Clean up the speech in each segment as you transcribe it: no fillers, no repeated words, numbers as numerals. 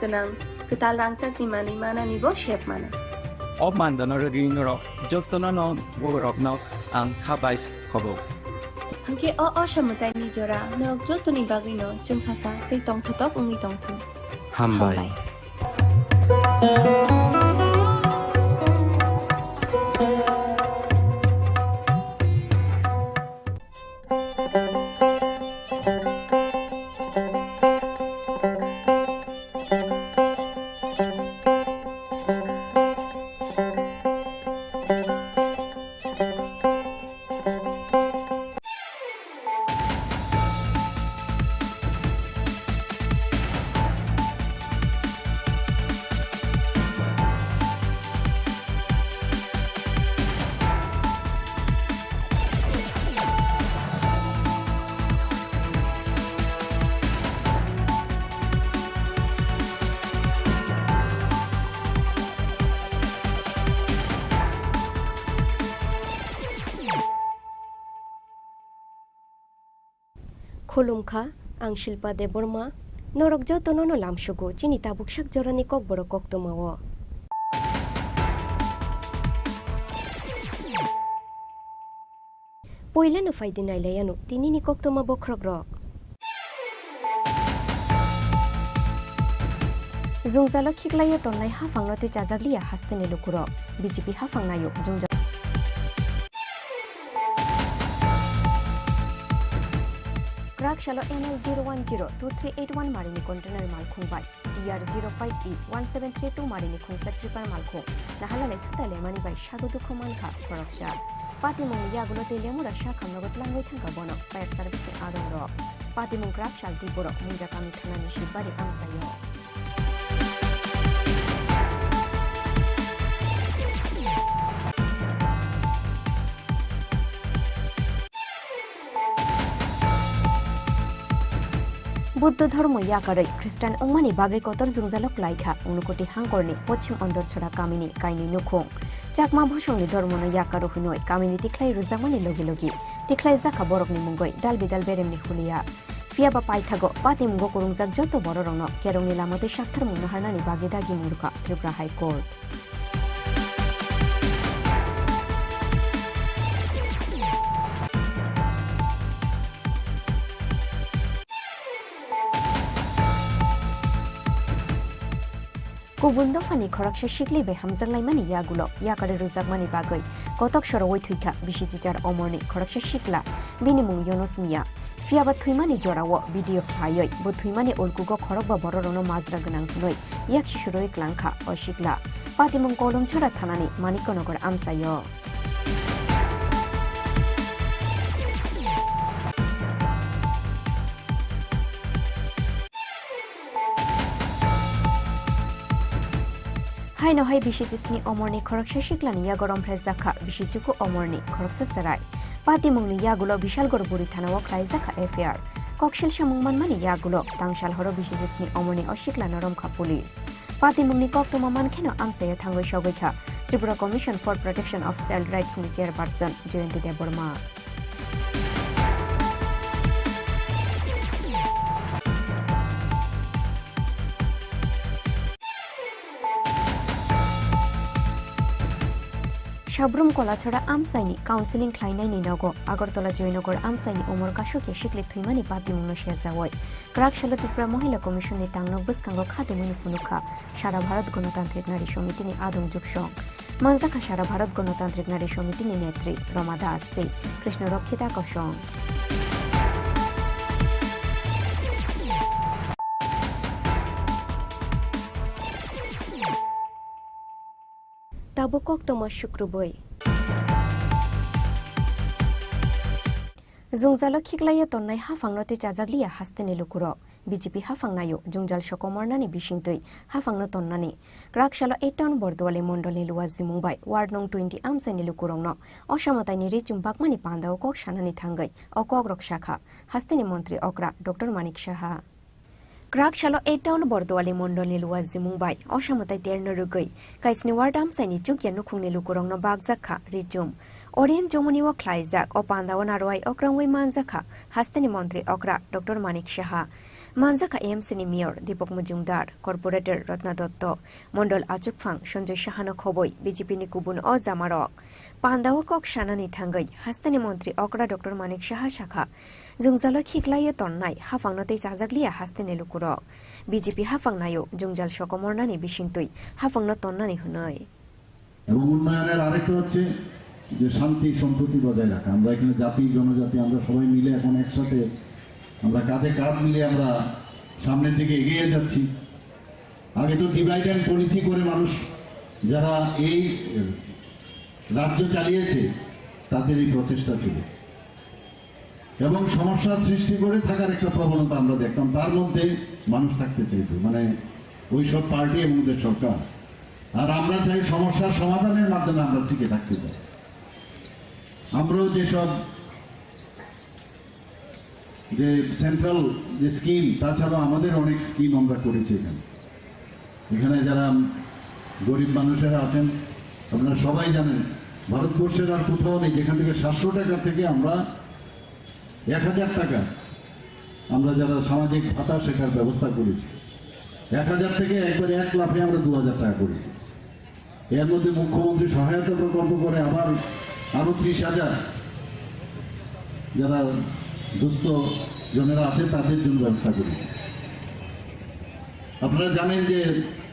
kenang ketal rangcak ni mana ni bo chef mana. Mandan ring rock, Jotona no work no ang kabais kobo. Hangke samutai ni jora norok joto ni bagino jeng sasa tei tong thotop ungi tong thu. Hambai. Khulumkha ang Shilpa Deborma norok jotono no lamshugo chini tabukshak jorani kok boro kok tumawo poila no faidinai layanu tinini kok tuma bokhrogrok Zungzalo khiklayo tonai hafangno te chajaglia hastene lukuro BJP hafangnayo jungja Shalo NL 0102381 Marini container Malkhung by TR 05E 1732 Marini Khungsa Tripura Malkhung Nahala Letutale Mani by Shagudu Komanka Koraksha Pati Mung Yagulo Telemura Shakam Nogot Langway Tanka Bono Fire Service Adam Rock Pati Mung Grab Shalti Boro Munjakami Kanani Shibari Amsayo Buddha Dharma Yakare, Christian Umani Bagai Kotor Zungzalok Laika, Unukoti Hankorni, Pochim Ondor Chora Kamini, Kaini Nukong. Jakma Bushoni Dormono Yakaro Hunoi, Kamini Tiklai Ruzamani Logi, Tiklai Zaka Borok ni Mungoi, Dalbi Dalberem ni Hulia. Fiaba Paitago, Pati Mungo Kurungzak Joto Bororono, Keroni Lamote Shaktar Munaharani Bagidagi Murka, Tripura High Court. Kubundo fani koraksha shikli be hamzalai mani yagulo yakare ruzak mani bagoi kotok shoro woi thuika bisichichar omorni koraksha shikla binimung yonosmia fiaba thuimani jorawo video khlaioi bo thuimani olkugo khorokba bororono majra ganang noi yakshi shuroi klangkha o shikla patimung kolom chora thanani manikonogor amsayo Hai no hai bisichisni omorni khoroksha shiklani yagorom phezakha bisichuku omorni khoroksa sarai pati mungni yagulo bishal gorburi thana waklai zakha affair kokshil shamungman mani yagulo tangshal horo bisichisni omorni oshikla noromkha police pati mungni koktoma mankheno amsaya thangoi shogoikha Tripura Commission for Protection of Child Rights ni chairperson Jayanti Deborma Shabrum Kolachora Amsaini, Counseling Kleinaini Nogo, Agartola Joinogor Amsaini, Omor Kashuki, Shikli Thimani Pati Munoshazawai, Krak Shalatipra Mohila Commission Tangno Buskango Khatumuni Funuka, Shara Bharat Gonotantrik Nari Shomitini Adum Jukshong, Manzaka Shara Bharat Gonotantrik Nari Shomitini Netri, Ramadas Pei, Krishna Rokhita Koshong. Tabukok Toma Shukruboy Zungzalo Kiklaya Tonai Hafangnote Chajaglia Hastene Lukuro, BJP Hafangnayo, Jungjal Shokomornani Bishingtui, Hafangno Tonnani, Krakshalo 8 town Bordwale Mondoli Luazi Mumbai, Ward Nong 20 Amsani Lukurongno, Oshamatani Richum Bakmani Panda Okok Shanani Tangai, Okok Rokshaka, Hastene Montri Okra, Dr. Manik Shaha. Krakshalo 8 town Bordwale Mondoli Luazi Mumbai, Oshamutai Ternorugui, Kaisni Wardam Sani Chukya Nukungi Lukurongno Bagzaka, Richum. Orient Jomuni wa Klaizak, Opanda Wanarwai Okramwe Manzaka, Hastani Montri Okra, Dr. Manik Shaha. मानजाखा एएमसीनि mayor Deepak Mujumdar corporator Ratna Datta Mandal आचुकफां संजय शाहानो खबै बीजेपीनि गुबुन अ जामारक पान्दाव कक शानानि थांगै हास्तानि मन्त्री अकरा डक्टर मानिक शाहा शाखा जुंजाल खिखलायो तन्नाय हाफांनोतै जाजाग्लिया हास्तानि लुकुरक बीजेपी हाफांनायो जुंजाल सकमरनानि बिसिंतै हाफांनो तन्नानि हुनै এবং উন্নয়নের আরেকটা হচ্ছে যে শান্তি সম্প্রীতি বজায় রাখা। আমরা এখানে জাতি জনজাতি আমরা সবাই মিলে এখন একসাথে আমরা কাঁধে কাঁধ মিলে আমরা সামনের দিকে এগিয়ে যাচ্ছি। আগে তো ডিভাইড অ্যান্ড পলিসি করে মানুষ যারা এই রাজ্য চালিয়েছে তাদের এই প্রচেষ্টা ছিল এবং সমস্যা সৃষ্টি করে থাকার একটা প্রবণতা আমরা দেখতাম। তার মধ্যে মানুষ থাকতে চাইতো, মানে ওই সব পার্টি এবং ওদের সরকার। আর আমরা চাই সমস্যার সমাধানের মাধ্যমে আমরা টিকে থাকতে চাই। আমরাও যেসব যে সেন্ট্রাল যে স্কিম, তাছাড়াও আমাদের অনেক স্কিম আমরা করেছি এখানে যারা গরিব মানুষেরা আছেন আপনারা সবাই জানেন ভারতবর্ষের আর কোথাও নেই যেখান থেকে 700 টাকা থেকে আমরা 1000 টাকা আমরা যারা সামাজিক ভাতা সেটার ব্যবস্থা করেছি। 1000 থেকে একবারে 1 লাখে আমরা 2000 টাকা করেছি। এর মধ্যে মুখ্যমন্ত্রী সহায়তা প্রকল্প করে আবার আরো 30,000 যারা দুস্থ জনেরা আছে তাদের জন্য ব্যবস্থা করেছি। আপনারা জানেন যে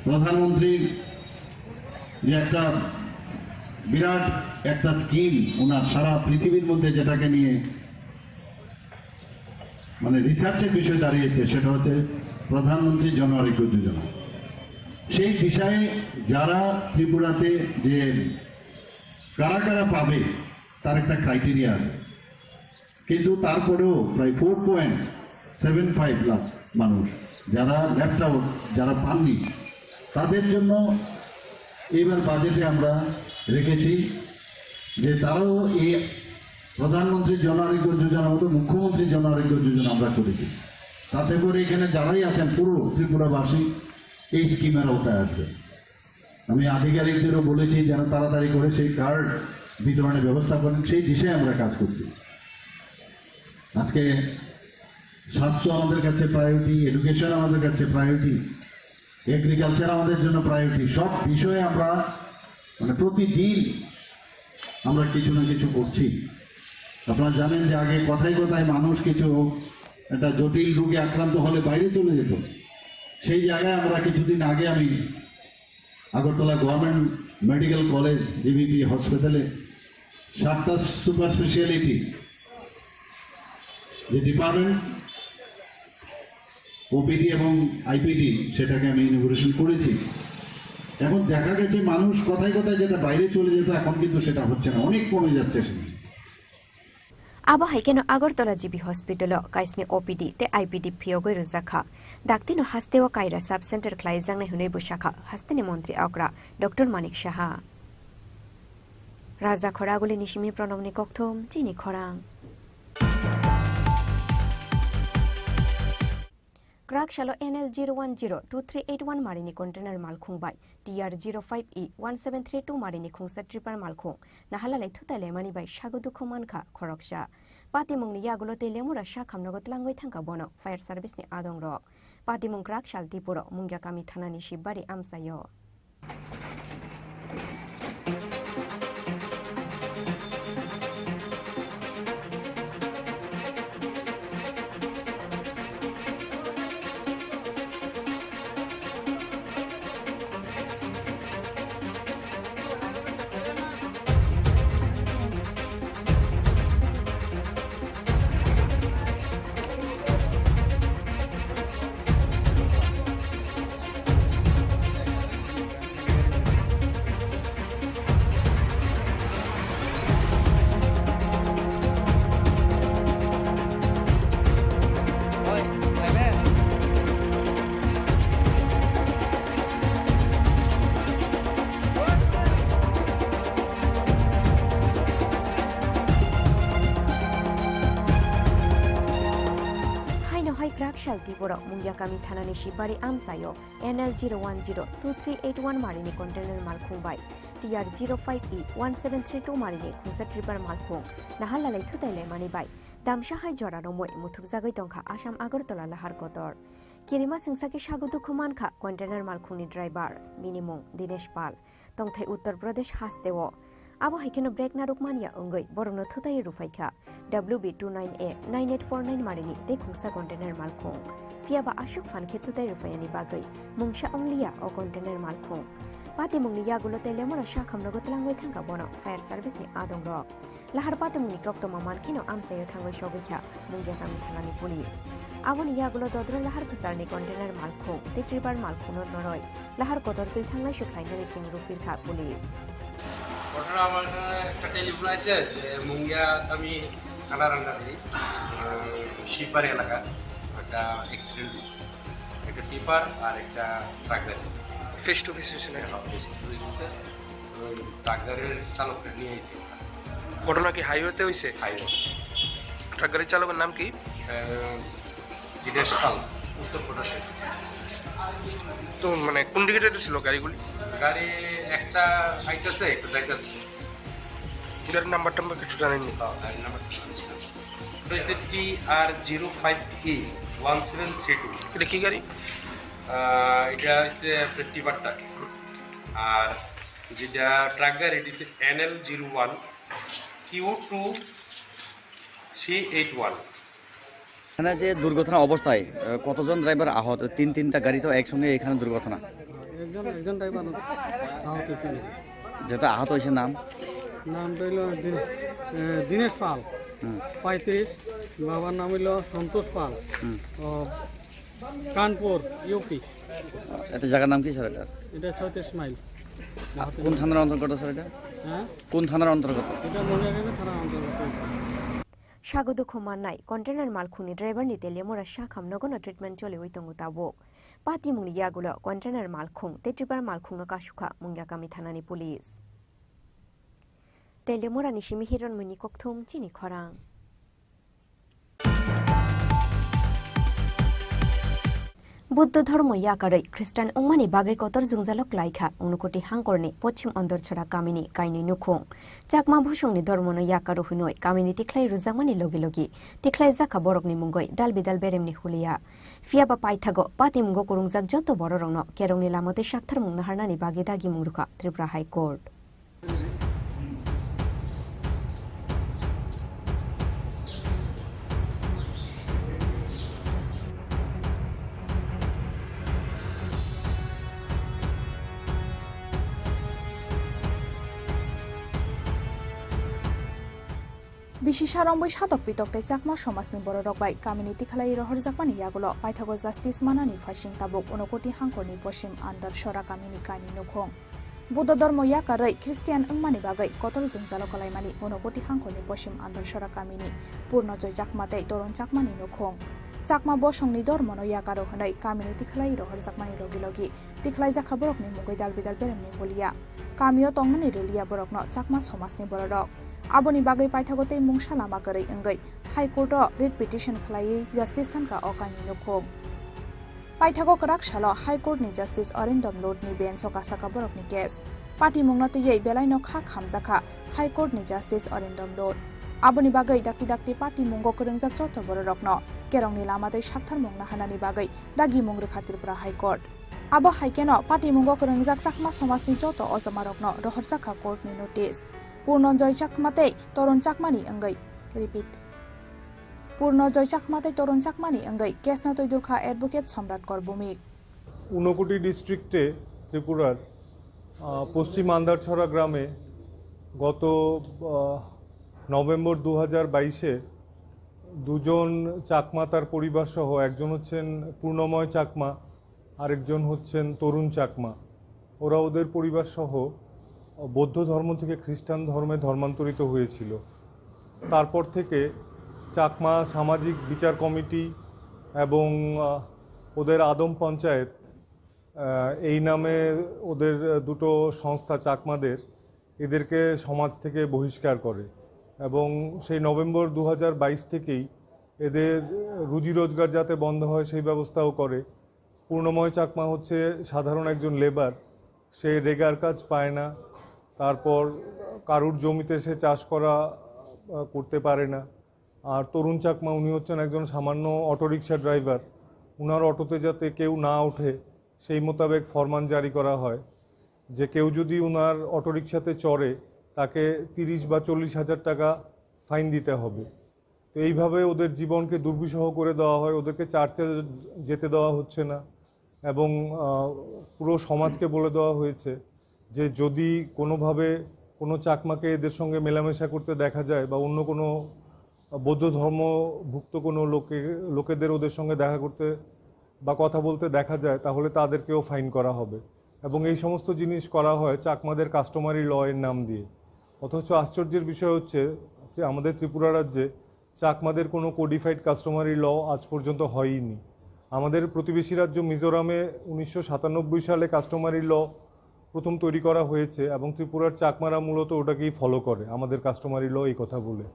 প্রধানমন্ত্রীর যে একটা বিরাট একটা স্কিম ওনার সারা পৃথিবীর মধ্যে যেটাকে নিয়ে মানে রিসার্চের বিষয় দাঁড়িয়েছে সেটা হচ্ছে প্রধানমন্ত্রী জন আরোগ্য যোজনা। সেই বিষয়ে যারা ত্রিপুরাতে যে কারা কারা পাবে তার একটা ক্রাইটেরিয়া আছে, কিন্তু তারপরেও প্রায় 4.75 লাখ মানুষ যারা লেফট আউট, যারা পাননি, তাদের জন্য এবার বাজেটে আমরা রেখেছি যে তারাও এই প্রধানমন্ত্রী জন আরোগ্য যোজনা মতো মুখ্যমন্ত্রী জন আরোগ্য যোজনা আমরা করেছি। তাতে করে এখানে যারাই আছেন পুরো ত্রিপুরাবাসী এই স্কিমের আওতায় আসবে। আমি আধিকারিকদেরও বলেছি যেন তাড়াতাড়ি করে সেই কার্ড বিতরণের ব্যবস্থা করেন, সেই দিশায় আমরা কাজ করছি। আজকে স্বাস্থ্য আমাদের কাছে প্রায়োরিটি, এডুকেশন আমাদের কাছে প্রায়োরিটি, এগ্রিকালচার আমাদের জন্য প্রায়োরিটি। সব বিষয়ে আমরা মানে প্রতিদিন আমরা কিছু না কিছু করছি। আপনারা জানেন যে আগে কথায় কথায় মানুষ কিছু একটা জটিল রোগে আক্রান্ত হলে বাইরে চলে যেত। সেই জায়গায় আমরা কিছুদিন আগে আমি Agartala government medical college GBP হসপিটালে 7টা সুপার স্পেশালিটি যে ডিপার্টমেন্ট ওপিডি এবং আইপিডি সেটাকে আমি ইনোগ্রেশন করেছি। এখন দেখা গেছে মানুষ কথায় কথায় যেটা বাইরে চলে যেত এখন কিন্তু সেটা হচ্ছে না, অনেক কমে যাচ্ছে। आबो हाइकेनो আগরতলা জিবি हॉस्पिटल काइसनि ओपीडी ते आईपीडी फियोगै रुजाखा दाक्तिनो हास्तेवा कायरा सब सेंटर ख्लाइ जांनाय हुनै बुशाखा हास्तेनि मन्त्री अकरा डॉक्टर मानिक शाहा राजा खरागुली निशिमी प्रणवनि कक्थम चिनी खरां क्राक शालो NL 0102381 मारिनि कंटेनर मालखुंबाय TR 05E 1732 मारिनि खुंसा ट्रिपार मालखुं नाहालालै थुताले मानिबाय सागुदुखु मानखा खरकसा पातिमुंनि यागुलोते लेमुरा शा खामनगत लांगै थांका बनो फायर सार्भिसनि आदं रक पातिमुं क्राक शाल त्रिपुरा मुंग्याकामि थानानि शिबबारि आमसायो त्रिपुरा मुंग्याकामि थानानि शिबबारि आमसायो NL 0102381 मारिनि कंटेनर मालखुंबाय TR 05E 1732 मारिनि खुंसा ट्रिपार मालखुं नाहालालै थुताइले मानिबाय दामसाहाय जरा रमै मुथुबजागै दंखा आसाम आगरतला लाहार कदर किरिमा सिंसाके सागुदु खुमानखा कन्टेनार मालखुंनि ड्राइभार बिनिमुं दिनेश पाल तंथै उत्तर प्रदेश हास्तेव आबो हाइकेनो ब्रेक नारुकमानिया अंगै बरनो थुताय रुफाइखा WB29A 9849 मारिनि ते खुंसा कन्टेनार मालखुं फियाबा आशुक फानखे थुताय रुफायानि बागै मुंसा अंलिया अ कन्टेनार मालखुं पाति मुंनि यागुलो तेलेमरा शाखामनगो तलांगै थांगा बनो फायर सर्भिसनि आदं रक लाहार पाति मुंनि क्रक्तमा मानखिनो आमसायो थांगै सगैखा मुंगिया गामि थानानि पुलिस आबोनि यागुलो दद्र लाहार फसारनि कन्टेनार मालखुं ते ट्रिपार मालखुंनो नरय लाहार कदर दुइ थांनाय सुख्लायनानै चिं रुफिरखा पुलिस ঘটনা আমার একটা টেলিফোন আছে যে মুঙ্গিয়া আমি থানার আন্ডারে শিববাড়ি এলাকা একটা অ্যাক্সিডেন্ট হয়েছে একটা টিপার আর একটা ট্রাক গাড়ি ফেস টু ফেস হয়েছিল ট্রাক গাড়ির চালককে নিয়ে এসেছে ঘটনা কি হাইওয়েতে হয়েছে হাইওয়ে ট্রাক গাড়ির চালকের নাম কি দিনেশ পাল উত্তর প্রদেশের তো মানে কোন দিকে যেতেছিল গাড়িগুলি গাড়ি একটা আইতেছে একটা যাইতেছে গাড়ির নাম্বার টাম্বার কিছু জানেননি গাড়ির নাম্বার TR05E 1732 এটা কি গাড়ি এটা হচ্ছে টিপারটা আর যেটা ট্রাক গাড়ি এটা হচ্ছে NL01 Q2381 এখানে যে দুর্ঘটনা অবস্থায় কতজন ড্রাইভার আহত তিনটা গাড়ি তো একসঙ্গে এখানে দুর্ঘটনা একজন ড্রাইভার আহত হয়েছিল যেটা আহত হয়েছে নাম হইল দিনেশ পাল 35 বাবার নাম হইল সন্তোষ পাল কানপুর ইউপি এত জায়গার নাম কি স্যার এটা 36 মাইল কোন থানার অন্তর্গত স্যার এটা হ্যাঁ কোন থানার অন্তর্গত এটা মনিয়াগামী থানার অন্তর্গত সাগদু খুমাননাই কন্টেনার মালখুনি ড্রাইভারনি তেলেমরা শাখাম নগনো ট্রিটমেন্ট চলে ওইতঙ্গু তাবো পাতি মুংনি ইয়াগুলো কন্টেনার মালখুং তে ট্রিপার মালখুংনো কাসুখা মুঙ্গিয়াকামি থানানি পুলিশ তেলেমরা নিশিমি হিরন মুনি ককথুম চিনি খরাং बुद्ध धर्म याकारै ख्रिस्टान उंमानि बागै कतर जुंजालक लाइखा उनुकोटी हांकरनि पश्चिम अंदरछड़ा कामिनि काइनि नुखुं चाकमा भुसुंनि धर्मनो याकारो हुनय कामिनि तिख्लाय रुजामानि लगे लगे तिख्लाय जाखा बरकनि मुंगै दाल बिदाल बेरेमनि हुलिया फियाबा पाइथागो पाति मुंगो कुरुंजाक जत बर रंगनो केरंनि लामते साक्थार मुंना हारनानि बागै दागि मुंरुखा त्रिपुरा हाई कोर्ट बिसिसारंबै सातक पितकtai चाकमा समाजनि बर रकबाय कम्युनिटी खालाय रहर जाकमानि यागुलो पाइथागो जास्टिस मानानि फासिं ताबुक उनकोटी हांकरनि पश्चिम आन्दार सरा कामिनि कानि नुखं बुद्ध धर्म याकारै ख्रिस्टियान अंगमानि बागै कतर जोंजालो कलायमानि उनकोटी हांकरनि पश्चिम आन्दार सरा कामिनि पूर्णजय चाकमातै तरुण चाकमानि नुखं चाकमा बसंनि धर्मनो याकारो हनै कम्युनिटी खालाय रहर जाकमानि लगे लगे तिख्लाय जाखा बरकनि मुगै दाल बिदाल बेरेमनि बोलिया कामियो तंगनि रेलिया बरकनो चाकमा समाजनि बररक आबोनि बागै पाइथागोतै मुंसा लामा करै अंगै हाइकोर्ट रिट पिटिशन खालायै जस्टिस थानका अकानि नुखों पाइथागो कराकसालो हाइकोर्टनि जस्टिस अरिन्दम लोडनि बेन्च सकासाका बरकनि केस पार्टी मुंगनातयै बेलायनो खा खामजाखा हाइकोर्टनि जस्टिस अरिन्दम लोड आबोनि बागै दाक्ति दाक्ति पार्टी मुंगो करंजाक जत बररकनो केरंनि लामातै साक्थार मुंना हानानि बागै दागि मुंग्रो खातिरपुरा हाइकोर्ट आबो हाइकेनो पार्टी मुंगो करंजाक चाकमा समाजनि जत अजमारकनो रहरजाखा कोर्टनि नोटिस पूर्णजय चाकमातै तरुण चाकमानि अंगै रिपिट पूर्णजय चाकमातै तरुण चाकमानि अंगै केसनो तैदुरखा एडभोकेट सम्राट करभूमिक ঊনকোটি ডিস্ট্রিক্টে ত্রিপুরার পশ্চিম আন্দারছড়া গ্রামে গত নভেম্বর 2022-এ দুজন চাকমা তার পরিবার সহ একজন হচ্ছেন পূর্ণময় চাকমা আরেকজন হচ্ছেন তরুণ চাকমা ওরা ওদের পরিবার সহ বৌদ্ধ ধর্ম থেকে খ্রিস্টান ধর্মে ধর্মান্তরিত হয়েছিল তারপর থেকে চাকমা সামাজিক বিচার কমিটি এবং ওদের আদম পঞ্চায়েত এই নামে ওদের দুটো সংস্থা চাকমাদের এদেরকে সমাজ থেকে বহিষ্কার করে এবং সেই নভেম্বর 2022 থেকেই এদের রুজি রোজগার যাতে বন্ধ হয় সেই ব্যবস্থাও করে পূর্ণময় চাকমা হচ্ছে সাধারণ একজন লেবার সে রেগার কাজ পায় না তারপর কারুর জমিতে সে চাষ করতে পারে না আর তরুণ চাকমা উনি হচ্ছেন একজন সামান্য অটোরিকশা ড্রাইভার। উনার অটোতে যাতে কেউ না ওঠে সেই মোতাবেক ফরমান জারি করা হয় যে কেউ যদি উনার অটোরিকশাতে চড়ে তাকে 30 বা 40 হাজার টাকা ফাইন দিতে হবে। তো এইভাবে ওদের জীবনকে দুর্বিষহ করে দেওয়া হয়, ওদেরকে চার্চে যেতে দেওয়া হচ্ছে না এবং পুরো সমাজকে বলে দেওয়া হয়েছে যে যদি কোনোভাবে কোনো চাকমাকে এদের সঙ্গে মেলামেশা করতে দেখা যায় বা অন্য কোনো বৌদ্ধ ধর্মভুক্ত কোনো লোকেদের ওদের সঙ্গে দেখা করতে বা কথা বলতে দেখা যায় তাহলে তাদেরকেও ফাইন করা হবে। এবং এই সমস্ত জিনিস করা হয় চাকমাদের কাস্টমারি ল এর নাম দিয়ে। অথচ আশ্চর্যের বিষয় হচ্ছে যে আমাদের ত্রিপুরা রাজ্যে চাকমাদের কোনো কোডিফাইড কাস্টমারি ল আজ পর্যন্ত হয়নি। আমাদের প্রতিবেশী রাজ্য মিজোরামে 1997 সালে কাস্টমারি ল প্রথম তৈরি করা হয়েছে এবং ত্রিপুরার চাকমারা মূলত ওটাকেই ফলো করে আমাদের কাস্টমারি ল এই কথা বলে।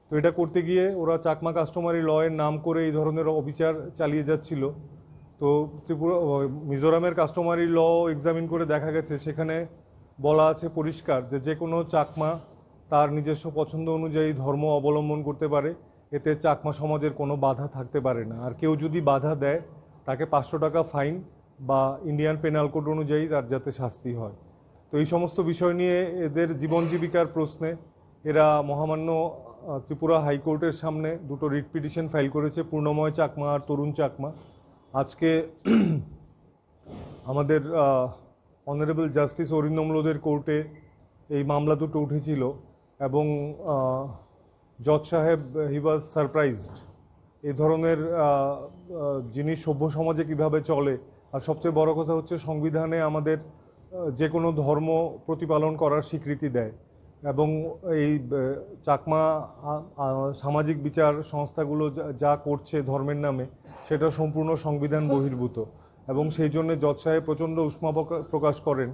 তো এটা করতে গিয়ে ওরা চাকমা কাস্টমারি ল এর নাম করে এই ধরনের অবিচার চালিয়ে যাচ্ছিল। তো মিজোরামের কাস্টমারি ল এক্সামিন করে দেখা গেছে সেখানে বলা আছে পরিষ্কার যে কোনো চাকমা তার নিজস্ব পছন্দ অনুযায়ী ধর্ম অবলম্বন করতে পারে, এতে চাকমা সমাজের কোনো বাধা থাকতে পারে না। আর কেউ যদি বাধা দেয় তাকে 500 টাকা ফাইন বা ইন্ডিয়ান পেনাল কোড অনুযায়ী তার যাতে শাস্তি হয়। তো এই সমস্ত বিষয় নিয়ে এদের জীবন জীবিকার প্রশ্নে এরা মহামান্য ত্রিপুরা হাইকোর্টের সামনে দুটো রিট পিটিশন ফাইল করেছে, পূর্ণময় চাকমা আর তরুণ চাকমা। আজকে আমাদের অনারেবল জাস্টিস অরিন্দমলোদের কোর্টে এই মামলা দুটো উঠেছিল এবং জজ সাহেব হি ওয়াজ সারপ্রাইজড। এই ধরনের জিনিস সভ্য সমাজে কিভাবে চলে, আর সবচেয়ে বড় কথা হচ্ছে সংবিধানে আমাদের যে কোনো ধর্ম প্রতিপালন করার স্বীকৃতি দেয় এবং এই চাকমা সামাজিক বিচার সংস্থাগুলো যা করছে ধর্মের নামে সেটা সম্পূর্ণ সংবিধান বহির্ভূত এবং সেই জন্য জজ সাহেব প্রচণ্ড উষ্মা প্রকাশ করেন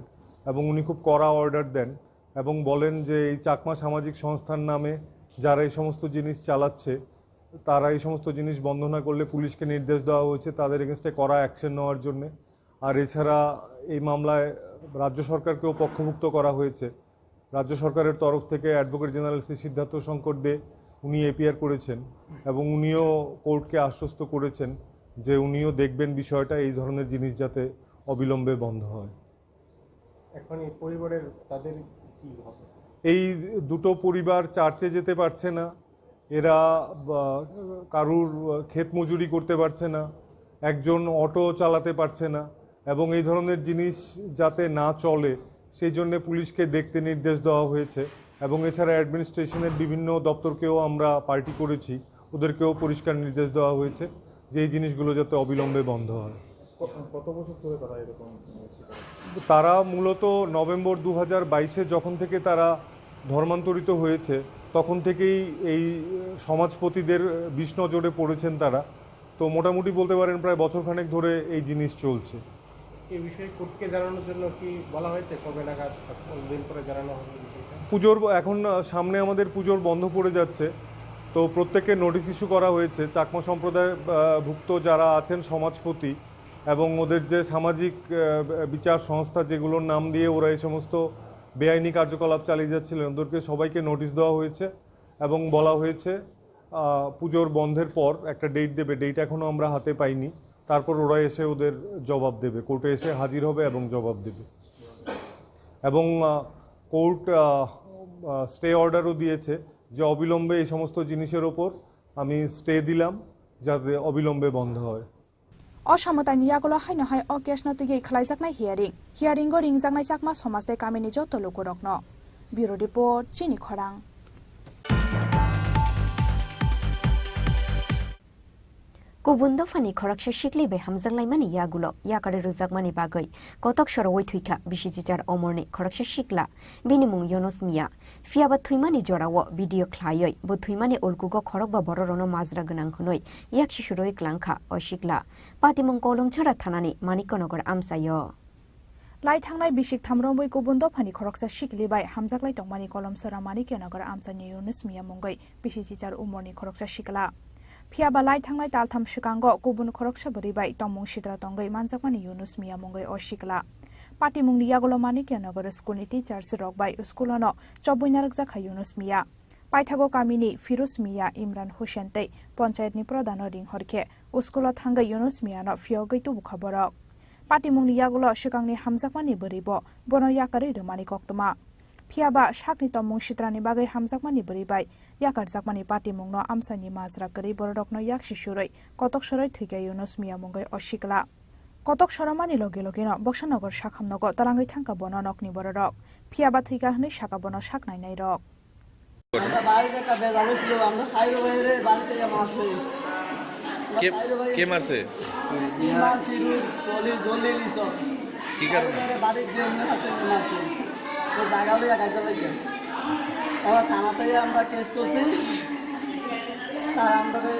এবং উনি খুব কড়া অর্ডার দেন এবং বলেন যে এই চাকমা সামাজিক সংস্থার নামে যারা এই সমস্ত জিনিস চালাচ্ছে তারা এই সমস্ত জিনিস বন্ধ না করলে পুলিশকে নির্দেশ দেওয়া হয়েছে তাদের এগেনস্টে কড়া অ্যাকশন নেওয়ার জন্যে। আর এছাড়া এই মামলায় রাজ্য সরকারকেও পক্ষভুক্ত করা হয়েছে। রাজ্য সরকারের তরফ থেকে অ্যাডভোকেট জেনারেল শ্রী সিদ্ধার্থ শঙ্কর দে উনি এপিআর করেছেন এবং উনিও কোর্টকে আশ্বস্ত করেছেন যে উনিও দেখবেন বিষয়টা, এই ধরনের জিনিস যাতে অবিলম্বে বন্ধ হয়। এখন এই পরিবারের তাদের কি হবে? এই দুটো পরিবার চার্চে যেতে পারছে না, এরা কারুর ক্ষেত মজুরি করতে পারছে না, একজন অটো চালাতে পারছে না এবং এই ধরনের জিনিস যাতে না চলে সেই জন্য পুলিশকে দেখতে নির্দেশ দেওয়া হয়েছে এবং এছাড়া অ্যাডমিনিস্ট্রেশনের বিভিন্ন দপ্তরকেও আমরা পার্টি করেছি, ওদেরকেও পরিষ্কার নির্দেশ দেওয়া হয়েছে যে এই জিনিসগুলো যাতে অবিলম্বে বন্ধ হয়। কত বছর ধরে তারা এরকম? তারা মূলত নভেম্বর 2022-এ যখন থেকে তারা ধর্মান্তরিত হয়েছে তখন থেকেই এই সমাজপতিদের বিষ নজরে পড়েছেন তারা। তো মোটামুটি বলতে পারেন প্রায় বছরখানেক ধরে এই জিনিস চলছে। এই বিষয়ে কোর্টকে জানানোর জন্য কি বলা হয়েছে? কবে নাগাদ দিন করে জানানো হবে বিষয়টা? পুজোর এখন সামনে আমাদের পুজোর বন্ধ পড়ে যাচ্ছে, তো প্রত্যেককে নোটিশ ইস্যু করা হয়েছে। চাকমা সম্প্রদায় ভুক্ত যারা আছেন সমাজপতি এবং ওদের যে সামাজিক বিচার সংস্থা যেগুলোর নাম দিয়ে ওরা এই সমস্ত বেআইনি কার্যকলাপ চালিয়ে যাচ্ছিলেন ওদেরকে সবাইকে নোটিশ দেওয়া হয়েছে এবং বলা হয়েছে পুজোর বন্ধের পর একটা ডেট দেবে। ডেট এখনও আমরা হাতে পাইনি, তারপর ওরা এসে ওদের জবাব দেবে, কোর্টে এসে হাজির হবে এবং জবাব দেবে। এবং কোর্ট স্টে অর্ডারও দিয়েছে যে অবিলম্বে এই সমস্ত জিনিসের ওপর আমি স্টে দিলাম যাতে অবিলম্বে বন্ধ হয়। অসমতানি ইয়াগল হাইনো হাই অকেশন তুই খালাইজাকনাই হিয়ারিং গো রিংজাকনাই চাকমা সমাজতে কামিনি যত লোকরকন। ব্যুরো রিপোর্ট চিনি খরাং। Kubun dofani koraksa shikli be hamzanglaimani yagulo yakare rujakmani bagai kotok soro oi thuika bisijijar omorni koraksa shikla binimung yonos mia fiaba thuimani jorawo video khlaioi bo thuimani olkugo khorokba bororono majra gnang khonoi yak shishuroi klangkha o shikla patimung kolom chara thanani manikonogor amsayo লাই থাংনাই বিশিক থামরম্বই কুবুন দফানি খরকসা শিকলিবাই হামজাকলাই টংমানি কলম সরা মানিকনগর আমসানি ইউনুস মিয়া মঙ্গই বিশিজিচার উমরনি খরকসা শিকলা फियाबा लाई थांनाय तालथाम सिकांगो गुबुन खरकसा बरिबाय तममुं सिद्रा तंगै मानजाकमानि युनुस मिया मंगै अशिकला पाटिमुंनि यागलो मानिकनगर स्कुलनि teachers रकबाय स्कुलनो चबुइनारक जाखा Yunus मिया পাইথাগো কামিনি ফিরোজ মিয়া ইমরান হোসেন তৈ পঞ্চায়েতনি প্রধান রিংহরखे school থাঙ্গা Yunus মিয়ানো ফিয়গै তুবुखा बरक पाटिमुंनि यागुलो सिगांनि हामजाकमानि बोरैबो बनो याकारै रोमानि कक्तमा फियाबा साकनि तमुं सित्रानि बागै हामजाकमानि बोरैबाय याकार जाकमानि पाटिमुंनो आमसानि माजरा गरै बरडकनो याक शिशुरै कतक सरै थैगा इउनुस मिया मुंगै अशिकला कतक सरमानि लगे लगेनो बक्सनगर साखामनगो तलांगै थांका बनो नकनि बरडक फियाबा थैगा हनै साका बनो साकनायनाय रक আমরা বাইরে একটা বেজাল ছিল আমরা খাইরো বাইরে বাড়ি থেকে মারছে কে মারছে ইমান ফিরোজ জলিল ইসব কি কারণে বাড়ির জন্য হাতে মারছে তো জায়গা লইয়া কাজে লাগে এবার থানাতে আমরা কেস করছি তার আন্ডারে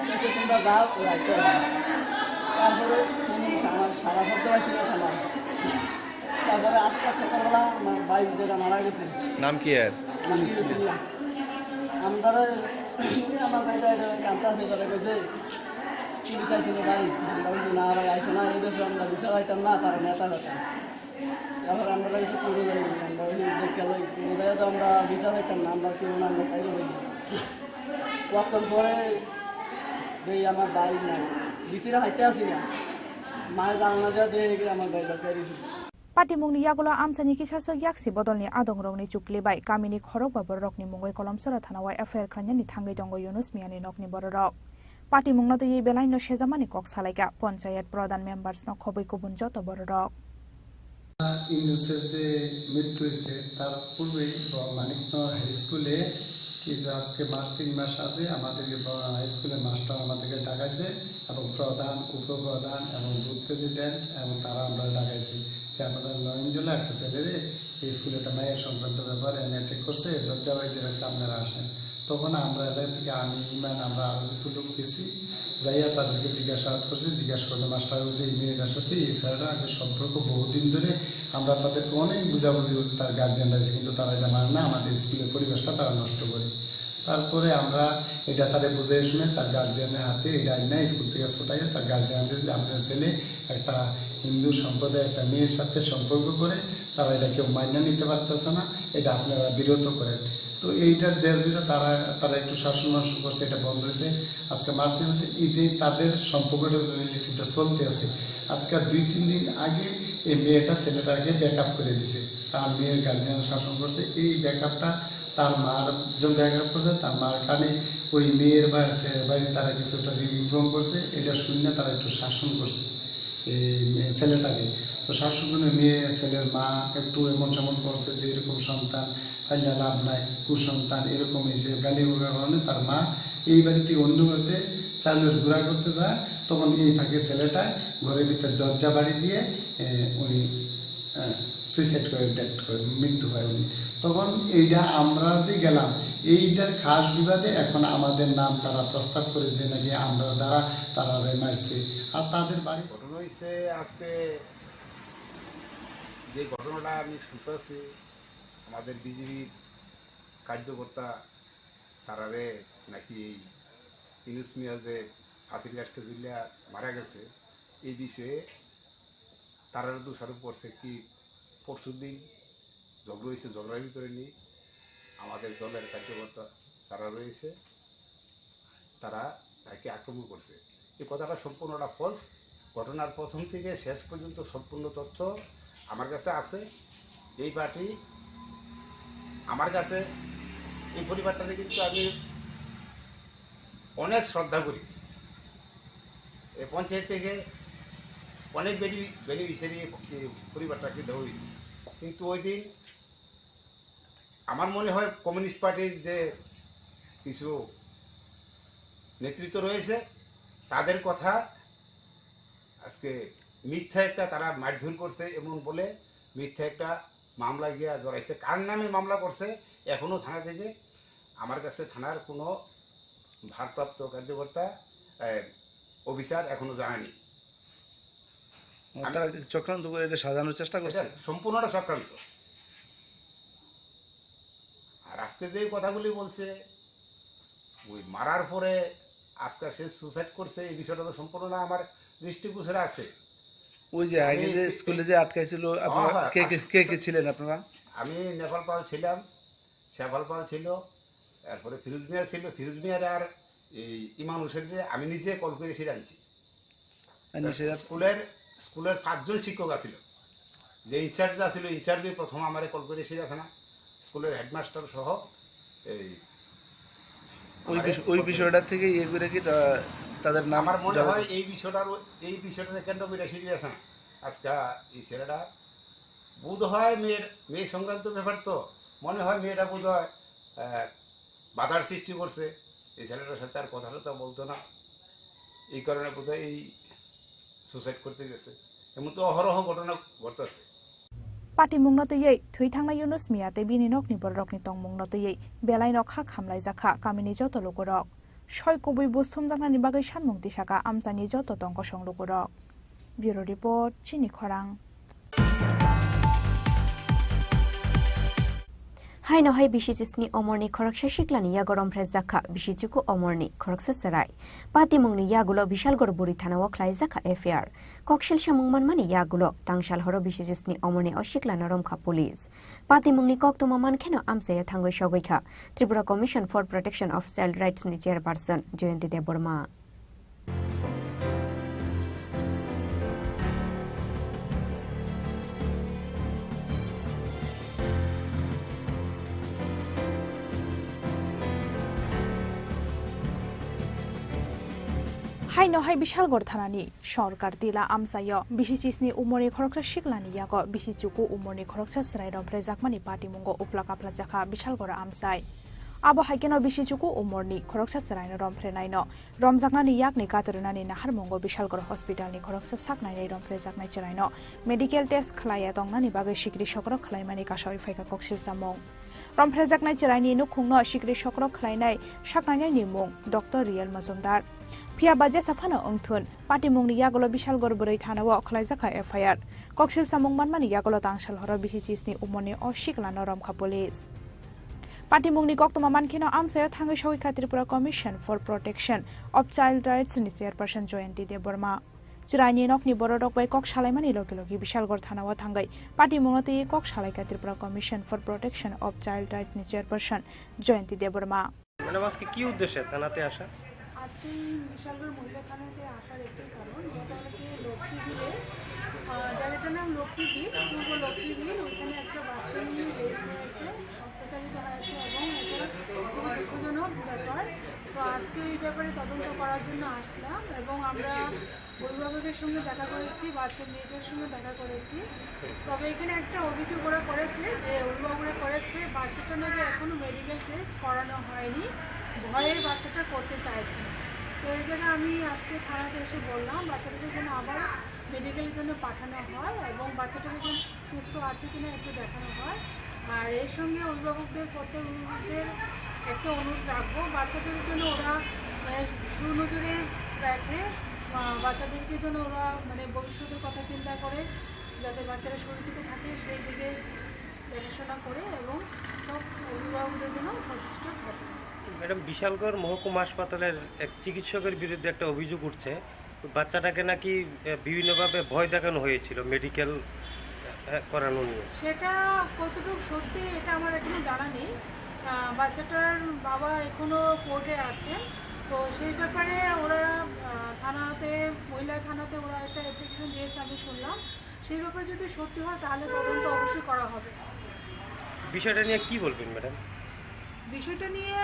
কেসে তোমরা যাও রাখতে তারপরে আমার সারা শব্দ পাইছিল থানা তারপরে আজকে সকালবেলা আমার বাইক যেটা মারা গেছে নাম কি আর আমরা আমার ভাইটা কান্তা আছে করে গেছে পুলিশ আইছিল ভাই আমরা বলছি না ভাই আইসো না এই দেশে আমরা বিচার পাইতাম না তারা নেতা হতাম এবার আমরা এসে পুরো যাই আমরা দেখে পুরো যাই তো আমরা বিচার পাইতাম না আমরা কেউ না আমরা চাইলে কতক্ষণ পরে এই আমার ভাই না বিচিরা হাইতে আসি না মায়ের জানা যা দিয়ে আমার ভাই লোকের पाटिमुंनि यागुलो आमसानि किसासो याक्सि बदलनि आदंरंनि चुक्लिबाय कामिनि खरक बा बररकनि मुंगै कलमसरा थानावा एफआईआर खालामनायनि थांगै दंग इउनुस मियानि नकनि बररक पाटिमुंनो दै बेलाइनो सेजामानि कक सालायगा पञ्चायत प्रधान मेम्बार्सनो खबै गुबुन जत बररक ইউনুসের যে মৃত্যু হয়েছে তার পূর্বে মানিকনগর হাই স্কুলে কি যে আজকে মাস 3 মাস আগে আমাদের হাই স্কুলের মাস্টার আমাদেরকে ডাকাইছে এবং প্রধান উপপ্রধান এবং বুথ প্রেসিডেন্ট এবং তারা আমরা ডাকাইছি যে আমাদের নয়নজলা একটা ছেলেরে এই স্কুলে একটা মায়ের সংক্রান্ত ব্যাপারে অ্যাটাক করছে দরজা বাড়িতে রাখছে আপনারা আসেন তখন আমরা এটা থেকে আমি ইমান আমরা আরও কিছু লোক গেছি যাইয়া তাদেরকে জিজ্ঞাসাবাদ করছি জিজ্ঞাসা করলে মাস্টার বলছে এই মেয়েটার সাথে এই ছেলেটা যে সম্পর্ক বহুদিন ধরে আমরা তাদেরকে অনেক বুঝাবুঝি করছি তার গার্জিয়ানরা আছে কিন্তু তারা এটা মানে না আমাদের স্কুলের পরিবেশটা তারা নষ্ট করে তারপরে আমরা এটা তাদের বুঝে শুনে তার গার্জিয়ানের হাতে এটা না স্কুল থেকে ছোটাইয়া তার গার্জিয়ানদের যে আপনার ছেলে একটা হিন্দু সম্প্রদায় একটা মেয়ের সাথে সম্পর্ক করে তারা এটা কেউ মাইনা নিতে পারতেছে না এটা আপনারা বিরত করেন তো এইটার জেল দিলে তারা একটু শাসন মাসন করছে এটা বন্ধ হয়েছে আজকে মাস দিন হচ্ছে ঈদে তাদের সম্পর্কটা রিলেটিভটা চলতে আছে আজকে 2-3 দিন আগে এই মেয়েটা ছেলেটাকে ব্যাকআপ করে দিছে তার মেয়ের গার্জিয়ান শাসন করছে এই ব্যাকআপটা তার মার যখন ব্যাকআপ করছে তার মার কানে ওই মেয়ের বাড়ি তারা কিছুটা রিফর্ম করছে এটা শুনে তারা একটু শাসন করছে এই ছেলেটাকে তো শাসন করে মেয়ে ছেলের মা একটু এমন সেমন করছে যে এরকম সন্তান ফাইনা লাভ নাই কুসন্তান এরকম এসে গালি বলার কারণে তার মা এই বাড়িতে অন্য বাড়িতে চালুর ঘোরা করতে যায় তখন এই থাকে ছেলেটা ঘরের ভিতরে দরজা বাড়ি দিয়ে উনি সুইসাইড করে ডেথ করে মৃত্যু হয় উনি তখন এইটা আমরা যে গেলাম এইটার খাস বিবাদে এখন আমাদের নাম তারা প্রস্তাব করে যে নাকি আমরা দ্বারা তারা মারছে আর তাদের বাড়ি ঘটনা হয়েছে আজকে যে ঘটনাটা আমি শুনতেছি আমাদের বিজেপির কার্যকর্তা তারারে নাকি এই ইউনুস মিয়া যে ফাঁসির কাজটা দিলে মারা গেছে এই বিষয়ে তারা দোষারোপ করছে কি পরশু দিন ঝগড়া হয়েছে ঝগড়ার ভিতরে নিয়ে আমাদের দলের কার্যকর্তা তারা রয়েছে তারা তাকে আক্রমণ করছে এই কথাটা সম্পূর্ণটা ফলস ঘটনার প্রথম থেকে শেষ পর্যন্ত সম্পূর্ণ তথ্য আমার কাছে আছে এই পার্টি আমার কাছে এই পরিবারটাকে কিন্তু আমি অনেক শ্রদ্ধা করি এই পঞ্চায়েত থেকে অনেক বেনিফিশিয়ারি পরিবারটাকে দেওয়া হয়েছে কিন্তু ওই দিন আমার মনে হয় কমিউনিস্ট পার্টির যে কিছু নেতৃত্ব রয়েছে তাদের কথা আজকে মিথ্যা একটা তারা মারধর করছে এমন বলে মিথ্যা একটা মামলা গিয়ে জড়াইছে কার নামে মামলা করছে এখনও থানা থেকে আমার কাছে থানার কোনো ভারপ্রাপ্ত কার্যকর্তা অফিসার এখনো জানায়নি তারা চক্রান্ত করে এটা সাজানোর চেষ্টা করছে সম্পূর্ণটা চক্রান্ত আর আজকে যে কথাগুলি বলছে ওই মারার পরে আজকে সে সুসাইড করছে এই বিষয়টা তো সম্পূর্ণ না আমার দৃষ্টিগোচরে আছে ওই যে আগে যে স্কুলে যে আটকাইছিল আপনারা কে কে ছিলেন আপনারা আমি নেপাল পাল ছিলাম শেফাল পাল ছিল তারপরে ফিরোজ মিয়া ছিল, ফিরোজ মিয়ার আর এই ইমাম হোসেনকে আমি নিজে কল করে এসে আনছি। স্কুলের 5 জন শিক্ষক আছিল, যে ইনচার্জ আছিল ইনচার্জে প্রথম আমারে কল করে এসে আছে না, স্কুলের হেডমাস্টার সহ। এই ওই বিষয়টা থেকে ইয়ে করে কি তাদের নাম আমার মনে হয় এই বিষয়টা কেন্দ্র করে এসে আছে না। আজকে এই ছেলেটা বোধ হয় মেয়ে সংক্রান্ত ব্যাপার, তো মনে হয় মেয়েটা বোধ হয় বাধার সৃষ্টি করছে, এই ছেলেটার সাথে আর কথা বলতো না, এই কারণে বোধ হয় এই সুসাইড করতে গেছে। এমন তো অহরহ ঘটনা ঘটতেছে। পার্টি मुंगनतयै थैथांनाय युनुस मिया तेबिनि नकनि बररकनि तं मुंगनतयै बेलाय नखा खामलाय जाखा कामिनि जत लोगरक सय कबुइ बुस्थुम जानानि बागै सानमुं दिसाका आमजानि जत तं कसं लोगरक। ब्यूरो रिपोर्ट चिनी खरां। हाय नहाय बिशिचिसनि अमरनि खरकसा शिक्लानि यागरम फ्रेज जाखा बिशिचुकु अमरनि खरकसा सराय पाति मुंगनि यागुलो बिशालगढ़ बुरि थानाव खलाय जाखा एफआईआर कक्सेल सामुंगमान मानि यागुलो तांशाल हरो बिशिचिसनि अमरनि अशिक्ला नरमखा पुलिस पाति मुंगनि कक्तमा मानखेनो आमसाया थांगै सगैखा Tripura commission for protection of child rights नि चेयरपारसन जयंती देबबर्मा। हाय नहाय बिशालगढ़ थानानि सरकार दिला आमसायो बिशिचिसनि उमरनि खरकसा शिक्लानि यागो बिशिचुकु उमरनि खरकसा सराय रमफ्रे जाकमानि पार्टी मुंगो उपला कापला जाखा बिशालगढ़ आमसाय आबो हायकेनो बिशिचुकु उमरनि खरकसा सराय रमफ्रे नायनो रमजाकनानि याकनि कातरनानि नाहार मुंगो बिशालगढ़ हस्पिटालनि खरकसा साकनाय रमफ्रे जाकनाय चरायनो मेडिकेल टेस्ट खलाया दंनानि बागै सिक्रि सकरो खलायमानि कासावि फायका कक्सिल सामं रमफ्रे जाकनाय चरायनि नुखुंनो सिक्रि सकरो खलायनाय साकनायनि मुं डॉक्टर रियल मजुमदार फिया बाजे साफानो ओंथुन पार्टी मुंगनि यागलो बिशालगढ़ बुरै थानाव खलायजाखा एफआईआर कक्सिल सामुं मानमानि यागलो तांसाल हरो बिशिचिसनि उमरनि अशिक्ला नरमखा पुलिस पार्टी मुंगनि कक्तमा मानखिनो आमसायो थांगै सगैखा Tripura commission for protection of child rights नि चेयरपारसन जयंती देबबर्मा चिरायनि नकनि बररक बाय कक सालायमानि लगे लगे बिशालगढ़ थानाव थांगै पार्टी मुंगनति कक सालायखा Tripura commission for protection of child rights नि चेयरपारसन जयंती देबबर्मा। ম্যাডাম আজকে কি উদ্দেশ্যে থানাতে আসা? আজকে বিশালগড় মহিলা থানাতে আসার একটাই কারণ, যেটা হচ্ছে লক্ষ্মীবীরে জায়গাটার নাম লক্ষ্মীবীর, পূর্ব লক্ষ্মীবীর, ওইখানে একটা বাচ্চা নিয়ে রেপ হয়েছে, অত্যাচারিত হয়েছে এবং এটা খুবই দুঃখজনক ব্যাপার। তো আজকে এই ব্যাপারে তদন্ত করার জন্য আসলাম এবং আমরা অভিভাবকের সঙ্গে দেখা করেছি, বাচ্চার মেয়েটার সঙ্গে দেখা করেছি। তবে এখানে একটা অভিযোগ ওরা করেছে যে অভিভাবকরা করেছে বাচ্চাটা নাকি এখনও মেডিকেল টেস্ট করানো হয়নি, ভয়ে বাচ্চাটা করতে চাইছে। তো এই জন্য আমি আজকে থানাতে এসে বললাম বাচ্চাটাকে যেন আবার মেডিকেলের জন্য পাঠানো হয় এবং বাচ্চাটাকে যেন সুস্থ আছে কিনা একটু দেখানো হয়। আর এর সঙ্গে অভিভাবকদের প্রত্যেক অভিভাবকদের একটা অনুরোধ রাখবো, বাচ্চাদের জন্য ওরা সুনজরে রাখে, বাচ্চাদেরকে জন্য ওরা ভবিষ্যতের কথা চিন্তা করে যাতে বাচ্চারা সুরক্ষিত থাকে সেই দিকে দেখাশোনা করে এবং সব অভিভাবকদের জন্য সচেষ্ট থাকে। ম্যাডাম, বিশালগড় মহকুমা হাসপাতালের এক চিকিৎসকের বিরুদ্ধে একটা অভিযোগ উঠছে, বাচ্চাটাকে নাকি বিভিন্নভাবে ভয় দেখানো হয়েছিল মেডিকেল করানো নিয়ে। সেটা কতটুকু সত্যি এটা আমার এখনো জানা নেই। বাচ্চাটার বাবা এখনো কোর্টে আছে, তো সেই ব্যাপারে ওরা থানাতে মহিলা থানাতে ওরা একটা অ্যাপ্লিকেশন দিয়েছে আমি শুনলাম। সেই ব্যাপারে যদি সত্যি হয় তাহলে তদন্ত অবশ্যই করা হবে। বিষয়টা নিয়ে কি বলবেন ম্যাডাম? বিষয়টা নিয়ে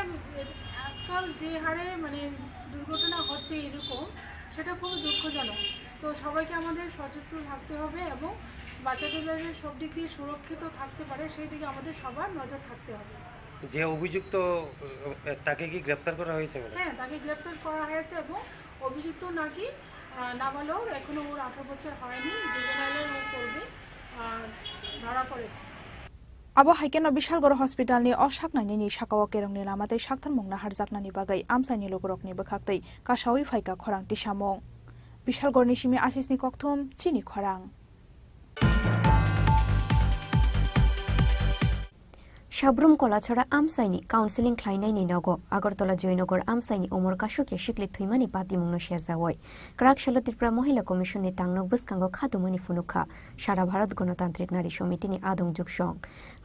আজকাল যে হারে দুর্ঘটনা হচ্ছে এরকম, সেটা খুবই দুঃখজনক। তো সবাইকে আমাদের সচেতন থাকতে হবে এবং বাচ্চাদের যাতে সব দিক দিয়ে সুরক্ষিত থাকতে পারে সেই দিকে আমাদের সবার নজর থাকতে হবে। যে অভিযুক্ত তাকে কি গ্রেপ্তার করা হয়েছে? হ্যাঁ, তাকে গ্রেপ্তার করা হয়েছে এবং অভিযুক্ত নাকি নাবালক, এখনো ওর 18 বছর হয়নি, জুভেনাইলের ও করবে ধরা পড়েছে। Abo haikeno Bishalgoro Hospital ni osaknani ni shakawa kerongni lamatei saktan mungna harjaknani bagai amsaini logrokni bokhaktei kasawi phaika khorang tisamong. Bishalgor ni simi asisni kokthum Chini Khorang. Sabroom Kalachhara আমসাইনি কাউন্সিলিং খ্লাইনাইনি নগ আগরতলা জয়নগর আমসাইনি ওমর কাশুকে শিকলি থুইমানি পাতিমুংনো শেজাওয় ক্রাকশালা ত্রিপুরা মহিলা কমিশননি তাংনক বসকাঙ্গ খাদুমানি ফুনুখা সারা ভারত গণতান্ত্রিক নারী সমিতিনি আদং যুগসং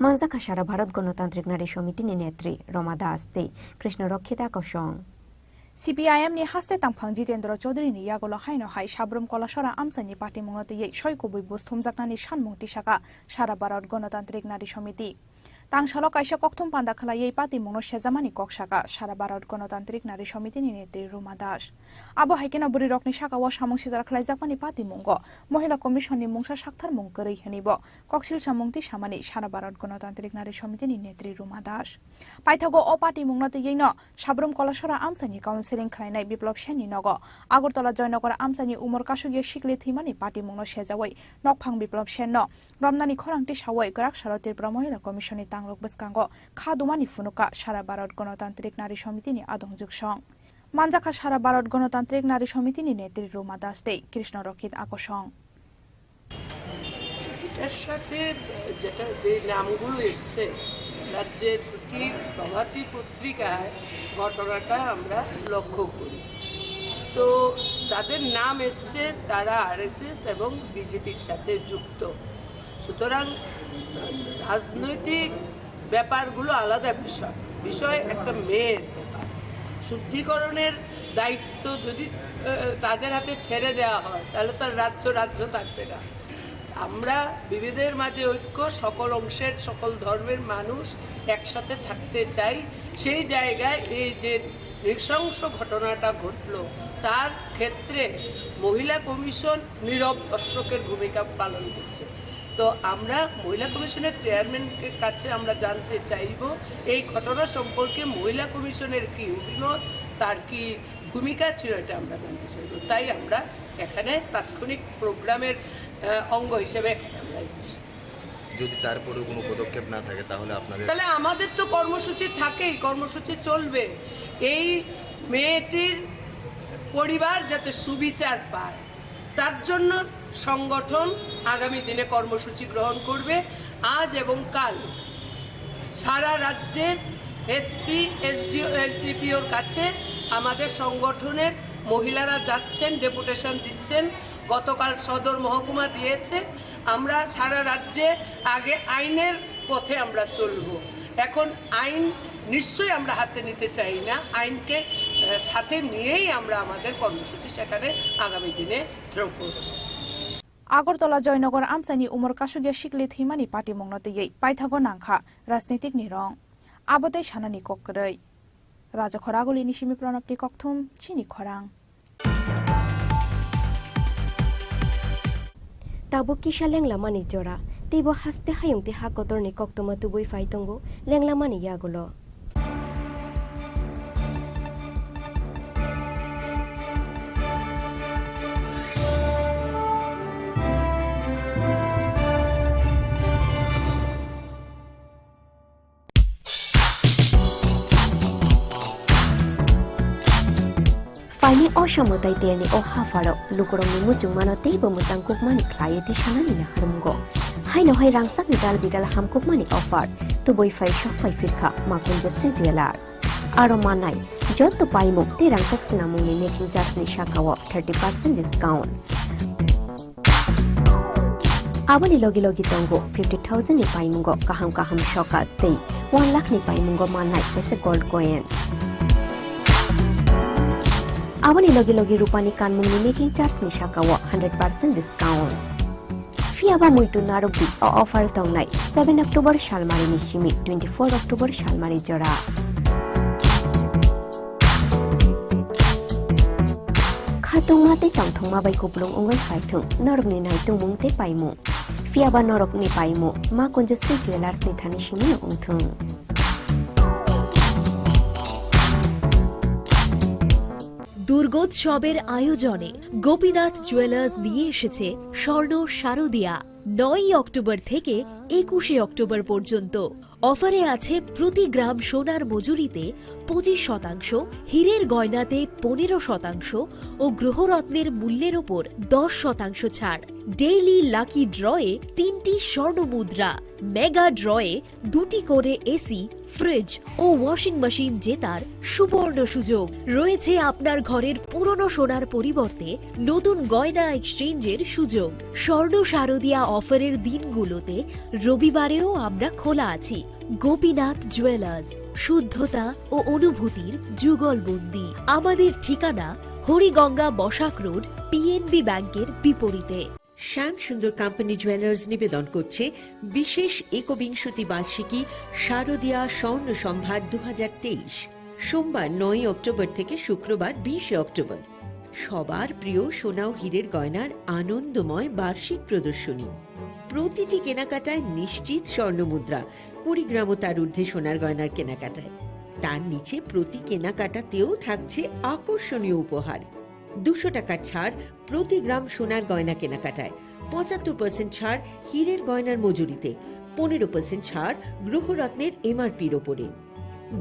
মানজাখা সারা ভারত গণতান্ত্রিক নারী সমিতিনি নেত্রী রমা দাস তে কৃষ্ণ রক্ষিতা কসং CPIM ni haste tangphang Jitendra Chaudhary ni yagolo haino hai Sabrum Kolashora amsani party mungnote ye shoikubui bus thumjaknani shanmung tisaka Sara Bharat Ganotantrik Nari Samiti Tangshalo kaisa kokthum panda khalai party mungno sejamani koksaka Sara Bharat Ganotantrik Nari Samiti ni netri Roma Das abo haikena buri rokni saka wa samung sijar khalai jakmani party mungo Mohila Commission ni mungsa sakthar mung korei henibo koksil samungti samani Sara Bharat Ganotantrik Nari Samiti ni netri Roma Das paithago o party mungnote ye no Sabrum Kolashora amsani counselling খাইনাই বিপ্লব সেনী নগ আগরতলা জয়নগর আমসানি উমর কাশুগিয়ে শিকলি থিমানি party মুংনো সেজাওই নকফাং বিপ্লব সেন রমনানি খরাংটি সাওয়াই গ্রাক সারতির মহিলা কমিশনি তাংরক বসকাঙ্গ খাদুমানি ফুনুকা সারা ভারত গণতান্ত্রিক নারী সমিতিনি আদং যুগসং মানজাখা সারা ভারত গণতান্ত্রিক নারী সমিতিনি নেত্রী রোমা দাস দে কৃষ্ণ রক্ষিত আকর্ষণ এর সাথে যেটা যে নামগুলো এসছে রাজ্যের দুটি প্রভাতী পত্রিকায় ঘটনাটা আমরা লক্ষ্য করি তো তাদের নাম এসছে তারা আরএসএস এবং বিজেপির সাথে যুক্ত সুতরাং রাজনৈতিক ব্যাপারগুলো আলাদা বিষয় একটা মেয়ের শুদ্ধিকরণের দায়িত্ব যদি তাদের হাতে ছেড়ে দেওয়া হয় তাহলে তো রাজ্য থাকবে না আমরা বিবিধের মাঝে ঐক্য সকল অংশের সকল ধর্মের মানুষ একসাথে থাকতে চাই সেই জায়গায় এই যে নৃশংস ঘটনাটা ঘটলো তার ক্ষেত্রে মহিলা কমিশন নীরব দর্শকের ভূমিকা পালন করছে তো আমরা মহিলা কমিশনের চেয়ারম্যানের কাছে আমরা জানতে চাইব এই ঘটনা সম্পর্কে মহিলা কমিশনের কি অভিমত তার কি ভূমিকা ছিল এটা আমরা জানতে চাইব তাই আমরা এখানে তাৎক্ষণিক প্রোগ্রামের অঙ্গ হিসেবে এখানে আমরা এসেছি যদি তারপরে কোনো পদক্ষেপ না থাকে তাহলে আমাদের তো কর্মসূচি থাকেই কর্মসূচি চলবে এই মেয়েটির পরিবার যাতে সুবিচার পায় তার জন্য সংগঠন আগামী দিনে কর্মসূচি গ্রহণ করবে আজ এবং কাল সারা রাজ্যের এসপি এসডিও এসডিপিওর কাছে আমাদের সংগঠনের মহিলারা যাচ্ছেন ডেপুটেশন দিচ্ছেন গতকাল সদর মহকুমা দিয়েছে আমরা সারা রাজ্যে আগে আইনের পথে আমরা চলব এখন আইন নিশ্চয়ই আমরা হাতে নিতে চাই না আইনকে সাথে নিয়েই আমরা আমাদের কর্মসূচি সেখানে আগামী দিনে ড্র করব আগরতলা জয়নগর আমসানি উমর কাশুগিয়া শিকলি থিমানি পার্টি মুংনতে পাইথাগো নাংখা রাজনৈতিক নিরং আবতে সানানি কক্করই রাজা খরাগুলি নিশিমি প্রণবটি ককথুম চিনি খরাং Tabo kisha lenglamani jora, tibo haste hayungti hakotorni koktoma tubui faitongo, lenglamani yagulo. Fani oshamotai tierni o hafaro, lukurong ni mucung mano teibo mutangkuk mani klayeti shanani na harumgo. Haino hai rangsak ni dal bidal hamkuk mani offer, tuboy fai shok fai firka makun justri jewelers. Aro manai, jot to paimu ti rangsak sinamung ni making charge ni shakawo 30% discount. Abani logi tongo 50,000 ni paimungo kaham shokat tei 1 lakh ni paimungo manai pese gold coin. Awani logi rupani kanmung ni making charge ni shakawo 100% discount. Fiaba muitu narubi o offer tongnai 7 October shalmari ni shimi 24 October shalmari jora. Khatung mate tangthong ma bai kuplung ongoi phaithung norok ni nai tungmung te paimu. Fiaba norok ni paimu ma konjustri jewelers ni thani shimi ongthung. দুর্গোৎসবের আয়োজনে Gopinath jewellers নিয়ে এসেছে স্বর্ণ শারদিয়া 9 October থেকে 21 October পর্যন্ত অফারে আছে প্রতি গ্রাম সোনার মজুরিতে 25%, হীরের গয়নাতে 15% ও গ্রহরত্নের মূল্যের ওপর 10% ছাড়। ডেইলি লাকি ড্রয়ে 3টি স্বর্ণ মুদ্রা, মেগা ড্রয়ে 2টি করে এসি, ফ্রিজ ও ওয়াশিং মেশিন জেতার সুবর্ণ সুযোগ রয়েছে। আপনার ঘরের পুরনো সোনার পরিবর্তে নতুন গয়না এক্সচেঞ্জের সুযোগ। স্বর্ণ শারদিয়া অফারের দিনগুলোতে রবিবারেও আমরা খোলা আছি। গোপীনাথ জুয়েলার্স, শুদ্ধতা ও অনুভূতির যুগলবন্দি। আমাদের ঠিকানা হরিগঙ্গা বসাক রোড, পিএনবি ব্যাংকের বিপরীতে। শ্যাম সুন্দর কোম্পানি জুয়েলার্স নিবেদন করছে বিশেষ একবিংশতি বার্ষিকী শারদীয়া স্বর্ণ সম্ভার 2023, সোমবার 9 অক্টোবর থেকে শুক্রবার 20 অক্টোবর। সবার প্রিয় সোনা ও হীরের গয়নার আনন্দময় বার্ষিক প্রদর্শনী। প্রতিটি কেনাকাটায় নিশ্চিত স্বর্ণ মুদ্রা, 20 গ্রাম ও তার ঊর্ধ্বে সোনার গয়নার কেনাকাটায়। তার নিচে প্রতি কেনাকাটাতেও থাকছে আকর্ষণীয় উপহার। 200 টাকার ছাড় প্রতি গ্রাম সোনার গয়না কেনাকাটায়, 75% ছাড় হীরের গয়নার মজুরিতে, 15% ছাড় গ্রহরত্নের এমআরপির ওপরে।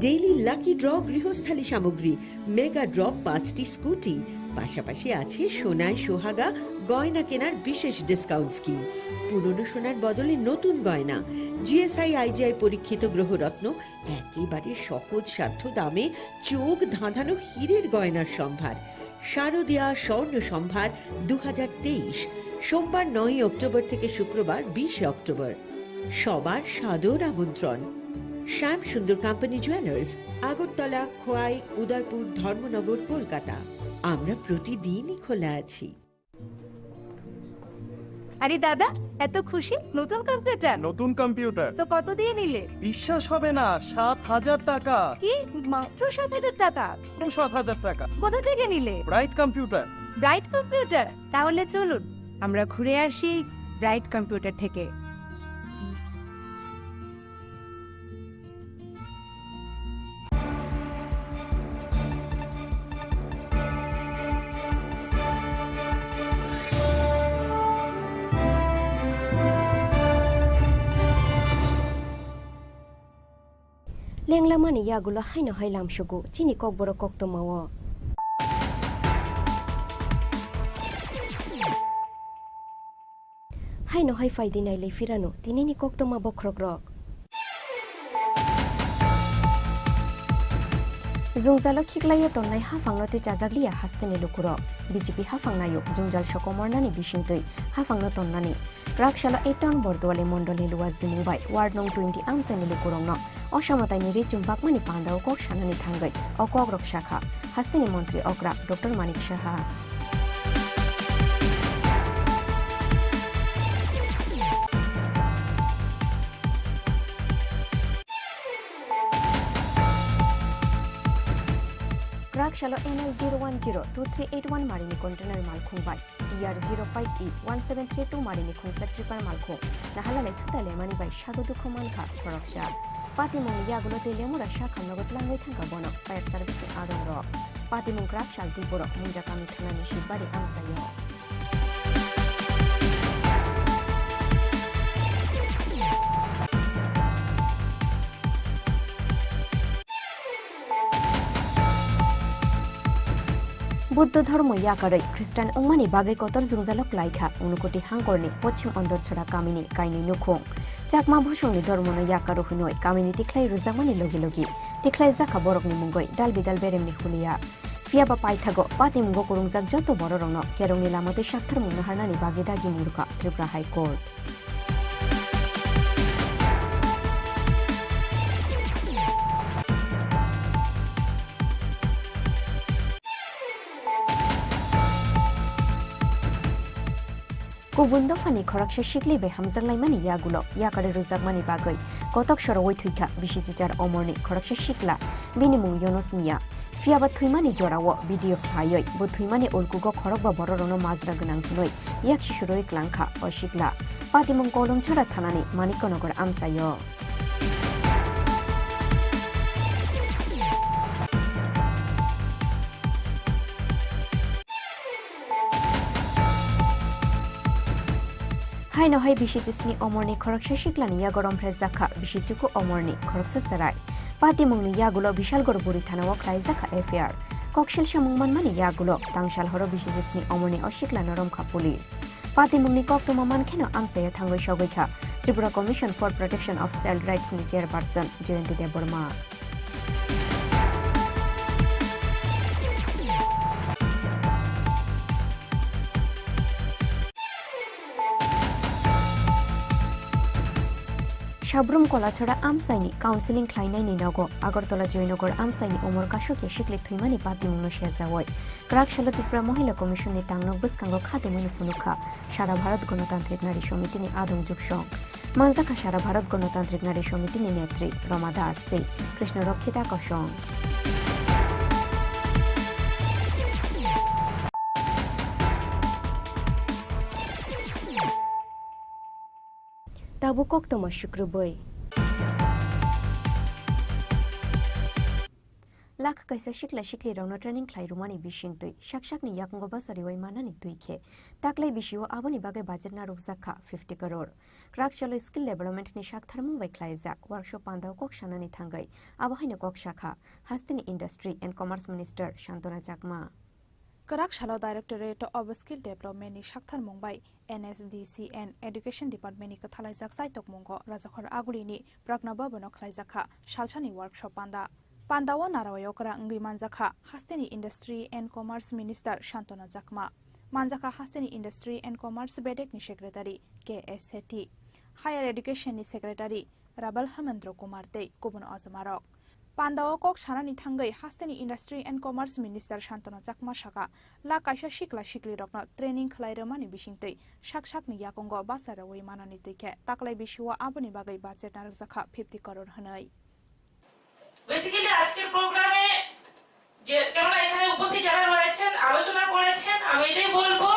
ডেইলি লাকি ড্র গৃহস্থালী সামগ্রী, মেগা ড্র 5টি স্কুটি, পাশাপাশি আছে সোনায় সোহাগা গয়না কেনার বিশেষ ডিসকাউন্ট স্কিম। পুরনো সোনার বদলে নতুন গয়না, জিএসআই আইজিআই পরীক্ষিত গ্রহরত্ন, একেবারে সহজ সাধ্য দামে চোখ ধাঁধানো হীরের গয়নার সম্ভার। শারদীয়া স্বর্ণ সম্ভার 2023, সোমবার 9 অক্টোবর থেকে শুক্রবার 20 অক্টোবর। সবার সাদর আমন্ত্রণ। শ্যাম সুন্দর কোম্পানি জুয়েলার্স, আগরতলা, খোয়াই, উদয়পুর, ধর্মনগর, কলকাতা। আমরা প্রতিদিনই খোলা আছি। আরে দাদা, এত খুশি? নতুন কম্পিউটার? নতুন কম্পিউটার তো কত দিয়ে নিলে? বিশ্বাস হবে না, 7,000 টাকা। কি, মাত্র 7,000 টাকা? 7,000 টাকা। কোথা থেকে নিলে? Bright computer. Bright computer? তাহলে চলুন আমরা ঘুরে আসি ব্রাইট কম্পিউটার থেকে। লেংলামানি ইয়াগুলো হাইনো হাইলাম সুগু চিনি কক বড় কক তো মাও হাইনো হাই ফাইদি নাইলে ফিরানো তিনিনি কক তো মা বক্রক রক জংজালো খিকলাইয়া তন্নাই হাফাংনতে চাজাগলিয়া হাস্তেনে লুকুর বিজেপি হাফাংনাयो জংজাল সকমরনানি বিশিংতৈ হাফাংনো তন্নানি রাকশালা 8 টাউন বরদোয়ালে মন্ডলে লুয়াজি মুম্বাই ওয়ার্ড নং 20 আমসানি লুকুরংন অসমতাইনি রিচুম বাকমানি পান্দাও কক সানানি থাঙ্গৈ অকক রক শাখা হাস্তেনি মন্ত্রী অগ্রা doctor Manik Saha Rakshalo NL 0102381 Marini container Malkhung by TR 05E 1732 Marini Khungsa Tripar Malkho Nahala Letutale Mani by Shagodu Komanka Koraksha Patimon Yagulote Lemura Shaka Nogotlang Witanga Bono Fire Service Adon Rock Patimon Rakshal Diboro Munjakami Tanani Shibari Amsayo Buddha ধর্ম ইয়াকারই খ্রিস্টান উমানি বাগে কতর জংজালক লাইখা অনুকোটি হাঙ্করনি পশ্চিম অন্দরছড়া কামিনী কাইনি নুখং চাকমা ভূষণনি ধর্মনো ইয়াকারো হুনয় কামিনী তিখলাই রুজামানি লগি লগি তিখলাই জাখা বরকনি মুঙ্গই দাল বিদাল বেরেমনি হুলিয়া ফিয়াবা পাইথাগো পাতি মুঙ্গো করুংজাক যত বড় রং কেরংনি লামতে সাক্ষর মুনহারনানি বাগে দাগি মুরুকা Tripura high court Kubundo fani koraksha shikli be hamzalai mani yagulo yakare ruzak mani bagoi kotok shoro oi thuika bishijijar omorni koraksha shikla binimung yonos mia fiaba thuimani jorawo video khlaioi bo thuimani olkugo khorok ba bororono majra gnang thnoi yak shishuroi klangkha o shikla patimung kolom chhara thanani manikonogor amsayo Hainohai Bishijisni Omorni Khoroksa Shiklani Yagoromre Zaka Bishichuku Omorni Khoroksa Sarai. Pati Mungni Yagulo Bishal Gorburi Tanawa Klai Zaka FAR. Kokshel Shamungman Mani Yagulo Tangshal Horo Bishijisni Omorni Oshikla Noromka Police. Pati Mungni Kokto Maman Keno Amsaya Tango Shogika. Tripura Commission for Protection of Child Rights ni Chairperson Jayanti Deborma. Shabrum Kolachora Amsaini, Counseling Kleinaini Nago, Agartala Joinogor Amsaini Omor Kashuki Shikli Thimani Pati Munosha Zawai, Krakshalo Tripura Mohila Commission ni Tangno Buskango Khademuni Funuka, Shara Bharat Ganotantrik Nari Samiti ni Adong Jukshong, Manzaka Shara Bharat Ganotantrik Nari Samiti ni Netri, Ramadas Te, Krishna Rokhita Koshong. Tabu kokto mashukruboy. Lak kaisa shikla shikli rauno training klai rumani bishingtui shakshak ni yakungo basari wai manani tuike taklai bishiwo aboni bagai budget na rukzakha 50 crore crack chalo skill development ni shak tharmung bai klai jak workshop pandau kok shanani thangai abahaina kok shakha hastini industry and commerce minister Shantona Chakma Karakshalo Directorate of Skill Development ni Shakthar Mumbai NSDC and Education Department ni Kathalai Jaksai Tokmungo Rajakhor Aguri ni Prakna Babano Khlaijakha Shalchani Workshop Pandawa Narawayokra Ngi Manjakha Hastini Industry and Commerce Minister Shantona Jakma Manjakha Hastini Industry and Commerce Bedek ni Secretary KS Sethi Higher Education ni Secretary Rabal Hamendra Kumar Tei Kubun Azamarok Pandawa kok shanani thangai Hastini Industry and Commerce Minister Shantona Chakma Shaka la kaisa shikla shikli rokna training khlairomani bisingtei shak ni yakongo basara wei manani tuike taklai bishiwa aboni bagai budget na rakha 50 crore hanai basically আজকের প্রোগ্রামে যে কেননা এখানে উপস্থিত যারা রয়েছেন আলোচনা করেছেন আমি এটাই বলবো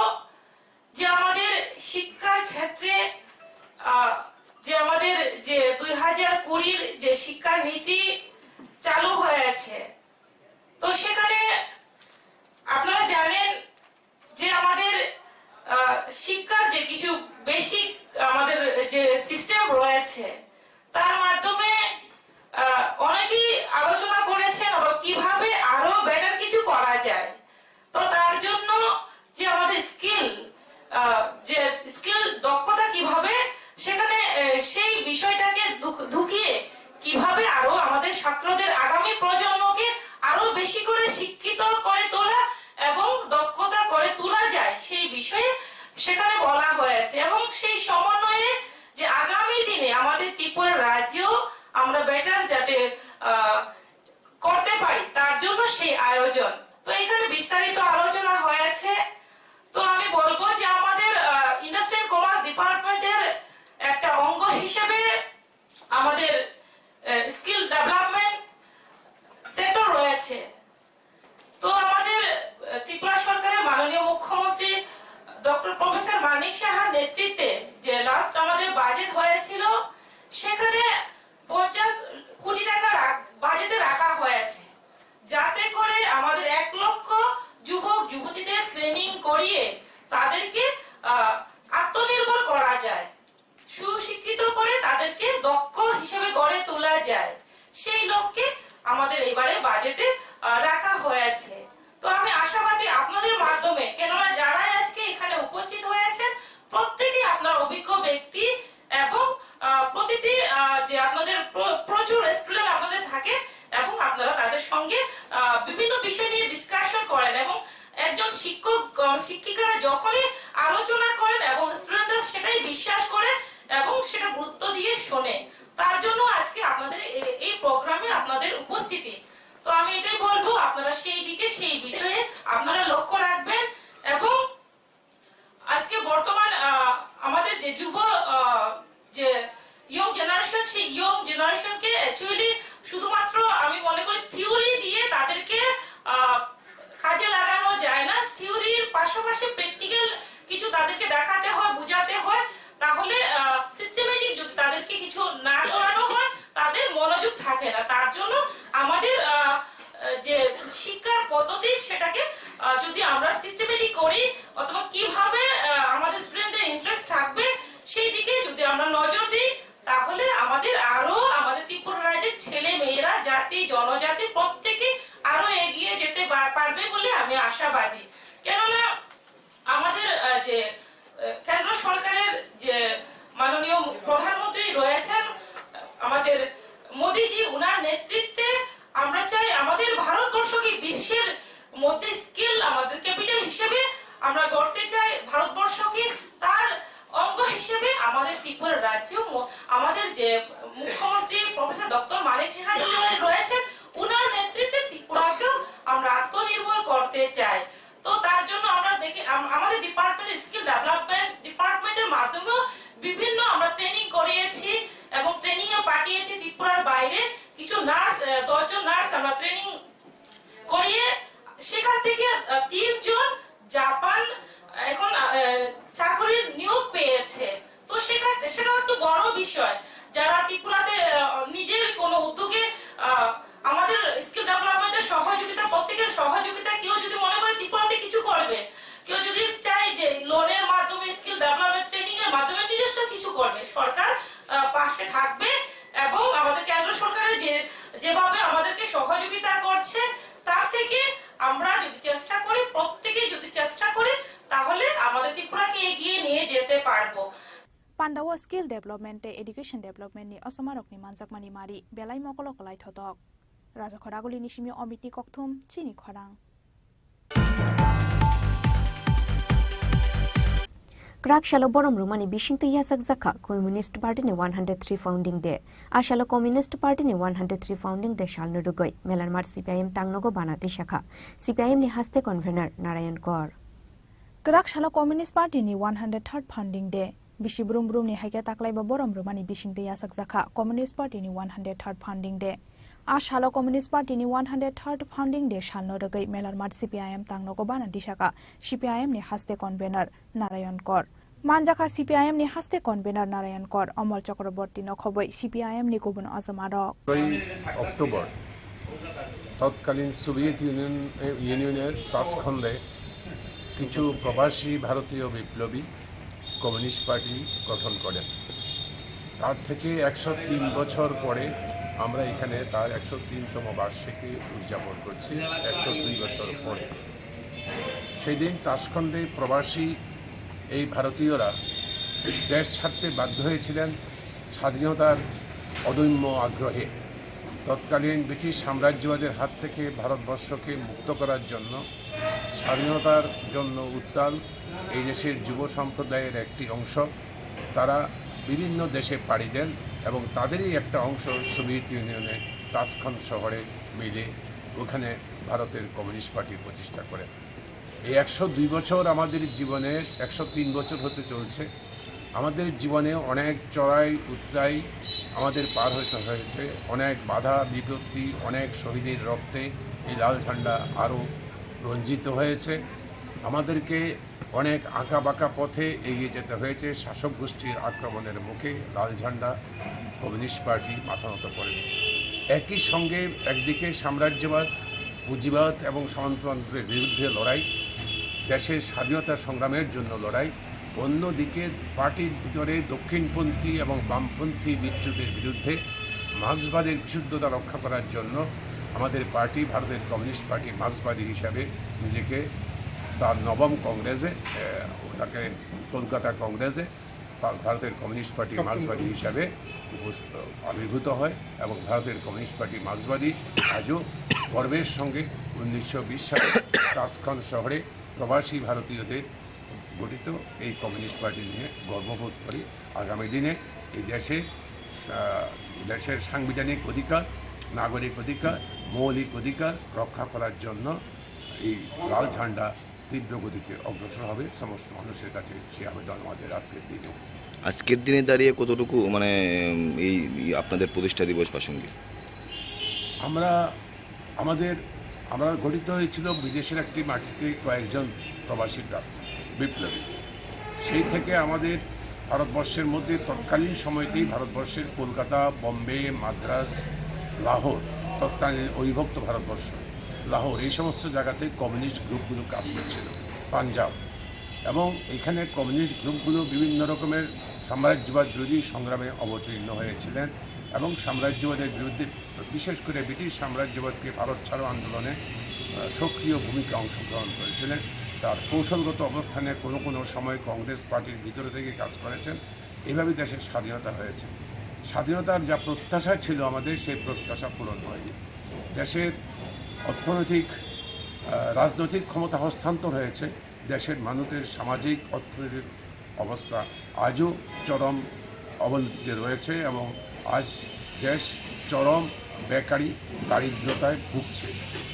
যে আমাদের শিক্ষার ক্ষেত্রে যে আমাদের যে 2020 এর যে শিক্ষা নীতি চালু হয়েছে তো সেখানে আপনারা জানেন যে আমাদের শিক্ষার যে কিছু বেসিক আমাদের যে সিস্টেম রয়েছে তার মাধ্যমে অনেকেই আলোচনা করেছেন কিভাবে আরো বেটার কিছু করা যায় তো তার জন্য যে আমাদের স্কিল দক্ষতা কিভাবে সেখানে সেই বিষয়টাকে ঢুকিয়ে কিভাবে আরো আমাদের ছাত্রদের আগামী প্রজন্মকে আরো বেশি করে শিক্ষিত করে তোলা এবং দক্ষতা করে তোলা যায় সেই বিষয়ে সেখানে বলা হয়েছে এবং সেই সমন্বয়ে যে আগামী দিনে আমাদের ত্রিপুরা রাজ্য আমরা বেটার যাতে করতে পারি তার জন্য সেই আয়োজন তো এখানে বিস্তারিত আলোচনা হয়েছে তো আমি বলবো যে আমাদের ইন্ডাস্ট্রি এন্ড কমার্স ডিপার্টমেন্টের একটা অঙ্গ হিসেবে আমাদের স্কিল ডেভেলপমেন্ট সেক্টর রয়েছে তো আমাদের ত্রিপুরা সরকারের মাননীয় মুখ্যমন্ত্রী ডক্টর প্রফেসর মানিক সাহার নেতৃত্বে যে লাস্ট আমাদের বাজেট হয়েছিল সেখানে 50 কোটি টাকা বাজেটে রাখা হয়েছে যাতে করে আমাদের 1 লক্ষ যুবক যুবতীদের ট্রেনিং করিয়ে তাদেরকে আত্মনির্ভর করা যায় সুশিক্ষিত করে তাদেরকে দক্ষ হিসেবে গড়ে তোলা যায় সেই লক্ষ্যে আমাদের এবারে বাজেটে রাখা হয়েছে তো আমি আশাবাদী আপনাদের মাধ্যমে কেননা যারা আজকে এখানে উপস্থিত হয়েছেন প্রত্যেকেই আপনার অভিজ্ঞ ব্যক্তি এবং প্রতিটি যে আপনাদের প্রচুর স্টুডেন্ট আপনাদের থাকে এবং আপনারা তাদের সঙ্গে বিভিন্ন বিষয় নিয়ে ডিসকাশন করেন এবং একজন শিক্ষক শিক্ষিকারা যখনই আলোচনা করেন এবং স্টুডেন্টরা সেটাই বিশ্বাস করে এবং সেটা গুরুত্ব দিয়ে শোনে তার জন্য আজকে আপনাদের এই প্রোগ্রামে আপনাদের উপস্থিতি তো আমি এটাই বলবো আপনারা সেই দিকে সেই বিষয়ে আপনারা লক্ষ্য রাখবেন এবং আজকে বর্তমান আমাদের যে যুব যে ইয়ং জেনারেশন সেই ইয়ং জেনারেশনকে অ্যাকচুয়ালি শুধুমাত্র আমি মনে করি থিওরি দিয়ে তাদেরকে কাজে লাগানো যায় না থিওরির পাশাপাশি প্র্যাকটিক্যাল কিছু তাদেরকে দেখাতে হয় বোঝাতে হয় তাহলে সিস্টেমেটিক যদি তাদেরকে কিছু না করানো হয় তাদের মনোযোগ থাকে না তার জন্য আমাদের যে শিক্ষার পদ্ধতি সেটাকে যদি আমরা সিস্টেমেটিক করি অথবা কিভাবে আমাদের স্টুডেন্টদের ইন্টারেস্ট থাকবে সেই আমাদের মোদিজি উনার নেতৃত্বে আমরা চাই আমাদের ভারতবর্ষকে বিশ্বের মধ্যে স্কিল আমাদের ক্যাপিটাল হিসেবে আমরা গড়তে চাই ভারতবর্ষকে। তার অঙ্গ হিসেবে আমাদের ত্রিপুরা রাজ্যেও আমাদের যে মুখ্যমন্ত্রী প্রফেসর ডক্টর মানিক সাহাজি রয়েছেন, উনার নেতৃত্বে ত্রিপুরাকেও আমরা আত্মনির্ভর করতে চাই। তো তার জন্য আমরা দেখি আমাদের ডিপার্টমেন্টের স্কিল ডেভেলপমেন্ট ডিপার্টমেন্টের মাধ্যমেও বিভিন্ন আমরা ট্রেনিং করিয়েছি এবং ট্রেনিং এ পাঠিয়েছি ত্রিপুরার বাইরে। কিছু নার্স 10 জন নার্স আমরা ট্রেনিং করিয়ে সেখান থেকে 3 জন জাপান এখন চাকরির নিয়োগ পেয়েছে। তো সেটাও একটু বড় বিষয়। যারা ত্রিপুরাতে নিজের কোনো উদ্যোগে আমাদের স্কিল ডেভেলপমেন্টের সহযোগিতা, প্রত্যেকের সহযোগিতা, কেউ যদি মনে করে ত্রিপুরাতে কিছু করবে, কেউ যদি চায় যে লোনের মাধ্যমে স্কিল ডেভেলপমেন্ট ট্রেনিং এর মাধ্যমে নিজস্ব কিছু করবে, সরকার পাশে থাকবে। এবং আমাদের কেন্দ্র সরকারের যেভাবে আমাদেরকে সহযোগিতা করছে, তার থেকে আমরা যদি চেষ্টা করি, প্রত্যেকে যদি চেষ্টা করি, তাহলে আমাদের ত্রিপুরাকে এগিয়ে নিয়ে যেতে পারবো। পান্ডাওয়া স্কিল ডেভেলপমেন্টে এডুকেशन डेभलपमेन्टनि असमारकनि मानजाकमानि मारि बेलाय मकल कलाय थदक राजा खरागुली निसिमि अमिति कक्थुम चिनि खरां। Krakshalo Borom Rumani Bishingtu Yasak Zaka Communist Party ni 103 founding day. Ashalo Communist Party ni 103 founding day shal nurugoi. Melarmar CPIM Tangnogo Banati Shaka. CPIM ni haste convener Narayan Kaur. Krakshalo Communist Party ni 103rd founding day. Bishi Brum Brum ni haike taklaiba Borom Rumani Bishingtu Yasak Zaka Communist Party ni 103rd founding day. Ashalo Communist Party ni 103rd founding day shal nurugoi. Melarmar CPIM Tangnogo Banati Shaka. CPIM ni haste convener Narayan Kaur. Manjaka CPIM ni haste convener Narayan Kaur Amol Chakraborty নখবই CPIM ni গুবুন আজমারক। October তৎকালীন Soviet ইউনিয়নের তাসখণ্ডে কিছু প্রবাসী ভারতীয় বিপ্লবী কমিউনিস্ট পার্টি গঠন করেন। তার থেকে 103 বছর পরে আমরা এখানে তার 103তম বার্ষিকী উদযাপন করছি। 102 বছর পরে সেই দিন তাসখণ্ডে প্রবাসী এই ভারতীয়রা দেশ ছাড়তে বাধ্য হয়েছিলেন স্বাধীনতার অদম্য আগ্রহে। তৎকালীন ব্রিটিশ সাম্রাজ্যবাদের হাত থেকে ভারতবর্ষকে মুক্ত করার জন্য, স্বাধীনতার জন্য উত্তাল এই দেশের যুব সম্প্রদায়ের একটি অংশ তারা বিভিন্ন দেশে পাড়ি দেন এবং তাদেরই একটা অংশ সোভিয়েত ইউনিয়নে তাসখন্ড শহরে মিলে ওখানে ভারতের কমিউনিস্ট পার্টি প্রতিষ্ঠা করেন। এই 102 বছর আমাদের জীবনের 103 বছর হতে চলছে। আমাদের জীবনে অনেক চড়াই উতরাই আমাদের পার হতে হয়েছে, অনেক বাধা বিপত্তি, অনেক শহীদের রক্তে এই লাল ঝান্ডা আরও রঞ্জিত হয়েছে। আমাদেরকে অনেক আঁকা বাঁকা পথে এগিয়ে যেতে হয়েছে। শাসক গোষ্ঠীর আক্রমণের মুখে লাল ঝান্ডা কমিউনিস্ট পার্টি মাথা নত করেনি। একই সঙ্গে একদিকে সাম্রাজ্যবাদ, পুঁজিবাদ এবং সামন্ততন্ত্রের বিরুদ্ধে লড়াই, দেশের স্বাধীনতা সংগ্রামের জন্য লড়াই, অন্যদিকে পার্টির ভিতরে দক্ষিণপন্থী এবং বামপন্থী মিত্রদের বিরুদ্ধে মার্ক্সবাদের বিশুদ্ধতা রক্ষা করার জন্য আমাদের পার্টি, ভারতের কমিউনিস্ট পার্টি মার্ক্সবাদী হিসাবে নিজেকে তার নবম কংগ্রেসে, তাকে কলকাতা কংগ্রেসে ভারতের কমিউনিস্ট পার্টি মার্ক্সবাদী হিসাবে আবির্ভূত হয় এবং ভারতের কমিউনিস্ট পার্টি মার্ক্সবাদী আজও গর্বের সঙ্গে 1920 সালে তাসখন্ড শহরে প্রবাসী ভারতীয়দের গঠিত এই কমিউনিস্ট পার্টি নিয়ে গর্ববোধ করি। আগামী দিনে এই দেশের সাংবিধানিক অধিকার, নাগরিক অধিকার, মৌলিক অধিকার রক্ষা করার জন্য এই লাল ঝান্ডা তীব্র গতিতে অগ্রসর হবে সমস্ত মানুষের কাছে। সে আবেদন আমাদের আজকের দিনে দাঁড়িয়ে কতটুকু মানে এই আপনাদের প্রতিষ্ঠা দিবস প্রসঙ্গে আমরা গঠিত হয়েছিল বিদেশের একটি মাটিতে কয়েকজন প্রবাসী বিপ্লবী। সেই থেকে আমাদের ভারতবর্ষের মধ্যে তৎকালীন সময়তেই ভারতবর্ষের কলকাতা, বম্বে, মাদ্রাস, লাহোর, তৎকালীন অবিভক্ত ভারতবর্ষ, লাহোর, এই সমস্ত জায়গাতে কমিউনিস্ট গ্রুপগুলো কাজ করছিল, পাঞ্জাব, এবং এখানে কমিউনিস্ট গ্রুপগুলো বিভিন্ন রকমের সাম্রাজ্যবাদ বিরোধী সংগ্রামে অবতীর্ণ হয়েছিলেন এবং সাম্রাজ্যবাদের বিরুদ্ধে, বিশেষ করে ব্রিটিশ সাম্রাজ্যবাদকে ভারত ছাড়ো আন্দোলনে সক্রিয় ভূমিকা অংশগ্রহণ করেছিলেন। তার কৌশলগত অবস্থানে কোনো সময় কংগ্রেস পার্টির ভিতরে থেকে কাজ করেছেন। এভাবে দেশের স্বাধীনতা হয়েছে। স্বাধীনতার যা প্রত্যাশা ছিল আমাদের, সেই প্রত্যাশা পূরণ হয়নি। দেশের অর্থনৈতিক রাজনৈতিক ক্ষমতা হস্তান্তর হয়েছে, দেশের মানুষের সামাজিক অর্থনৈতিক অবস্থা আজও চরম অবনতিতে রয়েছে এবং আজ দেশ চরম বেকারি দারিদ্রতায় ভুগছে।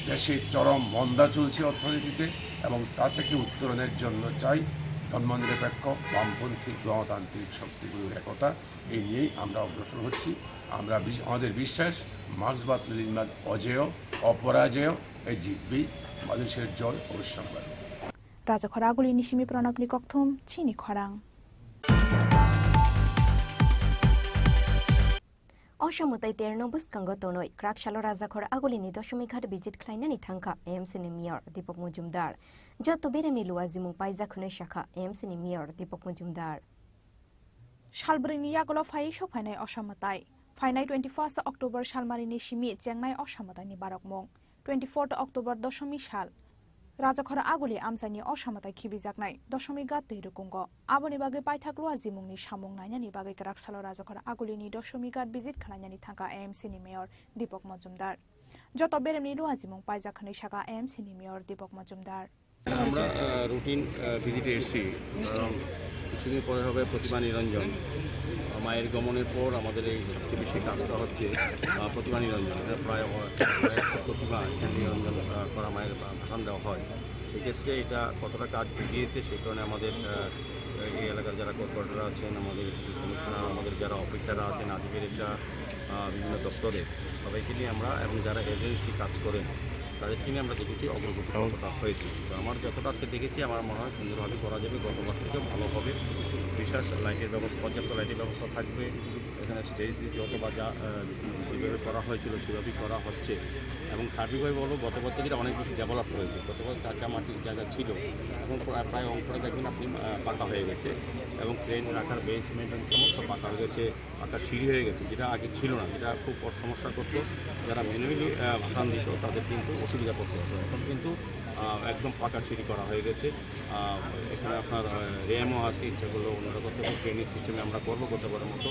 দেশে চরম মন্দা চলছে অর্থনীতিতে এবং তা থেকে উত্তরণের জন্য চাই ধর্মনিরপেক্ষ বামপন্থী গণতান্ত্রিক শক্তিগুলোর একতা। এই নিয়েই আমরা অগ্রসর হচ্ছি। আমাদের বিশ্বাস মার্ক্সবাদ লেনিনবাদ অজেয় অপরাজেয়, এই জিতবেই, মানুষের জয় অবশ্যই পাবে। রাজাখরা আগুলি নিশিমি প্রণবনি কক্থম চিনি খরাং। অসমতাই 13 বস্কাঙ্গ তনয় ক্রাকশালো রাজাখর আগুলিনি দশমিক ঘাট বিজিট খ্লাইনানি থাঙ্কা এএমসিনি মেয়র দীপক মজুমদার। যত বেরেমি লুয়াজিমু পাইজাখুनै শাখা এএমসিনি মেয়র দীপক মজুমদার। শালব্রিনি ইয়াগলো ফাই সফাইনাই অসমতাই ফাইনাই 21 অক্টোবর শালমারিনি সিমি চেংনাই অসমতাইনি বারকমং 24 অক্টোবর দশমী সাল রাজাখরা আগুলি আমসানি অসমতাই খিবিজাকনাই দশমী গাত তৈরুকুঙ্গ আবনি বাগে পাইথাক লুয়াজিমুংনি সামং নাইনানি বাগে ক্রাকশালো রাজাখরা আগুলিনি দশমী গাত বিজিট খানাইনানি থাকা এএমসিনি মেয়র দীপক মজুমদার। যত বেরেমনি লুয়াজিমুং পাইজাখুनै শাখা এএমসিনি মেয়র দীপক মজুমদার। আমরা রুটিন ভিজিটে এসেছি, কারণ কিছুদিন পরে হবে প্রতিমা নিরঞ্জন। মায়ের গমনের পর আমাদের এই সবচেয়ে বেশি কাজটা হচ্ছে প্রতিমা নিরঞ্জন। এটা প্রায় প্রতিমা নিরঞ্জন করা মায়ের ভাষণ দেওয়া হয়। সেক্ষেত্রে এটা কতটা কাজ এগিয়েছে সেই কারণে আমাদের এই এলাকার যারা কর্পোরেটররা আছেন, আমাদের কমিশনার, আমাদের যারা অফিসাররা আছেন, আধিকারিকরা বিভিন্ন দপ্তরে, সবাইকে নিয়ে আমরা এবং যারা এজেন্সি কাজ করেন তাদেরকে নিয়ে আমরা দেখেছি অগ্রগতি কতটা হয়েছে। তো আমার যতটা আজকে দেখেছি আমার মনে হয় সুন্দরভাবে করা যাবে, গতবার থেকেও ভালো হবে। বিশেষ লাইটের ব্যবস্থা, পর্যাপ্ত লাইটের ব্যবস্থা থাকবে। এখানে স্টেজ যত বা যা যেভাবে করা হয়েছিল সেভাবেই করা হচ্ছে এবং সার্বিকভাবে বলবো গতবার থেকে অনেক বেশি ডেভেলপ হয়েছে। গতবার কাঁচা মাটির জায়গা ছিল, এখন প্রায় অংশটা দেখবেন আপনি পাকা হয়ে গেছে এবং ট্রেন রাখার বেঞ্চ মেনটেন সমস্ত পাকা হয়ে গেছে, পাকা সিঁড়ি হয়ে গেছে, যেটা আগে ছিল না, যেটা খুব সমস্যা করতো। যারা ম্যানুয়ালি ভাষণ দিত তাদের কিন্তু অসুবিধা করতে হতো। এখন কিন্তু একদম পাকা সিঁড়ি করা হয়ে গেছে। এখানে আপনার র্যামও আছে, ইচ্ছাগুলো অন্যরকম থেকে ট্রেনিং সিস্টেমে আমরা করবো গতবারের মতো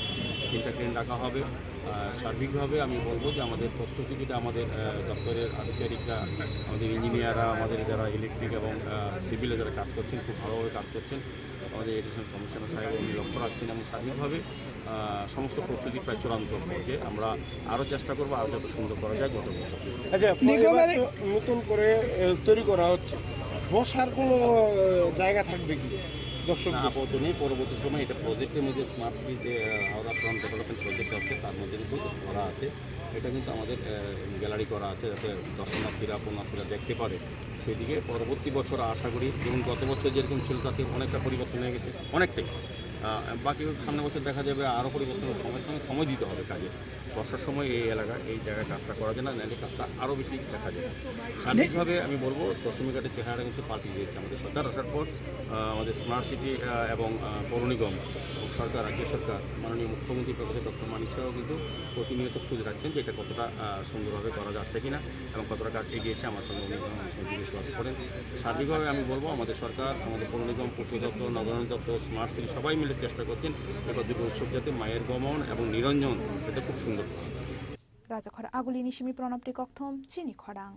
3টা ট্রেন ডাকা হবে। সার্বিকভাবে আমি বলবো যে আমাদের প্রস্তুতিটা আমাদের দপ্তরের আধিকারিকরা, আমাদের ইঞ্জিনিয়াররা, আমাদের যারা ইলেকট্রিক এবং সিভিলে যারা কাজ করছেন খুব ভালোভাবে কাজ করছেন। আমাদের এডিশনাল কমিশনার সাহেব উনি লক্ষ্য রাখছেন এবং সার্বিকভাবে সমস্ত প্রস্তুতি প্রায় চূড়ান্ত পর্যায়ে। আমরা আরও চেষ্টা করবো আরও যত সুন্দর করা যায় গত বছর। আচ্ছা, নতুন করে তৈরি করা হচ্ছে, বসার কোনো জায়গা থাকবে কি? দর্শক আপাতত নেই, পরবর্তী সময় এটা প্রজেক্টের মধ্যে স্মার্ট সিটি যে হাওড়া ফ্রন্ট ডেভেলপমেন্ট প্রজেক্ট আছে তার মধ্যে কিন্তু করা আছে। এটা কিন্তু আমাদের গ্যালারি করা আছে যাতে দর্শনার্থীরা পুণ্যার্থীরা দেখতে পারে। সেদিকে পরবর্তী বছর আশা করি, যেমন গত বছর যেরকম ছিল তাতে অনেকটা পরিবর্তন হয়ে গেছে, অনেকটাই। বাকি সামনের বছর দেখা যাবে আরও পরিবর্তনের সময়ের সঙ্গে সময় দিতে হবে কাজে। বর্ষার সময় এই এলাকায় এই জায়গায় কাজটা করা যায় না, নাহলে কাজটা আরও বেশি দেখা যায়। সার্বিকভাবে আমি বলবো দশমী ঘাটের চেহারাটা কিন্তু পাল্টে দিয়েছে আমাদের সরকার আসার পর। আমাদের স্মার্ট সিটি এবং পৌর নিগম সরকার, রাজ্য সরকার, মাননীয় মুখ্যমন্ত্রী প্রফেসর ডক্টর মানিক সাহেব কিন্তু প্রতিনিয়ত খোঁজ রাখছেন যে এটা কতটা সুন্দরভাবে করা যাচ্ছে কিনা এবং কতটা কাজ এগিয়েছে। আমার সঙ্গে উনি জিজ্ঞাসা করেন। সার্বিকভাবে আমি বলবো আমাদের সরকার, আমাদের পৌর নিগম, পূর্ত দপ্তর, নগরায়ণ দপ্তর, স্মার্ট সিটি সবাই মিলে চেষ্টা করছেন এবার দুটো উৎসব যাতে মায়ের গমন এবং নিরঞ্জন এটা খুব সুন্দর। রাজাখরা আগুলি নিশিমি প্রণবটি কক্থম চিনি খরাং।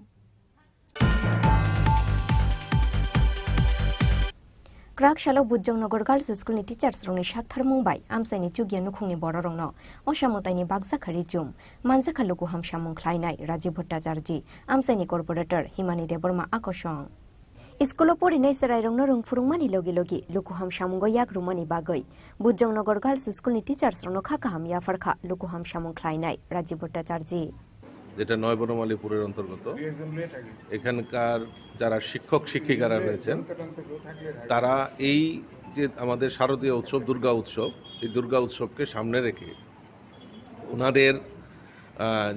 ক্রাকশালো বুজ্জংনগর গার্লস স্কুलनि टिचार्स रंनि साथार मुंबाइ आमसाइनि चुगिया नुखुंनि बर रंनो असामताइनि बागजाखारि जुम मानजाखा लुगु हामसामुं ख्लायनाय राजीव भट्टाचार्य आमसाइनि कर्पोरेटर हिमानी देबर्मा आकर्षण स्कुलो परिनाय सेरायरंनो रोंफुरुंमानि लगे लगे लुगु हामसामुंगो याग्रुमानि बागै बुज्जंनगर गार्लस स्कुलनि टिचार्स रंनो खाकाहाम याफारखा लुगु हामसामुं ख्लायनाय राजीव भट्टाचार्य, যেটা নয় বনমালীপুরের অন্তর্গত। এখানকার যারা শিক্ষক শিক্ষিকারা রয়েছেন তারা এই যে আমাদের শারদীয় উৎসব দুর্গা উৎসব, এই দুর্গা উৎসবকে সামনে রেখে ওনাদের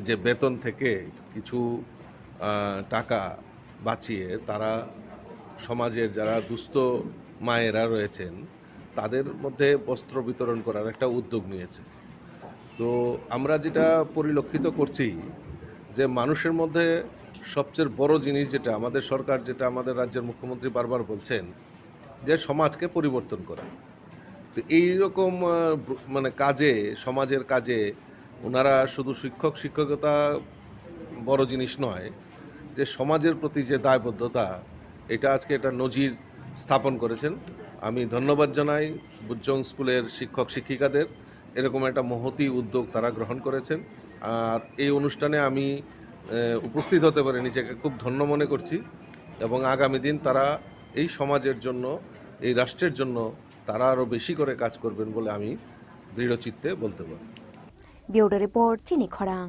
যে বেতন থেকে কিছু টাকা বাঁচিয়ে তারা সমাজের যারা দুস্থ মায়েরা রয়েছেন তাদের মধ্যে বস্ত্র বিতরণ করার একটা উদ্যোগ নিয়েছে। তো আমরা যেটা পরিলক্ষিত করছি যে মানুষের মধ্যে সবচেয়ে বড় জিনিস যেটা আমাদের সরকার, যেটা আমাদের রাজ্যের মুখ্যমন্ত্রী বারবার বলছেন যে সমাজকে পরিবর্তন করা। তো এইরকম মানে কাজে, সমাজের কাজে ওনারা শুধু শিক্ষকতা বড় জিনিস নয়, যে সমাজের প্রতি যে দায়বদ্ধতা, এটা আজকে একটা নজির স্থাপন করেছেন। আমি ধন্যবাদ জানাই বুজ্জং স্কুলের শিক্ষিকাদের, এরকম একটা মহতী উদ্যোগ তারা গ্রহণ করেছেন। আর এই অনুষ্ঠানে আমি উপস্থিত হতে পারে নিজেকে খুব ধন্য মনে করছি, এবং আগামী দিন তারা এই সমাজের জন্য, এই রাষ্ট্রের জন্য তারা আরও বেশি করে কাজ করবেন বলে আমি দৃঢ়চিত্তে বলতে পারি। ব্যুরো রিপোর্ট চিনি খরাং।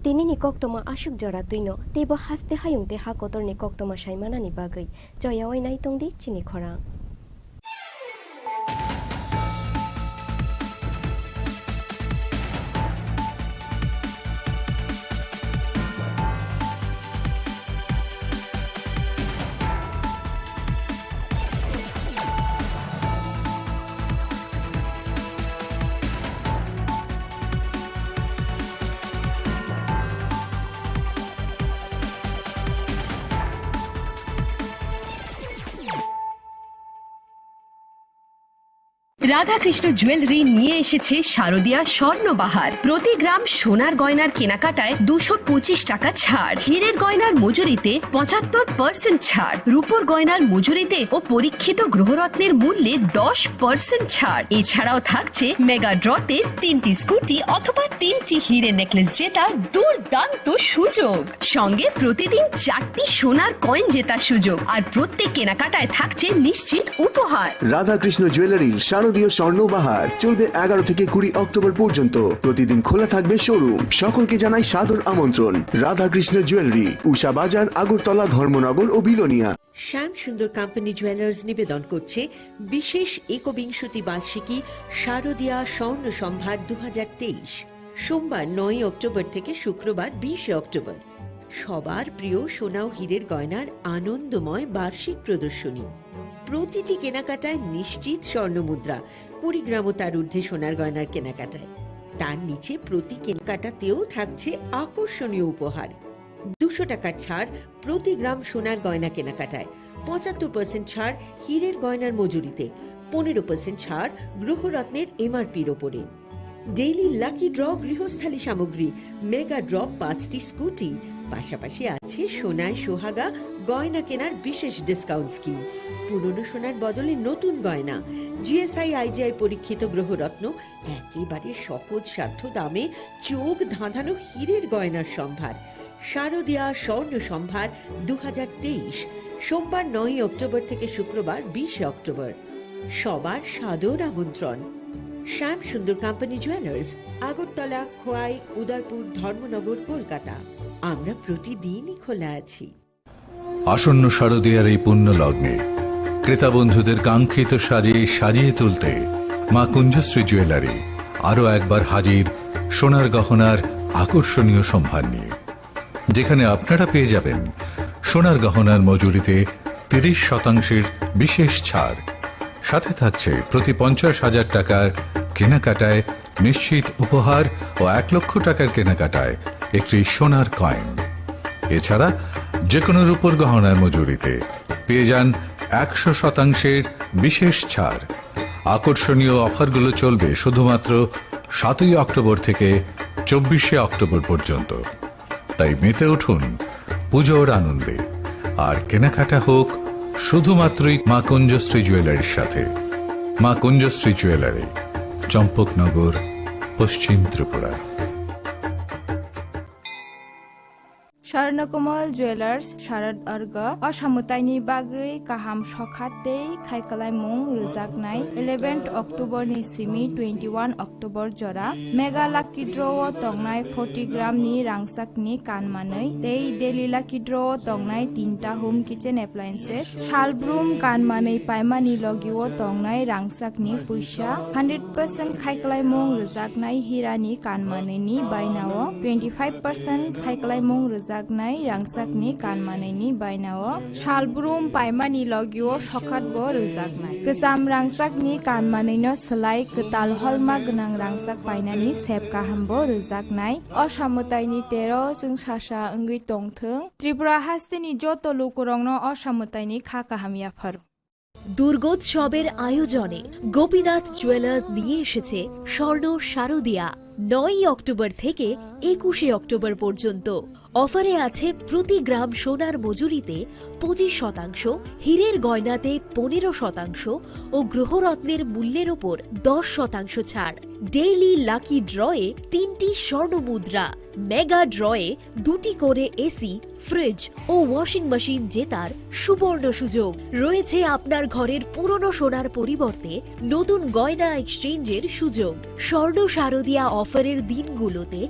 তিনি নিকক্তমা আসুক জরা তুইনো তেব হাসতে হাयुंते हा कतर निकक्तमा साइमानानि बागै जयावै नायतंदि चिनि खरां। রাধাকৃষ্ণ জুয়েলারি নিয়ে এসেছে শারদীয়া স্বর্ণবাহার। প্রতি গ্রাম সোনার গয়নার কেনাকাটায় 225 টাকা ছাড়, হীরের গয়নার মজুরিতে 75% ছাড়, রূপোর গয়নার মজুরিতে ও পরীক্ষিত গ্রহরত্নের মূল্যে 10% ছাড়। এছাড়াও থাকছে মেগা ড্রতে 3টি স্কুটি অথবা 3টি হীরের নেকলেস জেতার দুর্দান্ত সুযোগ, সঙ্গে প্রতিদিন 4টি সোনার কয়েন জেতার সুযোগ, আর প্রত্যেক কেনাকাটায় থাকছে নিশ্চিত উপহার। রাধাকৃষ্ণ জুয়েলারির শারদীয় স্বর্ণবাহার চলবে 11 থেকে 20 অক্টোবর পর্যন্ত। প্রতিদিন খোলা থাকবে শোরুম। সকলকে জানাই সাদর আমন্ত্রণ। রাধাকৃষ্ণ জুয়েলারি, উষা বাজার, আগরতলা, ধর্মনগর ও বিলোনিয়া। শ্যাম সুন্দর কোম্পানি জুয়েলার্স নিবেদন করছে বিশেষ একবিংশতি বার্ষিকী শারদীয়া স্বর্ণ সম্ভার 2023, সোমবার 9 অক্টোবর থেকে শুক্রবার 20 অক্টোবর। সবার প্রিয় সোনা ও হীরের গয়নার আনন্দময় বার্ষিক প্রদর্শনী। প্রতিটি কেনাকাটায় নিশ্চিত স্বর্ণমুদ্রা, 20 গ্রাম ও তার ঊর্ধ্বে সোনার গয়নার কেনাকাটায়। তার নিচে প্রতি কেনাকাটাতেও থাকছে আকর্ষণীয় উপহার। 200 টাকার ছাড় প্রতি গ্রাম সোনার গয়না কেনাকাটায়, 75% ছাড় হীরের গয়নার মজুরিতে, 15% ছাড় গ্রহরত্নের এমআরপির ওপরে। ডেইলি লাকি ড্র গৃহস্থালী সামগ্রী, মেগা ড্র 5টি স্কুটি, পাশাপাশি আছে সোনায় সোহাগা গয়না কেনার বিশেষ ডিসকাউন্ট স্কিম। পুরনো সোনার বদলে নতুন গয়না, জিএসআই আইজিআই পরীক্ষিত গ্রহরত্ন, একেবারে সহজ সাধ্য দামে চোখ ধাঁধানো হীরের গয়নার সম্ভার। শারদীয়া স্বর্ণ সম্ভার 2023, সোমবার 9 অক্টোবর থেকে শুক্রবার 20 অক্টোবর। সবার সাদর আমন্ত্রণ। শ্যাম সুন্দর কোম্পানি জুয়েলার্স, আগরতলা, খোয়াই, উদয়পুর, ধর্মনগর, কলকাতা। আমরা প্রতিদিনই খোলা আছি। আসন্ন শারদীয়ার এই পুণ্য লগ্নে ক্রেতা বন্ধুদের কাঙ্ক্ষিত সাজিয়ে তুলতে মা কুঞ্জশ্রী জুয়েলারি আরও একবার হাজির সোনার গহনার আকর্ষণীয় সম্ভার নিয়ে, যেখানে আপনারা পেয়ে যাবেন সোনার গহনার মজুরিতে 30% বিশেষ ছাড়। সাথে থাকছে প্রতি 50,000 টাকার কেনাকাটায় নিশ্চিত উপহার ও 1 লক্ষ টাকার কেনাকাটায় একটি সোনার কয়েন। এছাড়া যে কোনো রূপোর গহনার মজুরিতে পেয়ে যান 100% বিশেষ ছাড়। আকর্ষণীয় অফারগুলো চলবে শুধুমাত্র 7 অক্টোবর থেকে 24 অক্টোবর পর্যন্ত। তাই মেতে উঠুন পুজোর আনন্দে, আর কেনাকাটা হোক শুধুমাত্রই মা কুঞ্জশ্রী জুয়েলারির সাথে। মা কুঞ্জশ্রী জুয়েলারি, চম্পকনগর, পশ্চিম ত্রিপুরা। স্বর্ণকমল জুয়েলার্স শারদ अर्ग असामुताइनि बागै गाहाम सखातै खायखालायमुं रोजागनाय 11 अक्ट'बरनि सिमी 21 अक्ट'बर जरा मेगा लाकी ड्र'आव तंनाय 40 ग्रामनि रांसाकनि कानमानै दै डेली लाकी ड्र'आव तंनाय 3टा होम किचेन एप्लायेन्सेस शालब्रुम कानमानै पाइमानि लगिआव तंनाय रांसाकनि पैसा 100% खायखालायमुं रोजागनाय हिरानि कानमानैनि बायनाव 25% खायखालायमुं रोजागनाय रोजाकनाय रांसाकनि कानमानैनि बायनाव सालब्रुम पाइमानि लगियो सखातबो रोजाकनाय गोजाम रांसाकनि कानमानैनो सोलाय गोताल हलमार्क गोनां रांसाक बायनानि सेब गाहामबो रोजाकनाय असामतायनि 13 जों सासा ओंगै तंथों त्रिपुरा हास्तिनि जत लोकरंनो असामतायनि खाकाहामियाफोर দুর্গোৎসবের আয়োজনে গোপীনাথ জুয়েলার্স নিয়ে এসেছে স্বর্ণ শারদিয়া 9 অক্টোবর থেকে 21 অক্টোবর পর্যন্ত অফারে আছে প্রতি গ্রাম সোনার মজুরিতে 25%, হীরের গয়নাতে 15% ও গ্রহরত্নের মূল্যের ওপর 10% ছাড়। ডেইলি লাকি ড্রয়ে 3টি স্বর্ণ মুদ্রা, মেগা ড্রয়ে 2টি করে এসি, ফ্রিজ ও ওয়াশিং মেশিন জেতার সুবর্ণ সুযোগ রয়েছে। আপনার ঘরের পুরনো সোনার পরিবর্তে নতুন গয়না এক্সচেঞ্জের সুযোগ। স্বর্ণ শারদিয়া অফারের দিনগুলোতে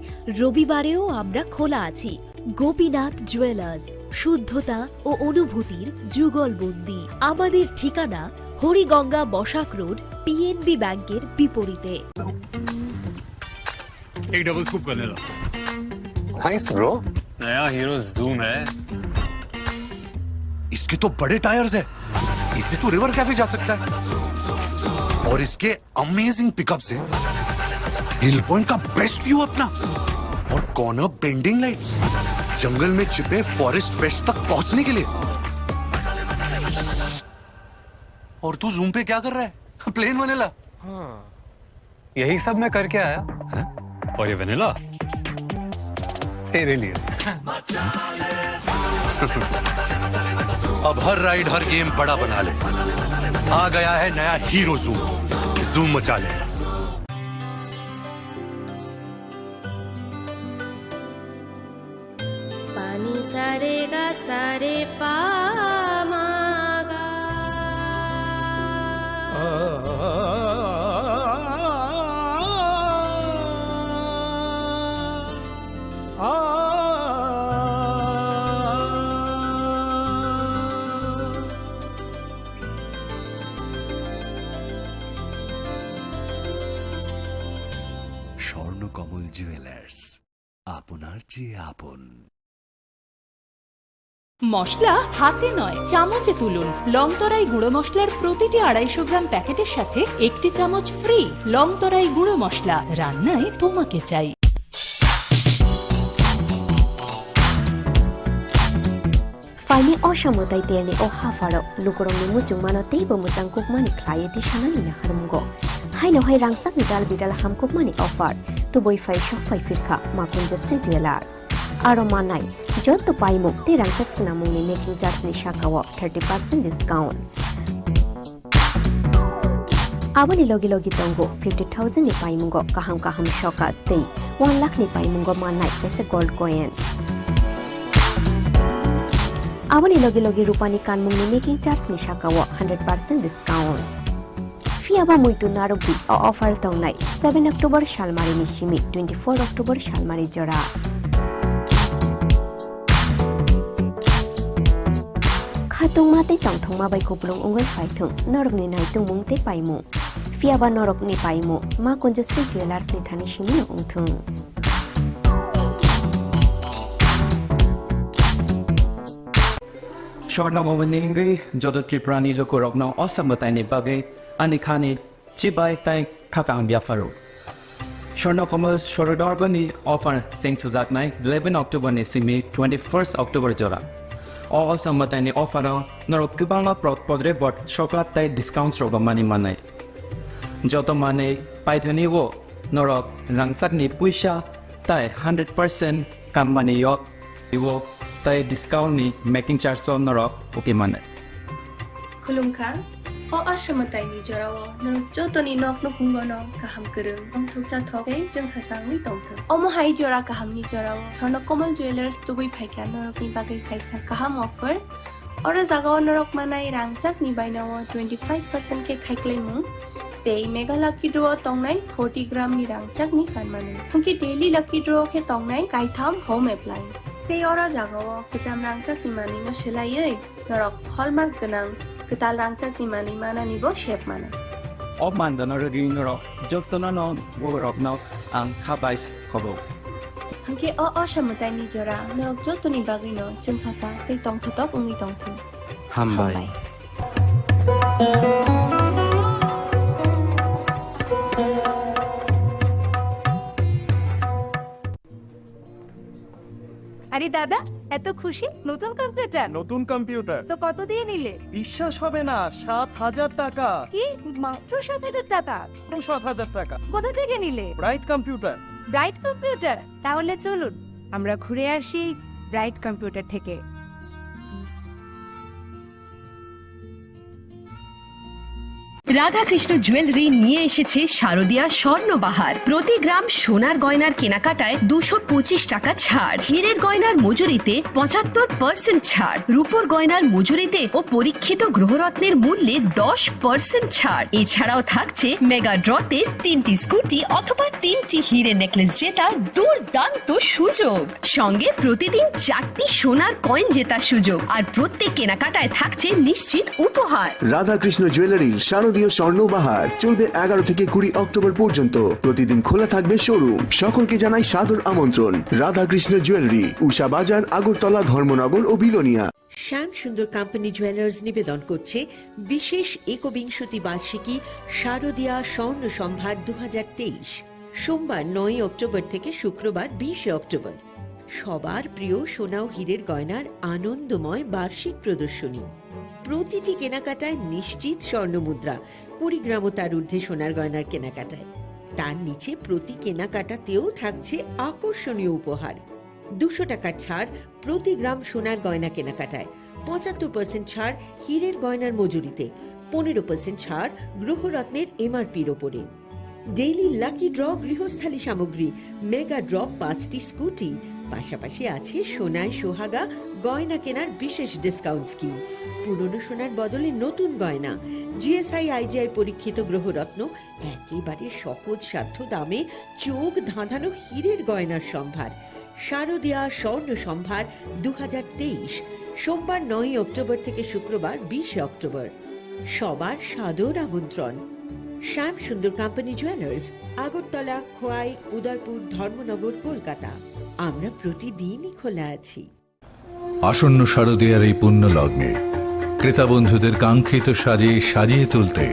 রবিবারেও আমরা খোলা আছি। গোপীনাথ জুয়েলার্স, শুদ্ধতা ও অনুভূতির যুগলবন্দি। আমাদের ঠিকানা হরিগঙ্গা বসাক রোড, পিএনবি ব্যাংকের বিপরীতে। एक डबल स्कूप कर लेना। Nice bro. नया हीरो जूम है। इसके तो बड़े टायर्स है, इससे तो रिवर कैफे जा सकता है। और इसके अमेजिंग पिकअप से हिल पॉइंट का बेस्ट व्यू अपना, और कॉर्नर बेंडिंग लाइट्स, जंगल में छिपे फॉरेस्ट फेस्ट तक पहुंचने के लिए। और तू जूम पे क्या कर रहा है? Plane vanilla. हाँ, यही सब मैं करके आया है? और ये वनीला तेरे लिए। अब हर राइड हर गेम बड़ा बना ले। आ गया है नया हीरो जूम, जूम मचा ले। पानी सारे गा सारे पामागा। স্বর্ণকমল জুয়েলার্স, আপনার চেয়ে আপন। মশলা হাতে নয় চামচে তুলুন। লংতরাই গুঁড়ো মশলার প্রতিটি 250 গ্রাম প্যাকেটের সাথে 1টি চামচ ফ্রি। লংতরাই গুঁড়ো মশলা, রান্নায় তোমাকে চাই। Faini osamutai terni o hafaro lukorongni muchung mano teibo mutang kukmani klai ti shanani na harumgo. Haino hai rangsak ni dal bidal ham kukmani offer tu boy fai shop fai firka Makunjasri Jewelers. Aro manai jotto paimuk ti rangsak sinamungni making charge ni shakawo 30% discount. Abani logi logi tongo 50,000 ni paimungo kaham shoka tei 1 lakh ni paimungo manai pese gold coin. Abani logi logi rupani kanmungni making charge ni shakawo 100% discount. Fiaba muitu narogi o offer tongnai 7 October shalmari ni shimi 24 October shalmari jora. Khatung mate tongthong ma bai kuplung ungoi phaithung norok ni naitung mungte paimu. Fiaba norok ni paimu Makunjasri Jewelers ni thani shimi no ungthung. Shortna moveningi jodo Triprani lokorokno osamataini bagai anikani chibai tai kakang biafaro. Shortna komal shorodorgani offer thanks to zaknai 11 October ni simi 21st October jora. O osamataini offero norok kibanga podre bot shokat tai discounts roga mani manai. Joto mane paithani wo norok rangsak ni puisha tai 100% kam mani yok iwo tai discount ni making charge on norok okay mane. Kulungkang o asamatai ni jarawo norok joto ni nok no kungono kaham kereng ong thukcha thoke jeng sasang ni tongthong. Omo hai jora kaham ni jarawo Shornokomal Jewelers tubui phaika norok ni bagai kaisa kaham offer. Ora jagao norok manai rangchak ni bainawo 25% ke khaiklaimu. Tei mega lucky draw tongnai 40 gram ni rangchak ni kanmanu. Hungki daily lucky draw ke tongnai kaitham home appliance. Tei ora jagao kejam rangchak ni mani no selaiei norok hallmark genang ketal rangchak ni mani mana nibo shape mana. Of mandana regi norok jotona no borok no ang khabais khobo. Hangke o samutani jora norok jotoni bagino jeng sasa tei tong thotop ungi tong thu. Hambai. আরে দাদা এত খুশি নতুন computer? নতুন computer তো কত দিয়ে নিলে? বিশ্বাস হবে না, 7,000 টাকা। কি মাত্র 7,000 টাকা? 7,000 টাকা। কোথা থেকে নিলে? Bright computer. Bright computer? তাহলে চলুন আমরা ঘুরে আসি ব্রাইট কম্পিউটার থেকে। রাধাকৃষ্ণ জুয়েলারি নিয়ে এসেছে শারদীয়া স্বর্ণবাহার। প্রতি গ্রাম সোনার গয়নার কেনাকাটায় 225 টাকা ছাড়, হীরের গয়নার মজুরিতে 75% ছাড়, রূপোর গয়নার মজুরিতে ও পরীক্ষিত গ্রহরত্নের মূল্যে 10% ছাড়। এছাড়াও থাকছে মেগা ড্রতে 3টি স্কুটি অথবা 3টি হীরের নেকলেস জেতার দুর্দান্ত সুযোগ, সঙ্গে প্রতিদিন 4টি সোনার কয়েন জেতার সুযোগ, আর প্রত্যেক কেনাকাটায় থাকছে নিশ্চিত উপহার। রাধাকৃষ্ণ জুয়েলারির শারদীয় স্বর্ণবাহার চলবে 11 থেকে 20 অক্টোবর পর্যন্ত। প্রতিদিন খোলা থাকবে শোরুম। সকলকে জানাই সাদর আমন্ত্রণ। রাধাকৃষ্ণ জুয়েলারি, উষা বাজার, আগরতলা, ধর্মনগর ও বিলোনিয়া। শ্যাম সুন্দর কোম্পানি জুয়েলার্স নিবেদন করছে বিশেষ একবিংশতি বার্ষিকী শারদীয়া স্বর্ণ সম্ভার 2023, সোমবার 9 অক্টোবর থেকে শুক্রবার 20 অক্টোবর। সবার প্রিয় সোনা ও হীরের গয়নার আনন্দময় বার্ষিক প্রদর্শনী। প্রতিটি কেনাকাটায় নিশ্চিত স্বর্ণমুদ্রা, 20 গ্রাম ও তার ঊর্ধ্বে সোনার গয়নার কেনাকাটায়। তার নিচে প্রতি কেনাকাটাতেও থাকছে আকর্ষণীয় উপহার। 200 টাকার ছাড় প্রতি গ্রাম সোনার গয়না কেনাকাটায়, 75% ছাড় হীরের গয়নার মজুরিতে, 15% ছাড় গ্রহরত্নের এমআরপির ওপরে। ডেইলি লাকি ড্র গৃহস্থালী সামগ্রী, মেগা ড্র 5টি স্কুটি, পাশাপাশি আছে সোনায় সোহাগা গয়না কেনার বিশেষ ডিসকাউন্ট স্কিম। পুরনো সোনার বদলে নতুন গয়না, জিএসআই আইজিআই পরীক্ষিত গ্রহরত্ন, একেবারে সহজ সাধ্য দামে চোখ ধাঁধানো হীরের গয়নার সম্ভার। শারদীয়া স্বর্ণ সম্ভার 2023, সোমবার 9 অক্টোবর থেকে শুক্রবার 20 অক্টোবর। সবার সাদর আমন্ত্রণ। শ্যাম সুন্দর কোম্পানি জুয়েলার্স, আগরতলা, খোয়াই, উদয়পুর, ধর্মনগর, কলকাতা। আমরা প্রতিদিনই খোলা আছি। আসন্ন শারদীয়ার এই পুণ্য লগ্নে ক্রেতা বন্ধুদের কাঙ্ক্ষিত সাজে সাজিয়ে তুলতে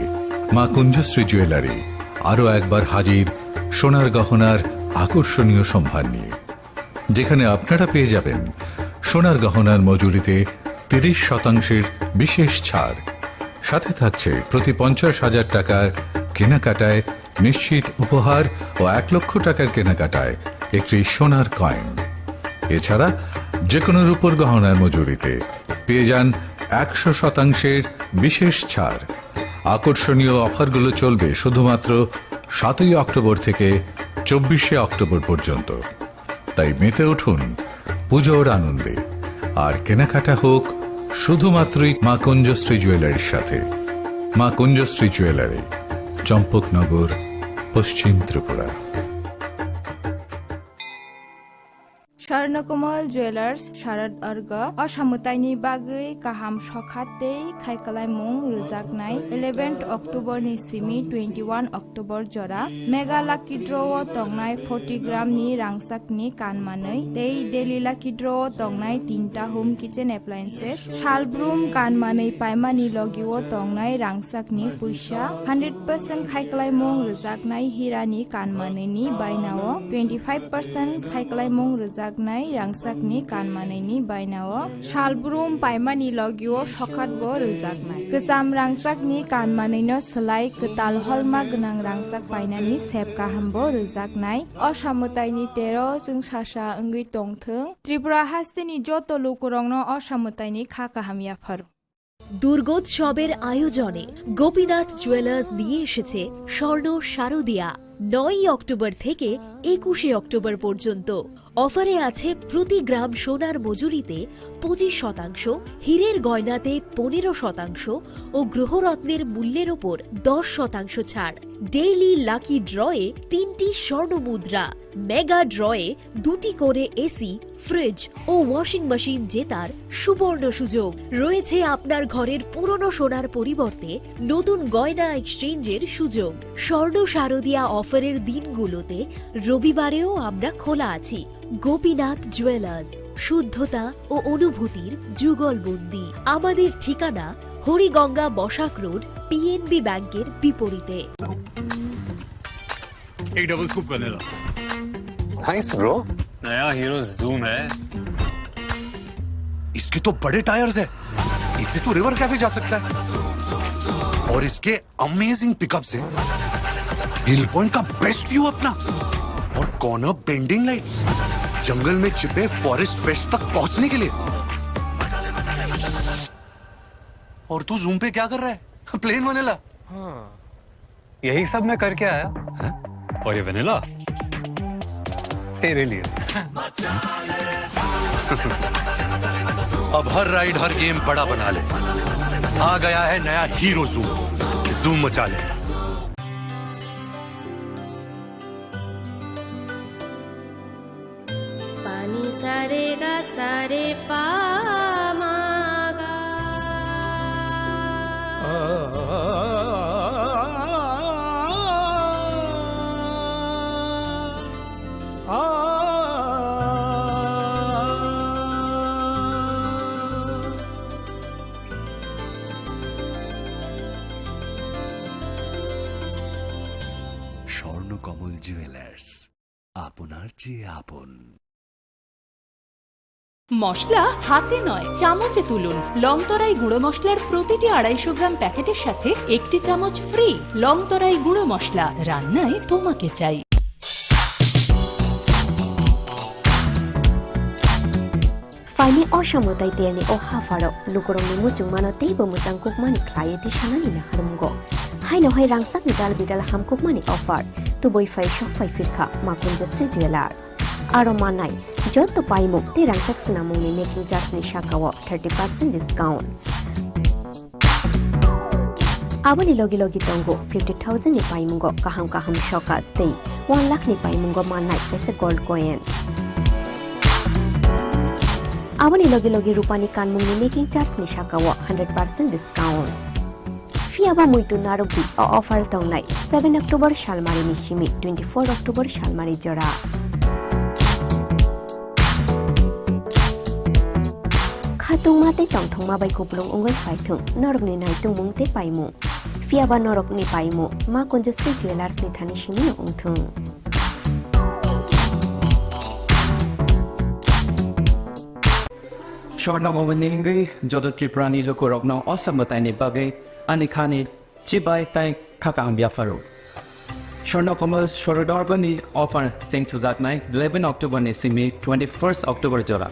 মা কুঞ্জশ্রী জুয়েলারি আরও একবার হাজির সোনার গহনার আকর্ষণীয় সম্ভার নিয়ে, যেখানে আপনারা পেয়ে যাবেন সোনার গহনার মজুরিতে 30% বিশেষ ছাড়, সাথে থাকছে প্রতি 50,000 টাকার কেনাকাটায় নিশ্চিত উপহার ও 1 লক্ষ টাকার কেনাকাটায় একটি সোনার কয়েন। এছাড়া যে কোনো রূপোর গহনার মজুরিতে পেয়ে যান 100% বিশেষ ছাড়। আকর্ষণীয় অফারগুলো চলবে শুধুমাত্র 7 অক্টোবর থেকে 24 অক্টোবর পর্যন্ত। তাই মেতে উঠুন পুজোর আনন্দে, আর কেনাকাটা হোক শুধুমাত্রই মা কুঞ্জশ্রী জুয়েলারির সাথে। মা কুঞ্জশ্রী জুয়েলারি, চম্পকনগর, পশ্চিম ত্রিপুরা। স্বর্ণকমল জুয়েলার্স শারদ अर्ग असामुताइनि बागै गाहाम सखाते खायखालायमुं रोजागनाय 11 अक्ट'बरनि सिमी 21 अक्ट'बर जरा मेगा लाकी ड्र'आव दंनाय 40 ग्रामनि रांसाकनि कानमानै डेली लाकी ड्र'आव दंनाय 3टा होम किचेन एप्लायेन्सेस सालब्रुम कानमानै पाइमानि लगिआव दंनाय रांसाकनि फैसा 100% खायखालायमुं रोजागनाय हिरानि कानमानैनि बायनाव 25% खायखालायमुं रोजाग रांसाकनि कानमानैनि बायनाव सालब्रुम पाइमानि लगिआव सखातबो रोजागनाय गोजाम रांसाकनि कानमानैनो सोलाय गोताल हलमार्क गोनां रांसाक बायनानि सेब गाहामबो रोजागनाय असामुताइनि 13 जों सासा ओंगै दंथों त्रिपुरा हास्तिनि जत लोकरंनो असामुताइनि खाकाहामियाफोर। দুর্গোৎসবের আয়োজনে গোপীনাথ জুয়েলার্স নিয়ে এসেছে স্বর্ণ শারদীয়া 9 অক্টোবর থেকে 21 অক্টোবর পর্যন্ত। অফারে আছে প্রতি গ্রাম সোনার মজুরিতে 25%, হীরের গয়নাতে 15% ও গ্রহরত্নের মূল্যের ওপর 10% ছাড়। ডেইলি লাকি ড্রয়ে 3টি স্বর্ণ মুদ্রা, মেগা ড্রয়ে 2টি করে এসি, ফ্রিজ ও ওয়াশিং মেশিন জেতার সুবর্ণ সুযোগ রয়েছে। আপনার ঘরের পুরনো সোনার পরিবর্তে নতুন গয়না এক্সচেঞ্জের সুযোগ। স্বর্ণ শারদীয়া অফারের দিনগুলোতে রবিবারেও আমরা খোলা আছি। গোপীনাথ জুয়েলার্স, শুদ্ধতা ও অনুভূতির যুগলবন্দি। আমাদের ঠিকানা হরিগঙ্গা বসাক রোড, পিএনবি ব্যাংকের বিপরীতে। एक double scoop vanilla. Nice bro. नया हीरो जूम है। इसके तो बड़े टायर्स है, इससे तो रिवर कैफे जा सकता है। और इसके अमेजिंग पिकअप से हिल पॉइंट का बेस्ट व्यू अपना, और कॉर्नर बेंडिंग लाइट्स, जंगल में छिपे फॉरेस्ट फेस्ट तक पहुंचने के लिए। और तू जूम पे क्या कर रहा है? Plane vanilla. हाँ, यही सब मैं करके आया। है? और ये वनीला तेरे लिए। अब हर राइड हर गेम बड़ा बना ले। आ गया है नया हीरो जूम, जूम मचा ले। पानी सारे गा सारे पा मा गा। স্বর্ণকমল জুয়েলার্স, আপনার চেয়ে আপন। মশলা হাতে নয় চামচে তুলুন। লংতরাই গুঁড়ো মশলার প্রতিটি 250 গ্রাম প্যাকেটের সাথে 1টি চামচ ফ্রি। লংতরাই গুঁড়ো মশলা, রান্নায় তোমাকে চাই। Faini Oshamutai Tierney o Hafaro, Lukurong Mutung Manotei Bumutang Cookmani Clienti Shanani Harumgo. Haino Hai Rangsak Nidal Bidal Ham Cookmani offer to boy Fai Shop Fai Filka, Makunjustri Jewelers. Aromanai, Jotto Paimu, the Rangsak Sinamuni making just ni Shakawa 30% discount. Abani Logi Logi Tongo 50,000 ni Paimungo, Kaham Kaham Shoka, Tay, 1 lakh ni Paimungo Manai as a gold coin. Abani Logi Logi Rupani Kanmuni making charge ni Shakawa 100% discount. Fiaba Muito Narubi offer Tongnai 7 October Shalmari Nishimi 24 October Shalmari Jora. Khatung mate tongthong mabai kuplong ungol paitung norok ni naitung mungte paimu. Fiaba norok ni paimu ma Conjustri Jewelers ni thani shimi no ungthung. Swarnakamal যত ত্রিপুরানি লোকরগ্ন অসম্মতাইনি বাগে আনিখানি চিবাই তাই খাকাং বিয়াফারো Swarnakamal সরদর্বনি offer Singh সুজাকনাই 11 October নি Simi 21 October জরা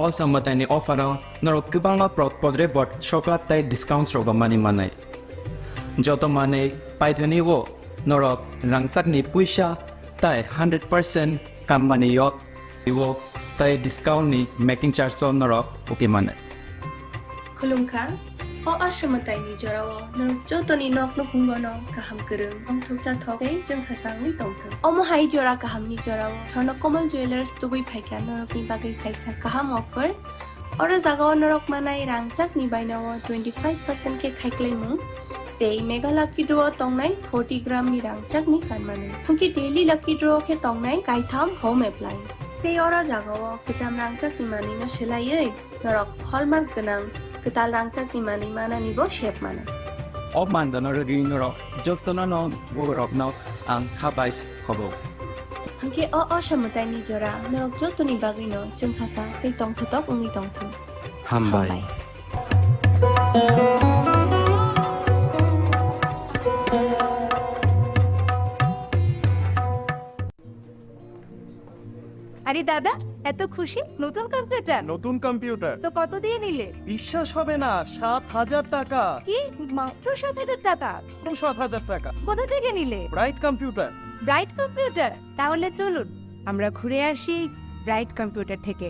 অসম্মতাইনি offer নরক কিবাংলা পদরে বট সরকার তাই discount রগমানি মানাই যত মানে পাইথনি ও নরক রাংসাকনি পয়সা তাই 100% কামমানি ইয়ক ইও তাই ডিসকাউন্ট নি মেকিং চার্জ নরক ওকে মানে খুলুমখা o asamatai ni jarawo no jotoni nok no kungono kaham kereng ong thokcha thokai jeng sasang ni tongthong omo hai jora kaham ni jarawo Swarnokomal Jewelers tubui phaika norok ni bagai kaisa kaham offer ora jagao norok manai rangchak ni bainawo 25% ke khaiklai mung tei mega lucky draw tongnai 40 gram ni rangchak ni kanmani hungki daily lucky draw ke tongnai kaitham home appliance tei ora jagao kejam rangchak ni mani no selaiei norok hallmark ganang ketal rangchak ni mani mana nibo shape mana অপমান দানৰ ৰিংৰ যতনা ন গৰক ন আং খাবাইছ হ'ব hangke o samutai ni jora norok jotoni bagui no jeng sasa tei tongthotop ungni tongthong হামবাই আরে দাদা এত খুশি নতুন কম্পিউটার নতুন কম্পিউটার তো কত দিয়ে নিলে বিশ্বাস হবে না 7,000 টাকা কি মাত্র 7,000 টাকা 7,000 টাকা কোথা থেকে নিলে ব্রাইট কম্পিউটার ব্রাইট কম্পিউটার তাহলে চলুন আমরা ঘুরে আসি ব্রাইট কম্পিউটার থেকে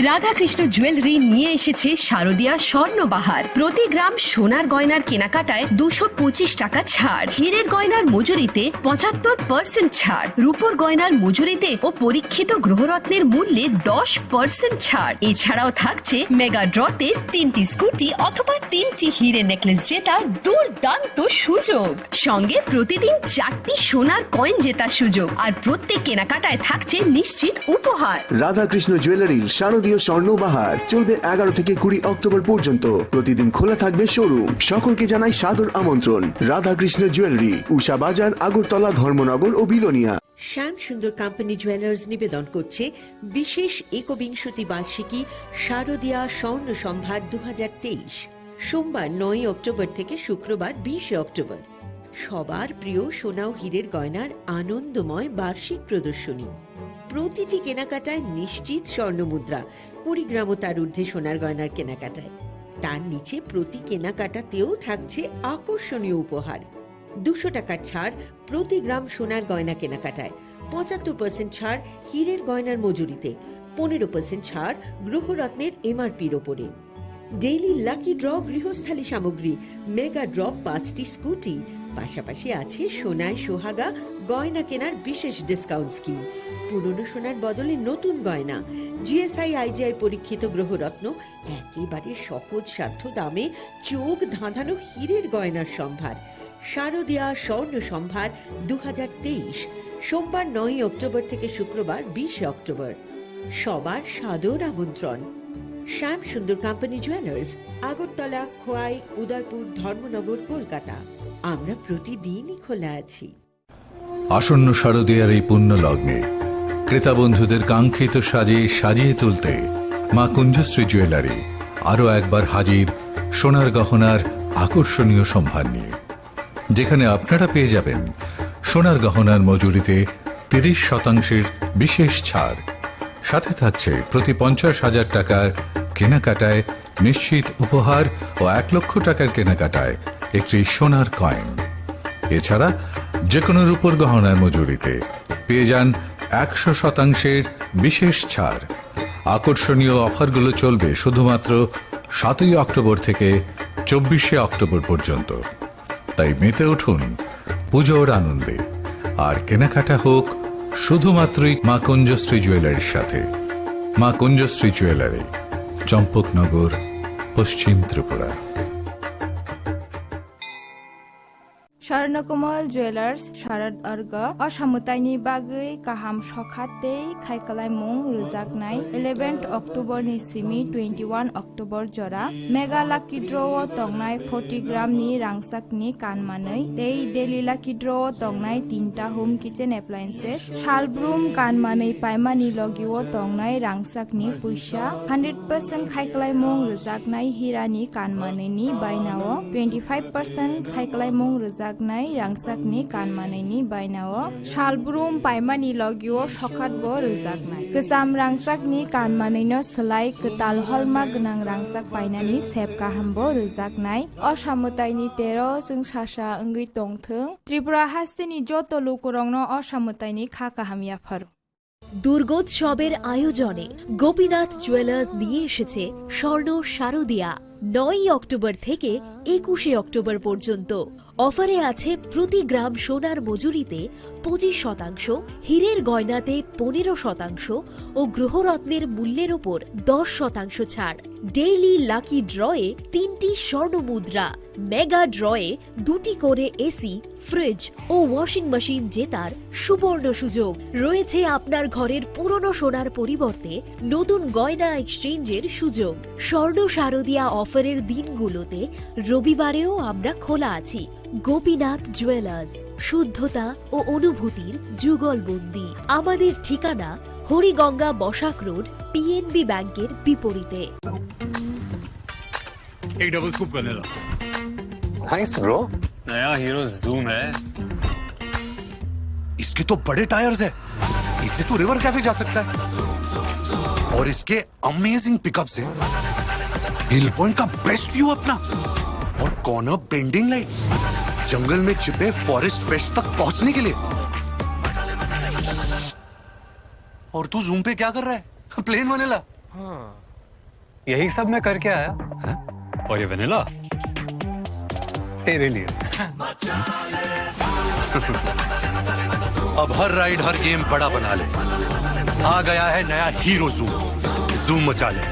রাধাকৃষ্ণ জুয়েলারি নিয়ে এসেছে শারদীয়া স্বর্ণবাহার। প্রতি গ্রাম সোনার গয়নার কেনাকাটায় 225 টাকা ছাড়, হীরের গয়নার মজুরিতে 75% ছাড়, রূপোর গয়নার মজুরিতে ও পরীক্ষিত গ্রহরত্নের মূল্যে 10% ছাড়। এছাড়াও থাকছে মেগা ড্রতে 3টি স্কুটি অথবা 3টি হীরে নেকলেস জেতার দুর্দান্ত সুযোগ, সঙ্গে প্রতিদিন 4টি সোনার কয়েন জেতার সুযোগ, আর প্রত্যেক কেনাকাটায় থাকছে নিশ্চিত উপহার। রাধাকৃষ্ণ জুয়েলারির শারদীয় স্বর্ণবাহার চলবে 11 থেকে 20 অক্টোবর পর্যন্ত। প্রতিদিন খোলা থাকবে শোরুম। সকলকে জানাই সাদর আমন্ত্রণ। রাধাকৃষ্ণ জুয়েলারি, উষা বাজার, আগরতলা, ধর্মনগর ও বিলোনিয়া। শ্যাম সুন্দর কোম্পানি জুয়েলার্স নিবেদন করছে বিশেষ একবিংশতি বার্ষিকী শারদীয়া স্বর্ণ সম্ভার 2023, সোমবার 9 অক্টোবর থেকে শুক্রবার 20 অক্টোবর। সবার প্রিয় সোনা ও হীরের গয়নার আনন্দময় বার্ষিক প্রদর্শনী। প্রতিটি কেনাকাটায় নিশ্চিত স্বর্ণ মুদ্রা, 20 গ্রাম ও তার ঊর্ধ্বে সোনার গয়নার কেনাকাটায়। তার নিচে প্রতি কেনাকাটাতেও থাকছে আকর্ষণীয় উপহার। 200 টাকার ছাড় প্রতি গ্রাম সোনার গয়না কেনাকাটায়, 75% ছাড় হীরের গয়নার মজুরিতে, 15% ছাড় গ্রহরত্নের এমআরপির ওপরে। ডেইলি লাকি ড্র গৃহস্থালী সামগ্রী, মেগা ড্র 5টি স্কুটি, পাশাপাশি আছে সোনায় সোহাগা গয়না কেনার বিশেষ ডিসকাউন্ট স্কিম। পুরনো সোনার বদলে নতুন গয়না, জিএসআই আইজিআই পরীক্ষিত গ্রহরত্ন, একেবারে সহজ সাধ্য দামে চোখ ধাঁধানো হীরের গয়নার সম্ভার। শারদীয়া স্বর্ণ সম্ভার 2023, সোমবার 9 অক্টোবর থেকে শুক্রবার 20 অক্টোবর। সবার সাদর আমন্ত্রণ। শ্যাম সুন্দর কোম্পানি জুয়েলার্স, আগরতলা, খোয়াই, উদয়পুর, ধর্মনগর, কলকাতা। আমরা প্রতিদিনই খোলা আছি। আসন্ন শারদীয়ার এই পুণ্য লগ্নে ক্রেতা বন্ধুদের কাঙ্ক্ষিত সাজে সাজিয়ে তুলতে মা কুঞ্জশ্রী জুয়েলারি আরও একবার হাজির সোনার গহনার আকর্ষণীয় সম্ভার নিয়ে, যেখানে আপনারা পেয়ে যাবেন সোনার গহনার মজুরিতে 30% বিশেষ ছাড়, সাথে থাকছে প্রতি 50,000 টাকার কেনাকাটায় নিশ্চিত উপহার ও 1 লক্ষ টাকার কেনাকাটায় একটি সোনার কয়েন। এছাড়া যে কোনো রূপোর গহনার মজুরিতে পেয়ে যান 100% বিশেষ ছাড়। আকর্ষণীয় অফারগুলো চলবে শুধুমাত্র 7 অক্টোবর থেকে 24 অক্টোবর পর্যন্ত। তাই মেতে উঠুন পুজোর আনন্দে, আর কেনাকাটা হোক শুধুমাত্রই মা কুঞ্জশ্রী জুয়েলারির সাথে। মা কুঞ্জশ্রী জুয়েলারি, চম্পকনগর, পশ্চিম ত্রিপুরা। স্বর্ণকমল জুয়েলার্স শারদ अर्ग असामुताइनि बागै गाहाम सखातै खायखालायमुं रोजाकनाय 11 अक्ट'बरनि सिमी 21 अक्ट'बर जरा मेगा लाकी ड्र'आव तंनाय 40 ग्रामनि रांसाकनि कानमानै डेली लाकी ड्र'आव तंनाय 3टा होम किचेन एप्लायेन्सेस शालब्रुम कानमानै पाइमानि लगिव तंनाय रांसाकनि पैसा 100% खायखालायमुं रोजाकनाय हिरानि कानमानैनि बायनाव 25% खायखालायमुं रोजाक रांसाकनि कानमानैनि बायनाव शालब्रुम पाइमानि लगिव सखातबो रोजाकनाय गोजाम रांसाकनि कानमानैनो सोलाय गोताल हलमार्क गोनां रांसाक बायनानि सेब गाहामबो रोजाकनाय असामुताइनि 13 जों सासा ओंगै तंथों त्रिपुरा हास्तिनि जत लोकरंनो असामुताइनि खा काहामियाफोर। দুর্গোৎসবের আয়োজনে গোপীনাথ জুয়েলার্স নিয়ে এসেছে স্বর্ণ শারদীয়া 9 অক্টোবর থেকে 21 অক্টোবর পর্যন্ত। অফারে আছে প্রতি গ্রাম সোনার মজুরিতে 25%, হীরের গয়নাতে 15% ও গ্রহরত্নের মূল্যের ওপর 10% ছাড়। ডেইলি লাকি ড্রয়ে 3টি স্বর্ণ মুদ্রা, মেগা ড্রয়ে 2টি করে এসি, ফ্রিজ ও ওয়াশিং মেশিন জেতার সুবর্ণ সুযোগ রয়েছে। আপনার ঘরের পুরনো সোনার পরিবর্তে নতুন গয়না এক্সচেঞ্জের সুযোগ। স্বর্ণ শারদীয়া অফারের দিনগুলোতে রবিবারেও আমরা খোলা আছি। গোপীনাথ জুয়েলার্স, শুদ্ধতা ও অনুভূতির যুগলবন্দি। আমাদের ঠিকানা হরিগঙ্গা বসাক রোড, পিএনবি ব্যাংকের বিপরীতে। एक डबल स्कूप कर लेना। Nice bro. नया हीरो जूम है। इसके तो बड़े टायर्स है, इससे तो रिवर कैफे जा सकता है। और इसके अमेजिंग पिकअप से हिल पॉइंट का बेस्ट व्यू अपना, और कॉर्नर बेंडिंग लाइट्स, जंगल में छिपे फॉरेस्ट फेस्ट तक पहुंचने के लिए। और तू जूम पे क्या कर रहा है? Plain vanilla. हाँ, यही सब मैं करके आया। और ये वेनिला तेरे लिए। अब हर राइड हर गेम बड़ा बना ले। आ गया है नया हीरो जूम। जूम मचा ले।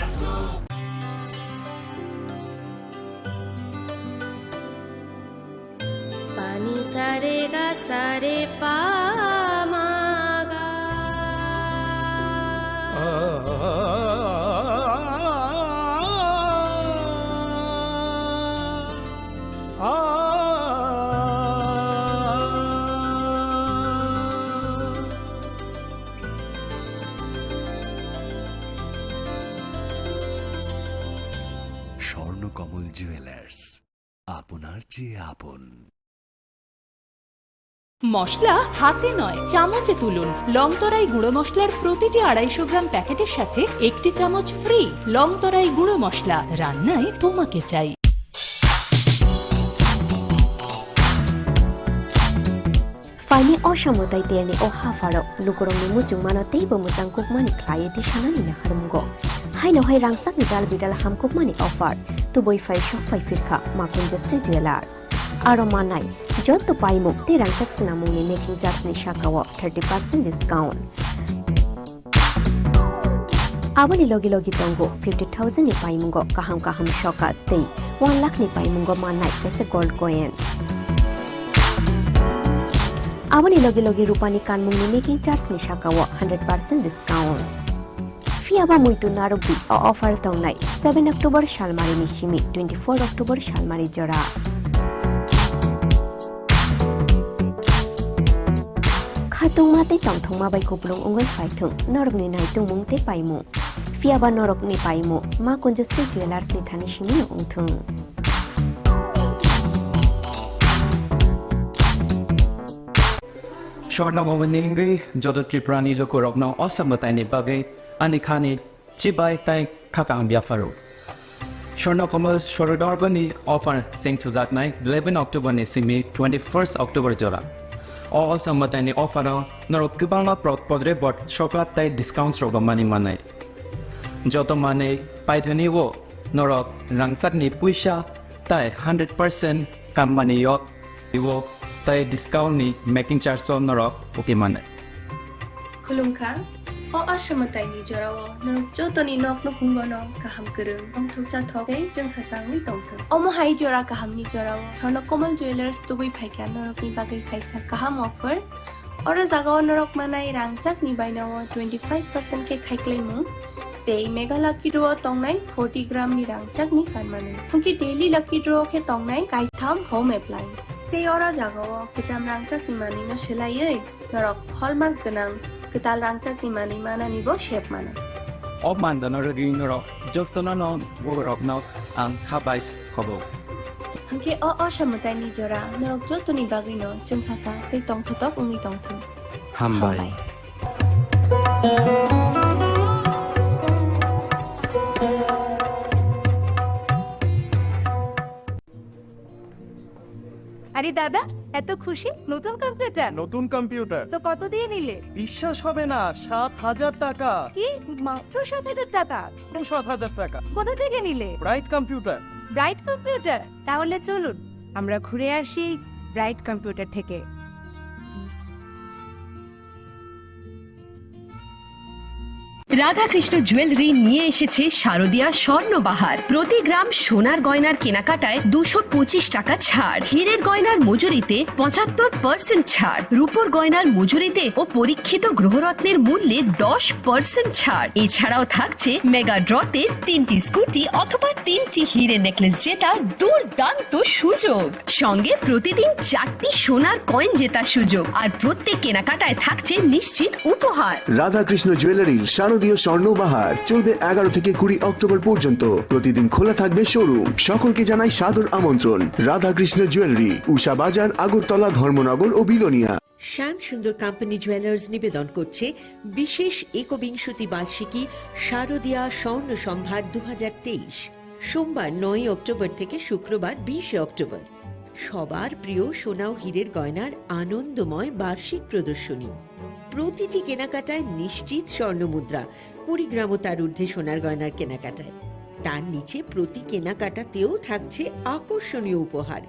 पानी सारे गा सारे पा मा गा। স্বর্ণকমল জুয়েলার্স, আপনার চেয়ে আপন। মশলা হাতে নয় চামচে তুলুন। লংতরাই গুঁড়ো মশলার প্রতিটি 250 গ্রাম প্যাকেটের সাথে 1টি চামচ ফ্রি। লংতরাই গুঁড়ো মশলা, রান্নায় তোমাকে চাই। Fani Oshamutai Terni O Hafaro, Lukurong Mutu Manate, Bumutang Cookmani, Client Shanani Harumgo. Haino Hai Rangsak Vidal Vidal Ham Cookmani offer to boy 5 shop 5 Firka, Makunja Street Jewelers. Aromanai, Jot to Paimo, the Rangsak Sinamuni making just Nishakawa 30% discount. Abani Logi Logi Tongo, 50,000 ni Paimungo, Kaham Kaham Shoka, Tay, 1 lakh ni Paimungo Manai, as a gold coin. Abani Logi Logi Rupani Kanmuni making charge Nishakawa 100% discount. Fiaba Muito Narubi or offer Tonai, 7 October Shalmari Nishimi, 24 October Shalmari Jora. Khatung Mate Tong Mabai Kuplung Ungal Faitung, Norogni Naitung Mungte Paimu. Fiaba Norok ni Paimu, Makunja Street Jewelers ni Tanishimi Untung. স্বর্ণভবনী যত ত্রিপুরানি লোকরগ্ন অসমতাইনি বাগে আনিখানি চিবাই তাই খাকাং বিয়াফারো Swarnakamal সরদর্বনি offer চেং সুজাকনাই 11 October নিসিমি 21 October জরা অসমতাইনি offer নরক কিবাংলা পদরে বট সকাত তাই discount রগমানি মানাই যত মানে পাইথনি ও নরক রাংসাকনি পুইসা তাই 100% কামমানি ইয়ক ইও তাই ডিসকাউন্ট নি মেকিং চার্জ নরক ওকে মানে খুলুমখা ও আশামতাই নি জরাও নরক যতনি নক নকুঙ্গনো কাহাম করং অংথক চাথকে जों সাসাংনি দংথং অমহাই জরা কাহামনি জরাও স্বর্ণকমল জুয়েলার্স তুবই ফাইকা নরকনি বাগৈ খাইসা কাহাম অফার और জাগাও নরক মানাই রাংচাক নি বাইনাও 25% के खाइक्लेमु ते मेगा लकी ड्रॉ तोंगनाय 40 ग्राम नि रांचाक नि खानमानु थंकि डेली लकी ड्रॉ के तोंगनाय काइथाम होम एप्लायंस ते औरा जागाओ केजाम रांचाक नि मानि न सेलायै नरक हलमार्क गोनां गोताल रांचाक नि मानि मानानिबो शेप माना অ মানদনৰ ৰিনৰক যতনন বৰকন আং খাবাইস খবো हंके अशमताय नि जरा नरक जतनि बागैनो जों सासा तै तंथतक उनि तंथु हामबाय আরে দাদা এত খুশি নতুন কম্পিউটার নতুন কম্পিউটার তো কত দিয়ে নিলে বিশ্বাস হবে না 7,000 টাকা কি মাত্র 7,000 টাকা 7,000 টাকা কোথা থেকে নিলে ব্রাইট কম্পিউটার ব্রাইট কম্পিউটার তাহলে চলুন আমরা ঘুরে আসি ব্রাইট কম্পিউটার থেকে রাধাকৃষ্ণ জুয়েলারি নিয়ে এসেছে শারদীয়া স্বর্ণবাহার। প্রতি গ্রাম সোনার গয়নার কেনাকাটায় 225 টাকা ছাড়, হীরের গয়নার মজুরিতে 75% ছাড়, রূপোর গয়নার মজুরিতে ও পরীক্ষিত গ্রহরত্নের মূল্যে 10% ছাড়। এছাড়াও থাকছে মেগা ড্রতে 3টি স্কুটি অথবা 3টি হীরের নেকলেস জেতার দুর্দান্ত সুযোগ, সঙ্গে প্রতিদিন 4টি সোনার কয়েন জেতার সুযোগ, আর প্রত্যেক কেনাকাটায় থাকছে নিশ্চিত উপহার। রাধাকৃষ্ণ জুয়েলারির শারদীয় স্বর্ণবাহার চলবে 11 থেকে 20 অক্টোবর পর্যন্ত। প্রতিদিন খোলা থাকবে শোরুম। সকলকে জানাই সাদর আমন্ত্রণ। রাধাকৃষ্ণ জুয়েলারি, উষা বাজার, আগরতলা, ধর্মনগর ও বিলোনিয়া। শ্যাম সুন্দর কোম্পানি জুয়েলার্স নিবেদন করছে বিশেষ একবিংশতি বার্ষিকী শারদীয়া স্বর্ণ সম্ভার 2023, সোমবার 9 অক্টোবর থেকে শুক্রবার 20 অক্টোবর। সবার প্রিয় সোনা ও হীরের গয়নার আনন্দময় বার্ষিক প্রদর্শনী। প্রতিটি কেনাকাটায় নিশ্চিত স্বর্ণমুদ্রা, কুড়ি গ্রাম ও তার ঊর্ধ্বে সোনার গয়নার কেনাকাটায়। তার নিচে প্রতি কেনাকাটাতেও থাকছে আকর্ষণীয় উপহার।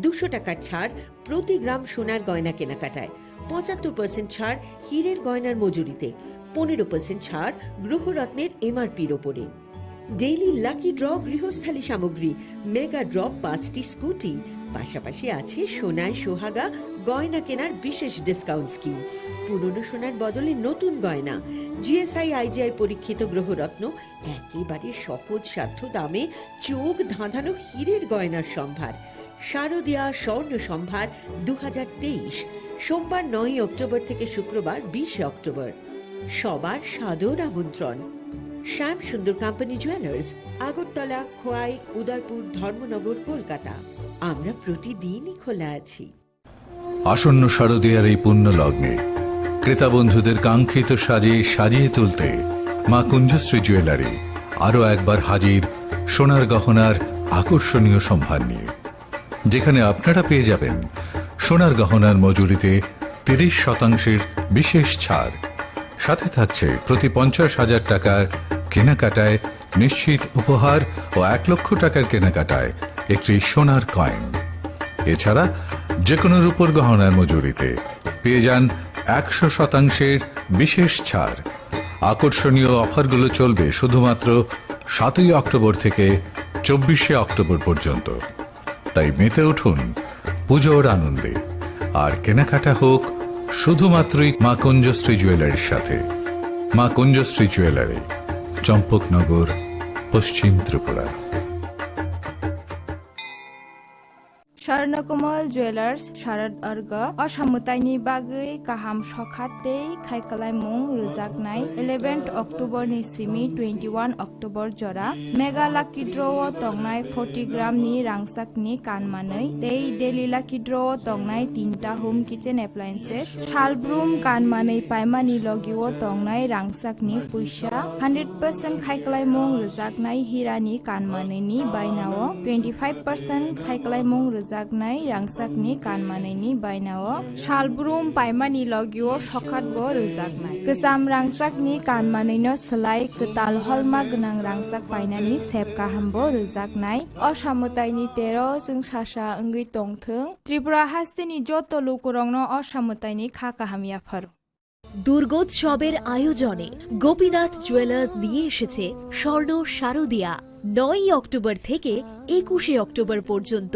200 টাকার ছাড় প্রতি গ্রাম সোনার গয়না কেনাকাটায়, 75% ছাড় হীরের গয়নার মজুরিতে, 15% ছাড় গ্রহরত্নের এমআরপির ওপরে। ডেইলি লাকি ড্র গৃহস্থালী সামগ্রী, মেগা ড্র 5টি স্কুটি, পাশাপাশি আছে সোনায় সোহাগা গয়না কেনার বিশেষ ডিসকাউন্ট স্কিম। পুরনো সোনার বদলে নতুন গয়না, জিএসআই আইজিআই পরীক্ষিত গ্রহরত্ন, একেবারে সহজ সাধ্য দামে চোখ ধাঁধানো হীরের গয়নার সম্ভার। শারদীয়া স্বর্ণ সম্ভার 2023, সোমবার 9 অক্টোবর থেকে শুক্রবার 20 অক্টোবর। সবার সাদর আমন্ত্রণ। শ্যাম সুন্দর কোম্পানি জুয়েলার্স, আগরতলা, খোয়াই, উদয়পুর, ধর্মনগর, কলকাতা। আমরা প্রতিদিনই খোলা আছি। আসন্ন শারদীয়ার এই পুণ্য লগ্নে ক্রেতা বন্ধুদের কাঙ্ক্ষিত সাজে সাজিয়ে তুলতে মা কুঞ্জশ্রী জুয়েলারি আরও একবার হাজির সোনার গহনার আকর্ষণীয় সম্ভার নিয়ে, যেখানে আপনারা পেয়ে যাবেন সোনার গহনার মজুরিতে 30% বিশেষ ছাড়। সাথে থাকছে প্রতি 50,000 টাকার কেনাকাটায় নিশ্চিত উপহার ও 1 লক্ষ টাকার কেনাকাটায় একটি সোনার কয়েন। এছাড়া যে কোনো রূপোর গহনার মজুরিতে পেয়ে যান 100% বিশেষ ছাড়। আকর্ষণীয় অফারগুলো চলবে শুধুমাত্র 7 অক্টোবর থেকে 24 অক্টোবর পর্যন্ত। তাই মেতে উঠুন পুজোর আনন্দে, আর কেনাকাটা হোক শুধুমাত্রই মা কুঞ্জশ্রী জুয়েলারির সাথে। মা কুঞ্জশ্রী জুয়েলারি, চম্পকনগর, পশ্চিম ত্রিপুরা। স্বর্ণকমল জুয়েলার্স শারদ अर्ग असामुताइनि बागै गाहाम सखाते खायखालायमुं रोजागनाय 11 अक्ट'बरनि सिमी 21 अक्ट'बर जरा मेगा लाकी ड्र'आव तंनाय 40 ग्रामनि रांसाकनि कानमानै डेली लाकी ड्र'आव तंनाय 3टा होम किचेन एप्लायेन्सेस सालब्रुम कानमानै पाइमानि लगिआव तंनाय रांसाकनि पैसा 100% खायखालायमुं रोजागनाय हिरानि कानमानैनि बायनाव 25% खायखालायमुं रोजागनाय रांसाकनि कानमानैनि बायनाव सालब्रुम पाइमानि लगिआव सखातबो रोजागनाय गोजाम रांसाकनि कानमानैनो सोलाय गोताल हलमार्क गोनां रांसाक बायनानि सेब गाहामबो रोजागनाय असामुताइनि 13 जों सासा ओंगै तंथों त्रिपुरा हास्तिनि जत लोकरंनो असामुताइनि खा काहामियाफोर। দুর্গোৎসবের আয়োজনে গোপীনাথ জুয়েলার্স নিয়ে এসেছে স্বর্ণ শারদীয়া। 9 অক্টোবর থেকে 21 অক্টোবর পর্যন্ত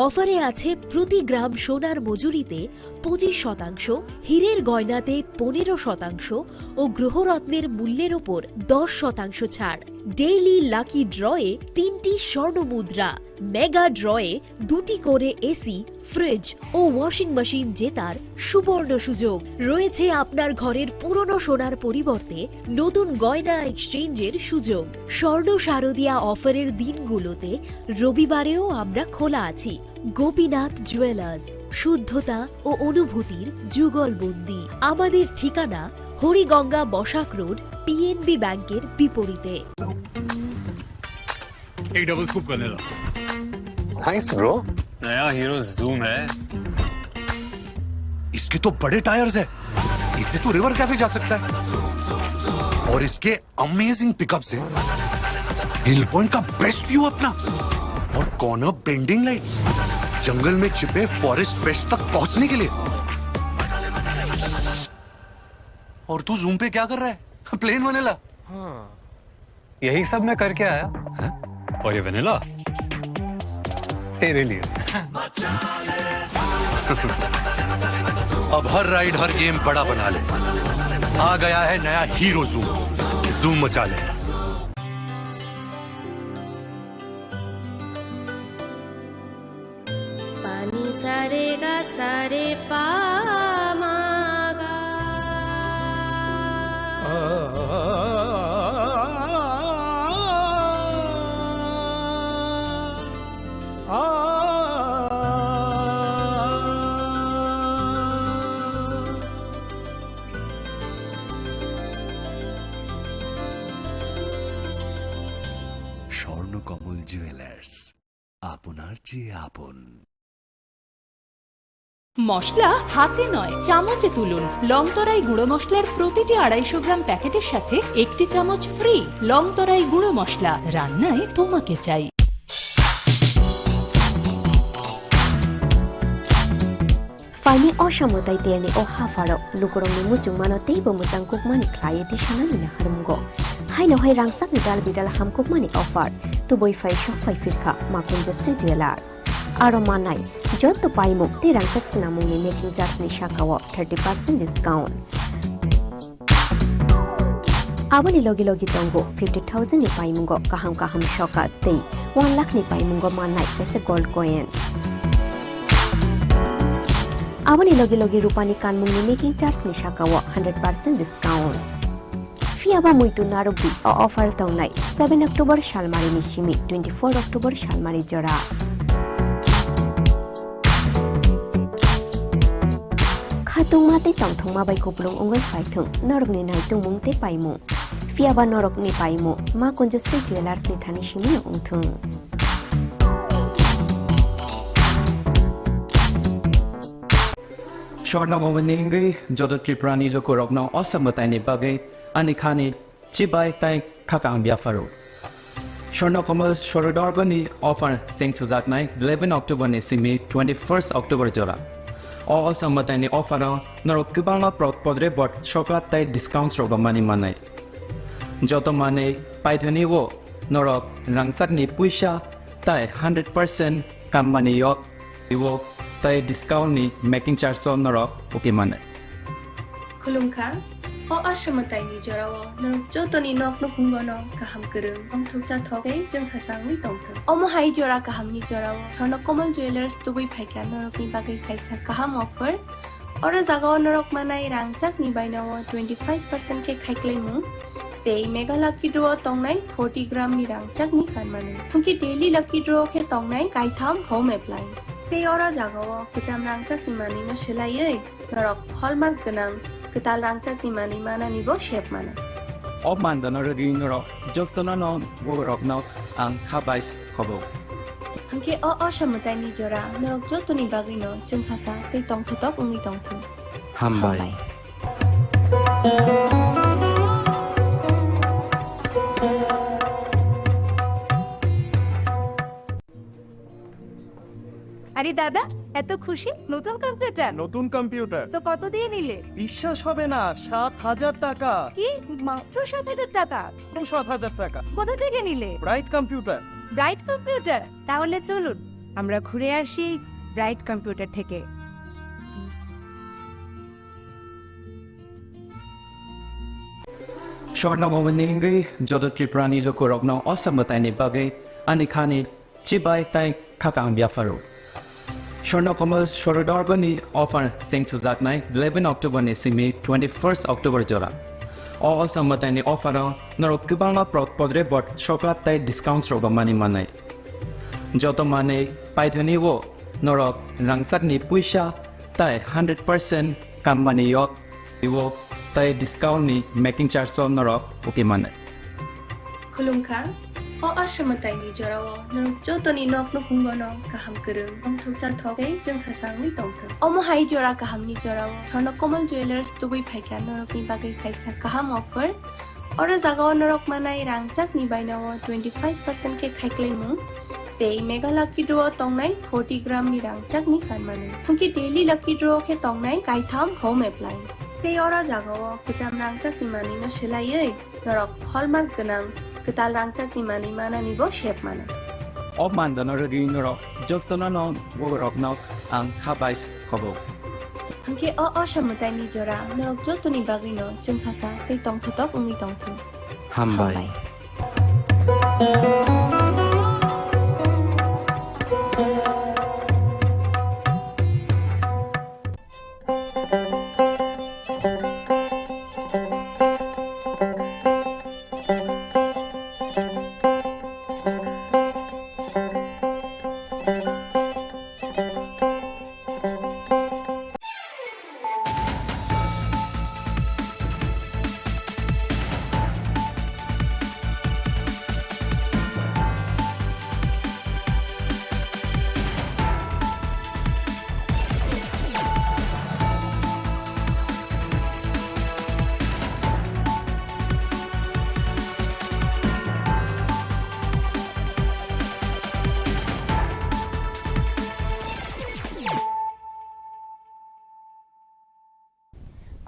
অফারে আছে প্রতি গ্রাম সোনার মজুরিতে 25%, হীরের গয়নাতে 15% ও গ্রহরত্নের মূল্যের ওপর 10% ছাড়। ডেইলি লাকি ড্রয়ে 3টি স্বর্ণ মুদ্রা, মেগা ড্রয়ে 2টি করে এসি, ফ্রিজ ও ওয়াশিং মেশিন জেতার সুবর্ণ সুযোগ রয়েছে। আপনার ঘরের পুরনো সোনার পরিবর্তে নতুন গয়না এক্সচেঞ্জের সুযোগ। স্বর্ণ শারদীয়া অফারের দিনগুলোতে রবিবারেও আমরা খোলা আছি। গোপীনাথ জুয়েলার্স, শুদ্ধতা ও অনুভূতির যুগলবন্দি। আমাদের ঠিকানা হরিগঙ্গা বসাক রোড, পিএনবি ব্যাংকের বিপরীতে। एक डबल स्कूप करने लो। Thanks bro. नया हीरो जूम है। इसके तो बड़े टायर्स है, इससे तो रिवर कैफे जा सकता है। और इसके अमेजिंग पिकअप से हिल पॉइंट का बेस्ट व्यू अपना, और कॉर्नर बेंडिंग लाइट्स, जंगल में छिपे फॉरेस्ट फेस्ट तक पहुंचने के लिए। और तू जूम पे क्या कर रहा है? Plane vanilla. हाँ, यही सब मैं करके आया। है? और ये वनीला तेरे लिए। अब हर राइड हर गेम बड़ा बना ले। आ गया है नया हीरो जूम। जूम मचा ले। पानी सारे गा सारे पा मागा স্বর্ণকমল জুয়েলার্স, আপনার চেয়ে আপন। মশলা হাতে নয় চামচে তুলুন লংতরাই গুঁড়ো মশলার প্রতিটি 250 গ্রাম প্যাকেটের সাথে একটি চামচ ফ্রি। লংতরাই গুঁড়ো মশলা, রান্নায় তোমাকে চাই। Faini Oshamutai Tierney o Hafaro, Lukurong Muchung Mano Table Mutang Cookmani Cry di Shanamina Harmungo. Haino Hai Rangsak Nidal Bidal Ham Cookmani offered to boy 5 shop 5 Firka, Makunjustri Jewelers. Aromanai, Jot to Paimuk, the Rangsak Sinamuni making just Nishakawa 30% discount. Abani Logi Logi Tongo, 50,000 ni Paimungo, Kaham Kaham Shoka, Tay, 1 lakh ni Paimungo Manai, as a gold coin. Abani Logi Logi Rupani Kanmuni making charge ni Shakawa 100% discount. Fiaba Muito Narubi offer Taunai 7 October Shalmari Nishimi 24 October Shalmari Jora. Khatung mate tong ma bai kuplung ungoi phaitung norok ni nai tung mung te paimu. Fiaba norok ni paimu ma Conjustri Jewelers ni thani shimi ungthung. Shortna Momaningi, Jodo Triprani Lokorogno, Osamatani Bagay, Anikani, Chibai Tai Kakang Biafaro. Shortna Komal Shorodorgani offer thanks to that night, 11 October Nisimi, 21st October Jora. Osamatani offer Norokibana Podre bot Shoka Tai discounts Roga Money Manai. Joto Mane, Paithani Wo, Norok, Rangsakni Puisha, Tai 100% Kamani Yok, Iwo. Tay discount ni making charge on norok okay mane. Khulumkha o ashamatai ni jorawo norok jotoni nok no kungono kaham kereng ong thukcha thoke jeng sasang ni tongthong. Omo hai jora kaham ni jorawo thorno Komal Jewelers tubai phaika norok ni bagai kaisa kaham offer. Ora jagao norok manai rangchak ni bainawo 25% ke khaiklaimu. Tei mega lucky draw tongnai 40 gram ni rangchak ni kanmanu. Thungki daily lucky draw ke tongnai kaitham home appliance. Tei ora jagao kejam rangchak ni mani no selaiye norok hallmark genang ketal rangchak ni mani mana nibo shape mana. Ob mandana regi norok joktona no borok no ang khabais khobo. Hangke o shamutai ni jora norok jotoni bagi no jeng sasa tei tong thotok umi tong thu. Hambai. আরে দাদা এত খুশি নতুন computer তো কত দিয়ে নিলে? বিশ্বাস হবে না 7,000 টাকা কি মাত্র 7,000 টাকা? 7,000 টাকা কোথা থেকে নিলে? ব্রাইট কম্পিউটার তাহলে চলুন আমরা ঘুরে আসি ব্রাইট কম্পিউটার থেকে। Shortna Momaningi, Jodo Triprani Lokorogno, Osamatani Bagay, Anikani, Chibai Tai Kakang Biafaro. Shortna Komal Shorodorgani offer thanks to that night, 11 October Nisimi, 21st October Jora. Osamatani offer Norokibana Podre bot Shoka Tai discounts Roga Money Manai. Joto Mane, Paithani Wo, Norok, Rangsakni Puisha, Tai 100% Kamani Yok, Iwo. Tay discount ni making charge on norok okay mane. Khulumkha o ashamatai ni jorawo norok jotoni nok no kungono kaham kereng ong thukcha thoke jeng sasang ni tongthong. Omo hai jora kaham ni jorawo thorno Komal Jewelers tubai phaika norok ni bagai kaisa kaham offer. Ora jagao norok manai rangchak ni bainawo 25% ke khaiklaimu. Tei mega lucky draw tongnai 40 gram ni rangchak ni kanmanu. Thungki daily lucky draw ke tongnai kaitham home appliance. Tei ora jagao kejam rangchak ni mani no selaiye norok hallmark genang ketal rangchak ni mani mana nibo shape mana. Ob mandana regi norok joktona no borok no ang khabais khobo. Hangke o shamutai ni jora norok jotoni bagi no jeng sasa tei tong thotok umi tong thu. Hambai.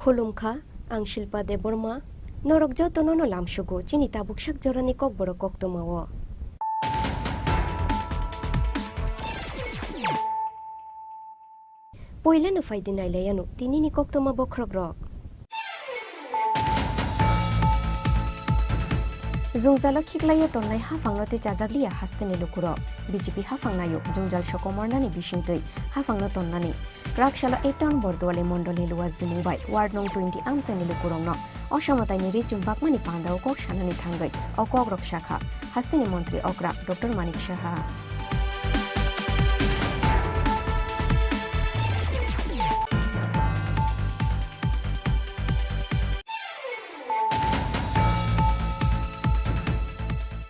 खुलुमखा आं शिल्पा देबर्मा नरक जतननो लामसुगु चिनि ताबुकसाक जरानि ककबर कक्तमाव पयलानो फायदिनायलायानु तिनिनि कक्तमा बख्रग्रक जुंजालो खिगलायो तन्नाय हाफांनोते जाजाग्लिया हास्तेनि लुकुरो BJP हाफांनायो जुंजाल शकोमरनानि बिसिंतै हाफांनो तन्नानि रागशाला 8 town बरदवाले मंडलनि लुवा जिमुबाय ward नं 20 आमसानि लुकुरंनो असामतायनि रिचुम बाकमानि पांदाव कक सानानि थांगै अकग्रक शाखा हास्तेनि मंत्री अक्रा doctor Manik Saha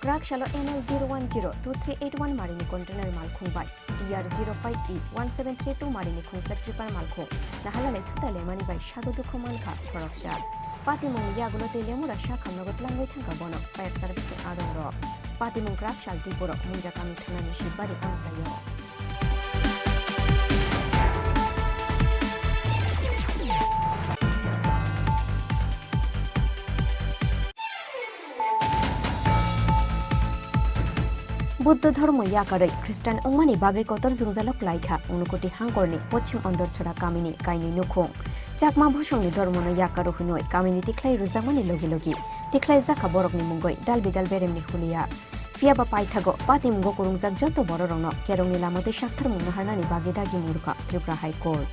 रागशाला NL 0102381 मारिनि कंटेनर मालखुंबाय ER 05E 1732 मारिनि खुंसार ट्रिपार मालखुं नाहालानै थुताले मानिबाय सागुदु खमानखा खरकसा पातिमुं यागुलो तेलेमुरा शाखामनगत लांगै थांगा बनो फायर सार्भिसनि आदंर पातिमुं रागशाल दिबुर मुंजाकामि थानानि शिबारि आमसायो बुद्ध धर्म याकारै ख्रिस्टान अंमानि बागै कतर जुंजालक लाइखा उनुकोटि हांगरनि पश्चिम अंदरछड़ा कामिनि काइनि नुखुं चाकमा भुसंनि धर्मनो याकारो हुनय कामिनि तिख्लाय रुजामानि लगे लगे तिख्लाय जाखा बरकनि मुंगै दाल बिदाल बेरेमनि हुलिया फियाबा पाइथागो पाति मुंगो कुरुंजाक जत बररंनो केरंनि लामते शाक्थार मुंनो हारनानि बागै दागि मुरुखा त्रिपुरा हाइकोर्ट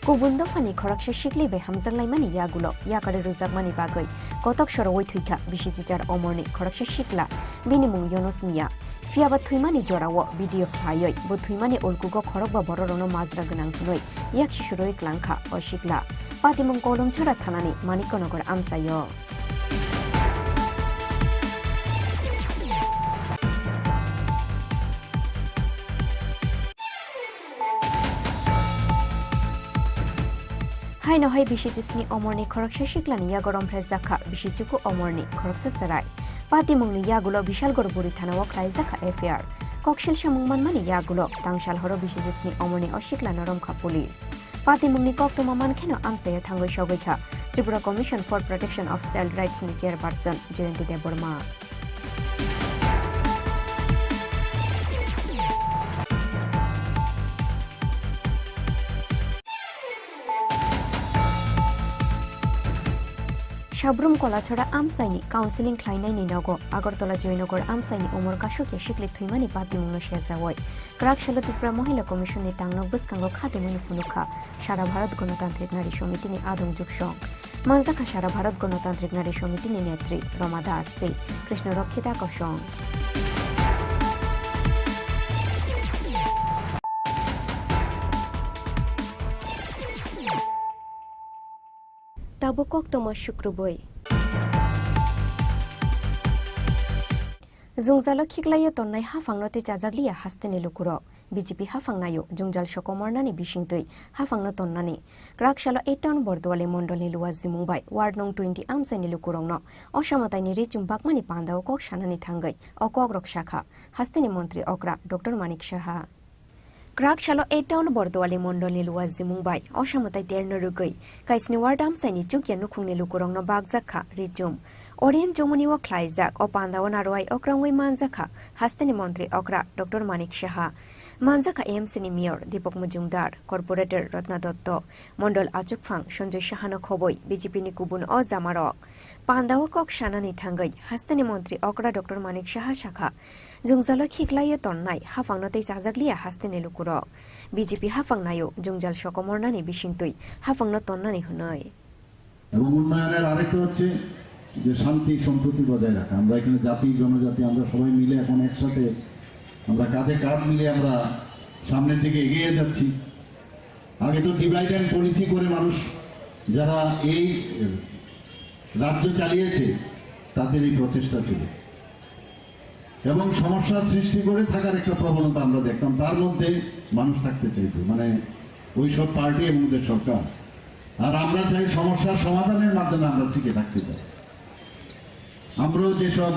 गुबुन दफानि खरकसे शिखलिबे हामजांलायमानि यागुलो याकारे रुजाकमानि बागै कतक सरवै थुइखा बिसिजिचार अमरनि खरकसे शिखला बिनि मुं योनस मिया फियाबा थुइमानि जरावो भिडिअ ख्लायै बो थुइमानि उलकुगो खरकबा बररनो माजरा गोनां हुनै याक शिशुरय क्लांखा अ शिखला पातिमुं कलम छड़ा थानानि मानिकनगर आमसायो हाइनहाय बिसिजिसनि अमरनि खरकसे शिखलानि यागरमफ्राय जाखा बिसिचुकु अमरनि खरकसे सराय पातिमुंनि यागुलो बिशालगड़ बुरि थानाव ख्लाय जाखा एफआर ककशिल शामुंमानमानि यागुलो तांशाल हरो बिसिजिसनि अमरनि अशिखला नरमखा पुलिस पातिमुंनि कक्तमा मानखेनो आमसाया थांगै सगैखा Tripura commission for protection of child rights नि चेयरपर्सन जयंती देबबर्मा शाब्रुम कलाछड़ा आमसाइनि काउन्सिलिं ख्लायनायनि नगो आगरतला जयनगर आमसाइनि उमर काशुके शिखलि थुइमानि पातिमुंनो शेजावै क्राकशाला त्रिपुरा महिला कमिशननि तांनक बसखांगो खादुमनि फुनुखा सारा भारत गणतांत्रिक नारी समितिनि आदम जुगसं मानजाखा सारा भारत गणतांत्रिक नारी समितिनि नेत्री रमा दास ते कृष्ण रक्षिता कौशं ताबो कक्तमा शुक्रबै जुंजालो खिगलायो तन्नाय हाफांनोते जाजाग्लिया हास्तेनि लुकुरो बीजेपी हाफांनायो जुंजाल शकोमरनानि बिसिंतै हाफांनो तन्नानि क्राकशाला 8 टाउन बरदवाले मंडलनि लुवा जिमुबाय वार्ड नं 20 आमसानि लुकुरंनो असामतायनि रिचुम बाकमानि पांदाव कक सानानि थांगै अकग्रक शाखा हास्तेनि मंत्री अक्रा डॉक्टर मानिक साहा क्राकशाला 8 टाउन बरदवाले मंडलनि लुवा जिमुबाय असामताय तेरनो रुगै काइसनि वार्ड आमसाइनि चुकिया नुखुंनि लुकुरंनो बागजाखा रिचुम ओरियन जमुनिवा ख्लाइजाक अ पांदाव नारवाय अक्रांगै मानजाखा हास्तेनि मंत्री अक्रा डॉक्टर मानिक साहा मानजाखा एएमसीनि मेयर दीपक मुजुमदार कॉर्पोरेटर रत्ना दत्त मंडल आचुकफां संजय साहानो खबै बीजेपीनि गुबुन अ जामारक पांदाव कक सानानि थांगै हास्तेनि मंत्री अक्रा डॉक्टर मानिक साहा शाखा जुंजालो खिगलायो तन्नाय हाफांनोते जाजाग्लिया हास्तेनि लुकुरो बीजेपी हाफांनायो जुंजाल शकोमरनानि बिसिंतै हाफांनो तन्नानि हुनै এবং উন্নয়নের আরেকটা হচ্ছে যে শান্তি সম্প্রীতি বজায় রাখা আমরা এখানে জাতি জনজাতি আমরা সবাই মিলে এখন একসাথে আমরা কাঁধে কাঁধ মিলে আমরা সামনের দিকে এগিয়ে যাচ্ছি আগে তো ডিভাইড এন্ড পলিসি করে মানুষ যারা এই রাজ্য চালিয়েছে তাদের এই প্রচেষ্টা ছিল এবং সমস্যা সৃষ্টি করে থাকার একটা প্রবণতা আমরা দেখতাম তার মধ্যে মানুষ থাকতে চাইতো মানে ওই সব পার্টি এবং ওদের সরকার আর আমরা চাই সমস্যার সমাধানের মাধ্যমে আমরা টিকে থাকতে চাই। আমরাও যেসব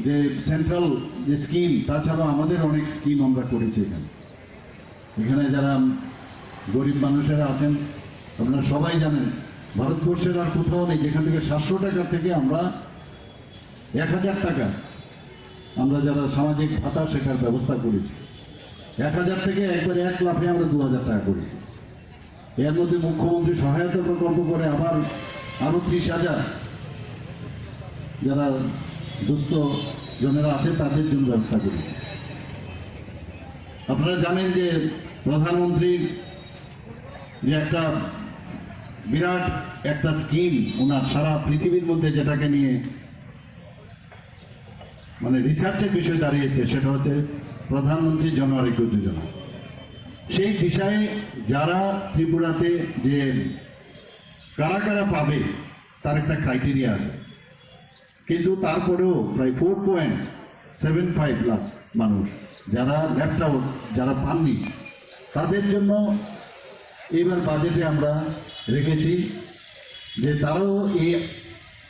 যে সেন্ট্রাল যে স্কিম, তাছাড়াও আমাদের অনেক স্কিম আমরা করেছি এখানে যারা গরিব মানুষেরা আছেন আপনারা সবাই জানেন, ভারতবর্ষের আর কোথাও নেই যেখান থেকে 700 টাকা থেকে আমরা 1000 টাকা আমরা যারা সামাজিক ভাতা শেখার ব্যবস্থা করেছি। 1000 থেকে একবারে 1 লাফে আমরা 2000 টাকা করেছি। এর মধ্যে মুখ্যমন্ত্রী সহায়তা প্রকল্প করে আবার আরো 30,000 যারা দুস্থ জনেরা আছে তাদের জন্য ব্যবস্থা করেছি। আপনারা জানেন যে প্রধানমন্ত্রী যে একটা বিরাট একটা স্কিম ওনার সারা পৃথিবীর মধ্যে যেটাকে নিয়ে মানে রিসার্চের বিষয় দাঁড়িয়েছে, সেটা হচ্ছে প্রধানমন্ত্রী জন আরোগ্য যোজনা। সেই দিশায় যারা ত্রিপুরাতে যে কারা কারা পাবে তার একটা ক্রাইটেরিয়া আছে, কিন্তু তারপরেও প্রায় 4.75 লাখ মানুষ যারা লেফট আউট, যারা পাননি, তাদের জন্য এবার বাজেটে আমরা রেখেছি যে তারাও এই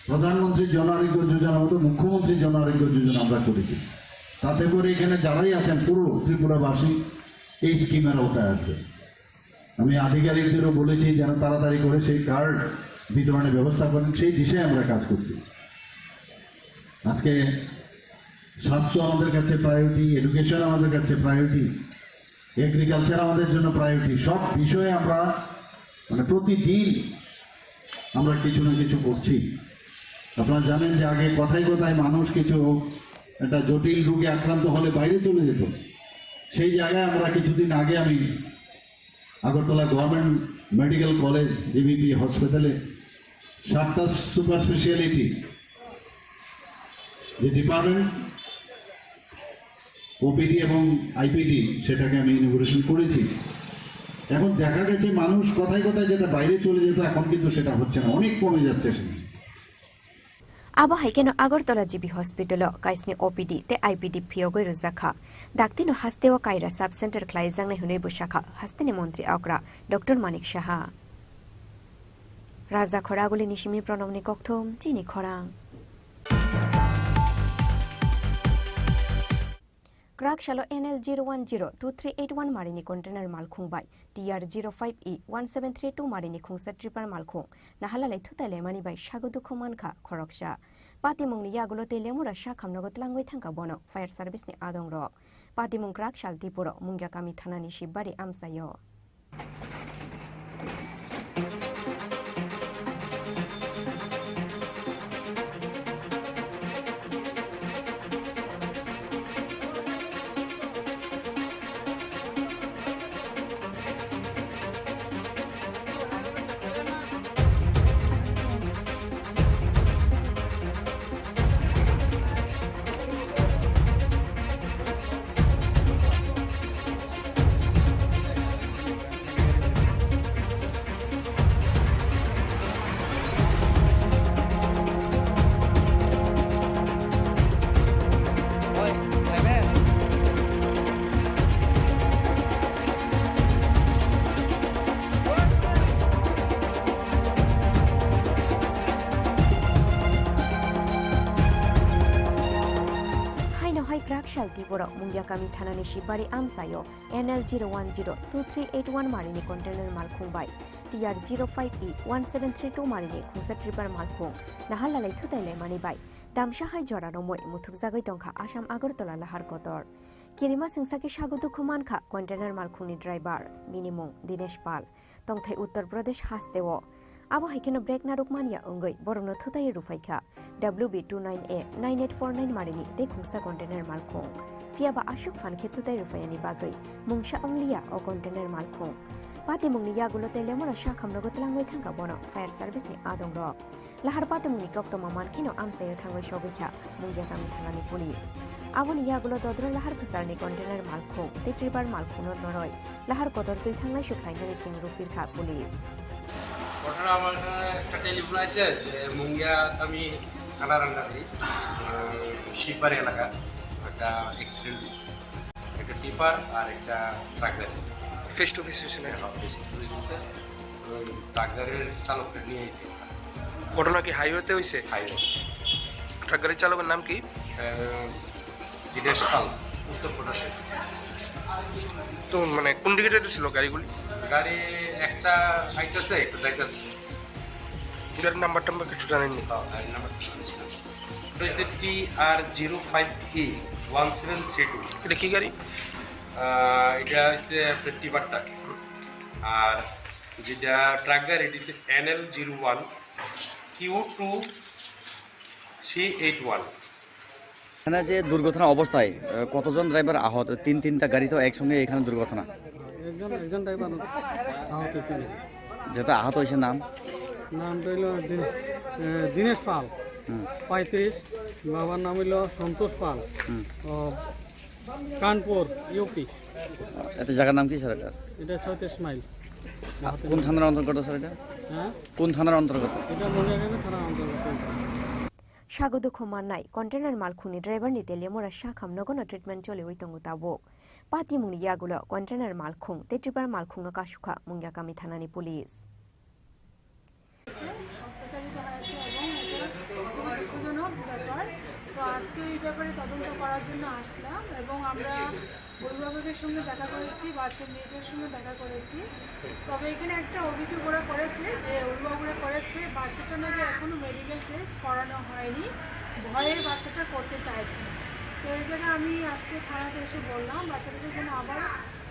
প্রধানমন্ত্রী জন আরোগ্য যোজনা মতো মুখ্যমন্ত্রী জন আরোগ্য যোজনা আমরা করেছি। তাতে করে এখানে যারাই আছেন পুরো ত্রিপুরাবাসী এই স্কিমের আওতায় আসবে। আমি আধিকারিকদেরও বলেছি যেন তাড়াতাড়ি করে সেই কার্ড বিতরণের ব্যবস্থা করেন, সেই দিশায় আমরা কাজ করছি। আজকে স্বাস্থ্য আমাদের কাছে প্রায়োরিটি, এডুকেশন আমাদের কাছে প্রায়োরিটি, এগ্রিকালচার আমাদের জন্য প্রায়োরিটি। সব বিষয়ে আমরা মানে প্রতিদিন আমরা কিছু না কিছু করছি। আপনারা জানেন যে আগে কথায় কথায় মানুষ কিছু একটা জটিল রোগে আক্রান্ত হলে বাইরে চলে যেত। সেই জায়গায় আমরা কিছুদিন আগে আমি Agartala government medical college GBP হসপিটালে 7টা সুপার স্পেশালিটি যে ডিপার্টমেন্ট ওপিডি এবং আইপিডি সেটাকে আমি ইনোগ্রেশন করেছি। এখন দেখা গেছে মানুষ কথায় কথায় যেটা বাইরে চলে যেত এখন কিন্তু সেটা হচ্ছে না, অনেক কমে যাচ্ছে সেটা। Aba haikeno Agartala GB Hospital kaisni OPD te IPD phiogoi ruzakha daktino hastewa kaira sub center klaizang ne hunei bushakha hastene মন্ত্রী আকরা ডক্টর মানিক সাহা রাজা খরাগুলি নিশিমি প্রণবনি কক্থম চিনি খরাং Krakshalo NL 0102381 marini container malkhung bai TR 05E 1732 marini khungsa tripar malkhung nahalale thutale mani bai shagodu khomankha khoroksha patimung ni yagulote lemura sha khamnagot langoi thangka bono fire service ni adong rok patimung Krakshal Tripura mungya kami thanani shibbari amsayo Krakshal Tripura mungya kami thanani shibari amsayo NL 0102381 marini container malkhung bai TR 05E 1732 marini khungsa tripar malkhung nahalale thutaile mani bai damshahai jorano moi muthuk jagoi tongkha Assam Agartala lahar kotor kirima singsaki sagudu khumankha container malkhungni driver minimum Dinesh Pal tongthai Uttar Pradesh hastewo abo haikeno break na rukmania ongoi borno thutai rufaikha WB29A 9849 marini te khungsa container malkhung fiaba ashok fan khetutai rufayani bagai mungsha onglia o container malkhung pati mungni yagulote lemora sha khamnogot langoi thangka bono fire service ni adong ro lahar pati mungni kokto maman kino amsayo thangoi shobikha mungya kami thanani police aboni yagulo dodro lahar khusarni container malkhung te tribar malkhung noroi lahar kotor tui thangnai shukhainani chingru firkha police ঘটনা আমার একটা telephone আছে যে মুঙ্গিয়া আমি থানার আন্ডারে শিববাড়ি এলাকা একটা অ্যাক্সিডেন্ট হয়েছে। একটা টিপার আর একটা ট্রাক গাড়ি। ফেস টু ফেস হয়েছে না? ফেস টু ফেস ট্রাক গাড়ির চালকটা নিয়ে এসেছে। ঘটনা কি হাইওয়েতে হয়েছে? হাইওয়ে। ট্রাক গাড়ির চালকের নাম কি? বিদেশ পাল, উত্তরপ্রদেশে। তো মানে কোন দিকে যেতেছিল গাড়িগুলি? গাড়ি একটা আইতেছে একটা যাইতেছে। গাড়ির নাম্বার টাম্বার কিছু জানেননি? গাড়ির নাম্বার TR05E1732। এটা কি গাড়ি? এটা হচ্ছে আপনার টিপারটা। আর যেটা ট্রাক গাড়ি এটা হচ্ছে NL01Q2381। এখানে যে দুর্ঘটনা অবস্থায় কতজন ড্রাইভার আহত? তিনটা গাড়ি তো একসঙ্গে এখানে দুর্ঘটনা। একজন ড্রাইভার আহত হয়েছিল। যেটা আহত হয়েছে নামটা হইল দীনেশ পাল, 35। বাবার নাম হইল সন্তোষ পাল, কানপুর, ইউপি। এতে জায়গার নাম কি স্যার? এটা 36 মাইল। কোন থানার অন্তর্গত স্যার এটা? হ্যাঁ, কোন থানার অন্তর্গত? এটা মনিয়াগামী থানার অন্তর্গত। সাগদ খমান্নাই কন্টেনার মালখুনি ড্রাইভার নি তেলে মোরা শাখাম নগন ট্রিটমেন্ট চলে ওইতঙ্গু তাবো পাতি মুংনি ইয়াগুলো কন্টেনার মালখুং তে ট্রিপার মালখুং কাশুখা মুঙ্গিয়াকামি থানানি পুলিশ। তো আজকে এই ব্যাপারে তদন্ত করার জন্য আসলাম এবং আমরা অভিভাবকের সঙ্গে দেখা করেছি, বাচ্চার মেয়েদের সঙ্গে দেখা করেছি। তবে এখানে একটা অভিযোগ ওরা করেছে যে অভিভাবকরা করেছে বাচ্চাটা নাকি এখনও মেডিকেল টেস্ট করানো হয়নি, ভয়ে বাচ্চাটা করতে চাইছে। তো এই জায়গায় আমি আজকে থানাতে এসে বললাম বাচ্চাটাকে যেন আবার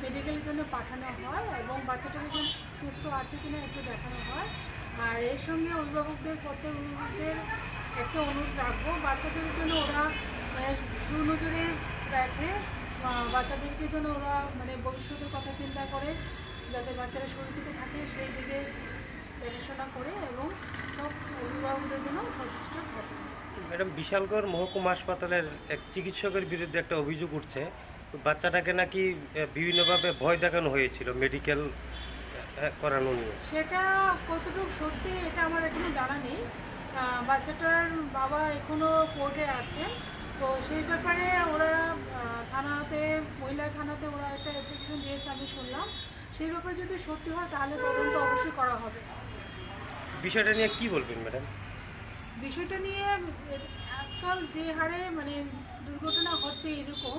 মেডিকেলের জন্য পাঠানো হয় এবং বাচ্চাটাকে যেন সুস্থ আছে কিনা একটু দেখানো হয়। আর এর সঙ্গে অভিভাবকদের প্রত্যেক অভিভাবকদের একটা অনুরোধ রাখবো বাচ্চাদের জন্য ওরা মানে সুনজরে রাখে, বাচ্চাদেরকে যেন ওরা মানে ভবিষ্যতের কথা চিন্তা করে যাতে বাচ্চারা সুরক্ষিত থাকে সেই দিকে দেখাশোনা করে এবং সব অভিভাবকদের জন্য সচেষ্ট থাকে। ম্যাডাম, বিশালগড় মহকুমা হাসপাতালের এক চিকিৎসকের বিরুদ্ধে একটা অভিযোগ উঠছে, বাচ্চাটাকে নাকি বিভিন্নভাবে ভয় দেখানো হয়েছিল মেডিকেল করানো নিয়ে। সেটা কতটুকু সত্যি এটা আমার এখনো জানা নেই। বাচ্চাটার বাবা এখনো কোর্টে আছে, তো সেই ব্যাপারে ওরা থানাতে মহিলা থানাতে ওরা একটা অ্যাপ্লিকেশন দিয়েছে আমি শুনলাম। সেই ব্যাপারে যদি সত্যি হয় তাহলে তদন্ত অবশ্যই করা হবে। বিষয়টা নিয়ে কি বলবেন ম্যাডাম? বিষয়টা নিয়ে আজকাল যে হারে মানে দুর্ঘটনা হচ্ছে এরকম,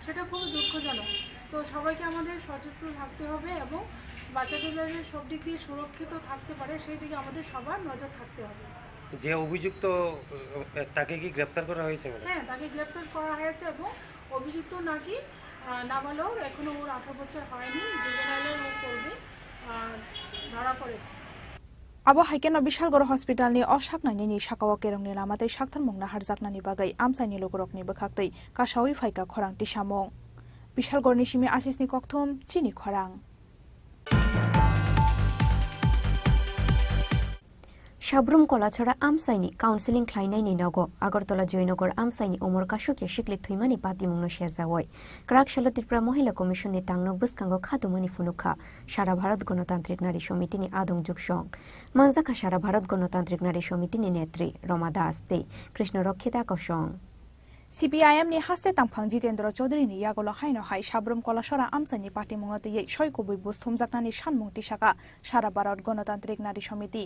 সেটা খুব দুঃখজনক। তো সবাইকে আমাদের সচেতন থাকতে হবে এবং বাচ্চাদের যাতে সব দিক দিয়ে সুরক্ষিত থাকতে পারে সেই দিকে আমাদের সবার নজর থাকতে হবে। যে অভিযুক্ত তাকে কি গ্রেপ্তার করা হয়েছে? হ্যাঁ, তাকে গ্রেপ্তার করা হয়েছে এবং অভিযুক্ত নাকি নাবালক, এখনো ওর 18 বছর হয়নি, জুভেনাইলে ও করবে, ধরা পড়েছে। Abo haikena Bishalgor Hospital ni osaknani ni shakawa kerong ni lamatei shakthar mungna harjaknani bagai amsaini logorokni bokhaktei kashawi phaika khorang tisamong. Bishalgor ni simi asisni kokthum Chini Khorang. Sabroom Kalachhara আমসাইনি কাউন্সিলিং খ্লাইনাইনি নগ আগরতলা জয়নগর আমসাইনি ওমর কাশুকে শিকলি থুইমানি পাতিমুংন শেজাওয় ক্রাকশালা ত্রিপুরা মহিলা কমিশননি তাংনক বসকাঙ্গ খাদুমানি ফুনুখা সারা ভারত গণতান্ত্রিক নারী সমিতিনি আদং যুগসং মানজাখা সারা ভারত গণতান্ত্রিক নারী সমিতিনি নেত্রী রমা দাস তে কৃষ্ণ রক্ষিতা কসং CPIM ni haste tangphang Jitendra Chaudhary ni yagolo haino hai Sabrum Kolashora amsaini party mungnote ye shoikobui busthumjaknani sanmung tisaka সারা ভারত গণতান্ত্রিক নারী সমিতি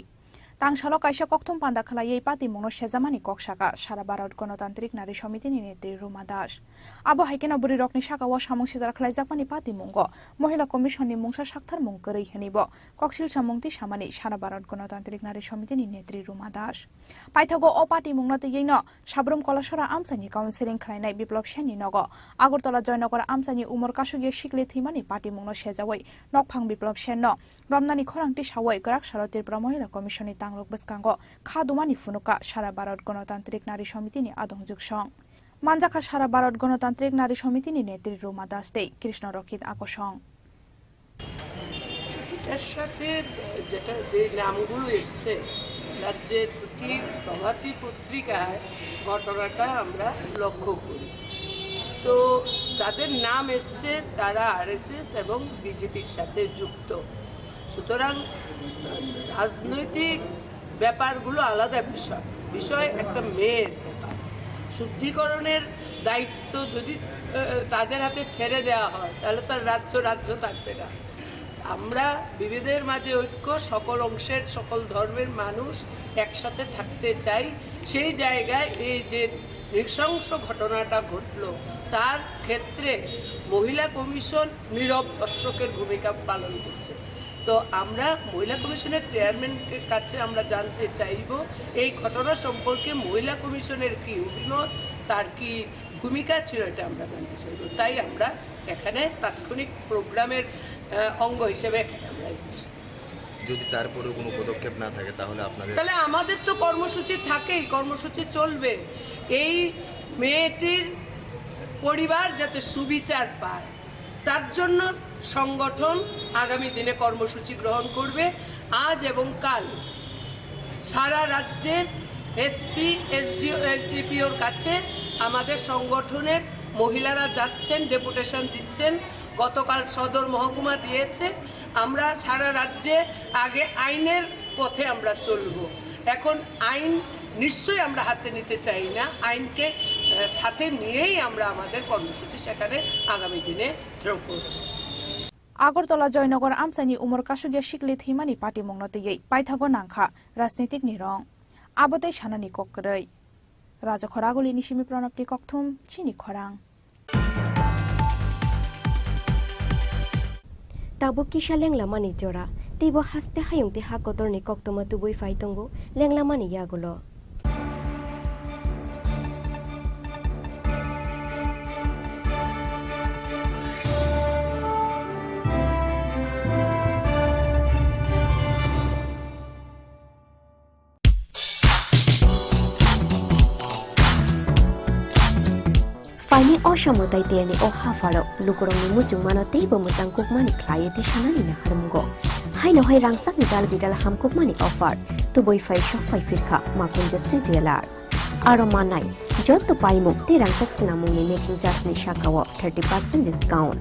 তাংশালো কাইসা ককথম পান্দা খালাই এই পাতি মংনো সেজামানি ককশাকা সারা ভারত গণতান্ত্রিক নারী সমিতি নেত্রী রুমা দাস আবো হাইকেনা বুড়ি রকনি শাখা ও সামং সিজার খালাই জাকমানি পাতি মঙ্গ মহিলা কমিশননি মুংসা সাক্তার মং করেই হেনিব ককশিল সামংতি সামানি সারা ভারত গণতান্ত্রিক নারী সমিতি নেত্রী রুমা দাস পাইথাগো ও পাতি মংনাতে ইন সাবরুম কলাসরা আমসানি কাউন্সিলিং খালাইনাই বিপ্লব সেনি নগ আগরতলা জয়নগর আমসানি উমর কাশুগিয়ে শিকলে থিমানি পাতি মংনো সেজাওই নকফাং বিপ্লব সেন রমনানি খরাংটি সাওয়াই গ্রাক শারতের মহিলা কমিশনি তাংরক বসকাঙ্গ খাদুমানি ফুনুকা সারা ভারত গণতান্ত্রিক নারী সমিতিনি আদং যুগসং মানজাখা সারা ভারত গণতান্ত্রিক নারী সমিতিনি নেত্রী রুমা দাস দে কৃষ্ণ রক্ষিত আকর্ষণ এর সাথে যেটা যে নামগুলো এসছে রাজ্যের দুটি প্রভাতী পত্রিকায় ঘটনাটা আমরা লক্ষ্য করি। তো যাদের নাম এসছে তারা আরএসএস এবং বিজেপির সাথে যুক্ত, সুতরাং রাজনৈতিক ব্যাপারগুলো আলাদা বিষয় একটা মেয়ের ব্যাপার। শুদ্ধিকরণের দায়িত্ব যদি তাদের হাতে ছেড়ে দেওয়া হয় তাহলে তো রাজ্য রাজ্য থাকবে না। আমরা বিবিধের মাঝে ঐক্য, সকল অংশের সকল ধর্মের মানুষ একসাথে থাকতে চাই। সেই জায়গায় এই যে নৃশংস ঘটনাটা ঘটলো তার ক্ষেত্রে মহিলা কমিশন নীরব দর্শকের ভূমিকা পালন করছে। তো আমরা মহিলা কমিশনের চেয়ারম্যানের কাছে আমরা জানতে চাইব এই ঘটনা সম্পর্কে মহিলা কমিশনের কি অভিমত, তার কি ভূমিকা ছিল, এটা আমরা জানতে চাইব। তাই আমরা এখানে তাৎক্ষণিক প্রোগ্রামের অঙ্গ হিসেবে এখানে আমরা এসেছি। যদি তারপরে কোনো পদক্ষেপ না থাকে তাহলে আমাদের তো কর্মসূচি থাকেই, কর্মসূচি চলবে। এই মেয়েটির পরিবার যাতে সুবিচার পায় তার জন্য সংগঠন আগামী দিনে কর্মসূচি গ্রহণ করবে। আজ এবং কাল সারা রাজ্যের এসপি, এসডিও, এসডিপিওর কাছে আমাদের সংগঠনের মহিলারা যাচ্ছেন, ডেপুটেশন দিচ্ছেন। গতকাল সদর মহকুমা দিয়েছে। আমরা সারা রাজ্যে আগে আইনের পথে আমরা চলব। এখন আইন নিশ্চয়ই আমরা হাতে নিতে চাই না, আইনকে সাথে নিয়েই আমরা আমাদের কর্মসূচি সেখানে আগামী দিনে ড্র করব। আগরতলা জয়নগর আমসানি উমর কাশুগিয়া শিকলি থিমানি পার্টি मंगनतयै पाइथागो नांखा राजनीतिक निरं आबोदै सानानि कक्रै राजा खरागुली निसिमि प्रणबनि कक्थुम चिनी खरां Tabuk kisah lenglamani jora, tiba haste hayung ti hakotor ni koktoma tubui faitongo lenglamani yagulo. Fani oshamotai tiani o hafaro lukurong ni mucung mano tiba mutangkuk mani klaya ti shanani na harumgo. Hai no hai rangsak ni dal bidal hamkuk mani offer tu boy fai shop fai firka makun justri jewelers. Aro manai jot tu paimu ti rangsak sinamung ni making charge ni shakawo 30% discount.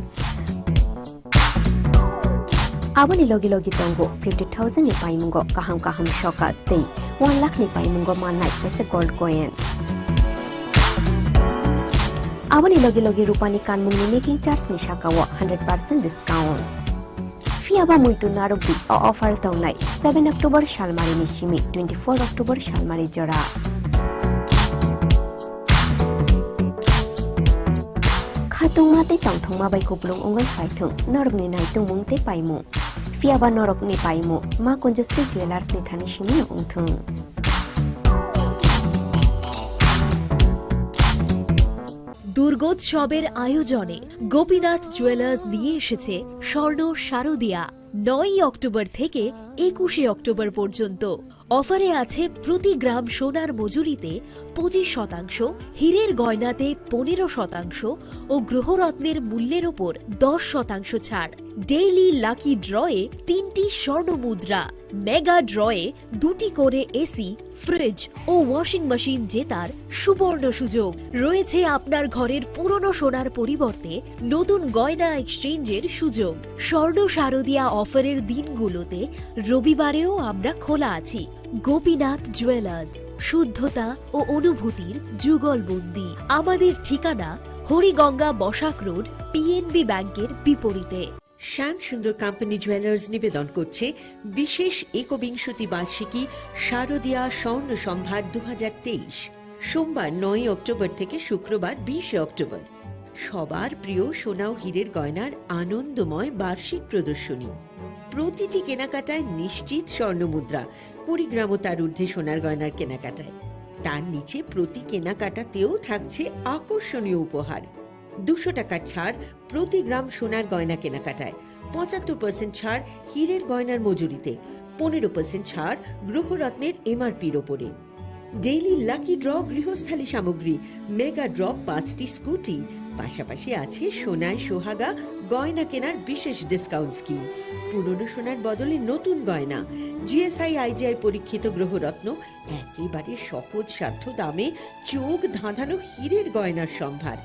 Abani logi logi tongo 50,000 ni paimungo kaham shoka ti 1 lakh ni paimungo manai pese gold coin. Abani logi rupani kanmung ni making charge ni shakawo 100% discount. Fiaba muito narubi o offer tongnai 7 October shalmari ni shimi 24 October shalmari jora. Khatung mate tongthong ma bai kuplung ongai phaithung narok ni nai tungmung te paimu. Fiaba norok ni paimu ma konjustri jewelers ni thani shimi ongthung. দুর্গোৎসবের আয়োজনে Gopinath jewellers নিয়ে এসেছে স্বর্ণ শারদিয়া 9 October থেকে 21 October পর্যন্ত। অফারে আছে প্রতি গ্রাম সোনার মজুরিতে 25%, হীরের গয়নাতে 15% ও গ্রহরত্নের মূল্যের ওপর 10% ছাড়। ডেইলি লাকি ড্রয়ে 3টি স্বর্ণ মুদ্রা, মেগা ড্রয়ে 2টি করে এসি, ফ্রিজ ও ওয়াশিং মেশিন জেতার সুবর্ণ সুযোগ রয়েছে। আপনার ঘরের পুরনো সোনার পরিবর্তে নতুন গয়না এক্সচেঞ্জের সুযোগ। স্বর্ণ শারদিয়া অফারের দিনগুলোতে রবিবারেও আমরা খোলা আছি। গোপীনাথ জুয়েলার্স, শুদ্ধতা ও অনুভূতির যুগলবন্দি। আমাদের ঠিকানা হরিগঙ্গা বসাক রোড, পিএনবি ব্যাংকের বিপরীতে। শ্যাম সুন্দর কোম্পানি জুয়েলার্স নিবেদন করছে বিশেষ একবিংশতি বার্ষিকী শারদিয়া স্বর্ণ সম্ভার 2023, সোমবার 9 অক্টোবর থেকে শুক্রবার 20 অক্টোবর। সবার প্রিয় সোনা ও হীরের গয়নার আনন্দময় বার্ষিক প্রদর্শনী। প্রতিটি কেনাকাটায় নিশ্চিত স্বর্ণ মুদ্রা, 20 গ্রাম ও তার ঊর্ধ্বে সোনার গয়নার কেনাকাটায়। তার নিচে প্রতি কেনাকাটাতেও থাকছে আকর্ষণীয় উপহার। 200 টাকার ছাড় প্রতি গ্রাম সোনার গয়না কেনাকাটায়, 75% ছাড় হীরের গয়নার মজুরিতে, 15% ছাড় গ্রহরত্নের এমআরপির ওপরে। ডেইলি লাকি ড্র গৃহস্থালী সামগ্রী, মেগা ড্র 5টি স্কুটি, পাশাপাশি আছে সোনায় সোহাগা গয়না কেনার বিশেষ ডিসকাউন্ট স্কিম। পুরনো সোনার বদলে নতুন গয়না, জিএসআই আইজিআই পরীক্ষিত গ্রহরত্ন, একেবারে সহজ সাধ্য দামে চোখ ধাঁধানো হীরের গয়নার সম্ভার।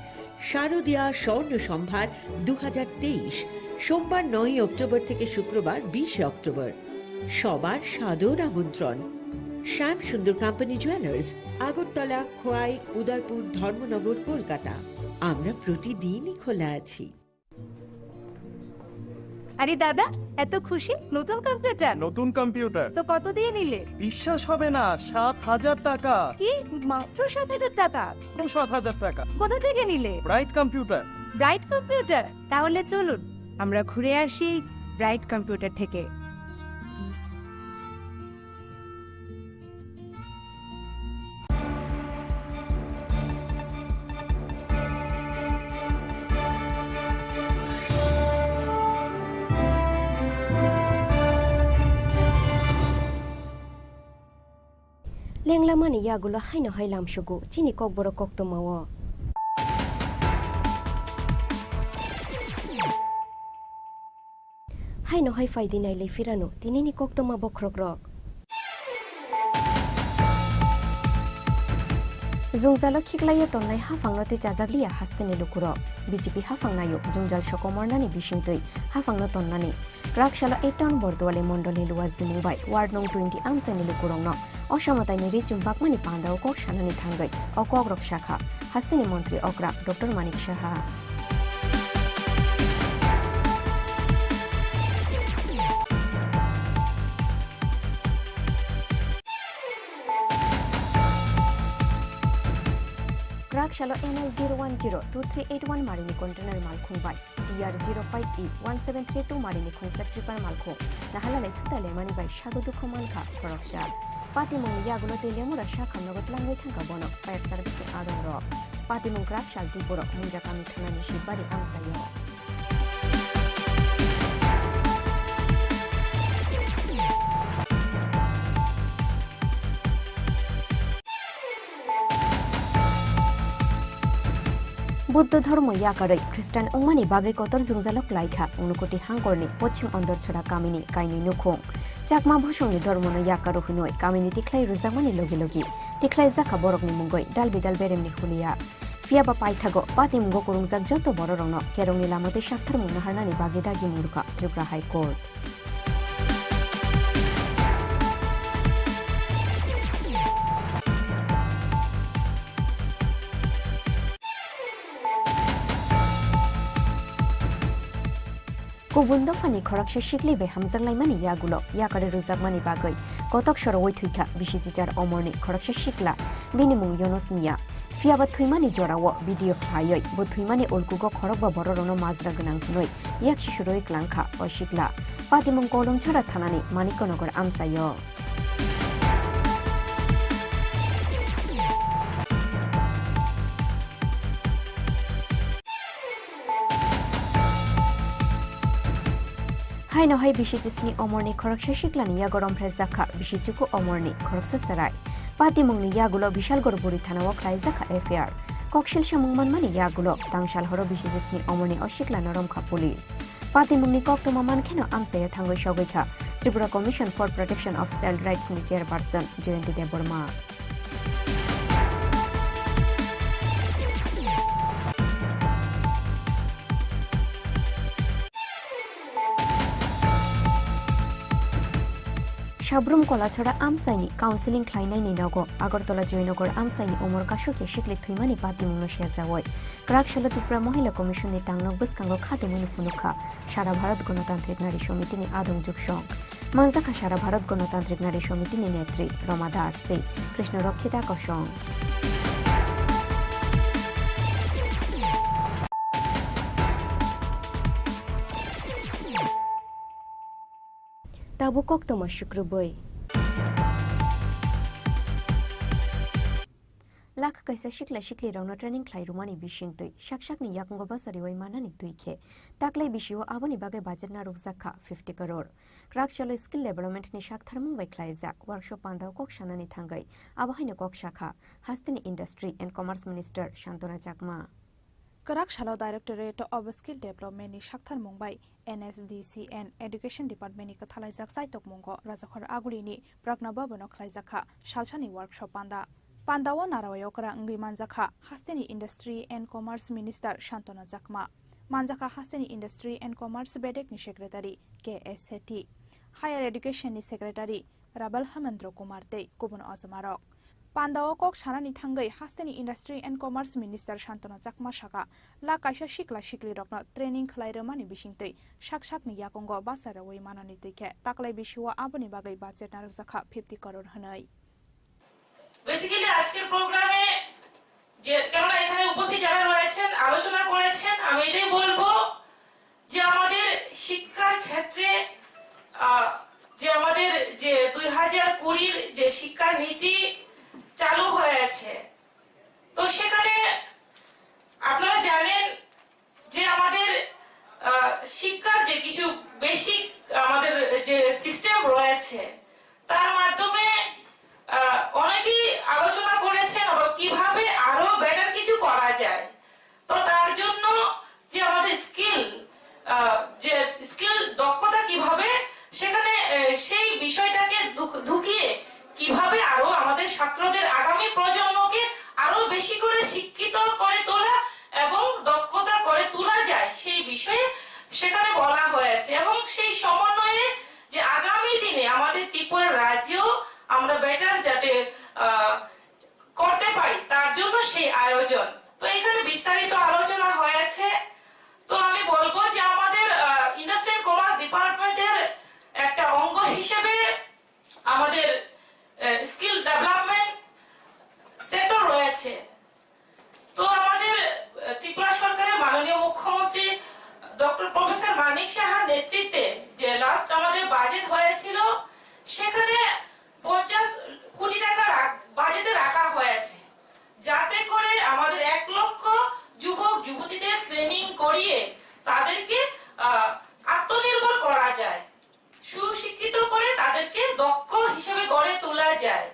শারদিয়া স্বর্ণ সম্ভার 2023, সোমবার 9 অক্টোবর থেকে শুক্রবার 20 অক্টোবর। সবার সাদর আমন্ত্রণ। শ্যাম সুন্দর কোম্পানি জুয়েলার্স, আগরতলা, খোয়াই, উদয়পুর, ধর্মনগর, কলকাতা। আমরা প্রতিদিনই খোলা আছি। আরে দাদা, এত খুশি? নতুন কম্পিউটার? নতুন কম্পিউটার তো কত দিয়ে নিলে? বিশ্বাস হবে না, 7,000 টাকা। কি, মাত্র 7,000 টাকা? 7,000 টাকা। কোথা থেকে নিলে? Bright computer. Bright computer? তাহলে চলুন আমরা ঘুরে আসি ব্রাইট কম্পিউটার থেকে। লেংলামানি ইয়াগুলো হাইনো হাইলাম সুগু চিনি কক বড় কক তো মাও হাইনো হাই ফাইদি নাইলে ফিরানো তিনিনি কক তো মা বক্রক রক জংজালো খিকলাইয়া তন্নাই হাফাংনতে চাজাগলিয়া হাস্তেনে লুকুর বিজেপি হাফাংনায়ো জংজাল সকমরনানি বিশিংতৈ হাফাংনো তন্নানি রাকশালা 8 টাউন বর্দওয়ালে মন্ডলে লুয়া জিমুবাই ওয়ার্ড নং 20 আমসানি লুকুরংনো অসমতাইনি রিচুম বাকমানি পান্দাও কক সানানি থাঙ্গৈ অকক রক শাখা হাস্তেনি মন্ত্রী অগ্রা doctor Manik Saha Rakshalo NL 0102381 Marini container Malkhung by ER 05E 1732 Marini concept tripar Malkhung Nahalale Tutale Mani by Shagodu Komanka Koroksha Patimung Yagulo Telemura Shaka Nogot Language Tankabono Fire Service Adam Rock Patimung Rakshal Dipuro Munjakami Kanani Shibari Amsayo Buddha ধর্ম ইয়াকারৈ খ্রিস্টান উংমানি বাগে কতর জুংজালক লাইখা উনকোটি হাঙ্করনি পশ্চিম অন্দরছড়া কামিনী কাইনি নুখং চাকমা ভূষণনি ধর্মনো ইয়াকারো হুনৈ কামিনী তিখলাই রুজামানি লগে লগে তিখলাই জাখা বরকনি মুঙ্গৈ দাল বিদাল বেরেমনি হুলিয়া ফিয়াবা পাইথাগো পাতি মুঙ্গো কুরুংজাক যত বড় রংনো কেরংনি লামতে সাক্ষর মুনাহারনানি বাগে দাগি মুরকা Tripura high court Kubunda fani khoraksha shikli be hamzanglai mani yagulo yakare ruzak mani bagoi kotok shoro oi thuika bishijijar omorni khoraksha shikla binimung yonos mia fiaba thuimani jorawo video khlaioi bo thuimani olkugo khorokba bororono majra gnang noi yak shishuroi klangkha o shikla patimung kolong chhara thanani manikonogor amsayo Haino hai bishicisni omorni khoraksha shiklani yagorom phezakha bishichuku omorni khoroksa sarai patimungni yagulo bishal gorburi thanao khlai zakha affair kokshil shamungman mani yagulo tangshal horo bishicisni omorni oshikla noromkha police patimungni koktoma mankheno amsaya thangoi shogoikha Tripura Commission for Protection of Child Rights ni chairperson Jayanti Deborma Shabrum Kolachara Amsaini, Counseling Kleinaini Nogo, Agartola Joinogor Amsaini, Omor Kashoki, Shikli Thimani Pati Munoshia Zawoi, Krakshalo Tripura Mohila Commission ni Tangnok Buskango Khatumuni Funuka, Shara Bharat Gonotantrik Nari Shomiti ni Adong Jukshong, Manzaka Shara Bharat Gonotantrik Nari Shomiti ni Netri, Rama Das Pe, Krishna Rokhita Koshong. Tabu kok tomo shukruboy. Lak kaisa shikla shikli rauno training klai rumani bishingtoi shakshak ni yakungo basari wai manani tuikhe taklai bishiwo aboni bagai budget na rukzakha 50 crore krakshalo skill development ni shak tharmung bai klai jak workshop pandau kok shanani thangai abahaina kok shakha hastini industry and commerce minister Shantona Chakma Krakshalo Directorate of Skill Development ni Shakthar Mumbai NSDC and Education Department ni kathalai jak saitok mungo rajakhor aguri ni prakna babano khlai jakha shalchani workshop Pandawo narawayokra ngi manjakha hastini Industry and Commerce Minister Shantona Chakma manjakha hastini Industry and Commerce Bedek ni Secretary KS Sethi Higher Education ni Secretary Rabal Hamendra Kumar tei kubun Ozamarok. Pandawa kok sanani thangai hasteni Industry and Commerce Minister Shantanu Chakma Shaka la kaisa shikla shikli rokno training khlairemani bisingtei shak ni yakongo basarawi manani teike taklai bishiwa aboni bagai budget narjakha 50 crore hanai. Basically আজকের প্রোগ্রামে যে কেননা এখানে উপস্থিত যারা রয়েছেন আলোচনা করেছেন আমি এটাই বলবো যে আমাদের শিক্ষার ক্ষেত্রে যে আমাদের যে 2020 এর যে শিক্ষা নীতি চালু হয়েছে তো সেখানে আপনারা জানেন যে আমাদের শিক্ষার যে কিছু বেসিক আমাদের যে সিস্টেম রয়েছে তার মাধ্যমে অনেকেই আলোচনা করেছেন কিভাবে আরো বেটার কিছু করা যায় তো তার জন্য যে আমাদের স্কিল দক্ষতা কিভাবে সেখানে সেই বিষয়টাকে ঢুকিয়ে কিভাবে আরো আমাদের ছাত্রদের আগামী প্রজন্মকে আরো বেশি করে শিক্ষিত করে তোলা এবং দক্ষতা করে তোলা যায় সেই বিষয়ে সেখানে বলা হয়েছে এবং সেই সমন্বয়ে যে আগামী দিনে আমাদের ত্রিপুরা রাজ্যেও আমরা বেটার যাতে করতে পারি তার জন্য সেই আয়োজন তো এখানে বিস্তারিত আলোচনা হয়েছে তো আমি বলবো যে আমাদের ইন্ডাস্ট্রি এন্ড কমার্স ডিপার্টমেন্টের একটা অঙ্গ হিসেবে আমাদের স্কিল ডেভেলপমেন্ট সেক্টর রয়েছে তো আমাদের ত্রিপুরা সরকারের মাননীয় মুখ্যমন্ত্রী ডক্টর প্রফেসর মানিক সাহার নেতৃত্বে যে লাস্ট আমাদের বাজেট হয়েছিল সেখানে 50 কোটি টাকা বাজেটে রাখা হয়েছে যাতে করে আমাদের 1 লক্ষ যুবক যুবতীদের ট্রেনিং করিয়ে তাদেরকে আত্মনির্ভর করা যায় সুশিক্ষিত করে তাদেরকে দক্ষ হিসেবে গড়ে তোলা যায়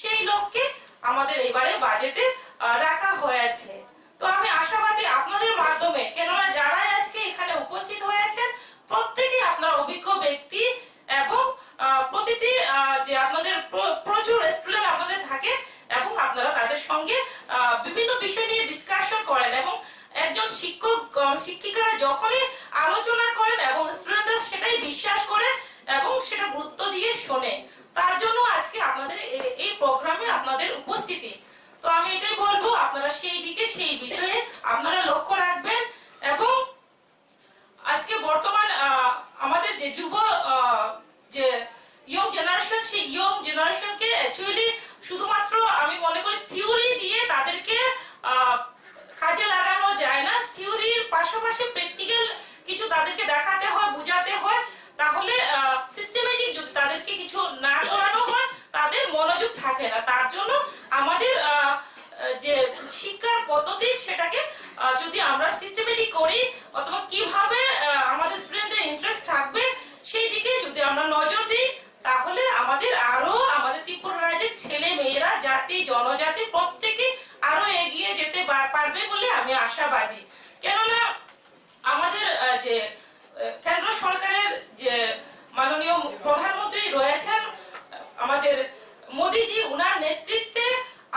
সেই লক্ষ্যে আমাদের এবারে বাজেটে রাখা হয়েছে তো আমি আশাবাদী আপনাদের মাধ্যমে কেননা যারা আজকে এখানে উপস্থিত হয়েছেন প্রত্যেকই আপনার অভিজ্ঞ ব্যক্তি এবং প্রতিটি যে আপনাদের প্রচুর স্টুডেন্ট আপনাদের থাকে এবং আপনারা তাদের সঙ্গে বিভিন্ন বিষয় নিয়ে ডিসকাশন করেন এবং একজন শিক্ষক শিক্ষিকারা যখনই আলোচনা করেন এবং স্টুডেন্টরা সেটাই বিশ্বাস করে এবং সেটা গুরুত্ব দিয়ে শোনে তার জন্য আজকে আপনাদের এই প্রোগ্রামে আপনাদের উপস্থিতি তো আমি এটাই বলবো আপনারা সেই দিকে সেই বিষয়ে আপনারা লক্ষ্য রাখবেন এবং আজকে বর্তমান আমাদের যে যুব যে ইয়ং জেনারেশন সেই ইয়ং জেনারেশনকে অ্যাকচুয়ালি শুধুমাত্র আমি মনে করি থিওরি দিয়ে তাদেরকে কাজে লাগানো যায় না থিওরির পাশাপাশি প্র্যাকটিক্যাল কিছু তাদেরকে দেখাতে হয় বোঝাতে হয় তাহলে সিস্টেমেটিক যদি তাদেরকে কিছু না করানো হয় তাদের মনোযোগ থাকে না তার জন্য আমাদের যে শিক্ষার পদ্ধতি সেটাকে যদি আমরা সিস্টেমেটিক করি অথবা কিভাবে আমাদের স্টুডেন্টদের ইন্টারেস্ট থাকবে সেই দিকে যদি আমরা নজর দিই তাহলে আমাদের আরো আমাদের ত্রিপুরা রাজ্যের ছেলে মেয়েরা জাতি জনজাতি প্রত্যেকে আরো এগিয়ে যেতে পারবে বলে আমি আশাবাদী কেননা আমাদের যে কেন্দ্র সরকারের যে মাননীয় প্রধানমন্ত্রী রয়েছেন আমাদের মোদিজি উনার নেতৃত্বে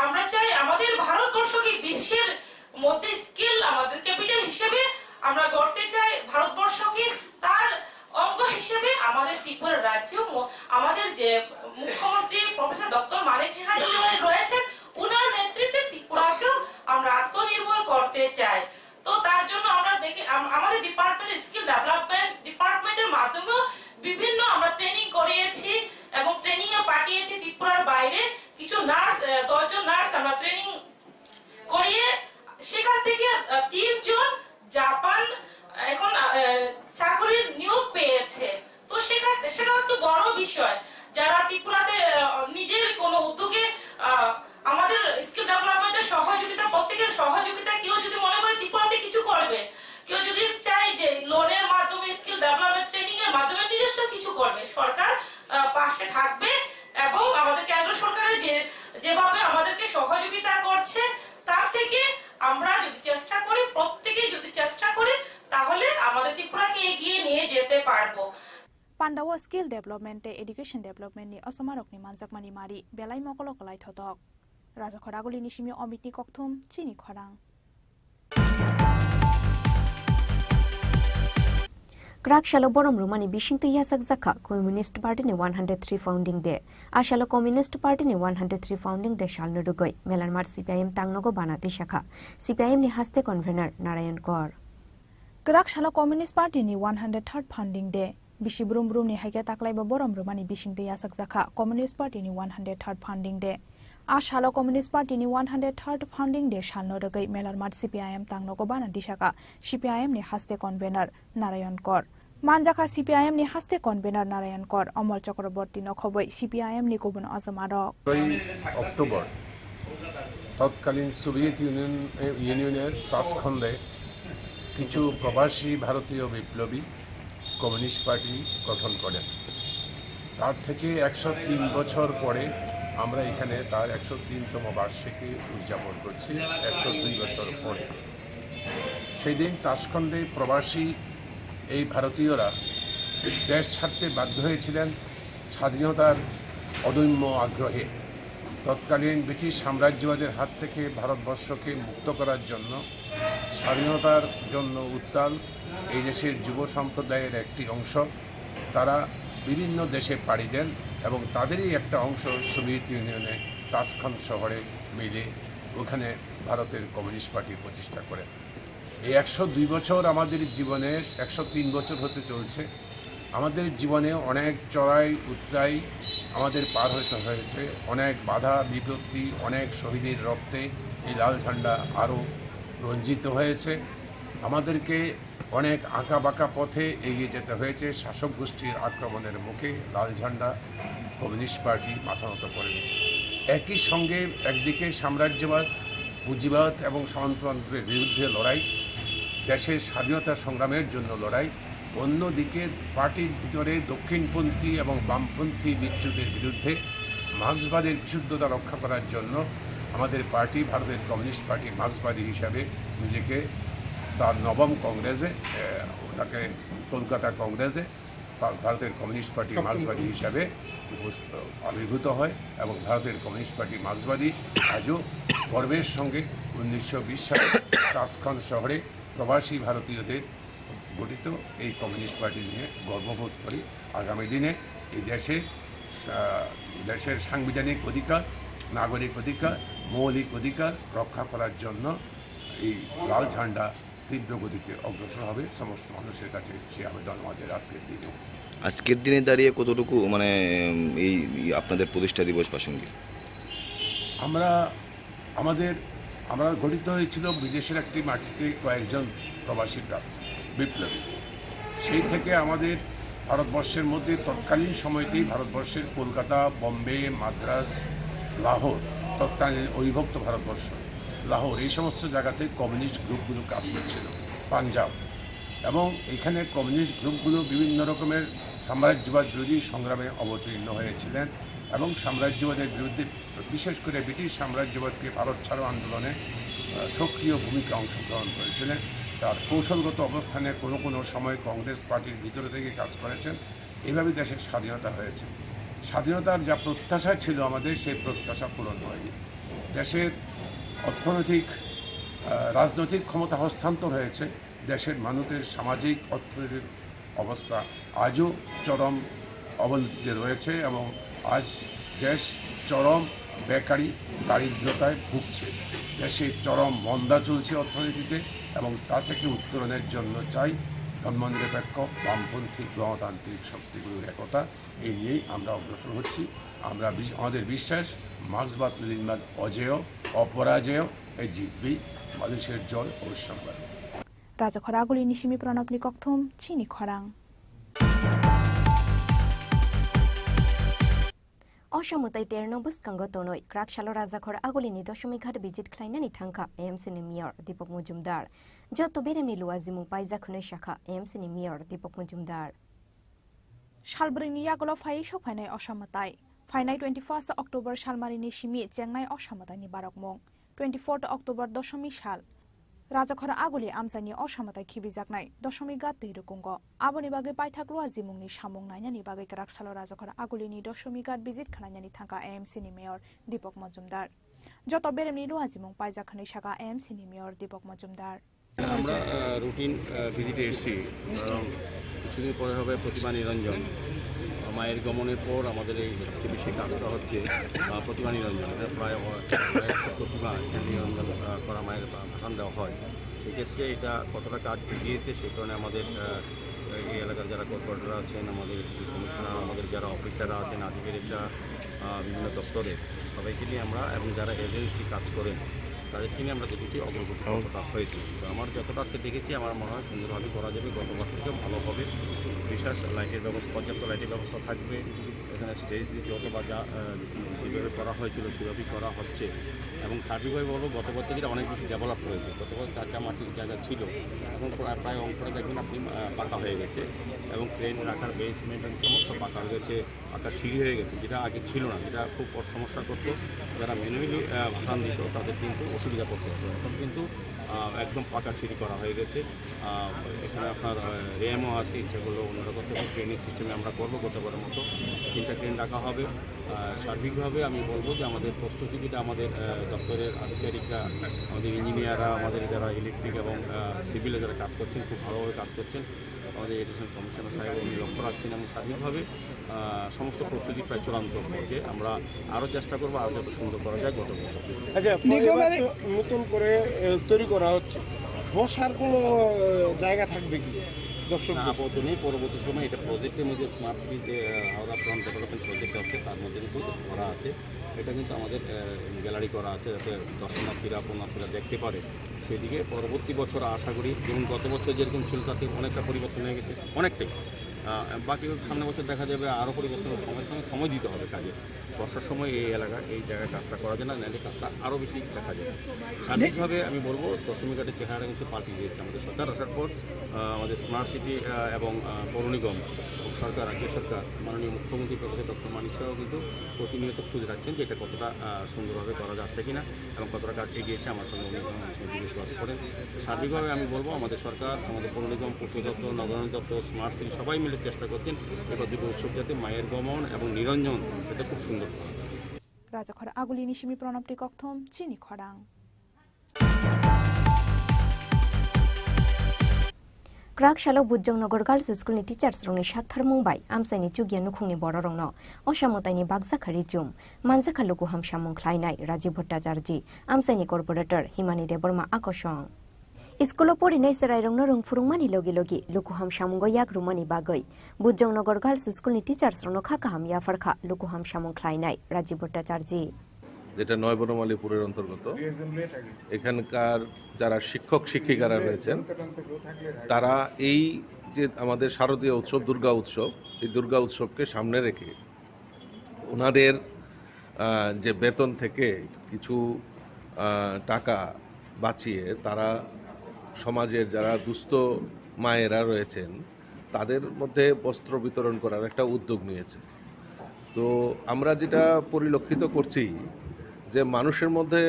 আমরা চাই আমাদের ভারতবর্ষকে বিশ্বের মধ্যে স্কিল আমাদের ক্যাপিটাল হিসেবে আমরা গড়তে চাই ভারতবর্ষকে তার অঙ্গ হিসেবে আমাদের ত্রিপুরা রাজ্য আমাদের যে মুখ্যমন্ত্রী প্রফেসর ডক্টর মানিক সাহা রয়েছেন উনার নেতৃত্বে ত্রিপুরাকেও আমরা আত্মনির্ভর করতে চাই তো তার জন্য আমরা দেখি আমাদের ডিপার্টমেন্টের স্কিল ডেভেলপমেন্ট ডিপার্টমেন্টের মাধ্যমে বিভিন্ন আমরা ট্রেনিং করিয়েছি এবং ট্রেনিং এ পাঠিয়েছি ত্রিপুরার বাইরে কিছু নার্স 10 জন নার্স আমরা ট্রেনিং করিয়ে সেখান থেকে 3 জন জাপান এখন চাকরির নিয়োগ পেয়েছে তো সেটা একটু বড় বিষয় যারা ত্রিপুরাতে নিজের কোনো উদ্যোগে আমাদের স্কিল ডেভেলপমেন্টের সহযোগিতা প্রত্যেকের সহযোগিতা কেউ যদি মনে করে ত্রিপুরাতে কিছু করবে কেউ যদি চাই যে লোনের মাধ্যমে স্কিল ডেভেলপমেন্ট ট্রেনিং এর মাধ্যমে নিজস্ব কিছু করবে সরকার পাশে থাকবে এবং আমাদের কেন্দ্র সরকারের যেভাবে আমাদেরকে সহযোগিতা করছে তার থেকে আমরা যদি চেষ্টা করি প্রত্যেকে যদি চেষ্টা করি তাহলে আমাদের ত্রিপুরাকে এগিয়ে নিয়ে যেতে পারবো Pandawa skill development education development ni osomarok ni manjakmani mari belai mokolo kolai thotok Raja Khoraguli ni simi omit ni kokthum Chini Khorang Krakshalo Borom Rumani Bishintu Yasak Zaka, Communist Party ni 103 founding day. Ashalo Communist Party ni 103 founding day shall nudugoi. Melanmar CPIM Tangnogo Banati Shaka. CPIM ni haste convener Narayan Kaur. Krakshalo Communist Party ni 103rd founding day. Bishi Brum Brum ni Haika Taklaiba Borom Rumani Bishintu Yasak Zaka, Communist Party ni 103rd founding day. Ashalo Communist Party ni 103rd founding day shall nudugoi. Melanmar CPIM Tangnogo Banati Shaka. CPIM ni haste convener Narayan Kaur. Manjaka CPIM ni haste convener Narayan Kaur Amol Chakraborty Nokhoboi CPIM ni Kubun Azamaro October তৎকালীন Soviet ইউনিয়নের তাসখণ্ডে কিছু প্রবাসী ভারতীয় বিপ্লবী communist party গঠন করেন। তার থেকে 103 বছর পরে আমরা এখানে তার 103তম বার্ষিকী উদযাপন করছি 102 বছর পরে। সেই দিন তাসখণ্ডে প্রবাসী এই ভারতীয়রা দেশ ছাড়তে বাধ্য হয়েছিলেন স্বাধীনতার অদম্য আগ্রহে। তৎকালীন ব্রিটিশ সাম্রাজ্যবাদের হাত থেকে ভারতবর্ষকে মুক্ত করার জন্য স্বাধীনতার জন্য উত্তাল এই দেশের যুব সম্প্রদায়ের একটি অংশ তারা বিভিন্ন দেশে পাড়ি দেন এবং তাদেরই একটা অংশ সোভিয়েত ইউনিয়নে তাসখন্দ শহরে মিলে ওখানে ভারতের কমিউনিস্ট পার্টি প্রতিষ্ঠা করেন। এই 102 বছর আমাদের জীবনে 103 বছর হতে চলছে। আমাদের জীবনে অনেক চড়াই উতরাই আমাদের পার হতে হয়েছে, অনেক বাধা বিপত্তি, অনেক শহীদের রক্তে এই লাল ঝান্ডা আরও রঞ্জিত হয়েছে। আমাদেরকে অনেক আঁকা বাঁকা পথে এগিয়ে যেতে হয়েছে। শাসক গোষ্ঠীর আক্রমণের মুখে লাল ঝান্ডা কমিউনিস্ট পার্টি মাথা নত করেনি। একই সঙ্গে একদিকে সাম্রাজ্যবাদ, পুঁজিবাদ এবং সামন্ততন্ত্রের বিরুদ্ধে লড়াই, দেশের স্বাধীনতা সংগ্রামের জন্য লড়াই, অন্যদিকে পার্টির ভিতরে দক্ষিণপন্থী এবং বামপন্থী বিচ্যুতির বিরুদ্ধে মার্ক্সবাদের বিশুদ্ধতা রক্ষা করার জন্য আমাদের পার্টি ভারতের কমিউনিস্ট পার্টি মার্ক্সবাদী হিসাবে নিজেকে তার নবম কংগ্রেসে তাকে কলকাতা কংগ্রেসে ভারতের কমিউনিস্ট পার্টি মার্ক্সবাদী হিসাবে আবির্ভূত হয় এবং ভারতের কমিউনিস্ট পার্টি মার্ক্সবাদী আজও গর্বের সঙ্গে 1920 সালে তাসখন্দ শহরে প্রবাসী ভারতীয়দের গঠিত এই কমিউনিস্ট পার্টি নিয়ে গর্ববোধ করি। আগামী দিনে এই দেশের সাংবিধানিক অধিকার, নাগরিক অধিকার, মৌলিক অধিকার রক্ষা করার জন্য এই লাল ঝান্ডা তীব্র গতিতে অগ্রসর হবে সমস্ত মানুষের কাছে। সে আবেদন আমাদের আজকের দিনে দাঁড়িয়ে কতটুকু মানে এই আপনাদের প্রতিষ্ঠা দিবস প্রসঙ্গে আমরা গঠিত হয়েছিল বিদেশের একটি মাটিতে কয়েকজন প্রবাসী বিপ্লবী। সেই থেকে আমাদের ভারতবর্ষের মধ্যে তৎকালীন সময়তেই ভারতবর্ষের কলকাতা, বম্বে, মাদ্রাস, লাহোর, তৎকালীন অবিভক্ত ভারতবর্ষ লাহোর এই সমস্ত জায়গাতে কমিউনিস্ট গ্রুপগুলো কাজ করছিল, পাঞ্জাব, এবং এখানে কমিউনিস্ট গ্রুপগুলো বিভিন্ন রকমের সাম্রাজ্যবাদ বিরোধী সংগ্রামে অবতীর্ণ হয়েছিলেন এবং সাম্রাজ্যবাদের বিরুদ্ধে বিশেষ করে ব্রিটিশ সাম্রাজ্যবাদকে ভারত ছাড়ো আন্দোলনে সক্রিয় ভূমিকা অংশগ্রহণ করেছিলেন। তার কৌশলগত অবস্থানে কোনো কোনো সময় কংগ্রেস পার্টির ভিতরে থেকে কাজ করেছেন। এইভাবে দেশের স্বাধীনতা হয়েছে। স্বাধীনতার যা প্রত্যাশা ছিল আমাদের, সেই প্রত্যাশা পূরণ হয়নি। দেশের অর্থনৈতিক রাজনৈতিক ক্ষমতা হস্তান্তর হয়েছে। দেশের মানুষের সামাজিক অর্থনৈতিক অবস্থা আজও চরম অবনতিতে রয়েছে এবং আজ দেশ চরম বেকারি দারিদ্রতায় ভুগছে। দেশে চরম মন্দা চলছে অর্থনীতিতে এবং তা থেকে উত্তরণের জন্য চাই ধর্মনিরপেক্ষ বামপন্থী গণতান্ত্রিক শক্তিগুলোর একতা। এই নিয়েই আমরা অগ্রসর হচ্ছি। আমাদের বিশ্বাস মার্ক্সবাদ লেনিনবাদ অজেয়, অপরাজেয়, এই জিতবেই। মানুষের জয় অবশ্যম্ভাবী। রাজখরা আগুলি নিশিমি প্রণব নিকথম চিনি খরাং। অসমতাই 13 বুসকাঙ্গ তনই ক্রাকশালো রাজাখর আগুলিনি দশমিক ঘাট বিজিট খ্লাইনানি থাঙ্কা এএমসিনি মেয়র দীপক মজুমদার যত বেরেমনি লুয়াজিমু পাইজাখুনে শাখা এএমসিনি মেয়র দীপক মজুমদার শালব্রিনি ইয়াগলো ফাই সফাইনাই অসমতাই ফাইনাই 21 অক্টোবর শালমারিনি সিমি চেংনাই অসমতাইনি বারকমং 24 অক্টোবর দশমিক শাল রাজাখরা আগুলি আমসানি অসমতাই খিবিজাকনাই দশমিক গাত তৈরুকুঙ্গ আবনি বাগে পাইথাকলুয়া জিমুংনি সামং নাইনানি বাগে ক্রাকশালো রাজাখরা আগুলিনি দশমিক গাত বিজিট খানাইনানি থাকা এএমসিনি মেয়র দীপক মজুমদার যত বেরেমনি লুয়া জিমুং পাইজাখানি শাখা এএমসিনি মেয়র দীপক মজুমদার। আমরা রুটিন ভিজিটে এসেছি কিছুদিন পরে হবে প্রতিমা নিরঞ্জন। মায়ের গমনের পর আমাদের এই সবচেয়ে বেশি কাজটা হচ্ছে প্রতিমা নিরঞ্জন। এটা প্রায় প্রতিমা নিরঞ্জন করা মায়ের ভাষণ দেওয়া হয়। সেক্ষেত্রে এটা কতটা কাজ এগিয়েছে সেই কারণে আমাদের এই এলাকার যারা কর্পোরেটররা আছেন, আমাদের কমিশনার, আমাদের যারা অফিসাররা আছেন, আধিকারিকরা বিভিন্ন দপ্তরে সবাইকে নিয়ে আমরা এবং যারা এজেন্সি কাজ করেন তাদেরকে নিয়ে আমরা দেখেছি অগ্রগতি কতটা হয়েছে। তো আমার যতটা আজকে দেখেছি আমার মনে হয় সুন্দরভাবে করা যাবে, গতবার থেকেও ভালো হবে। বিশেষ লাইটের ব্যবস্থা, পর্যাপ্ত লাইটের ব্যবস্থা থাকবে। এখানে স্টেজ যত বা যা যেভাবে করা হয়েছিল সেভাবেই করা হচ্ছে এবং সার্বিকভাবে বলবো গতবার থেকে অনেক বেশি ডেভেলপ হয়েছে। গতবার কাঁচা মাটির জায়গা ছিল, এখন প্রায় অংশটা দেখবেন আপনি পাকা হয়ে গেছে এবং ট্রেন রাখার বেসমেন্ট সমস্ত পাকা হয়ে গেছে, পাকা সিঁড়ি হয়ে গেছে, যেটা আগে ছিল না, যেটা খুব সমস্যা করতো। যারা ম্যানুয়ালি ভাষণ দিত তাদের কিন্তু অসুবিধা করতে হতো। এখন কিন্তু একদম পাকা সিঁড়ি করা হয়ে গেছে। এখানে আপনার র্যামও আছে, ইচ্ছাগুলো অন্যরা করতে হবে। ট্রেনের সিস্টেমে আমরা করবো গতবারের মতো 3টা ট্রেন রাখা হবে। সার্বিকভাবে আমি বলবো যে আমাদের প্রস্তুতিটা আমাদের দপ্তরের আধিকারিকরা, আমাদের ইঞ্জিনিয়াররা, আমাদের যারা ইলেকট্রিক এবং সিভিলে যারা কাজ করছেন খুব ভালোভাবে কাজ করছেন। আমাদের এডিশনাল কমিশনার সাহেব উনি লক্ষ্য রাখছেন এবং সার্বিকভাবে সমস্ত প্রস্তুতি প্রায় চূড়ান্ত পর্যায়ে। আমরা আরও চেষ্টা করবো আরও যত সুন্দর করা যায় গত বছর। আচ্ছা, নতুন করে তৈরি করা হচ্ছে, বসার কোনো জায়গা থাকবে কি দর্শক? আপাতত নেই, পরবর্তী সময় এটা প্রজেক্টের মধ্যে স্মার্ট সিটি যে হাওড়া ফ্রন্ট ডেভেলপমেন্ট প্রজেক্ট আছে তার মধ্যে কিন্তু করা আছে। এটা কিন্তু আমাদের গ্যালারি করা আছে যাতে দর্শনার্থীরা পুণ্যার্থীরা দেখতে পারে। সেদিকে পরবর্তী বছর আশা করি, যেমন গত বছর যেরকম ছিল তাতে অনেকটা পরিবর্তন হয়ে গেছে, অনেকটাই। বাকি সামনের বছর দেখা যাবে আরও পরিবর্তনের সময় দিতে হবে কাজে। বর্ষার সময় এই এলাকায় এই জায়গায় কাজটা করা যায় না, নাহলে কাজটা আরও বেশি দেখা যায়। সার্বিকভাবে আমি বলবো দশমী ঘাটের চেহারা কিন্তু পাল্টে দিয়েছে আমাদের সরকার আসার পর। আমাদের স্মার্ট সিটি এবং পৌর নিগম সরকার, রাজ্য সরকার, মাননীয় মুখ্যমন্ত্রী প্রফেসর ডক্টর মানিক সাহেব কিন্তু প্রতিনিয়ত খুঁজে রাখছেন যে এটা কতটা সুন্দরভাবে করা যাচ্ছে কিনা এবং কতটা কাজ এগিয়েছে আমার সঙ্গে জিজ্ঞেস করেন। সার্বিকভাবে আমি বলবো আমাদের সরকার, আমাদের পৌর নিগম, পূর্ত দপ্তর, নগরায়ণ দপ্তর, স্মার্ট সিটি সবাই মিলে চেষ্টা করছেন এবার দুটো উৎসব যাতে মায়ের গমন এবং নিরঞ্জন এটা খুব সুন্দর। রাজাখরা আগুলি নিশিমি প্রণামটি কথম চিনি খরাং। Krakshalo Bujjongnogar Girls School ni teachers rongni sathar mungbai amsaini chugya nukhungni bororongno osamotaini bagjakhari jum manjakhaluku hamsamung khlainai Rajiv Bhattacharya amsaini corporator Himani Deborma akosong School porinai serairongno rongfurungmani logi luku hamsamungo yak rumani bagai Bujjongnogar Girls School ni teachers rongno khakaham yafarkha luku hamsamung khlainai Rajiv Bhattacharya যেটা নয় বনমালীপুরের অন্তর্গত। এখানকার যারা শিক্ষক শিক্ষিকারা রয়েছেন তারা এই যে আমাদের শারদীয় উৎসব দুর্গা উৎসব, এই দুর্গা উৎসবকে সামনে রেখে ওনাদের যে বেতন থেকে কিছু টাকা বাঁচিয়ে তারা সমাজের যারা দুস্থ মায়েরা রয়েছেন তাদের মধ্যে বস্ত্র বিতরণ করার একটা উদ্যোগ নিয়েছে। তো আমরা যেটা পরিলক্ষিত করছি যে মানুষের মধ্যে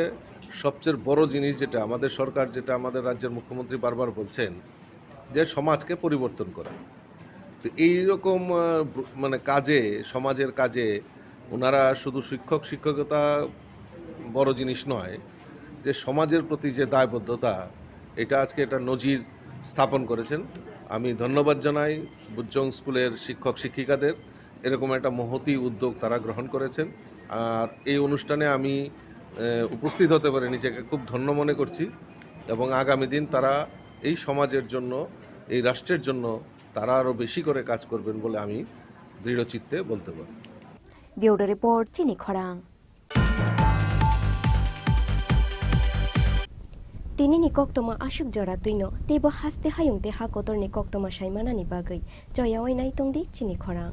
সবচেয়ে বড় জিনিস যেটা আমাদের সরকার, যেটা আমাদের রাজ্যের মুখ্যমন্ত্রী বারবার বলছেন যে সমাজকে পরিবর্তন করা। তো এইরকম মানে কাজে, সমাজের কাজে ওনারা শুধু শিক্ষকতা বড় জিনিস নয়, যে সমাজের প্রতি যে দায়বদ্ধতা এটা আজকে এটা নজির স্থাপন করেছেন। আমি ধন্যবাদ জানাই বুজ্জং স্কুলের শিক্ষক শিক্ষিকাদের, এরকম একটা মহতী উদ্যোগ তারা গ্রহণ করেছেন। আর এই অনুষ্ঠানে আমি উপস্থিত হতে পারে নিজেকে খুব ধন্য মনে করছি এবং আগামী দিন তারা এই সমাজের জন্য, এই রাষ্ট্রের জন্য তারা আরও বেশি করে কাজ করবেন বলে আমি দৃঢ়চিত্তে বলতে পারি। ব্যুরো রিপোর্ট চিনি খরাং। তিনি নিকক্তমা আসুক জরা তুইনো তেব হাসতে হায়ুংতে হাকতর নিকক্তমা সাইমানানি বাগৈ জয়াওয়াই নাইতংদি চিনি খরাং।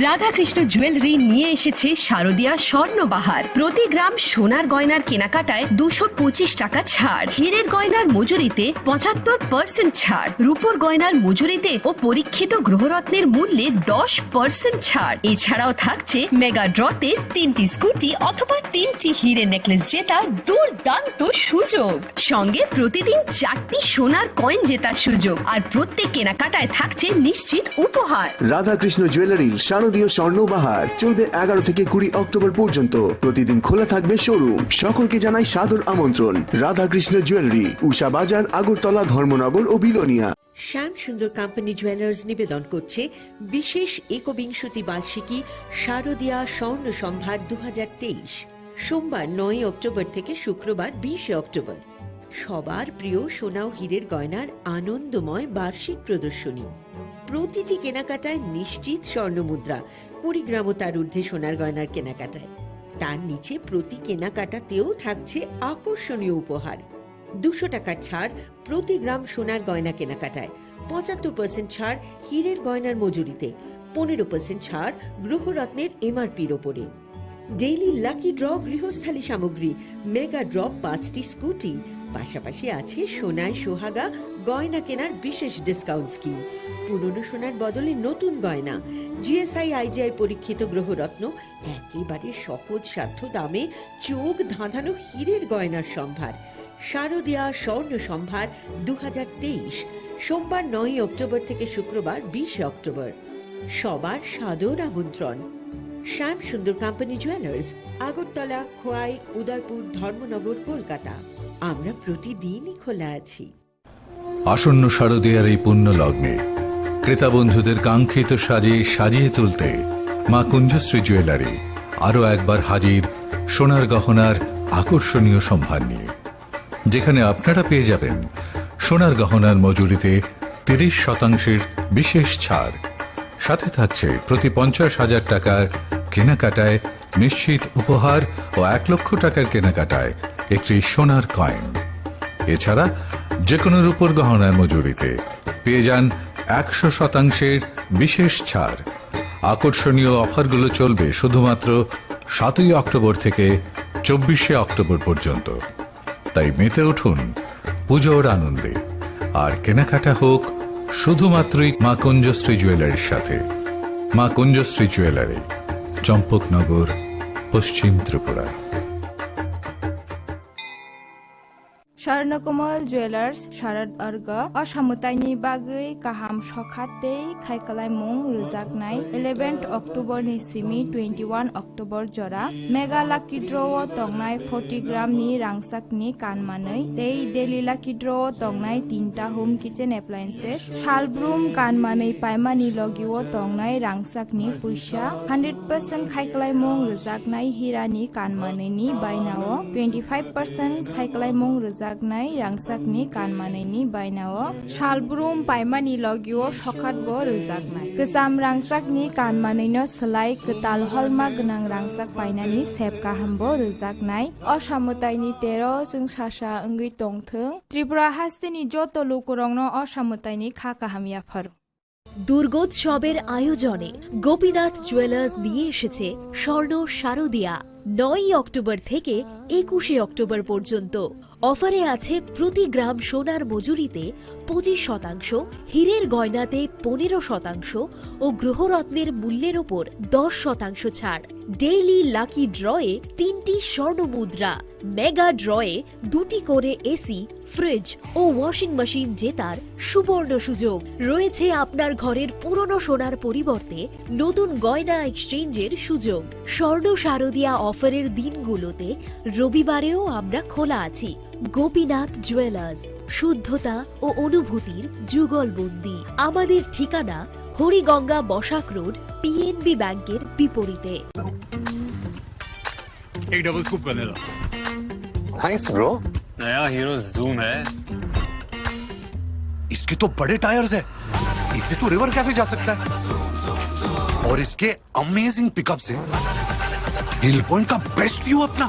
রাধাকৃষ্ণ জুয়েলারি নিয়ে এসেছে শারদীয়া স্বর্ণবাহার। প্রতি গ্রাম সোনার গয়নার কেনাকাটায় 225 টাকা ছাড়, হীরের গয়নার মজুরিতে 75% ছাড়, রূপোর গয়নার মজুরিতে ও পরীক্ষিত গ্রহরত্নের মূল্যে 10% ছাড়। এছাড়াও থাকছে মেগা ড্রতে 3টি স্কুটি অথবা 3টি হীরে নেকলেস জেতার দুর্দান্ত সুযোগ, সঙ্গে প্রতিদিন 4টি সোনার কয়েন জেতার সুযোগ, আর প্রত্যেক কেনাকাটায় থাকছে নিশ্চিত উপহার। রাধাকৃষ্ণ জুয়েলারির শারদীয় স্বর্ণবাহার চলবে 11 থেকে 20 অক্টোবর পর্যন্ত। প্রতিদিন খোলা থাকবে শোরুম। সকলকে জানাই সাদর আমন্ত্রণ। রাধাকৃষ্ণ জুয়েলারি, উষা বাজার, আগরতলা, ধর্মনগর ও বিলোনিয়া। শ্যাম সুন্দর কোম্পানি জুয়েলার্স নিবেদন করছে বিশেষ একবিংশতি বার্ষিকী শারদীয়া স্বর্ণ সম্ভার 2023। সোমবার 9 অক্টোবর থেকে শুক্রবার 20 অক্টোবর। সবার প্রিয় সোনা ও হীরের গয়নার আনন্দময় বার্ষিক প্রদর্শনী। প্রতিটি কেনাকাটায় নিশ্চিত স্বর্ণমুদ্রা, 20 গ্রাম ও তার ঊর্ধ্বে সোনার গয়নার কেনাকাটায়। তার নিচে প্রতি কেনাকাটাতেও থাকছে আকর্ষণীয় উপহার। 200 টাকার ছাড় প্রতি গ্রাম সোনার গয়না কেনাকাটায়, 75% ছাড় হীরের গয়নার মজুরিতে, 15% ছাড় গ্রহরত্নের এমআরপির ওপরে। ডেইলি লাকি ড্র গৃহস্থালী সামগ্রী, মেগা ড্র 5টি স্কুটি, পাশাপাশি আছে সোনায় সোহাগা গয়না কেনার বিশেষ ডিসকাউন্ট স্কিম। পুরনো সোনার বদলে নতুন গয়না, জিএসআই আইজিআই পরীক্ষিত গ্রহরত্ন, একেবারে সহজ সাধ্য দামে চোখ ধাঁধানো হীরের গয়নার সম্ভার। শারদীয়া স্বর্ণ সম্ভার 2023, সোমবার 9 অক্টোবর থেকে শুক্রবার 20 অক্টোবর। সবার সাদর আমন্ত্রণ। শ্যাম সুন্দর কোম্পানি জুয়েলার্স, আগরতলা, খোয়াই, উদয়পুর, ধর্মনগর, কলকাতা। আমরা প্রতিদিনই খোলা আছি। আসন্ন শারদীয়ার এই পুণ্য লগ্নে ক্রেতা বন্ধুদের কাঙ্ক্ষিত সাজে সাজিয়ে তুলতে মা কুঞ্জশ্রী জুয়েলারি আরও একবার হাজির সোনার গহনার আকর্ষণীয় সম্ভার নিয়ে, যেখানে আপনারা পেয়ে যাবেন সোনার গহনার মজুরিতে 30% বিশেষ ছাড়। সাথে থাকছে প্রতি 50,000 টাকার কেনাকাটায় নিশ্চিত উপহার ও 1 লক্ষ টাকার কেনাকাটায় একটি সোনার কয়েন। এছাড়া যে কোনো রূপোর গহনার মজুরিতে পেয়ে যান 100% বিশেষ ছাড়। আকর্ষণীয় অফারগুলো চলবে শুধুমাত্র 7 অক্টোবর থেকে 24 অক্টোবর পর্যন্ত। তাই মেতে উঠুন পুজোর আনন্দে, আর কেনাকাটা হোক শুধুমাত্রই মা কুঞ্জশ্রী জুয়েলারির সাথে। মা কুঞ্জশ্রী জুয়েলারি, চম্পকনগর, পশ্চিম ত্রিপুরা। স্বর্ণকমল জুয়েলার্স শারদ अर्घ असामुताइनि बागै गाहाम सखाते खायखालायमुं रोजाकनाय 11 अक्ट'बरनि सिमी 21 अक्ट'बर जरा मेगा लाकी ड्र'आव दंनाय 40 ग्रामनि रांसाकनि कानमानै डेली लाकी ड्र'आव दंनाय 3टा होम किचेन एप्लायेन्सेस सालब्रुम कानमानै पायमानि लगिव दंनाय रांसाकनि पैसा 100% खायखालायमुं रोजाकनाय हिरानि कानमानैनि बायनाव 25% खायखालायमुं रोजाक रांसाकनि कानमानैनि बायनाव सालब्रुम पायमानि लगिव सखातबो रोजाकनाय गोजाम रांसाकनि कानमानैनो सोलाय गोताल हलमार्क गोनां रांसाक बायनानि सेब गाहामबो रोजाकनाय असामुताइनि 13 जों सासा ओंगै दंथों त्रिपुरा हास्तेनि जत लोकरंनो असामुताइनि खा काहामियाफोर। দুর্গোৎসবের আয়োজনে গোপীনাথ জুয়েলার্স নিয়ে এসেছে স্বর্ণ শারদীয়া। 9 অক্টোবর থেকে 21 অক্টোবর পর্যন্ত অফারে আছে প্রতি গ্রাম সোনার মজুরিতে 25%, হীরের গয়নাতে 15% ও গ্রহরত্নের মূল্যের ওপর 10% ছাড়। ডেইলি লাকি ড্রয়ে 3টি স্বর্ণ মুদ্রা, মেগা ড্রয়ে 2টি করে এসি, ফ্রিজ ও ওয়াশিং মেশিন জেতার সুবর্ণ সুযোগ রয়েছে। আপনার ঘরের পুরনো সোনার পরিবর্তে নতুন গয়না এক্সচেঞ্জের সুযোগ। স্বর্ণ শারদীয়া অফারের দিনগুলোতে রবিবারেও আমরা খোলা আছি। গোপীনাথ জুয়েলার্স, শুদ্ধতা ও অনুভূতির যুগলবন্দি। আমাদের ঠিকানা হরিগঙ্গা বসাক রোড, পিএনবি ব্যাংকের বিপরীতে। एक double scoop vanilla. Nice bro. नया हीरो जूम है। इसके तो बड़े टायर्स है, इससे तो रिवर कैफे जा सकता है। और इसके अमेजिंग पिकअप से हिल पॉइंट का बेस्ट व्यू अपना,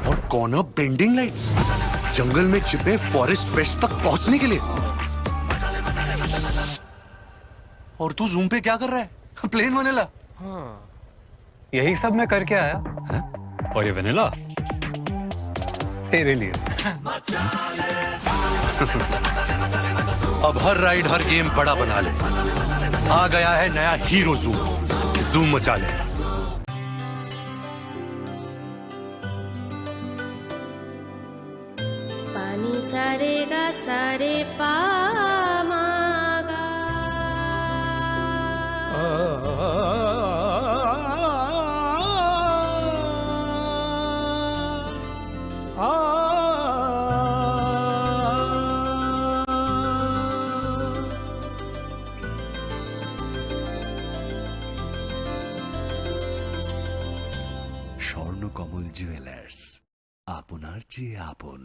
और कॉर्नर बेंडिंग लाइट्स, जंगल में छिपे फॉरेस्ट फेस्ट तक पहुंचने के लिए। और तू जूम पे क्या कर रहा है? Plane vanilla. हाँ, यही सब मैं करके आया। और ये वेनिला तेरे लिए। अब हर राइड हर गेम बड़ा बना ले। आ गया है नया हीरो जूम। जूम मचा ले। पानी सारे गा सारे पामागा স্বর্ণকমল জুয়েলার্স, আপনার চেয়ে আপন।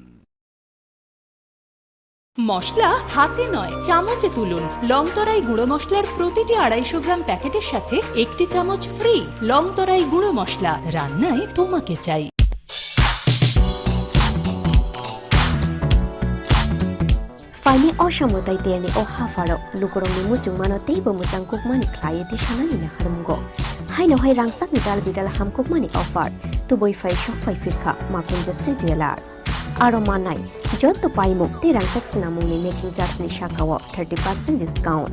মশলা হাতে নয় চামচে তুলুন। লংতরাই গুঁড়ো মশলার প্রতিটি 250 গ্রাম প্যাকেটের সাথে 1টি চামচ ফ্রি। লংতরাই গুঁড়ো মশলা, রান্নায় তোমাকে চাই। Fani Oshamotai Terni O Hafaro, Lukoroni Mujumano Table Mutangkukmani Client Shanana Harmungo. Haino Hai Rangsak Vidal Vidal Hamkukmani offer to boy 5 shop 5 Filka, Makunja Street Jewelers. Aromanai, Jotto Paimu, the Rangsak Sinamuni making just Nishakawa 30% discount.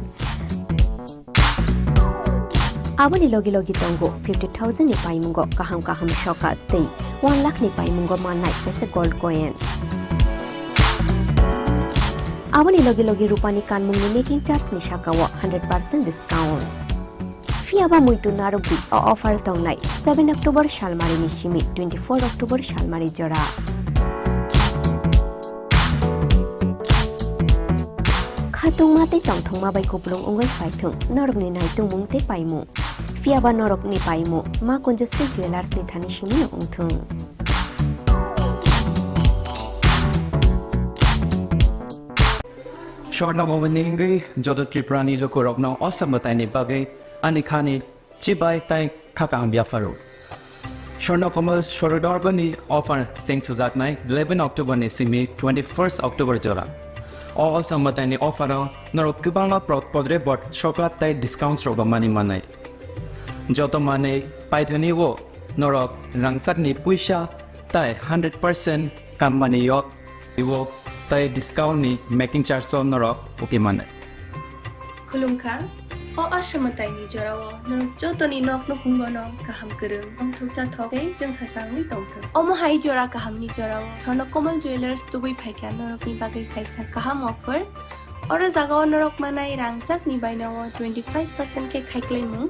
Abani Logi Logi Tongo 50,000 ni Paimungo, Kaham Kaham Shoka, Tay 1 lakh ni Paimungo Manai, as a gold coin. Abani Logi Logi Rupani Kanmungi making charge Nishakawa 100% discount. Fiaba Muito Narubi offer Tongnai 7 October Shalmari Nishimi 24 October Shalmari Jora. Khatung Mate Tong Mabai Kuplung Ungai Faitung Norok ni Naitung Mungte Paimu. Fiaba Norok ni Paimu Ma Kunjasti Jewelers ni Tanishimi no Untung. Short na momeningi jodo Tripura ni loko rokno osamatay ni bagay anikani chibay tay kakambia faro. Short na komal shorodorba ni offer thanks to that night 11 October ni simi 21st October jora. O osamatay ni offer norok kubanga podre bot shoklat tay discounts roba mani manay. Joto mane paithani wo norok rangsat ni puisha tay 100% kampani yok iwo tay discount ni making charge so norok okay manay. Kulungka o ashamatay ni jorawo no joto ni nok no kungono kaham kereng om thukcha thoke jeng sasang ni tongtho omo hai jora kaham ni jorawo Swarnokomal Jewelers tubui phaika norok ni bagai khaisa kaham offer ora jagao norok manai rangchak ni bainawo 25% ke khaiklai mu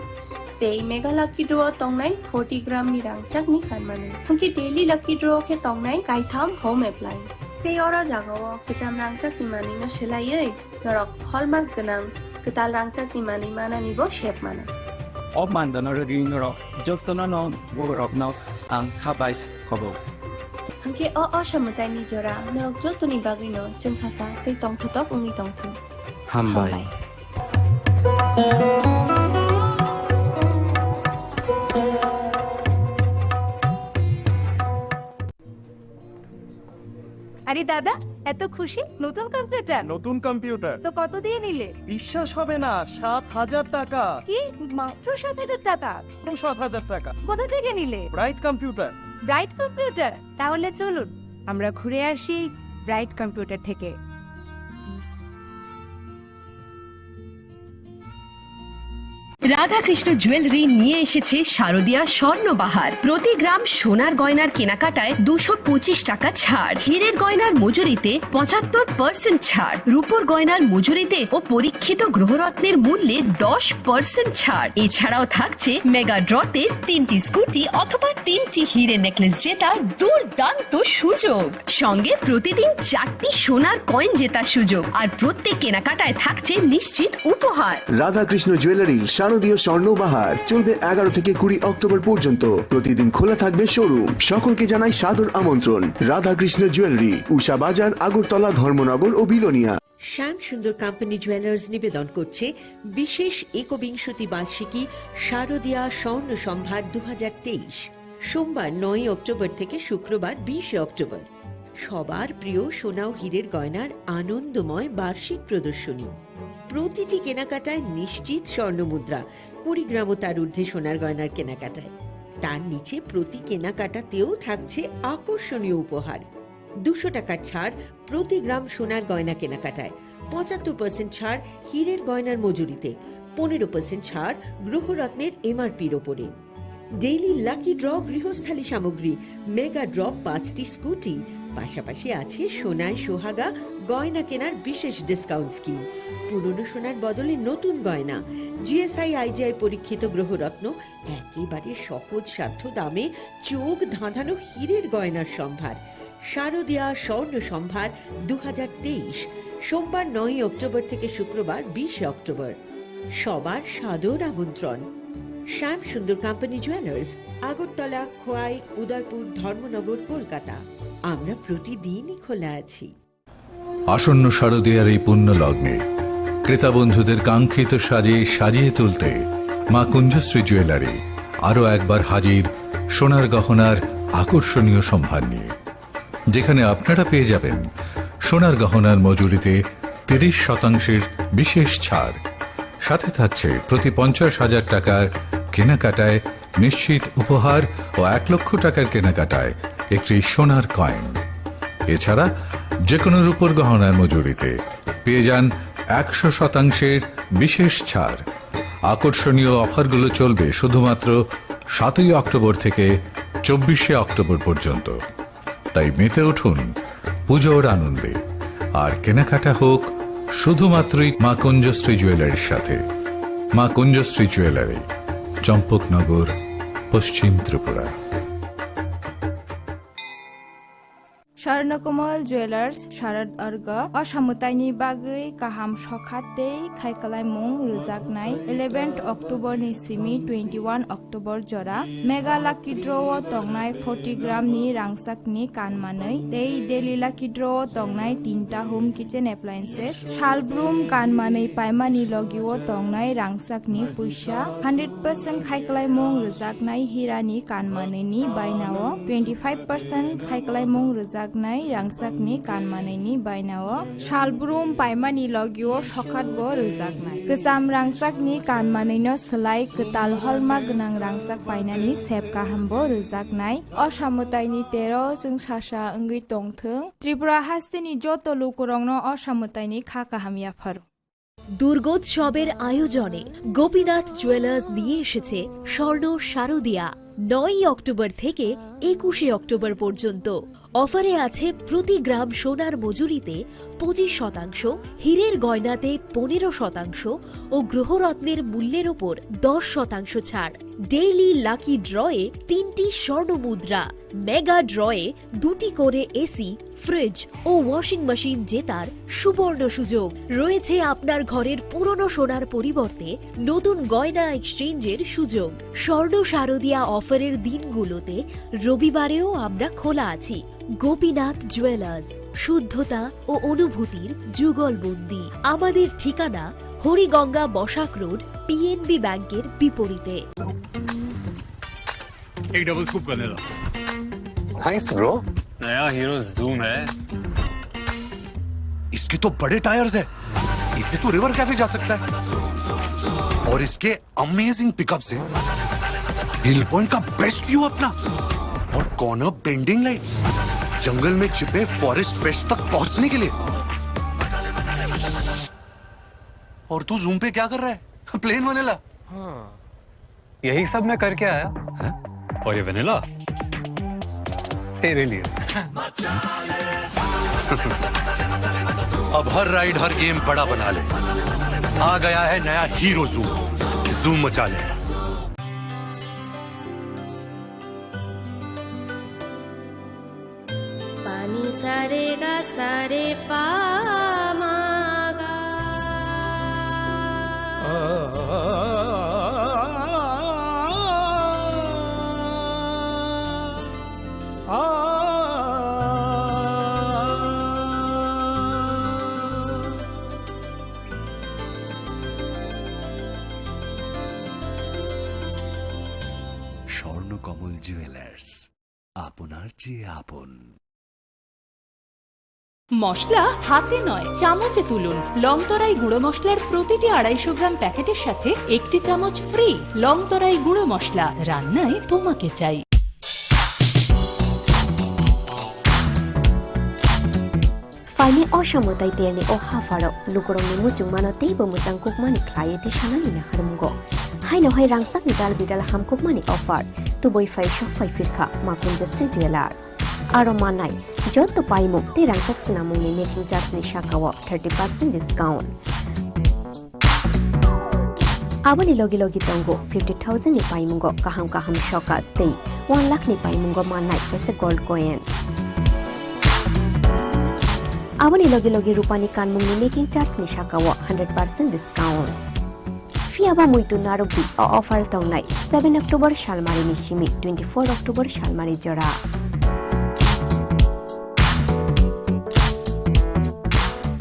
tei mega lucky draw tongnai 40 gram ni rangchak ni kanmanu hungki daily lucky draw ke tongnai kaitham home appliance tei ora jagao kecham rangchak ni mani no selaiei norok hallmark ganang ketal rangchak ni mani mana nibo shape mana Of manda norok norok jotona no borok no ang khabais khobo. hangke o ashamutai ni jora norok jotoni bagri no jeng sasa tei tongthotop ungi tongthu Hambai. আরে দাদা এত খুশি নতুন computer নতুন computer তো কত দিয়ে নিলে বিশ্বাস হবে না 7,000 টাকা কি মাত্র 7,000 টাকা 7,000 টাকা কোথা থেকে নিলে ব্রাইট কম্পিউটার ব্রাইট কম্পিউটার তাহলে চলুন আমরা ঘুরে আসি ব্রাইট কম্পিউটার থেকে রাধাকৃষ্ণ জুয়েলারি নিয়ে এসেছে শারদীয়া স্বর্ণবাহার। প্রতি গ্রাম সোনার গয়নার কেনাকাটায় 225 টাকা ছাড়, হীরের গয়নার মজুরিতে 75% ছাড়, রূপোর গয়নার মজুরিতে ও পরীক্ষিত গ্রহরত্নের মূল্যে 10% ছাড়। এছাড়াও থাকছে মেগা ড্রতে 3টি স্কুটি অথবা 3টি হীরে নেকলেস জেতার দুর্দান্ত সুযোগ, সঙ্গে প্রতিদিন 4টি সোনার কয়েন জেতার সুযোগ, আর প্রত্যেক কেনাকাটায় থাকছে নিশ্চিত উপহার। রাধাকৃষ্ণ জুয়েলারির শারদীয় স্বর্ণবাহার চলবে 11 থেকে 20 অক্টোবর পর্যন্ত। প্রতিদিন খোলা থাকবে শোরুম। সকলকে জানাই সাদর আমন্ত্রণ। রাধাকৃষ্ণ জুয়েলারি, উষা বাজার, আগরতলা, ধর্মনগর ও বিলোনিয়া। শ্যাম সুন্দর কোম্পানি জুয়েলার্স নিবেদন করছে বিশেষ একবিংশতি বার্ষিকী শারদীয়া স্বর্ণ সম্ভার 2023, সোমবার 9 অক্টোবর থেকে শুক্রবার 20 অক্টোবর। সবার প্রিয় সোনা ও হীরের গয়নার আনন্দময় বার্ষিক প্রদর্শনী। প্রতিটি কেনাকাটায় নিশ্চিত স্বর্ণমুদ্রা, 20 গ্রাম ও তার ঊর্ধ্বে সোনার গয়নার কেনাকাটায়। তার নিচে প্রতি কেনাকাটাতেও থাকছে আকর্ষণীয় উপহার। 200 টাকার ছাড় প্রতি গ্রাম সোনার গয়না কেনাকাটায়, 75% ছাড় হীরের গয়নার মজুরিতে, 15% ছাড় গ্রহরত্নের এমআরপির ওপরে। ডেইলি লাকি ড্র গৃহস্থালী সামগ্রী, মেগা ড্র 5টি স্কুটি, পাশাপাশি আছে সোনায় সোহাগা গয়না কেনার বিশেষ ডিসকাউন্ট স্কিম। পুরনো সোনার বদলে নতুন গয়না, জিএসআই আইজিআই পরীক্ষিত গ্রহরত্ন, একেবারে সহজ সাধ্য দামে চোখ ধাঁধানো হীরের গয়নার সম্ভার। শারদীয়া স্বর্ণ সম্ভার 2023, সোমবার 9 অক্টোবর থেকে শুক্রবার 20 অক্টোবর। সবার সাদর আমন্ত্রণ। শ্যাম সুন্দর কোম্পানি জুয়েলার্স, আগরতলা, খোয়াই, উদয়পুর, ধর্মনগর, কলকাতা। আমরা প্রতিদিনই খোলা আছি। আসন্ন শারদীয়ার এই পুণ্য লগ্নে ক্রেতা বন্ধুদের কাঙ্ক্ষিত সাজে সাজিয়ে তুলতে মা কুঞ্জশ্রী জুয়েলারি আরও একবার হাজির সোনার গহনার আকর্ষণীয় সম্ভার নিয়ে, যেখানে আপনারা পেয়ে যাবেন সোনার গহনার মজুরিতে 30% বিশেষ ছাড়। সাথে থাকছে প্রতি 50,000 টাকার কেনাকাটায় নিশ্চিত উপহার ও 1 লক্ষ টাকার কেনাকাটায় একটি সোনার কয়েন। এছাড়া যে কোনো রূপোর গহনার মজুরিতে পেয়ে যান 100% বিশেষ ছাড়। আকর্ষণীয় অফারগুলো চলবে শুধুমাত্র 7 অক্টোবর থেকে 24 অক্টোবর পর্যন্ত। তাই মেতে উঠুন পুজোর আনন্দে, আর কেনাকাটা হোক শুধুমাত্রই মা কুঞ্জশ্রী জুয়েলারির সাথে। মা কুঞ্জশ্রী জুয়েলারি, চম্পকনগর, পশ্চিম ত্রিপুরা। স্বর্ণকমল জুয়েলার্স শারদ अर्ग असामुताइनि बागै गाहाम सखाते खायखालायमुं रोजागनाय 11 अक्ट'बरनि सिमी 21 अक्ट'बर जरा मेगा लाकी ड्र'आव तंनाय 40 ग्रामनि रांसाकनि कानमानै दै डेली लाकी ड्र'आव तंनाय 3टा होम किचेन एप्लायेन्सेस शालब्रुम कानमानै पाइमानि लगिव तंनाय रांसाकनि पैसा 100% खायखालायमुं रोजागनाय हिरानि कानमानैनि बायनाव 25% खायखालायमुं रोजाग रांसाकनि कानमानैनि बायनाव शालब्रुम पाइमानि लगिव सखातबो रोजागनाय गोजाम रांसाकनि कानमानैनो सोलाय गोताल हलमार्क गोनां रांसाक बायनानि सेब गाहामबो रोजागनाय असामुताइनि 13 जों सासा ओंगै तंथों त्रिपुरा हास्तिनि जत लोकरंनो असामुताइनि खा काहामियाफार। দুর্গোৎসবের আয়োজনে গোপীনাথ জুয়েলার্স নিয়ে এসেছে স্বর্ণ শারদীয়া। 9 অক্টোবর থেকে 21 অক্টোবর পর্যন্ত অফারে আছে প্রতি গ্রাম সোনার মজুরিতে 25%, হীরের গয়নাতে 15% ও গ্রহরত্নের মূল্যের ওপর 10% ছাড়। ডেইলি লাকি ড্রয়ে 3টি স্বর্ণ মুদ্রা, মেগা ড্রয়ে 2টি করে এসি, ফ্রিজ ও ওয়াশিং মেশিন জেতার সুবর্ণ সুযোগ রয়েছে। আপনার ঘরের পুরনো সোনার পরিবর্তে নতুন গয়না এক্সচেঞ্জের সুযোগ। স্বর্ণ শারদীয়া অফারের দিনগুলোতে রবিবারেও আমরা খোলা আছি। গোপীনাথ জুয়েলার্স, শুদ্ধতা ও অনুভূতির যুগলবন্দি। আমাদের ঠিকানা হরিগঙ্গা বসাক রোড, পিএনবি ব্যাংকের বিপরীতে। एक डबल स्कूप करने लो। Nice bro. नया हीरो जूम है। इसके तो बड़े टायर्स है, इससे तो रिवर कैफे जा सकता है। और इसके अमेजिंग पिकअप से हिल पॉइंट का बेस्ट व्यू अपना, और कॉर्नर बेंडिंग लाइट्स, जंगल में छिपे फॉरेस्ट फेस्ट तक पहुंचने के लिए। और तू जूम पे क्या कर रहा है? Plane vanilla. हाँ, यही सब मैं करके आया है? और ये वनीला तेरे लिए। अब हर राइड हर गेम बड़ा बना ले। आ गया है नया हीरो जूम, जूम मचा ले। पानी सारे गा सारे पामागा স্বর্ণকমল জুয়েলার্স, আপনার চেয়ে আপন। মশলা হাতে নয় চামচে তুলুন। লংতরাই গুঁড়ো মশলার প্রতিটি 250 গ্রাম প্যাকেটের সাথে 1টি চামচ ফ্রি। লংতরাই গুঁড়ো মশলা, রান্নায় তোমাকে চাই। Faini osamutai terne o hafaro lukurong ni mujung mano teibo mutang kukmani klaye te shanani na harumgo. Haino hai rangsak ni dal bidal ham kukmani offer tu boy fai shop fai firka makun justri jewelers. Aro manai jotto paimu te rangsak sinamung ni making charge ni shakawa 30% discount. Abani logi logi tongo 50,000 ni paimungo kaham shoka tei 1 lakh ni paimungo manai pese gold coin. Abani logi rupani kanmung ni making charge ni shakawa 100% discount. Fiaba muitu narubi o offer tongnai 7 October shalmari ni shimi 24 October shalmari jora.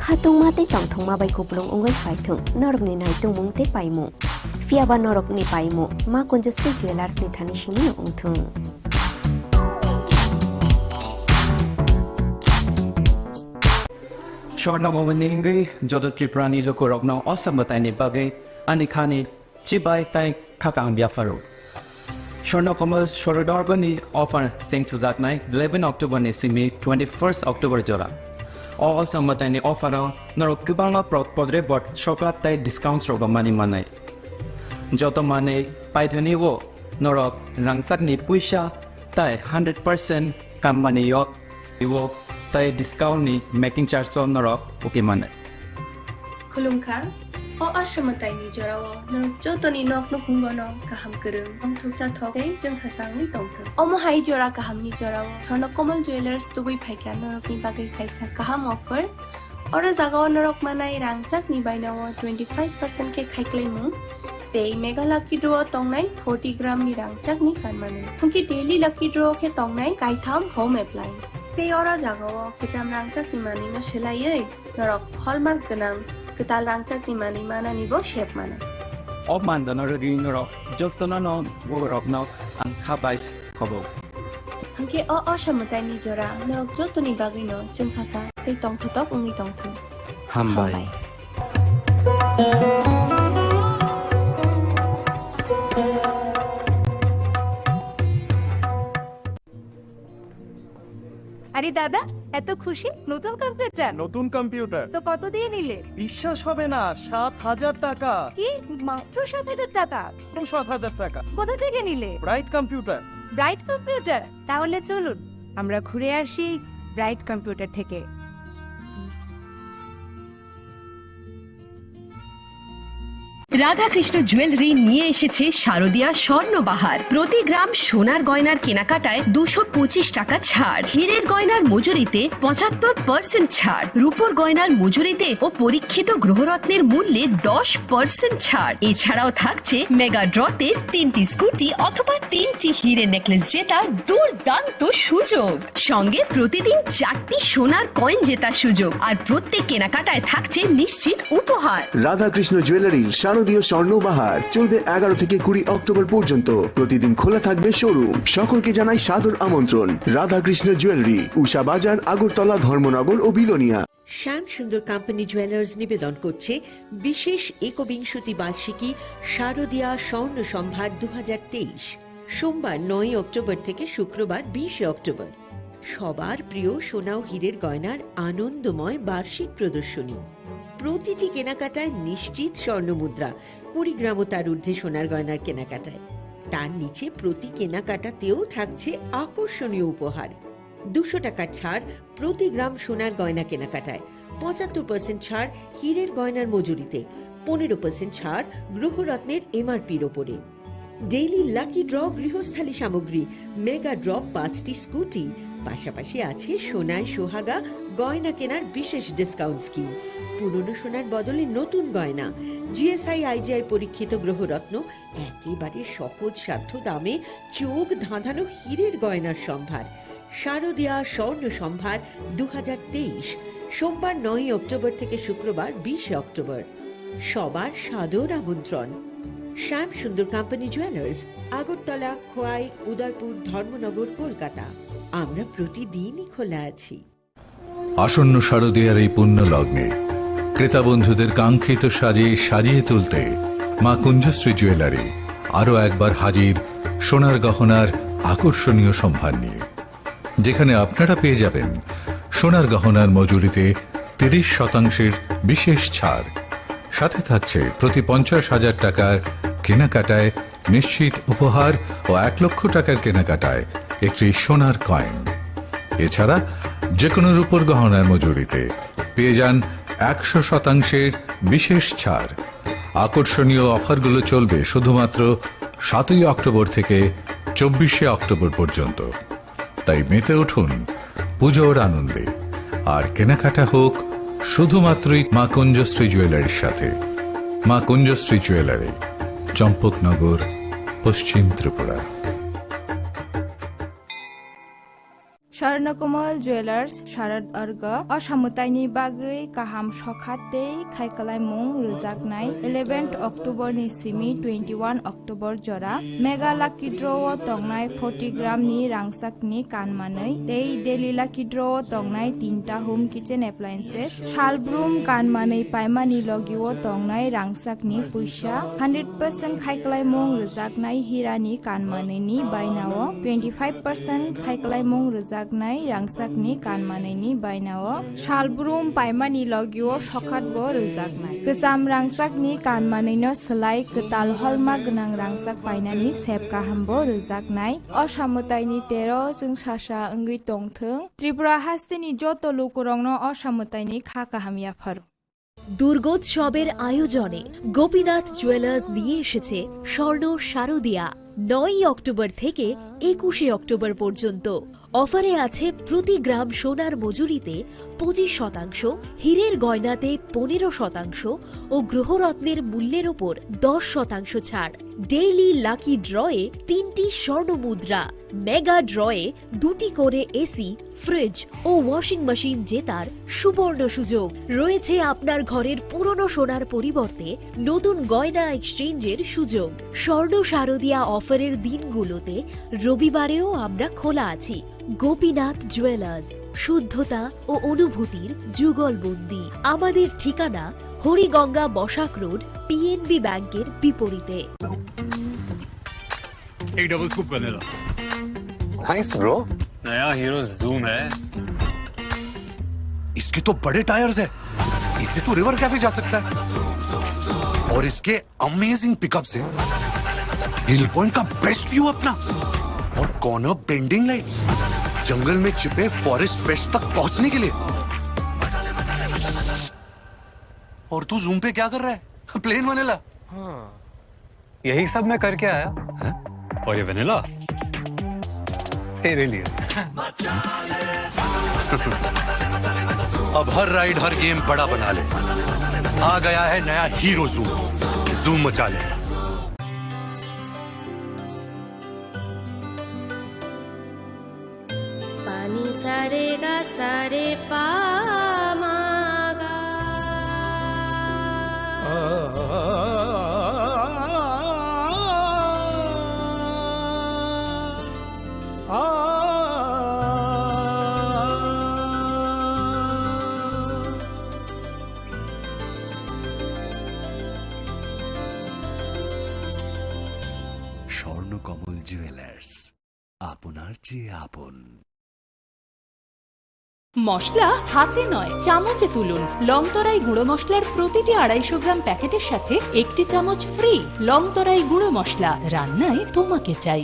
Khatung mate tongthong ma bai kuplong ongoi phaithung norok ni nai tungmung te paimu. Fiaba norok ni paimu ma konjustri jewelers ni thani shimi ongthung. Shorna moveningi jodo Tripurani loko rokno osambatai ni bagai anikhani chibai tai khakang biafaro. Shorna komal shorodarbani offer thanks to zaknai 11 October ni simi 21st October jora. O osambatai ni offer norok kubanga podre bot shokat tai discounts roba mani manai. Joto mane paithani wo norok rangsak ni puisha tai 100% kampani yo iwo tai discount ni making charge so norok okay mane. Khulumkhang o asamatai ni jorawo norok jotoni nok no kungono kaham kereng amthok cha thokai jeng sasang ni tongthok. Omo hai jora kaham ni jorawo thorno komal jewelers tubui phaika norok ni bagai khaisa kaham offer. Ora jagao norok manai rangchak ni bainawo 25% ke khaiklai mu. Tei mega lucky draw tongnai 40 gram ni rangchak ni kanmanu. Hungki daily lucky draw ke tongnai kaitham home appliance. Tei ora jagao kejam rangchak ni mani no selaiei norok hallmark ganang ketal rangchak ni mani mana nibo shape mana. O mandana rodi norok jotona no borok no ang khabais khobo. Hungki o samutai ni jora norok jotoni bagai no jeng sasa tei tongthotok ungi tongthu. Hambai. আরে দাদা এত খুশি নতুন computer? নতুন computer তো কত দিয়ে নিলে? বিশ্বাস হবে না 7,000 টাকা। কি মাত্র 7,000 টাকা? 7,000 টাকা। কোথা থেকে নিলে? Bright computer. Bright computer? তাহলে চলুন আমরা ঘুরে আসি ব্রাইট কম্পিউটার থেকে। রাধাকৃষ্ণ জুয়েলারি নিয়ে এসেছে শারদীয়া স্বর্ণবাহার। প্রতি গ্রাম সোনার গয়নার কেনাকাটায় 225 টাকা ছাড়, হীরের গয়নার মজুরিতে 75% ছাড়, রূপোর গয়নার মজুরিতে ও পরীক্ষিত গ্রহরত্নের মূল্যে 10% ছাড়। এছাড়াও থাকছে মেগা ড্রতে 3টি স্কুটি অথবা 3টি হীরে নেকলেস জেতার দুর্দান্ত সুযোগ, সঙ্গে প্রতিদিন 4টি সোনার কয়েন জেতার সুযোগ, আর প্রত্যেক কেনাকাটায় থাকছে নিশ্চিত উপহার। রাধাকৃষ্ণ জুয়েলারির শারদীয় স্বর্ণবাহার চলবে 11 থেকে 20 অক্টোবর পর্যন্ত। প্রতিদিন খোলা থাকবে শোরুম। সকলকে জানাই সাদর আমন্ত্রণ। রাধাকৃষ্ণ জুয়েলারি, উষা বাজার, আগরতলা, ধর্মনগর ও বিলোনিয়া। শ্যাম সুন্দর কোম্পানি জুয়েলার্স নিবেদন করছে বিশেষ একবিংশতি বার্ষিকী শারদীয়া স্বর্ণ সম্ভার 2023। সোমবার 9 অক্টোবর থেকে শুক্রবার 20 অক্টোবর। সবার প্রিয় সোনা ও হীরের গয়নার আনন্দময় বার্ষিক প্রদর্শনী। প্রতিটি কেনাকাটায় নিশ্চিত স্বর্ণমুদ্রা, 20 গ্রাম ও তার ঊর্ধ্বে সোনার গয়নার কেনাকাটায়। তার নিচে প্রতি কেনাকাটাতেও থাকছে আকর্ষণীয় উপহার। 200 টাকার ছাড় প্রতি গ্রাম সোনার গয়না কেনাকাটায়, 75% ছাড় হীরের গয়নার মজুরিতে, 15% ছাড় গ্রহরত্নের এমআরপির ওপরে। ডেইলি লাকি ড্র গৃহস্থালী সামগ্রী, মেগা ড্র 5টি স্কুটি, পাশাপাশি আছে সোনায় সোহাগা গয়না কেনার বিশেষ ডিসকাউন্ট স্কিম। পুরনো সোনার বদলে নতুন গয়না, জিএসআই আইজিআই পরীক্ষিত গ্রহরত্ন, একেবারে সহজ সাধ্য দামে চোখ ধাঁধানো হীরের গয়নার সম্ভার। শারদীয়া স্বর্ণ সম্ভার 2023, সোমবার 9 অক্টোবর থেকে শুক্রবার 20 অক্টোবর। সবার সাদর আমন্ত্রণ। শ্যাম সুন্দর কোম্পানি জুয়েলার্স, আগরতলা, খোয়াই, উদয়পুর, ধর্মনগর, কলকাতা। আমরা প্রতিদিনই খোলা আছি। আসন্ন শারদীয়ার এই পুণ্য লগ্নে ক্রেতা বন্ধুদের কাঙ্ক্ষিত সাজে সাজিয়ে তুলতে মা কুঞ্জশ্রী জুয়েলারি আরও একবার হাজির সোনার গহনার আকর্ষণীয় সম্ভার নিয়ে, যেখানে আপনারা পেয়ে যাবেন সোনার গহনার মজুরিতে 30% বিশেষ ছাড়, সাথে থাকছে প্রতি 50,000 টাকার কেনাকাটায় নিশ্চিত উপহার ও 1 লক্ষ টাকার কেনাকাটায় একটি সোনার কয়েন। এছাড়া যে কোনো রূপোর গহনার মজুরিতে পেয়ে যান 100% বিশেষ ছাড়। আকর্ষণীয় অফারগুলো চলবে শুধুমাত্র 7 অক্টোবর থেকে 24 অক্টোবর পর্যন্ত। তাই মেতে উঠুন পুজোর আনন্দে, আর কেনাকাটা হোক শুধুমাত্রই মা কুঞ্জশ্রী জুয়েলারির সাথে। মা কুঞ্জশ্রী জুয়েলারি, চম্পকনগর, পশ্চিম ত্রিপুরা। স্বর্ণকমল জুয়েলার্স শারদ अर्ग असामुताइनि बागै गाहाम सखाते खायखालायमुं रोजागनाय 11 अक्ट'बरनि सिमी 21 अक्ट'बर जरा मेगा लाकी ड्र'आव दंनाय 40 ग्रामनि रांसाकनि कानमानै डेली लाकी ड्र'आव दंनाय 3टा होम किचेन एप्लायेन्सेस सालब्रुम कानमानै पाइमानि लगिआव दंनाय रांसाकनि पैसा 100% खायखालायमुं रोजागनाय हिरानि कानमानैनि बायनाव 25% खायखालायमुं रोजाग रांसाकनि कानमानैनि बायनाव सालब्रुम पाइमानि लगियो सखातबो रोजागनाय गोजाम रांसाकनि कानमानैनो सोलाय गोताल हलमार्क गोनां रांसाक बायनानि सेब गाहामबो रोजागनाय असामुताइनि 13 जों सासा ओंगै दंथों त्रिपुरा हास्तिनि जत लोकरंनो असामुताइनि खा गाहामियाफार। দুর্গোৎসবের আয়োজনে গোপীনাথ জুয়েলার্স নিয়ে এসেছে স্বর্ণ শারদিয়া 9 অক্টোবর থেকে 21 অক্টোবর পর্যন্ত। অফারে আছে প্রতি গ্রাম সোনার মজুরিতে 25%, হীরের গয়নাতে 15% ও গ্রহরত্নের মূল্যের ওপর 10% ছাড়। ডেইলি লাকি ড্রয়ে 3টি স্বর্ণ মুদ্রা, মেগা ড্রয়ে 2টি করে এসি, ফ্রিজ ও ওয়াশিং মেশিন জেতার সুবর্ণ সুযোগ রয়েছে। আপনার ঘরের পুরনো সোনার পরিবর্তে নতুন গয়না এক্সচেঞ্জের সুযোগ। স্বর্ণ শারদিয়া অফারের দিনগুলোতে রবিবারেও আমরা খোলা আছি। গোপীনাথ জুয়েলার্স, শুদ্ধতা ও অনুভূতির যুগলবন্দি। আমাদের ঠিকানা হরিগঙ্গা বসাক রোড, পিএনবি ব্যাংকের বিপরীতে। एक double scoop vanilla. Nice bro. नया हीरो जूम है। इसके तो बड़े टायर्स है, इससे तो रिवर कैफे जा सकता है। और इसके अमेजिंग पिकअप से हिल पॉइंट का बेस्ट व्यू अपना, और कॉर्नर बेंडिंग लाइट्स, जंगल में छिपे फॉरेस्ट फेस्ट तक पहुंचने के लिए। और तू जूम पे क्या कर रहा है? Plane vanilla. हाँ, यही सब मैं करके आया। है? और ये वनीला तेरे लिए। अब हर राइड हर गेम बड़ा बना ले। आ गया है नया हीरो जूम, जूम मचा ले। पानी सारे गा सारे पामागा স্বর্ণকমল জুয়েলার্স, আপনার চেয়ে আপন। মশলা হাতে নয় চামচে তুলুন। লংতরাই গুঁড়ো মশলার প্রতিটি 250 গ্রাম প্যাকেটের সাথে 1টি চামচ ফ্রি। লংতরাই গুঁড়ো মশলা, রান্নায় তোমাকে চাই।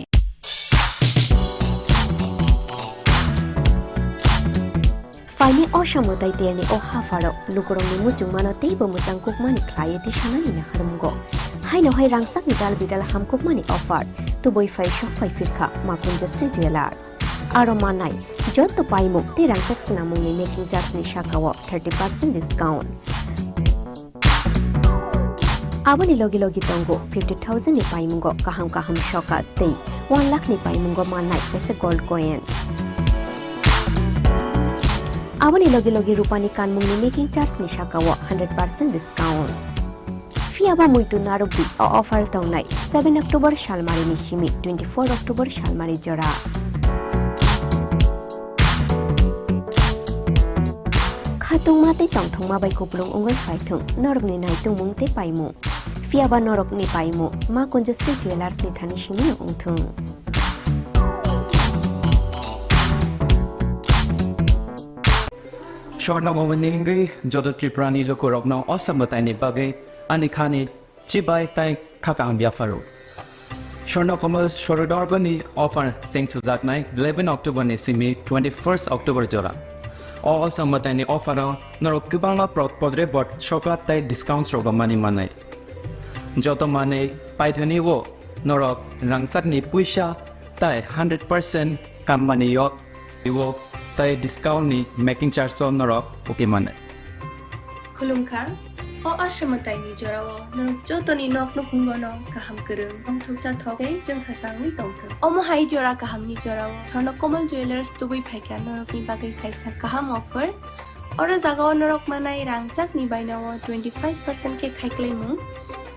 Faini osamutai tiani o hafaro lukurong ni mucung mano teibo mutangkuk mani klaya ti sanani na harumgo. Hai no hai rangsak ni dal bidal hamkuk mani offer tu boy fai shop fai firka ma Kunjashri Jewelers. Aro manai jotto paimuk ti rangsak sinamung ni making charge ni shakawo 30% discount. Abani logi tongo 50,000 ni paimungo kaham shoka tei 1 lakh ni paimungo manai pese gold coin. Abani logi rupani kanmung ni making charge ni shakawo 100% discount. Fiaba muito narubi o offer taunai 7 October shalmari ni shimi 24 October shalmari jora. tungmate chongthongma bai kuplung ongoi phaithung norokni nai tungmungte paimu fiaba norokni paimu ma Kunjasri Jewelers ni thani shini ongthung Shorna Momaningi, Jodot Triprani Lokorogno, Osamatani Bagay, Anikani, Chibai Tai Kakang Biafaro. Shorna Komal Shorodorgani offer thanks to that night, 11 October Nisimi, 21st October Jora. All Osamatani offer Norokubana Podre bot Shokat Tai discounts Roga Money Manai. Joto Mane, Paithani Wo, Norok, Rangsatni Puisha, Tai 100% Kamani Yok, Iwo. Tai discount ni making charge so norok okay mane Khulumkha o asamatai ni jorao norok jotoni nok no kungono kaham kereng ong thokcha thoke jeng sasang ni tongthang omo hai jora kaham ni jorao thorno komal jewelers tubui phaika norok ni bagai kaisa kaham offer ora jagao norok manai rangchak ni bainawo 25% ke khaiklai mung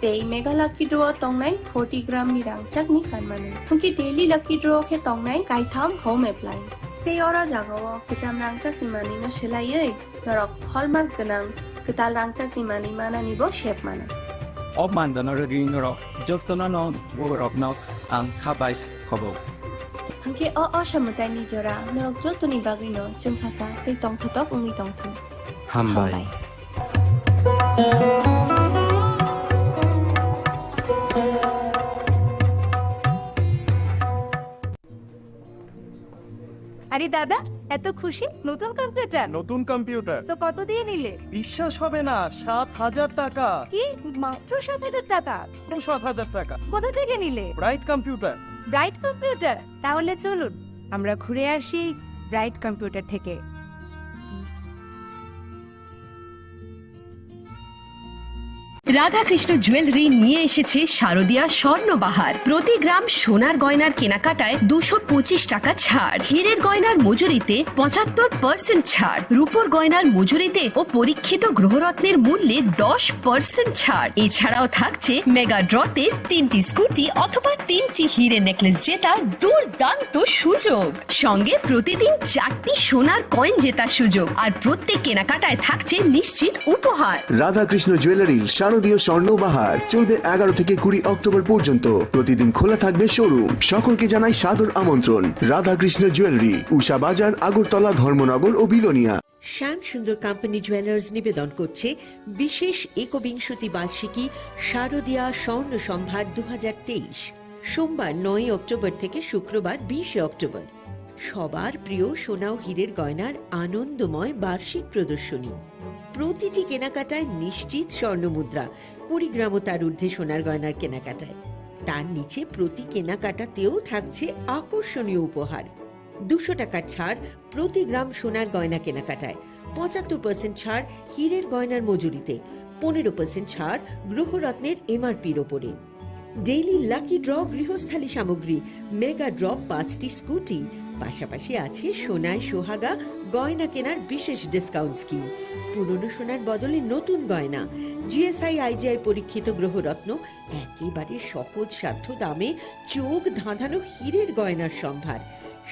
tei mega lucky draw tongnai 40 gram ni rangchak ni kanmane thungki daily lucky draw ke tongnai kaitham home appliance tei ora jagao kejam rangchak ni mani no selaiei norok hallmark ganang ketal rangchak ni mani mana nibo shape mana of mandana ring norok jotona no worok no ang khabais khobo hangke o samutai ni jora norok jotoni bagino jeng sasa tei tongthotok ungni tongthung hambai আরে দাদা এত খুশি নতুন computer নতুন computer তো কত দিয়ে নিলে বিশ্বাস হবে না ৭,০০০ টাকা কি মাত্র ৭,০০০ টাকা ৭,০০০ টাকা কোথা থেকে নিলে ব্রাইট কম্পিউটার ব্রাইট কম্পিউটার তাহলে চলুন আমরা ঘুরে আসি ব্রাইট কম্পিউটার থেকে রাধাকৃষ্ণ জুয়েলারি নিয়ে এসেছে শারদীয়া স্বর্ণবাহার প্রতি গ্রাম সোনার গয়নার কেনাকাটায় 225 টাকা ছাড় হীরের গয়নার মজুরিতে 75% ছাড় রূপোর গয়নার মজুরিতে ও পরীক্ষিত গ্রহরত্নের মূল্যে 10% ছাড় এছাড়াও থাকছে মেগা ড্রতে 3টি স্কুটি অথবা 3টি হীরে নেকলেস জেতার দুর্দান্ত সুযোগ সঙ্গে প্রতিদিন 4টি সোনার কয়েন জেতার সুযোগ আর প্রত্যেক কেনাকাটায় থাকছে নিশ্চিত উপহার রাধাকৃষ্ণ জুয়েলারির শারদীয় স্বর্ণবাহার চলবে 11 থেকে 20 অক্টোবর পর্যন্ত প্রতিদিন খোলা থাকবে শোরুম সকলকে জানাই সাদর আমন্ত্রণ রাধাকৃষ্ণ জুয়েলারি উষা বাজার আগরতলা ধর্মনগর ও বিলোনিয়া শ্যাম সুন্দর কোম্পানি জুয়েলার্স নিবেদন করছে বিশেষ একবিংশতি বার্ষিকী শারদীয়া স্বর্ণ সম্ভার 2023 সোমবার 9 অক্টোবর থেকে শুক্রবার 20 অক্টোবর সবার প্রিয় সোনা ও হীরের গয়নার আনন্দময় বার্ষিক প্রদর্শনী প্রতিটি কেনাকাটায় নিশ্চিত স্বর্ণমুদ্রা 20 গ্রাম ও তার ঊর্ধ্বে সোনার গয়নার কেনাকাটায় তার নিচে প্রতি কেনাকাটাতেও থাকছে আকর্ষণীয় উপহার 200 টাকার ছাড় প্রতি গ্রাম সোনার গয়না কেনাকাটায় 75% ছাড় হীরের গয়নার মজুরিতে 15% ছাড় গ্রহরত্নের এমআরপির ওপরে ডেইলি লাকি ড্র গৃহস্থালী সামগ্রী মেগা ড্র 5টি স্কুটি পাশাপাশি আছে সোনায় সোহাগা গয়না কেনার বিশেষ ডিসকাউন্ট স্কিম পুরনো সোনার বদলে নতুন গয়না জিএসআই আইজিআই পরীক্ষিত গ্রহরত্ন একেবারে সহজ সাধ্য দামে চোখ ধাঁধানো হীরের গয়নার সম্ভার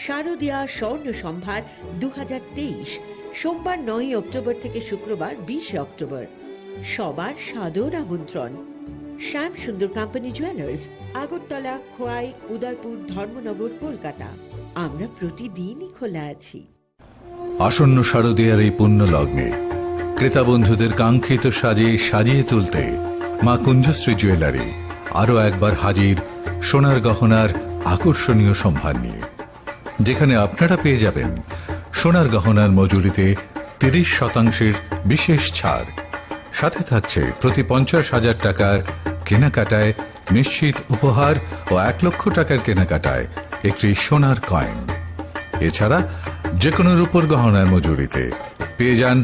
শারদীয়া স্বর্ণ সম্ভার 2023 সোমবার 9 অক্টোবর থেকে শুক্রবার 20 অক্টোবর সবার সাদর আমন্ত্রণ শ্যাম সুন্দর কোম্পানি জুয়েলার্স আগরতলা খোয়াই উদয়পুর ধর্মনগর কলকাতা আমরা প্রতিদিনই খোলা আছি আসন্ন শারদীয়ার এই পুণ্য লগ্নে ক্রেতা বন্ধুদের কাঙ্ক্ষিত সাজে সাজিয়ে তুলতে মা কুঞ্জশ্রী জুয়েলারি আরও একবার হাজির সোনার গহনার আকর্ষণীয় সম্ভার নিয়ে যেখানে আপনারা পেয়ে যাবেন সোনার গহনার মজুরিতে 30% বিশেষ ছাড় সাথে থাকছে প্রতি 50,000 টাকার কেনাকাটায় নিশ্চিত উপহার ও 1 লক্ষ টাকার কেনাকাটায় একটি সোনার কয়েন এছাড়া যে কোনো রূপোর গহনার মজুরিতে পেয়ে যান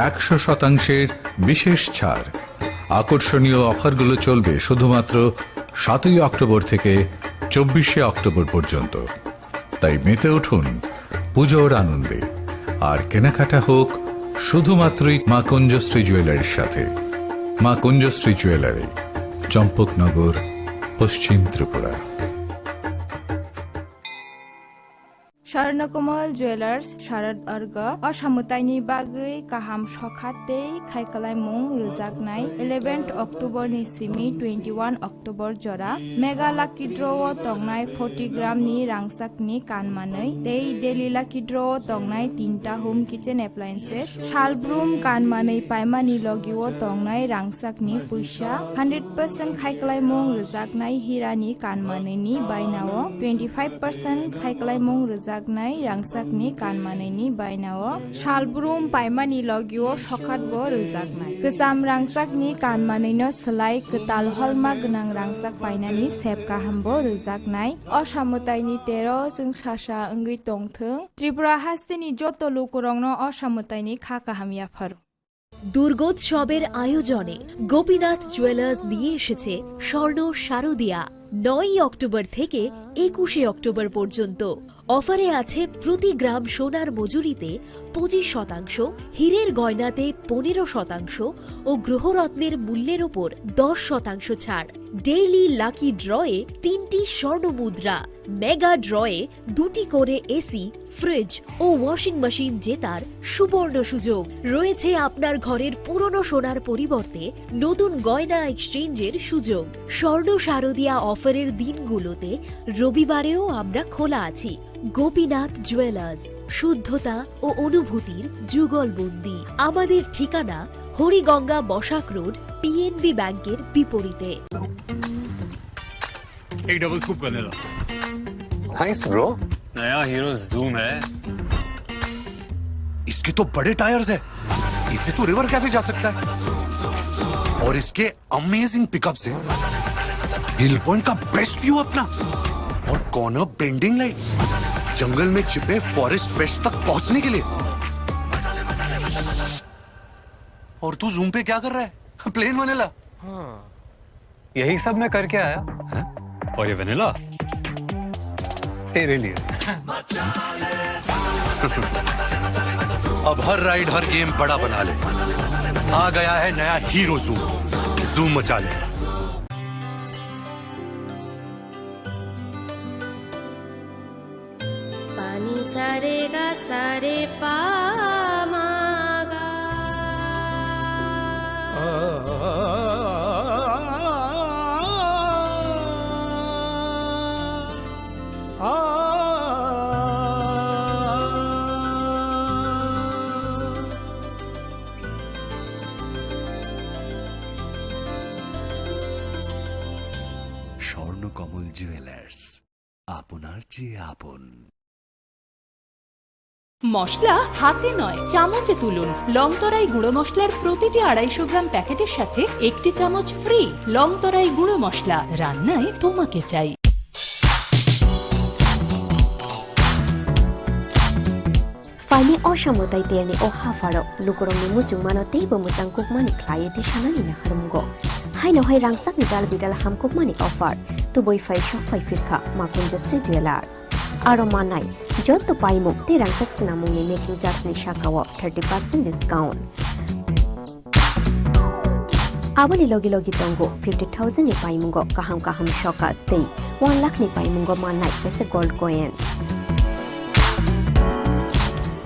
100% বিশেষ ছাড় আকর্ষণীয় অফারগুলো চলবে শুধুমাত্র 7 অক্টোবর থেকে 24 অক্টোবর পর্যন্ত তাই মেতে উঠুন পুজোর আনন্দে আর কেনাকাটা হোক শুধুমাত্রই মা কুঞ্জশ্রী জুয়েলারির সাথে মা কুঞ্জশ্রী জুয়েলারি চম্পকনগর পশ্চিম ত্রিপুরা স্বর্ণকমল জুয়েলার্স শারদ अर्ग असामुताइनि बागै काहाम सखाते खायखालायमुं रोजागनाय 11 अक्ट'बरनि सिमी 21 अक्ट'बर जरा मेगा लाकी ड्र'आव तंनाय 40 ग्रामनि रांसाकनि कानमानै डेली लाकी ड्र'आव तंनाय 3टा होम किचेन एप्लायेन्सेस शालब्रुम कानमानै पायमानि लगिव तंनाय रांसाकनि पैसा 100% खायखालायमुं रोजागनाय हिरानि कानमानैनि बायनाव 25% खायखालायमुं रोजागनाय रांसाकनि कानमानैनि बायनाव शालब्रुम पायमानि लगिव सखातबो रोजागनाय गोजाम रांसाकनि कानमानैनो सोलाय गोताल हलमार्क गोनां रांसाक बायनानि सेब गाहामबो रोजागनाय असामुताइनि 13 जों सासा ओंगै तंथों त्रिपुरा हास्तेनि যত লোকরংনো অসামতাইনি খাকাহামিয়াফার দুর্গোৎসবের আয়োজনে গোপীনাথ জুয়েলার্স নিয়ে এসেছে স্বর্ণ শারদিয়া 9 অক্টোবর থেকে 21 অক্টোবর পর্যন্ত অফারে আছে প্রতি গ্রাম সোনার মজুরিতে 25%, হীরের গয়নাতে 15% ও গ্রহরত্নের মূল্যের উপর 10% ছাড়। ডেইলি লাকি ড্রয়ে 3টি স্বর্ণ মুদ্রা, মেগা ড্রয়ে 2টি করে এসি, ফ্রিজ ও ওয়াশিং মেশিন জেতার সুবর্ণ সুযোগ রয়েছে। আপনার ঘরের পুরনো সোনার পরিবর্তে নতুন গয়না এক্সচেঞ্জের সুযোগ। স্বর্ণ শারদিয়া অফারের দিনগুলোতে রবিবারেও আমরা খোলা আছি। গোপীনাথ জুয়েলার্স, শুদ্ধতা ও অনুভূতির যুগলবন্দি। আমাদের ঠিকানা হরিগঙ্গা বসাক রোড, পিএনবি ব্যাংকের বিপরীতে। एक डबल स्कूप करने लो। Nice bro. नया हीरो जूम है। इसके तो बड़े टायर्स है, इससे तो रिवर कैफे जा सकता है। और इसके अमेजिंग पिकअप से हिल पॉइंट का बेस्ट व्यू अपना, और कॉर्नर बेंडिंग लाइट्स, जंगल में छिपे फॉरेस्ट फेस्ट तक पहुंचने के लिए। और तू जूम पे क्या कर रहा है? Plane vanilla. हाँ, यही सब मैं करके आया। है? और ये वनीला तेरे लिए। अब हर राइड हर गेम बड़ा बना ले। आ गया है नया हीरो जूम। जूम मचा ले। पानी सारे गा सारे पा मागा স্বর্ণকমল জুয়েলার্স, আপনার চেয়ে আপন। মশলা হাতে নয় চামচে তুলুন। লংতরাই গুঁড়ো মশলার প্রতিটি 250 গ্রাম প্যাকেটের সাথে 1টি চামচ ফ্রি। লংতরাই গুঁড়ো মশলা, রান্নায় তোমাকে চাই। Fani osamutai terni o hafaro lukurong ni mucung mano teibo mutang kukmani klaya te shanani na harumgo. Hai no hai rangsak ni dal bidal ham kukmani offer tu boy fai shop fai firka makun justri jewelers. Aro manai jotto paimu te rangsak sinamung ni making charge ni shakawo 30% discount. Abani logi logi tongo 50,000 ni paimungo kaham shoka tei 1 lakh ni paimungo manai pese gold coin.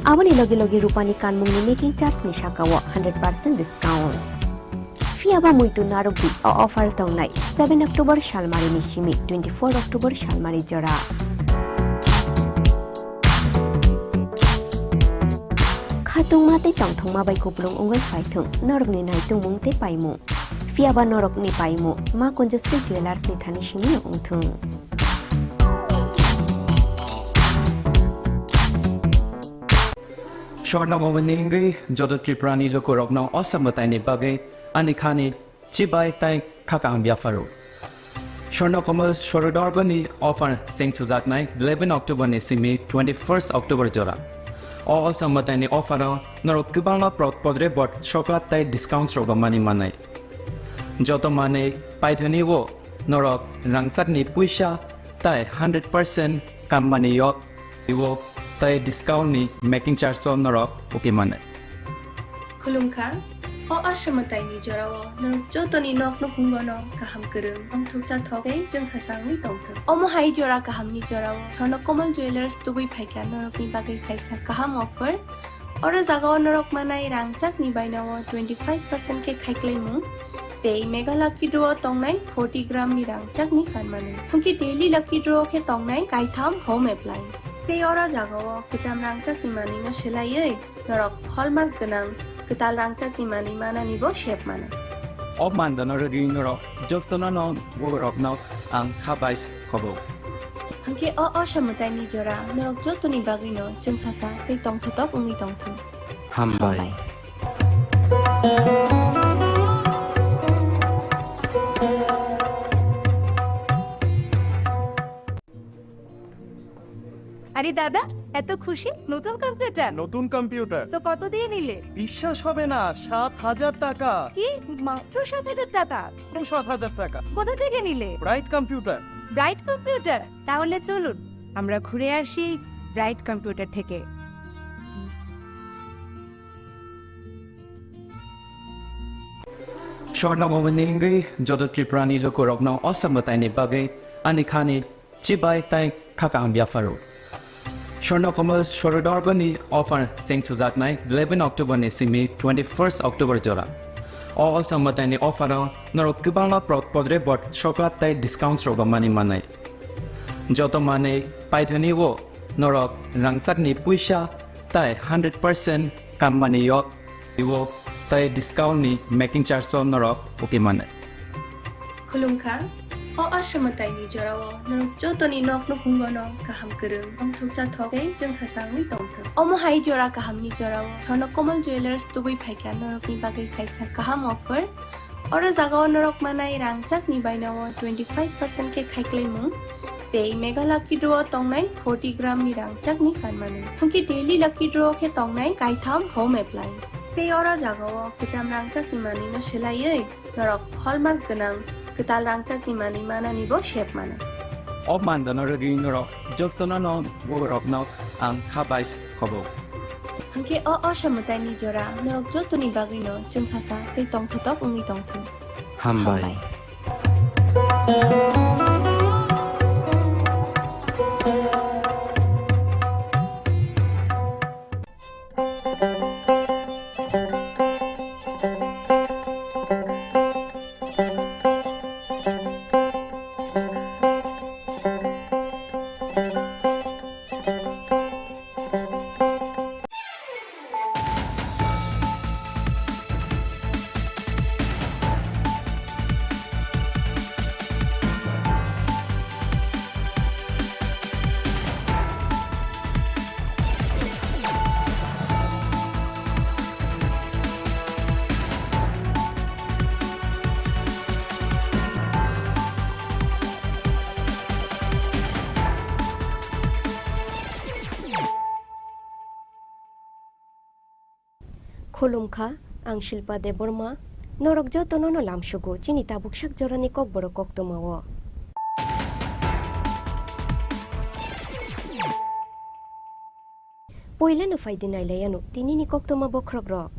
Abani logi rupani kanmung ni making charge ni shakawo 100% discount. Fiaba muitu narubi o offer tongnai 7 October shalmari ni shimi 24 October shalmari jora. Khatung mate tongthong ma bai kuplung ungai phaithung norok ni nai tung mung te paimu. Fiaba norok ni paimu ma konjustri jewelers ni thani shimi ungthung. স্বর্ণকমলনিঙ্গি যত ত্রিপুরানি লোকরত্ন অসামতাইনি বাগে আনিখানি চিবাই তাই খাকাহামিয়াফারো Swarnakamal সরোদর্গনি offer চেং সুজাকনাই 11 অক্টোবরনি Simi 21 October জোড়া অসামতাইনি অফারও নরক কিবাংলা পদরে বট সকাত তাই discount রগমানি মানাই যত মানে পাইথনিও নরক রাংসাকনি পয়সা তাই 100% কামমানি ইও তাই discount ni making charge on narok okay mane Khulumkha आश्रमताइनि जराव नों जतनि नक नखुंगन गाहाम गोरों अंथुक जाथगै जों सासांनि दंथों अमहाय जरा गाहामनि जराव धर्न कमल ज्वेलार्स दुबै फायग्रा नरकनि बागै खायसा गाहाम अफर और जागाव नरक मानाय रांचाकनि बायनाव 25% के खायख्लायमु ते मेगा लकी ड्र तंगनाय 40 ग्रामनि रांचाकनि खानमानो हुंकि डेली लकी ड्र के तंगनाय गायथाम होम एप्लायन्स ते और जागाव गोजाम रांचाकनि मानिनो सोलायै नरक हलमार्क गोनां गोदाल रांचाकनि मानि मानानिबो शेप मानो Of Mandan or Rinero, Joktono, War of Not, and Habais Hobo. Hangke asamutaini jora norok jotoni bagino जों सासा ते tongthotop umi tongthung Hambai. আরে দাদা এত খুশি নতুন কম্পিউটার নতুন কম্পিউটার তো কত দিয়ে নিলে বিশ্বাস হবে না ৭,০০০ টাকা কি মাত্র ৭,০০০ টাকা ৭,০০০ টাকা কোথা থেকে নিলে ব্রাইট কম্পিউটার ব্রাইট কম্পিউটার তাহলে চলুন আমরা ঘুরে আসি ব্রাইট কম্পিউটার থেকে Shornamomeningi, Jodot Triprani Lokorogno, Osamataini Bagay, Anikani, Chibai Tai Kakambia Faru. Shornakomal Shorodorgani offer thanks to that night, 11 October Nisimi, 21st October Jora. Osamataini offer Norokibana Podre bot Shokat Tai discounts roba money manai. Joto Mane, Paitani wo, Norok, Rangsakni Puisha, Tai 100% Kamani Yok, Iwo. তাই discount নি making charge নরক ওকে মানে खुलुमखा आश्रमताइनि जराव नों जतनि नक नखुंगन गाहाम गोरों अंथुक जाथगै जों सासांनि दंथों अमहाय जरा गाहामनि जराव धर्न कमल ज्वेलार्स दुबै फायग्रा नरकनि बागै खायसा गाहाम अफर और जागाव नरक मानाय रांचाकनि बायनाव 25% के खायख्लायमु ते मेगा लकी ड्र तंगनाय 40 ग्रामनि रांचाकनि खानमानो हुंकि डेली लकी ड्र के तंगनाय गायथाम होम एप्लायन्स ते और जागाव गोजाम रांचाकनि मानिनो सोलायै नरक हलमार्क गोनां गोदाल रांचाकनि मानि मानानिबो शेप मानो Of Mandan or Rinero, Joktono, War of Not, and Habais Hobo. Hangke asamutaini jora norok jotoni bagino जों सासा ते tongthotop umi tongthung Hambai. खुलुमखा आं शिल्पा देबरमा नरक जतननो लामसुगु चिनि ताबुकसाक जरानि कक बरो कक्तमावो पयलानो फायदिनायलायानु तिनिनि कक्तमा बख्रग्रक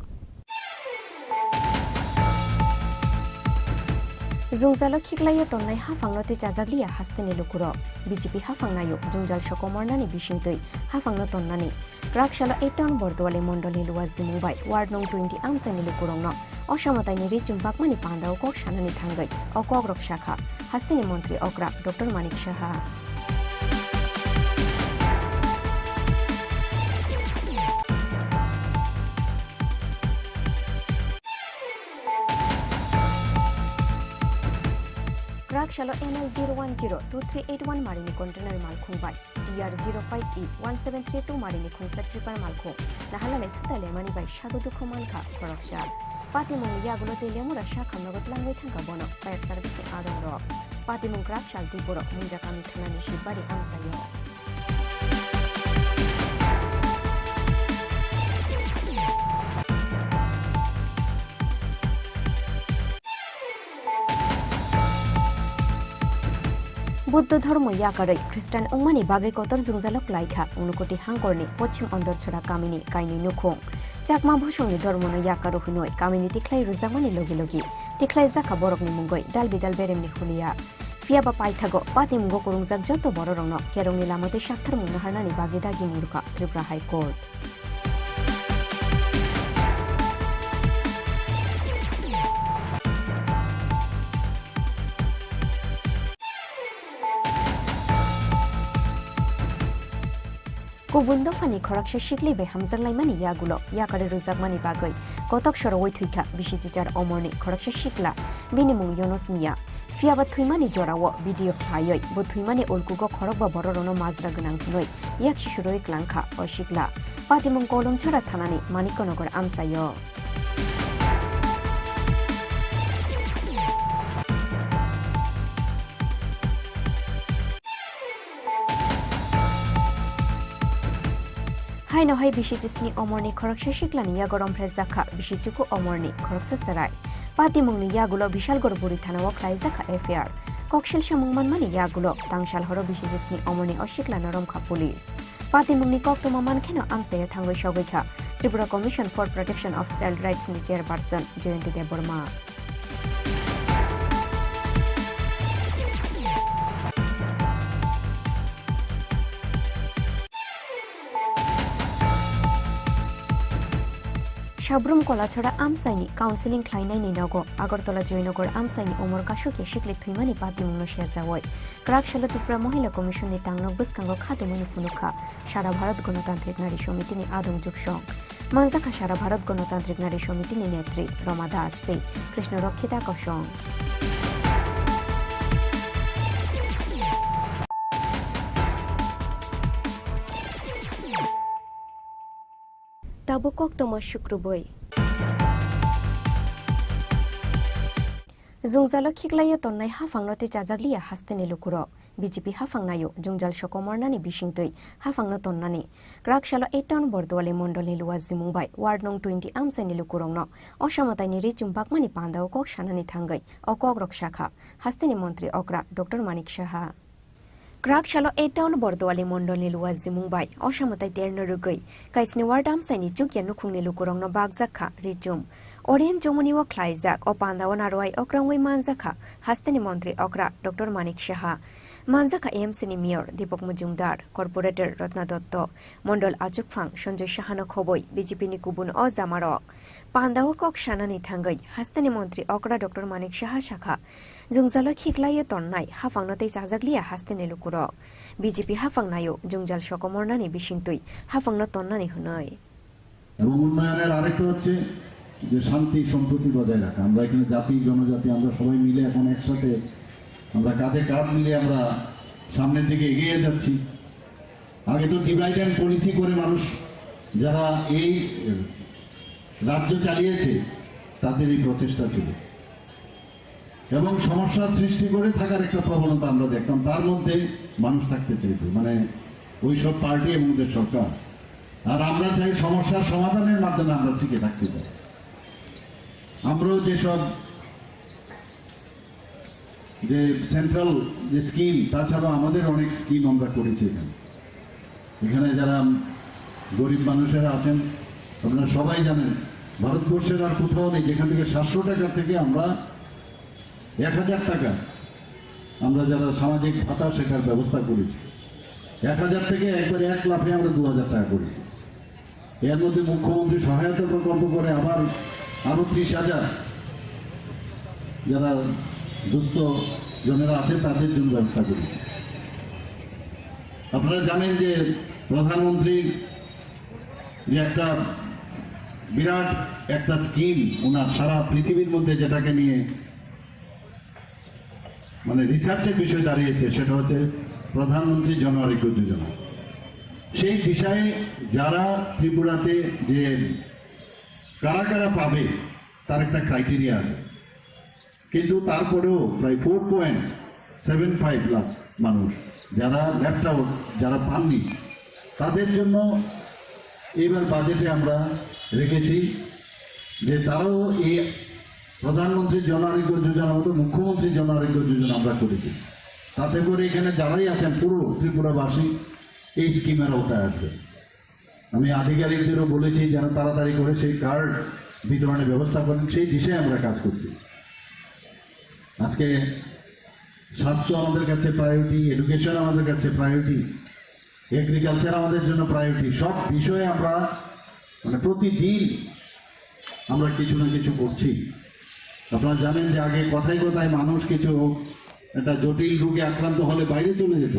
जुंजालो खिगलायो तन्नाय हाफांनोते जाजाग्लिया हास्तेनि लुकुरो बिजेपि हाफांनायो जुंजाल सकमरनानि बिसिंतै हाफांनो तन्नानि ग्राकशाला 8 टाउन बर्दवाले मण्डलनि लुवा जिमुबाय वार्ड नं 20 आमसानि लुकुरंनो असामताइनि रिचुम बाकमानि पान्दाव कक सानानि थांगै अकग्रक शाखा हास्तेनि मन्त्री Agra doctor Manik Saha Rakshalo NL 0102381 marini container malkhung bai TR 05E 1732 marini khungsa tripar malkhung nahalane thutale mani bai shagodu khoman kha koraksha patimung yagulo telemura shakha nogot langai thangka bono fire service adam ro patimung rakshal diboro munja kami thanani shibari amsayo Buddha ধর্ম ইয়াকারে খ্রিস্টান উংমানি বাগে কতর জুংজালক লাইখা উনকোটি হাঙ্করনি পশ্চিম অন্দরছড়া কামিনী কাইনি নুখং চাকমা ভুসংনি ধর্মনো ইয়াকারো হুনই কামিনী তিখলাই রুজামানি লগি লগি তিখলাই জাকা বরকনি মুঙ্গই দাল বিদাল বেরেমনি খুলিয়া ফিয়াবা পাইথাগো পাতি মুঙ্গো করুংজাক যত বড় রংনো কেরংনি লামতে সাক্ষার মুন্ন হারনানি বাগে দাগি মুরুকা Tripura high court Kubundo fani khoraksha shikli be hamzarlai mani yagulo yakare ruzak mani bagoi kotok shoro oi thuika bishijijar omorni khoraksha shikla binimung yonos mia fiaba thuimani jorawo video phayoi bo thuimani olkugo khorokba bororono majra gnang noi yak shishuroi klangkha o shikla patimung kolom chora thanani manikonogor amsayo Haino hai bisijisni omorni khoroksa shiklani yagorom phrejakha bisichuku omorni khoroksa sarai patimungni yagulo bishal gorburi thanawo khlaijaka affair kokshel samungman mani yagulo tangshal horo bisijisni omorni oshikla noromkha police patimungni koktoma mankheno amsaya thangoi shogoikha Tripura Commission for Protection of Child Rights ni chairperson Jayanti Deborma Shabrum Kolachora Amsaini, Counseling Kleinaini Nago, Agartala Joinogor Amsaini, Omor Kashuki, Shikli Thimani Pati Munoshazawai, Krakshalo Tripura Mohila Commission ni Tangno Buskango Khatumuni Funuka, Shara Bharat Ganotantrik Nari Shomiti ni Adung Jukshong, Manzaka Shara Bharat Ganotantrik Nari Shomiti ni Netri, Ramadas Te, Krishna Rokhita Koshong. Tabukok Toma Shukruboy Zungzalo Kiklayo Tonai Hafangnote Jazaglia Hastene Lukuro, BGP Hafangnayo, Jungjal Shokomornani Bishingtoi, Hafangno Tonnani, Krakshalo 8 town Bordwale Mondoli Luazi Mumbai, Ward Nong 20 Amsani Lukurongno, Oshamatani Richum Bakmani Panda Okok Shanani Tangai, Okok Rokshaka, Hastene Montri Okra, Dr. Manik Shaha. Krakshalo 8 town Bordwale Mondoli Luazi Mumbai, Oshamotai Ternorugoi, Kaisni Wardam Sani Jukya Nukungi Lukurongno Bagzaka, Richum. Orient Jomuni wa Klaizak, Opanda Wanarwai Okrangway Manzaka, Hastani Montri Okra, Dr. Manik Shaha, Manzaka AMC ni Mayor, Dipok Mujumdar, Corporator Ratna Dotto, Mondol Achukfang, Shonjo Shahano Khoboi, BJP ni Kubun o Zamarok, Panda Okok Shanani Tangai, Hastani Montri Okra, Dr. Manik Shaha Shaka, Jungzalo Kiklaye Tonnai, Hafangnote Jazaglia Hastani Lukuro, BJP Hafangnayo, Jungjal Shokomornani Bishintui, Hafangno Tonnani Hunoi. যে শান্তি সম্প্রীতি বজায় রাখা আমরা এখানে জাতি জনজাতি আমরা সবাই মিলে এখন একসাথে আমরা কাঁধে কাঁধ মিলে আমরা সামনের দিকে এগিয়ে যাচ্ছি আগে তো ডিভাইড এন্ড পলিসি করে মানুষ যারা এই রাজ্য চালিয়েছে তাদের এই প্রচেষ্টা ছিল এবং সমস্যা সৃষ্টি করে থাকার একটা প্রবণতা আমরা দেখতাম তার মধ্যে মানুষ থাকতে চাইতো মানে ওই সব পার্টি এবং সরকার আর আমরা চাই সমস্যার সমাধানের মাধ্যমে আমরা টিকে থাকতে চাই আমরাও যেসব যে সেন্ট্রাল যে স্কিম তাছাড়াও আমাদের অনেক স্কিম আমরা করেছি এখানে যারা গরিব মানুষেরা আছেন আপনারা সবাই জানেন ভারতবর্ষের আর কোথাও নেই যেখান থেকে 700 টাকা থেকে আমরা 1000 টাকা আমরা যারা সামাজিক ভাতা সেটার ব্যবস্থা করেছি 1000 থেকে একবার 1 লাখে আমরা 2000 টাকা করেছি এর মধ্যে মুখ্যমন্ত্রী সহায়তা প্রকল্প করে আবার আরো 30,000 যারা দুস্থ জনেরা আছে তাদের জন্য ব্যবস্থা করি আপনারা জানেন যে প্রধানমন্ত্রী যে একটা বিরাট একটা স্কিম ওনার সারা পৃথিবীর মধ্যে যেটাকে নিয়ে মানে রিসার্চের বিষয় দাঁড়িয়েছে সেটা হচ্ছে প্রধানমন্ত্রী জন আরোগ্য যোজনা সেই বিষয়ে যারা ত্রিপুরাতে যে কারা কারা পাবে তার একটা ক্রাইটেরিয়া আছে কিন্তু তারপরেও প্রায় 4.75 লাখ মানুষ যারা লেফট আউট যারা পাননি তাদের জন্য এবার বাজেটে আমরা রেখেছি যে তারাও এই প্রধানমন্ত্রী জন আরোগ্য যোজনা মতো মুখ্যমন্ত্রী জন আরোগ্য যোজনা আমরা করেছি তাতে করে এখানে যারাই আছেন পুরো ত্রিপুরাবাসী এই স্কিমের আওতায় আসবে। আমি আধিকারিকদেরও বলেছি যেন তাড়াতাড়ি করে সেই কার্ড বিতরণের ব্যবস্থা করেন, সেই দিশায় আমরা কাজ করছি। আজকে স্বাস্থ্য আমাদের কাছে প্রায়োরিটি, এডুকেশন আমাদের কাছে প্রায়োরিটি, এগ্রিকালচার আমাদের জন্য প্রায়োরিটি। সব বিষয়ে আমরা প্রতিদিন আমরা কিছু না কিছু করছি। আপনারা জানেন যে আগে কথায় কথায় মানুষ কিছু একটা জটিল রোগে আক্রান্ত হলে বাইরে চলে যেত।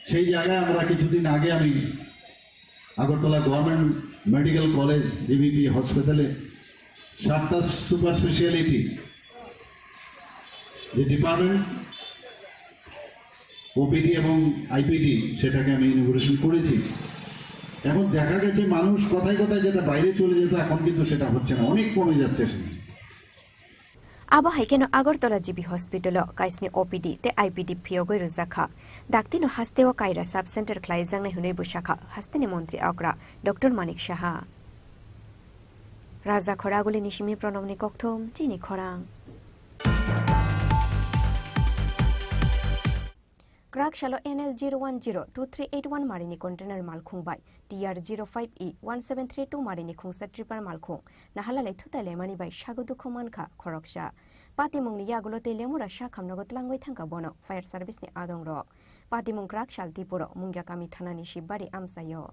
সেই জায়গায় আমরা কিছুদিন আগে আমি Agartala government medical college GBP হসপিটালে 7টা সুপার স্পেশালিটি যে ডিপার্টমেন্ট ওপিডি এবং আইপিডি সেটাকে আমি ইনোগ্রেশন করেছি। এখন দেখা গেছে মানুষ কথায় কথায় যেটা বাইরে চলে যেত এখন কিন্তু সেটা হচ্ছে না, অনেক কমে যাচ্ছে। Aba haikeno Agartala GB Hospital kaisni OPD te IPD phiogoi ruzakha daktino hastewa kaira sub center khlai jangnai hunei bushakha hastini mantri Agra Dr Manik Shaha Raja Khoraguli nishimi pranamni kokthom Chini Khorang Krak shalo NL 0102381 marini container malkhung bai TR 05E 1732 marini khungsa tripar malkhung nahala lai thutale mani bai shagudu khomankha khoroksha patimung ni yagulo te lemura sha khamnagot langoi thangka bono fire service ni adong ro patimung krak shal tipuro mungya kami thana ni shibari amsayo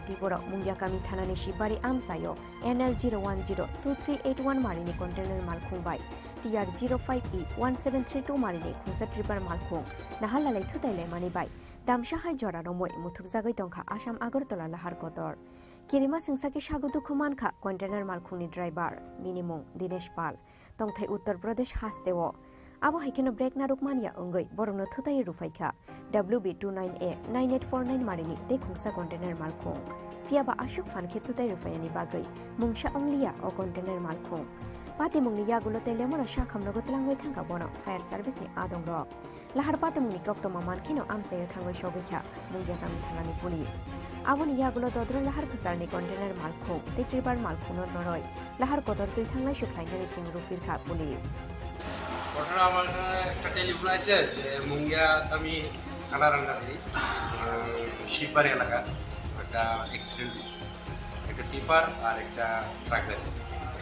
Tipura mungya kami thanani shibari amsayo NL 0102381 marini container malkhung bai TR 05E 1732 marini khungsa tripar malkhung nahalalai thutaile mani bai damsha hai jora romoi muthuk jagai tongkha Assam Agartala lahar kotor kirima singsaki sagudu khumankha container malkhungni driver minimum Dinesh Pal tongthai Uttar Pradesh hastewo abo haikeno break na rukmania ongoi borongno thutai rufaikha WB29A 9849 marini te khungsa container malkhung fiaba ashuk fan khetu tai rufayani bagai mungsa onglia o container malkhung pati mungni yagulo te lemora sha khamnago tlangoi thangka bono fire service ni adong ro lahar pati mungni kokto maman kino amsayo thangoi shobikha mungya kami thanani police aboni yagulo dodro lahar kusarni container malkhung te tripar malkhung noroi lahar kotor tui thanglai shuklainani chingru firkha police ঘটনা আমার একটা telephone আছে যে মুঙ্গিয়া আমি কানারাঙ্গাতে শিববাড়ি এলাকা একটা accident হয়েছে একটা টিপার আর একটা ট্রাকার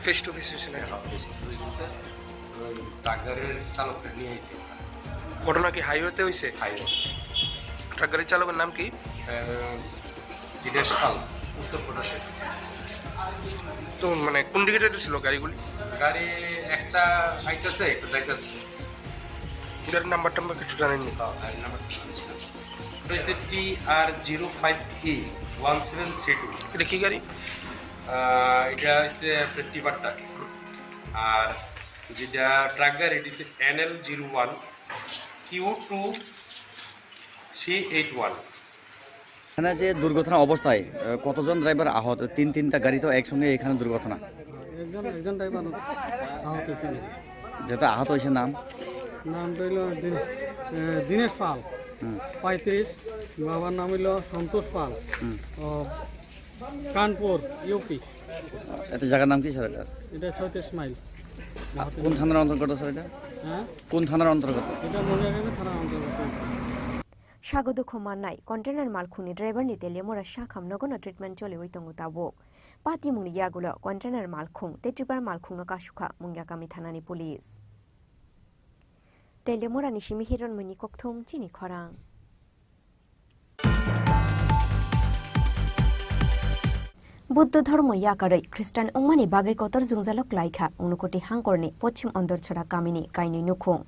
ফেস টু ফেস হয়েছে ট্রাকারের চালককে নিয়ে এসেছে ঘটনা কি হাইওয়েতে হয়েছে হাইওয়ে ট্রাকারের চালকের নাম কি দিনেশ পাল উত্তরপ্রদেশের তো মানে কোন দিকে যেতেছিল গাড়িগুলি গাড়ি একটা আইতেছে একটা যাইতেছে গাড়ির নাম্বার টাম্বার কিছু জানেননি গাড়ির নাম্বার TR 05E 1732 এটা কি গাড়ি এটা হচ্ছে টিপারটা আর যেটা ট্রাক গাড়ি এটা হচ্ছে NL 01 Q2 381 এখানে যে দুর্ঘটনা অবস্থায় কতজন ড্রাইভার আহত তিনটা গাড়ি তো একসঙ্গে এখানে দুর্ঘটনা একজন ড্রাইভার আহত হয়েছে যেটা আহত হয়েছে নাম হইল দিনেশ পাল 35 বাবার নাম হইল সন্তোষ পাল কানপুর ইউপি এত জায়গার নাম কি স্যার এটা 36 মাইল কোন থানার অন্তর্গত স্যার এটা কোন থানার অন্তর্গত এটা মনিয়াগামী থানার অন্তর্গত Shagudu khomanai container malkhuni driver ni tele mora sha khamnogono treatment chole oitongu tabok pati muni yagulo container malkhung te tripar malkhung no kasukha mungya kami thanani police tele mora ni shimi hiron muni kokthum Chini Khorang Buddha ধর্ম ইয়াকাरै খ্রিস্টান অংমানি বাগै কতর জুংজালক লাইখা উনকোটি হাংকরনি পশ্চিম অন্দরছড়া কামিনি কাইনি নুখুং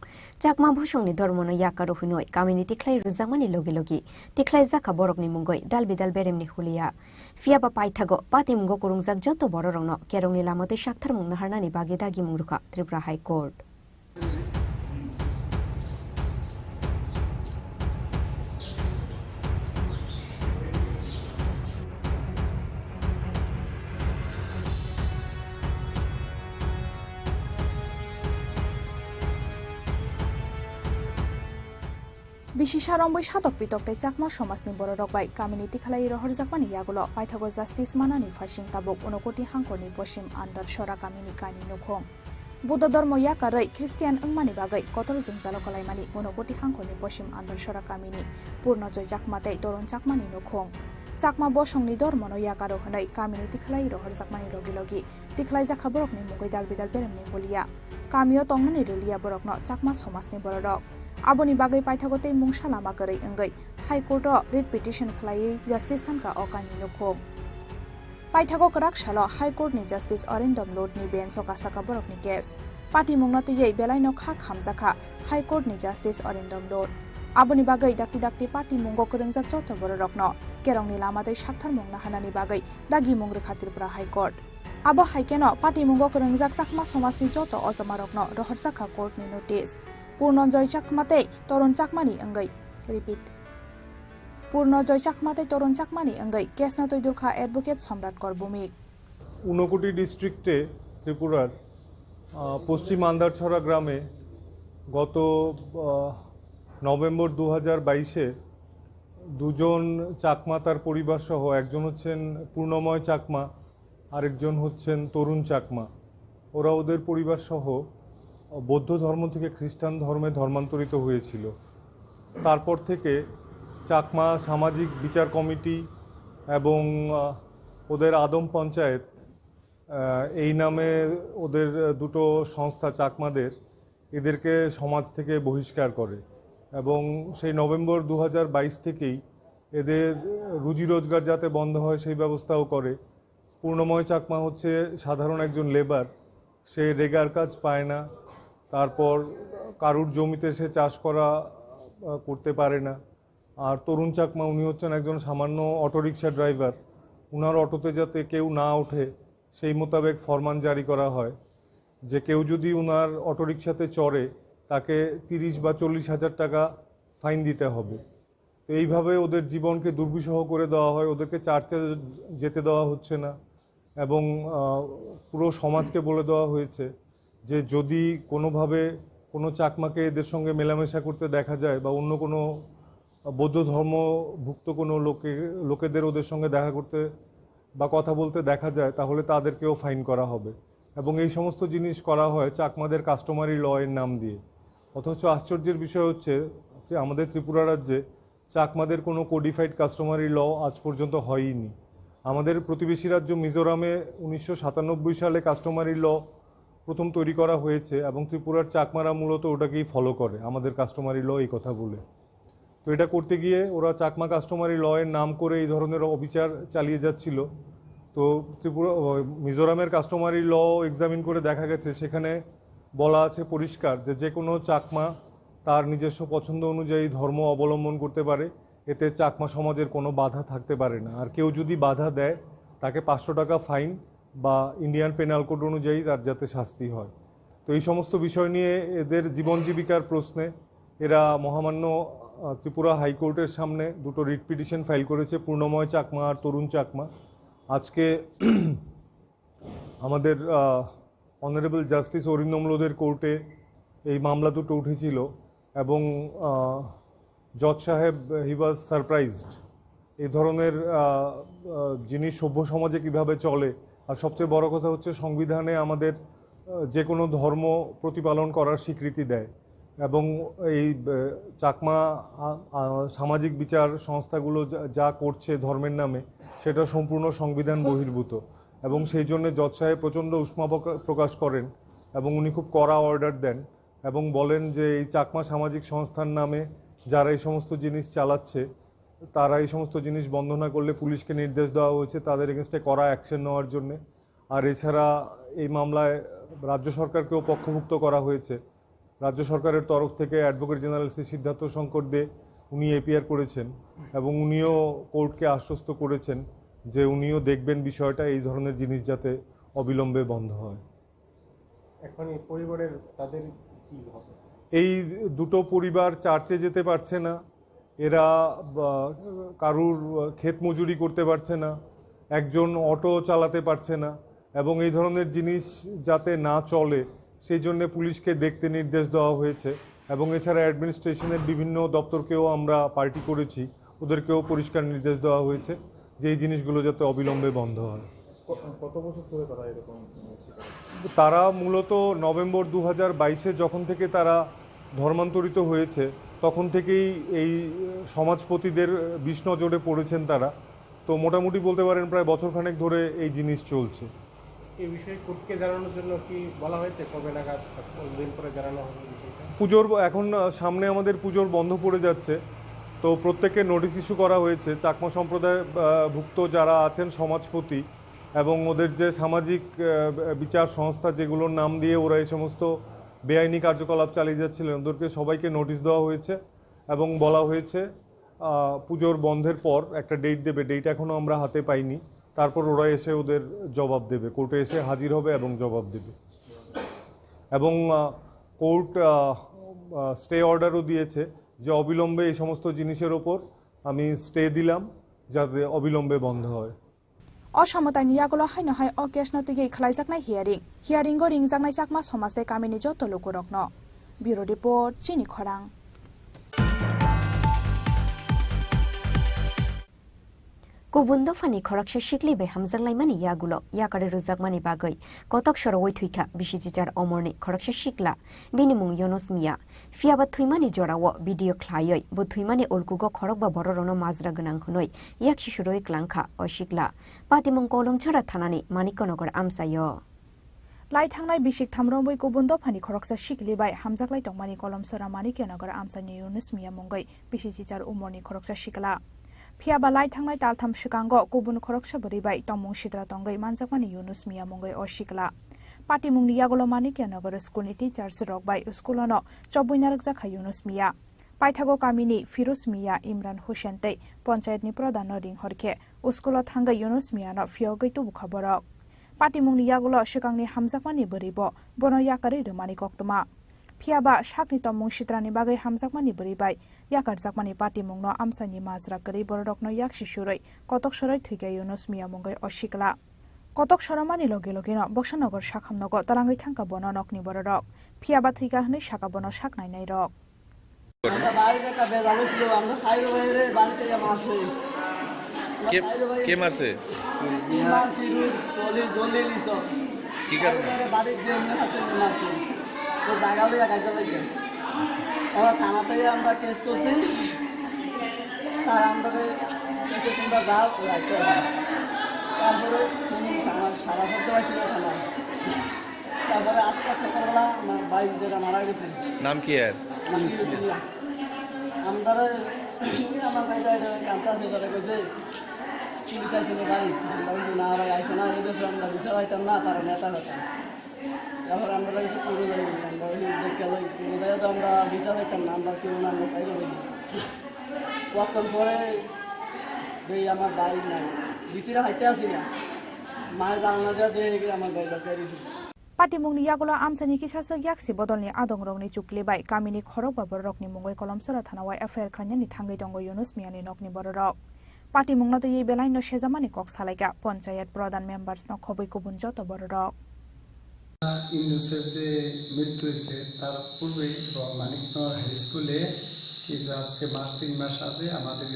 চাকমা ভুসংনি ধর্মনো ইয়াকারো হুনই কামিনি তিख्लाय रुजामानि लगे लगे तिख्लाय जाखा बरकनि मुंगै दाल बिदाल बेरेमनि हुलिया फियाबा पाइथागो पाति मुंगो कुरुंजाक जत बर रंनो केरंनि लामते साक्थार मुंना हारनानि बागे दागि मुंरुखा Tripura high court बिसिसारंबै सातक पितकtai चाकमा समाजनि बर रगबाय कम्युनिटी खालाय रहर जाकमानि यागुलो पाइथागो जास्टिस मानानि फाइसिं ताबक उनकोटी हांखरनि पश्चिम आन्दार सरा कामिनि कानि नुखं बुद्ध धर्म याकारै ख्रिस्टियान अंगमानि बागै कतर जोंजालो कलायमानि उनकोटी हांखरनि पश्चिम आन्दार सरा कामिनि पूर्णजय जाकमातै तरुण चाकमानि नुखं चाकमा बसंनि धर्मनो याकारो हनै कम्युनिटी खालाय रहर जाकमानि लगे लगे तिख्लाय जाखा बरकनि मुगै दाल बिदाल बेरेमनि बलिया कामियो तंगमानि रुलिया बरकनो चाकमा समाजनि बररक आबोनि बागै पाइथागोतै मुंसा लामा गरै अंगै हाइकोर्ट रिट पिटिशन खालायै जस्टिस थानका अकानि नुखं पाइथागो कराक सालो हाइकोर्टनि जस्टिस अरिन्दम लोडनि बेन्च सकासाका बरकनि केस पार्टी मुंगनातयै बेलायनो खा खामजाखा हाइकोर्टनि जस्टिस अरिन्दम लोड आबोनि बागै दाक्ति दाक्ति पार्टी मुंगो करंजाक जत बररकनो केरंनि लामादै साक्थार मुंना हानानि बागै दागि मुंग्रेखा त्रिपुरा हाइकोर्ट आबो हाइकेनो पार्टी मुंगो करंजाक चाकमा समाजनि जत अजमारकनो रहरजाखा कोर्टनि नोटिस पूर्णजय चाकमातै तरुण चाकमानि अंगै रिपिट पूर्णजय चाकमातै तरुण चाकमानि अंगै केसना तैदुरखा एडभोकेट सम्राट कर भूमिक ঊনকোটি ডিস্ট্রিক্টে ত্রিপুরার পশ্চিম আন্দারছড়া গ্রামে গত নভেম্বর 2022-এ দুজন চাকমা তার পরিবার সহ একজন হচ্ছেন পূর্ণময় চাকমা আরেকজন হচ্ছেন তরুণ চাকমা ওরা ওদের পরিবার সহ বৌদ্ধ ধর্ম থেকে খ্রিস্টান ধর্মে ধর্মান্তরিত হয়েছিল তারপর থেকে চাকমা সামাজিক বিচার কমিটি এবং ওদের আদম পঞ্চায়েত এই নামে ওদের দুটো সংস্থা চাকমাদের এদেরকে সমাজ থেকে বহিষ্কার করে এবং সেই নভেম্বর 2022 থেকেই এদের রুজি রোজগার যাতে বন্ধ হয় সেই ব্যবস্থাও করে পূর্ণময় চাকমা হচ্ছে সাধারণ একজন লেবার সে রেগার কাজ পায় না তারপর কারুর জমিতে সে চাষ করতে পারে না আর তরুণ চাকমা উনি হচ্ছেন একজন সামান্য অটোরিকশা ড্রাইভার উনার অটোতে যাতে কেউ না ওঠে সেই মোতাবেক ফরমান জারি করা হয় যে কেউ যদি উনার অটোরিকশাতে চড়ে তাকে 30 বা 40 হাজার টাকা ফাইন দিতে হবে তো এইভাবে ওদের জীবনকে দুর্বিষহ করে দেওয়া হয় ওদেরকে চার্চে যেতে দেওয়া হচ্ছে না এবং পুরো সমাজকে বলে দেওয়া হয়েছে যে যদি কোনোভাবে কোনো চাকমাকে এদের সঙ্গে মেলামেশা করতে দেখা যায় বা অন্য কোনো বৌদ্ধ ধর্মভুক্ত কোনো লোকেদের ওদের সঙ্গে দেখা করতে বা কথা বলতে দেখা যায় তাহলে তাদেরকেও ফাইন করা হবে এবং এই সমস্ত জিনিস করা হয় চাকমাদের কাস্টমারি ল এর নাম দিয়ে অথচ আশ্চর্যের বিষয় হচ্ছে যে আমাদের ত্রিপুরা রাজ্যে চাকমাদের কোনো কোডিফাইড কাস্টমারি ল আজ পর্যন্ত হয়নি আমাদের প্রতিবেশী রাজ্য মিজোরামে 1997 সালে কাস্টমারি ল প্রথম তৈরি করা হয়েছে এবং ত্রিপুরার চাকমারা মূলত ওটাকেই ফলো করে আমাদের কাস্টমারি ল এই কথা বলে তো এটা করতে গিয়ে ওরা চাকমা কাস্টমারি ল এর নাম করে এই ধরনের অবিচার চালিয়ে যাচ্ছিল তো ত্রিপুরা মিজোরামের কাস্টমারি ল এক্সামিন করে দেখা গেছে সেখানে বলা আছে পরিষ্কার যে কোনো চাকমা তার নিজস্ব পছন্দ অনুযায়ী ধর্ম অবলম্বন করতে পারে এতে চাকমা সমাজের কোনো বাধা থাকতে পারে না আর কেউ যদি বাধা দেয় তাকে 500 টাকা ফাইন বা ইন্ডিয়ান পেনাল কোড অনুযায়ী তার যাতে শাস্তি হয় তো এই সমস্ত বিষয় নিয়ে এদের জীবন জীবিকার প্রশ্নে এরা মহামান্য ত্রিপুরা হাইকোর্টের সামনে দুটো রিট পিটিশন ফাইল করেছে পূর্ণময় চাকমা আর তরুণ চাকমা আজকে আমাদের অনারেবল জাস্টিস অরিন্দম লোদের কোর্টে এই মামলা দুটো উঠেছিল এবং জজ সাহেব হি ওয়াজ সারপ্রাইজড এই ধরনের জিনিস সভ্য সমাজে কিভাবে চলে আর সবচেয়ে বড় কথা হচ্ছে সংবিধানে আমাদের যে কোনো ধর্ম প্রতিপালন করার স্বীকৃতি দেয় এবং এই চাকমা সামাজিক বিচার সংস্থাগুলো যা করছে ধর্মের নামে সেটা সম্পূর্ণ সংবিধান বহির্ভূত এবং সেই জন্য জজ সাহেব প্রচণ্ড উষ্মা প্রকাশ করেন এবং উনি খুব কড়া অর্ডার দেন এবং বলেন যে এই চাকমা সামাজিক সংস্থার নামে যারা এই সমস্ত জিনিস চালাচ্ছে তারা এই সমস্ত জিনিস বন্ধ না করলে পুলিশকে নির্দেশ দেওয়া হয়েছে তাদের এগেনস্টে কড়া অ্যাকশন নেওয়ার জন্যে। আর এছাড়া এই মামলায় রাজ্য সরকারকেও পক্ষভুক্ত করা হয়েছে। রাজ্য সরকারের তরফ থেকে অ্যাডভোকেট জেনারেল শ্রী সিদ্ধার্থ শঙ্কর দে উনি এপিআর করেছেন এবং উনিও কোর্টকে আশ্বস্ত করেছেন যে উনিও দেখবেন বিষয়টা, এই ধরনের জিনিস যাতে অবিলম্বে বন্ধ হয়। এখন এই পরিবারের তাদের কি হবে? এই দুটো পরিবার চার্চে যেতে পারছে না, এরা কারুর ক্ষেত মজুরি করতে পারছে না, একজন অটো চালাতে পারছে না এবং এই ধরনের জিনিস যাতে না চলে সেই জন্য পুলিশকে দেখতে নির্দেশ দেওয়া হয়েছে এবং এছাড়া অ্যাডমিনিস্ট্রেশনের বিভিন্ন দপ্তরকেও আমরা পার্টি করেছি, ওদেরকেও পরিষ্কার নির্দেশ দেওয়া হয়েছে যে এই জিনিসগুলো যাতে অবিলম্বে বন্ধ হয়। কত বছর ধরে তারা এরকম? তারা মূলত নভেম্বর 2022-এ যখন থেকে তারা ধর্মান্তরিত হয়েছে তখন থেকেই এই সমাজপতিদের বিষ নজরে পড়েছেন তারা। তো মোটামুটি বলতে পারেন প্রায় বছরখানেক ধরে এই জিনিস চলছে। এই বিষয়ে কোর্টকে জানানোর জন্য কি বলা হয়েছে? কবে নাগাদ দিন পরে জানানো হবে বিষয়টা? পুজোর এখন সামনে আমাদের পুজোর বন্ধ পড়ে যাচ্ছে, তো প্রত্যেককে নোটিশ ইস্যু করা হয়েছে। চাকমা সম্প্রদায় ভুক্ত যারা আছেন সমাজপতি এবং ওদের যে সামাজিক বিচার সংস্থা যেগুলোর নাম দিয়ে ওরা এই সমস্ত বেআইনি কার্যকলাপ চালিয়ে যাচ্ছিলেন ওদেরকে সবাইকে নোটিশ দেওয়া হয়েছে এবং বলা হয়েছে পুজোর বন্ধের পর একটা ডেট দেবে। ডেট এখনও আমরা হাতে পাইনি, তারপর ওরা এসে ওদের জবাব দেবে, কোর্টে এসে হাজির হবে এবং জবাব দেবে। এবং কোর্ট স্টে অর্ডারও দিয়েছে যে অবিলম্বে এই সমস্ত জিনিসের ওপর আমি স্টে দিলাম যাতে অবিলম্বে বন্ধ হয়। অসমতাनि यागुलो हायनो हाय अकेश नतिगे खलाइजाकनाय हियारिंगो रिंगजाकनाय चाकमा समाजदे कामिनि जत लोकरकनो ब्यूरो रिपोर्ट चिनी खरां। गुबुन दफानि खरकसे शिकलिबे हामजांलायमानि यागुलो याकारे रुजाकमानि बागै कतक सरवै थुइखा बिसिजिजार अमरनि खरकसे शिकला बिनि मुं योनस मिया फियाबा थुइमानि जरावो भिडिअ ख्लायै बो थुइमानि उलकुगो खरकबा बररनो माजरा गोनां हुनै याक शिशुरoi क्लांखा अ शिकला पातिमुं कलमछरा थानानि मानिकनगर आमसायो लाई थांनाय बिसिक थामरंबै गुबुन दफानि खरकसा शिकलिबाय हामजाकलाय तंमानि कलमछरा मानिकनगर आमसानि योनस मिया मुंगै बिसिजिजार उमरनि खरकसा शिकला फियाबा लाई थांनाय तालथाम सिगांगो गुबुन खरकसा बोरैबाय तमुं सिद्रा तंगै मानजाकमानि युनुस मिया मुंगै अशिकला पार्टी मुंनि यागुलो मानिकनगर स्कुलनि टीचार्स रकबाय स्कुलनो चबुइनारक जाखा युनुस मिया पाइथागो कामिनि फिरोज मिया इमरान हुसैन तै पंचायतनि प्रधान रिंहरखे स्कुलो थांगै युनुस मियानो फियोगै तुबु खबरक पार्टी मुंनि यागुलो सिगांनि हामजाकमानि बोरैबो बनो याकारै रोमानि कक्तमा फियाबा साकनि तमुं सिद्रानि बागै हामजाकमानि बोरैबाय याकार जाकमानि पार्टी मुंनो आमसानि माजरा गरै बररकनो याक शिशुरै कतक सरै थुइगा युनुस मिया मुंगै अशिकला कतक सरमानि लगे लगेनो बक्सनगर साखामनगो तारांगै थांका बनो नकनि बररक फियाबा थुइगा हनै साका बनो साकनायनाय रक আমরা বাইরে কা বেজালো ছিল আমরা খাইরো বাইরে বাড়িতে মারছে কে মারছে ইমান ফিরোজ চলি জলি লিছো কি কারণে বাড়ির যেমন আছে মারছে তো জায়গা লইয়া কাজে লাগে এবার থানাতে আমরা কেস করছি তার আমরা কেসে তোমরা যাও রাখতে তারপরে আমার সারা সপ্তাহ ছিল থানা তারপরে আজকে সকালবেলা আমার ভাই যেটা মারা গেছে নাম কি আর আমরা আমার ভাইটা কান্তা ছিল কইছে পুলিশ আসছিল ভাই না ভাই আইসে না এই দেশে আমরা বিচার হইতাম না তারা নেতা হতাম তারপরে আমরা কিছু করে যাই আমরা দেখে যাই তো আমরা বিচার হইতাম না আমরা কেউ না আমরা চাইলে কতক্ষণ পরে এই আমার ভাই নাই বিচিরা হাইতে আসি না মায়ের জানা যা দিয়ে আমার ভাই বাচ্চা पार्टी मुंनि यागुलो आमसानि किसासक याक्सि बदलनि आदंरंनि चुक्लिबाय कामिनि खरक बा बररकनि मुंगै कलमसरा थानावाय एफआईआर खान्यानि थांगै दंगो युनुस मियानि नकनि बररक पार्टी मुंनो तयै बेलाइनो सेजामानि कक सालायगा पंचायत प्रधान मेम्बार्स न खबै गुबुन जत बररक ইউনুসের যে মৃত্যু হয়েছে তার পূর্বে মানিকনগর হাই স্কুলে কি যে আজকে মাস 3 মাস আগে আমাদের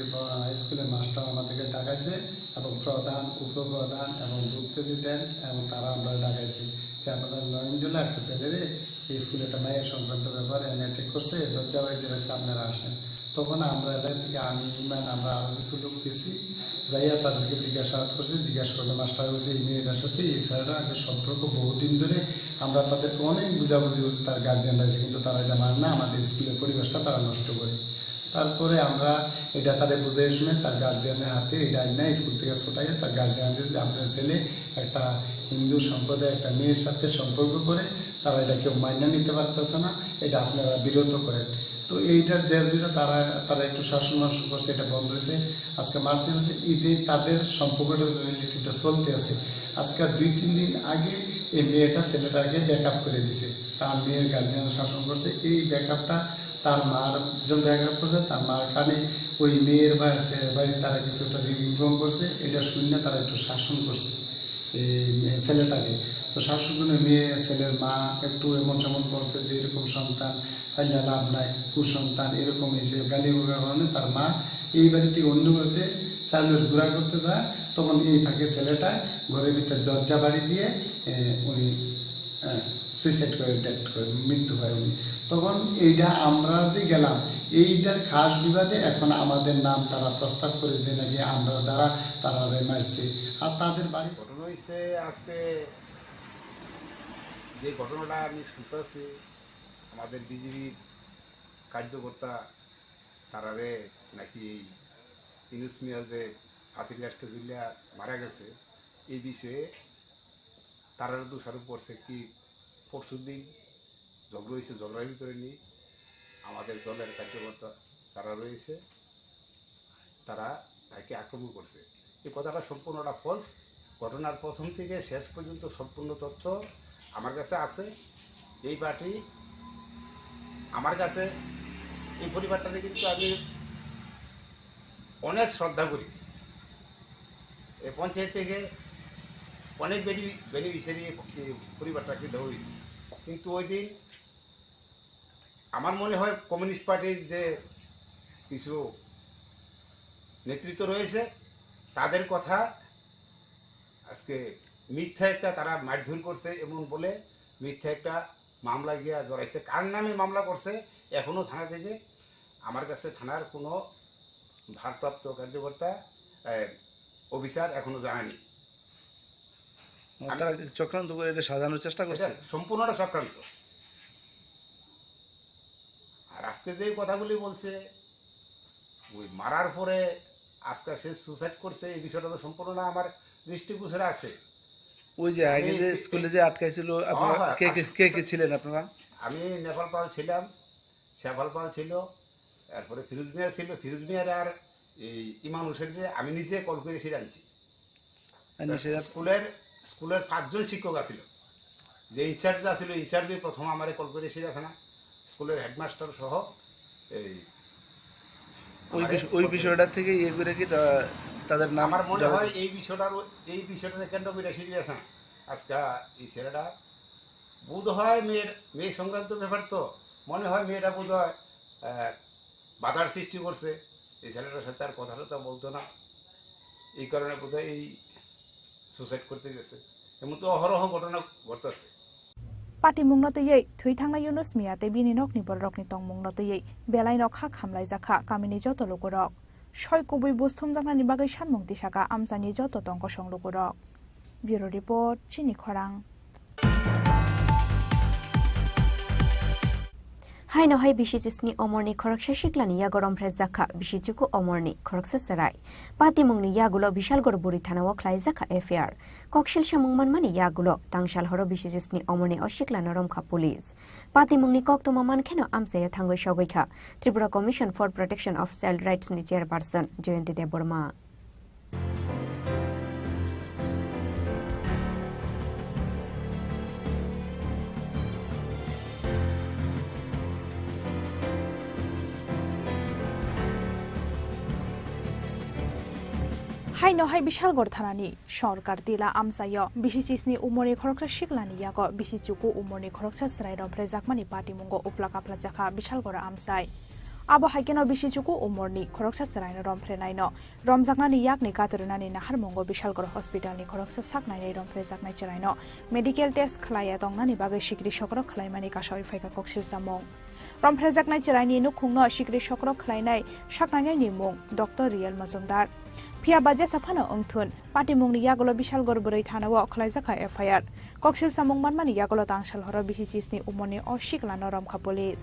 হাই স্কুলের মাস্টার আমাদেরকে ডাকাইছে এবং প্রধান উপপ্রধান এবং গ্রুপ প্রেসিডেন্ট এবং তারা আমরা ডাকাইছি যে আপনারা 9 জুলাই একটা ছেলেরে এই স্কুলে একটা মায়ের সংক্রান্ত ব্যাপারে অ্যাটাক করছে দরজা বাইরে রয়েছে আপনারা আসেন তখন আমরা এলাকা থেকে আমি ইমান আমরা আরও কিছু লোক গেছি যাইয়া তাদেরকে জিজ্ঞাসাবাদ করছি জিজ্ঞাসা করলে মাস্টার হয়েছে এই মেয়েটার সাথে এই ছেলেরা যে সম্পর্ক বহুদিন ধরে আমরা তাদেরকে অনেক বুঝাবুঝি করছি তার গার্জিয়ানরা আছে কিন্তু তারা এটা মানে না আমাদের স্কুলের পরিবেশটা তারা নষ্ট করে তারপরে আমরা এটা তাদের বুঝে শুনে তার গার্জিয়ানের হাতে এটা না স্কুল থেকে ছোটাইয়ে তার গার্জিয়ানদের যে আপনার ছেলে একটা হিন্দু সম্প্রদায় একটা মেয়ের সাথে সম্পর্ক করে তারা এটা কেউ মাইনা নিতে পারতেছে না, এটা আপনারা বিরত করেন। তো এইটার যে তারা একটু শাসন করছে, এটা বন্ধ হয়েছে। আজকে মাস দিন হচ্ছে ঈদে তাদের সম্পর্কটা রিলেটিভটা চলতে আছে। আজকে 2-3 দিন আগে এই মেয়েটা ছেলেটাকে ব্যাকআপ করে দিছে, তার মেয়ের গার্জিয়ান শাসন করছে। এই ব্যাকআপটা তার মার জন্য ব্যাকআপ করছে, তার মার কানে ওই মেয়ের বাড়ি তারা কিছুটা ইনফর্ম করছে, এটা শুনে তারা একটু শাসন করছে এই ছেলেটাকে। তো শাসন করে মেয়ে ছেলের মা একটু এমন সেমন করছে যে এরকম সন্তান পাইলে লাভ নাই, কুসন্তান এরকম এসে গালি কারণে তার মা এই বাড়িতে অন্য বাড়িতে চালুর ঘোরা করতে যায়। তখন এই ফাঁকে ছেলেটা ঘরের ভিতরে দরজা বাড়ি দিয়ে উনি সুইসাইড করে ডেথ করে মৃত্যু হয় উনি। তখন এইটা আমরা যে গেলাম এইটার খাস বিবাদে এখন আমাদের নাম তারা প্রস্তাব করে যে নাকি আমরা দ্বারা তারা মারছে। আর তাদের বাড়ি ঘটনা হয়েছে আজকে যে ঘটনাটা আমি শুনতেছি, আমাদের বিজেপির কার্যকর্তা তারারে নাকি এই ইউনুস মিয়া যে ফাঁসির গাছটা জুলিয়া মারা গেছে এই বিষয়ে তারা দোষারোপ করছে কি পরশু দিন ঝগড়া হয়েছে, ঝগড়ার ভিতরে নিয়ে আমাদের দলের কার্যকর্তা তারা রয়েছে, তারা তাকে আক্রমণ করছে। এই কথাটা সম্পূর্ণটা ফলস। ঘটনার প্রথম থেকে শেষ পর্যন্ত সম্পূর্ণ তথ্য আমার কাছে আছে। এই পার্টি আমার কাছে এই পরিবারটাকে কিন্তু আমি অনেক শ্রদ্ধা করি। এই পঞ্চায়েত থেকে অনেক বেনিফিশিয়ারি পরিবারটাকে দেওয়া হয়েছে, কিন্তু ওই দিন আমার মনে হয় কমিউনিস্ট পার্টির যে কিছু নেতৃত্ব রয়েছে তাদের কথা আজকে মিথ্যা একটা তারা মারধর করছে এমন বলে মিথ্যা একটা মামলা গিয়া জড়াইছে। কার নামে মামলা করছে এখনো থানা থেকে আমার কাছে থানার কোনো ভারপ্রাপ্ত কার্যকর্তা অফিসার এখনো জানায়নি। তারা চক্রান্ত করে এটা সাজানোর চেষ্টা করছে, সম্পূর্ণটা চক্রান্ত। আর আজকে যে কথাগুলি বলছে ওই মারার পরে আজকে সে সুসাইড করছে এই বিষয়টা তো সম্পূর্ণ না আমার দৃষ্টিগোচরে আছে। ওই যে আগে যে স্কুলে যে আটকাইছিল আপনারা কে কে ছিলেন আপনারা? আমি নেপাল পাল ছিলাম, শেফাল পাল ছিল, তারপরে ফিরোজ মিয়া ছিল। ফিরোজ মিয়ার আর এই ইমাম হোসেনকে আমি নিজে কল করে এসে আনছি। স্কুলের 5 জন শিক্ষক আছিল, যে ইনচার্জ আছিল ইনচার্জে প্রথম আমার কল করে এসে আছে না, স্কুলের হেডমাস্টার সহ। এই ওই বিষয়টা থেকে ইয়ে করে কি তাদের নাম আমার মনে হয় এই বিষয়টা কেন্দ্র করে এসে আছে না। আজকে এই ছেলেটা বোধ হয় মেয়ে সংক্রান্ত ব্যাপার, তো মনে হয় মেয়েটা বোধ হয় বাধার সৃষ্টি করছে। এই ছেলেটার সাথে আর কথাটা বলতো না, এই কারণে বোধ হয় এই সুসাইড করতে গেছে। এমন তো অহরহ ঘটনা ঘটতেছে। পার্টি মুংনতयै थैथांनाय ইউনুস মিয়া তেবিনি নকনি বররকনি তং মুংনতयै বেলাই নখা খামলাই জাখা কামিনি যত লোকরক ছয় কবি বুस्थुम জাংনানি বাগै সানमुं दिसाका আমজানি যত তংক সংলোকরক। ব্যুরো রিপোর্ট চিনি খরাং। হাই নহাই বিশিচিসনি অমরনি খরকসা শিকলানি ইয়াগরম ফ্রেজ জাখা বিশিচুকু অমরনি খরকসা সারাই পাতিমুংনি ইয়াগুলো বিশালগড় বুড়ি থানা ওখলাই জাখা এফআইআর ককশিল সামুংমান মানি ইয়াগুলো তাংশাল হর বিশিচিসনি অমরনি অশিকলানো রমখা পুলিশ পাতিমুংনি কক্তমা মানখেনো আমসায়া থাঙ্গই সগৈখা Tripura commission for protection of child rights নি চেয়ারপারসন জয়ন্তী দেববর্মা। হাই নহাই বিশালগড় থানানি সরকার দিলা আমসায় বিশিচিসনি উমরনি খরকসা শিকলানি ইয়াগ বিশিচুকু উমরনি খরকসা সরাই রমফ্রে জাকমানি পার্টি মুঙ্গ উপলা কাপলা জাখা বিশালগড় আমসাই আবো হাইকেন বিশিচুকু উমরনি খরকসা সরাই রমফ্রে নাইন রমজাকনানি ইয়াকনি কাতরনানি নাহার মুঙ্গ বিশালগড় হসপিটালনি খরকসা সাকনাই রমফ্রে জাকনাই চরাইন মেডিকেল টেস্ট খালাইয়া তংনানি বাগै সিকরি সকর খালাইমানি কাসাই ফাইকা ককশিল সামং রমফ্রে জাকনাই চরাইনি নুখুংনো সিকরি সকর খালাইনাই সাকনাইनि মুং ডক্টর রিয়েল মজুমদার फिया बाजे साफानो अंगथुन पार्टी मुंगनि यागलो बिशालगढ़ बुरै थानाव खलाइजाखा एफआईआर कक्सिल सामुंगमान मानि यागलो तांसाल हर बिसिचिसनि उमरनि अशिकलानो रमखा पुलिस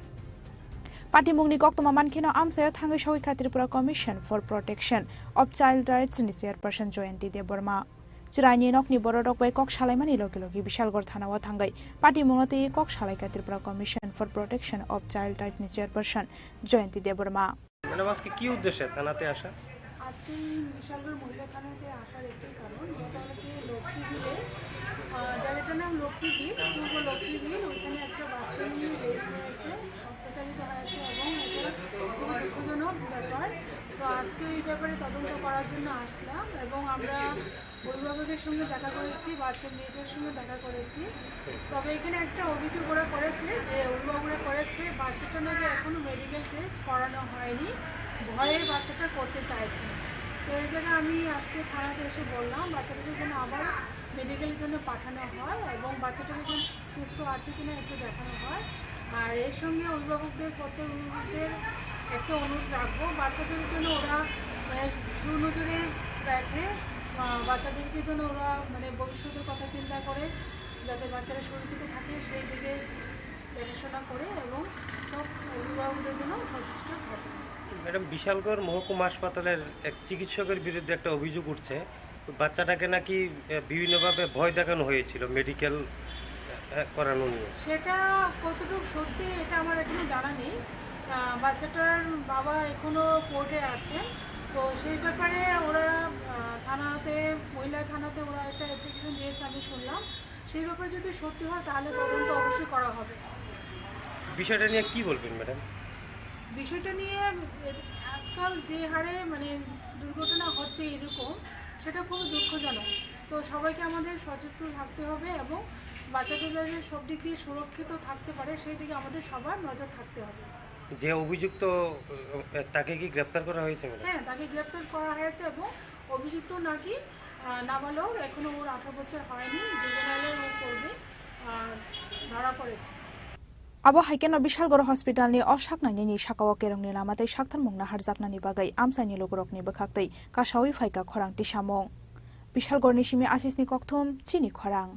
পাটিমুংনি গক্তমা মানখিনো আমসায় থাঙ্গै সগৈखा Tripura commission for protection of child rights नि चेयरपर्सन जयंती देबबर्मा चिराइनि नकनि बरदक बै कक सालायमानि लगे लगे विशालगढ़ थानाव थांगै पाटिमुंगते कक सालायखा Tripura commission for protection of child rights नि चेयरपर्सन जयंती देबबर्मा। ম্যাডাম আজকে কি উদ্দেশ্যে থানাতে আসা? আজকে বিশালগড় মহিলা থানাতে আসার একটাই কারণ, মোটামুটি লক্ষ্মী বিলে জায়গাটার নাম লক্ষ্মী বিল, পূর্ব লক্ষ্মী বিল, ওইখানে একটা বাচ্চা নিয়ে রেপ হয়েছে, অত্যাচারিত হয়েছে এবং এটা খুবই দুঃখজনক ব্যাপার। তো আজকে এই ব্যাপারে তদন্ত করার জন্য আসলাম এবং আমরা অভিভাবকের সঙ্গে দেখা করেছি, বাচ্চার মেয়েটার সঙ্গে দেখা করেছি। তবে এখানে একটা অভিযোগ ওরা করেছে যে অভিভাবকরা করেছে বাচ্চাটা নাকি এখনও মেডিকেল টেস্ট করানো হয়নি, ভয়ে বাচ্চাটা করতে চাইছে। তো এই জায়গায় আমি আজকে থানাতে এসে বললাম বাচ্চাটাকে যেন আবার মেডিকেলের জন্য পাঠানো হয় এবং বাচ্চাটাকে যেন সুস্থ আছে কিনা একটু দেখানো হয়। আর এর সঙ্গে অভিভাবকদের কর্তব্যদের একটা অনুরোধ রাখবো, বাচ্চাদের জন্য ওরা সুনজরে রাখে, বাচ্চাদেরকে যেন ওরা ভবিষ্যতের কথা চিন্তা করে যাতে বাচ্চারা সুরক্ষিত থাকে সেই দিকে দেখাশোনা করে এবং সব অভিভাবকদের জন্য সচেষ্ট থাকে। ম্যাডাম, বিশালগড় মহকুমা হাসপাতালের এক চিকিৎসকের বিরুদ্ধে একটা অভিযোগ উঠছে, বাচ্চাটাকে নাকি বিভিন্নভাবে ভয় দেখানো হয়েছিল মেডিকেল করানো নিয়ে। সেটা কতটুকু সত্যি এটা আমার এখনো জানা নেই। বাচ্চাটার বাবা এখনো কোর্টে আছেন, তো সেই ব্যাপারে ওরা থানাতে মহিলা থানাতে ওরা একটা অ্যাপ্লিকেশন দিয়েছে আমি শুনলাম। সেই ব্যাপারে যদি সত্যি হয় তাহলে তদন্ত অবশ্যই করা হবে। বিষয়টা নিয়ে কি বলবেন ম্যাডাম? বিষয়টা নিয়ে আজকাল যে হারে দুর্ঘটনা হচ্ছে এরকম, সেটা খুবই দুঃখজনক। তো সবাইকে আমাদের সচেতন থাকতে হবে এবং বাচ্চাদের যাতে সব দিক দিয়ে সুরক্ষিত থাকতে পারে সেই দিকে আমাদের সবার নজর থাকতে হবে। যে অভিযুক্ত তাকে কি গ্রেপ্তার করা হয়েছে ম্যাডাম? হ্যাঁ, তাকে গ্রেপ্তার করা হয়েছে এবং অভিযুক্ত নাকি নাবালক, এখনো ওর 18 বছর হয়নি, জুভেনাইলে ও করবে, ধরা পড়েছে। abo haikeno Bishalgor Hospital ni osaknani ni sakawa kerongni lamatei sakthar mungna harjaknani bagai amsaini logrokni bokhaktei kashawi phaika khorang tisamong Bishalgor ni simi asisni kokthum Chini Khorang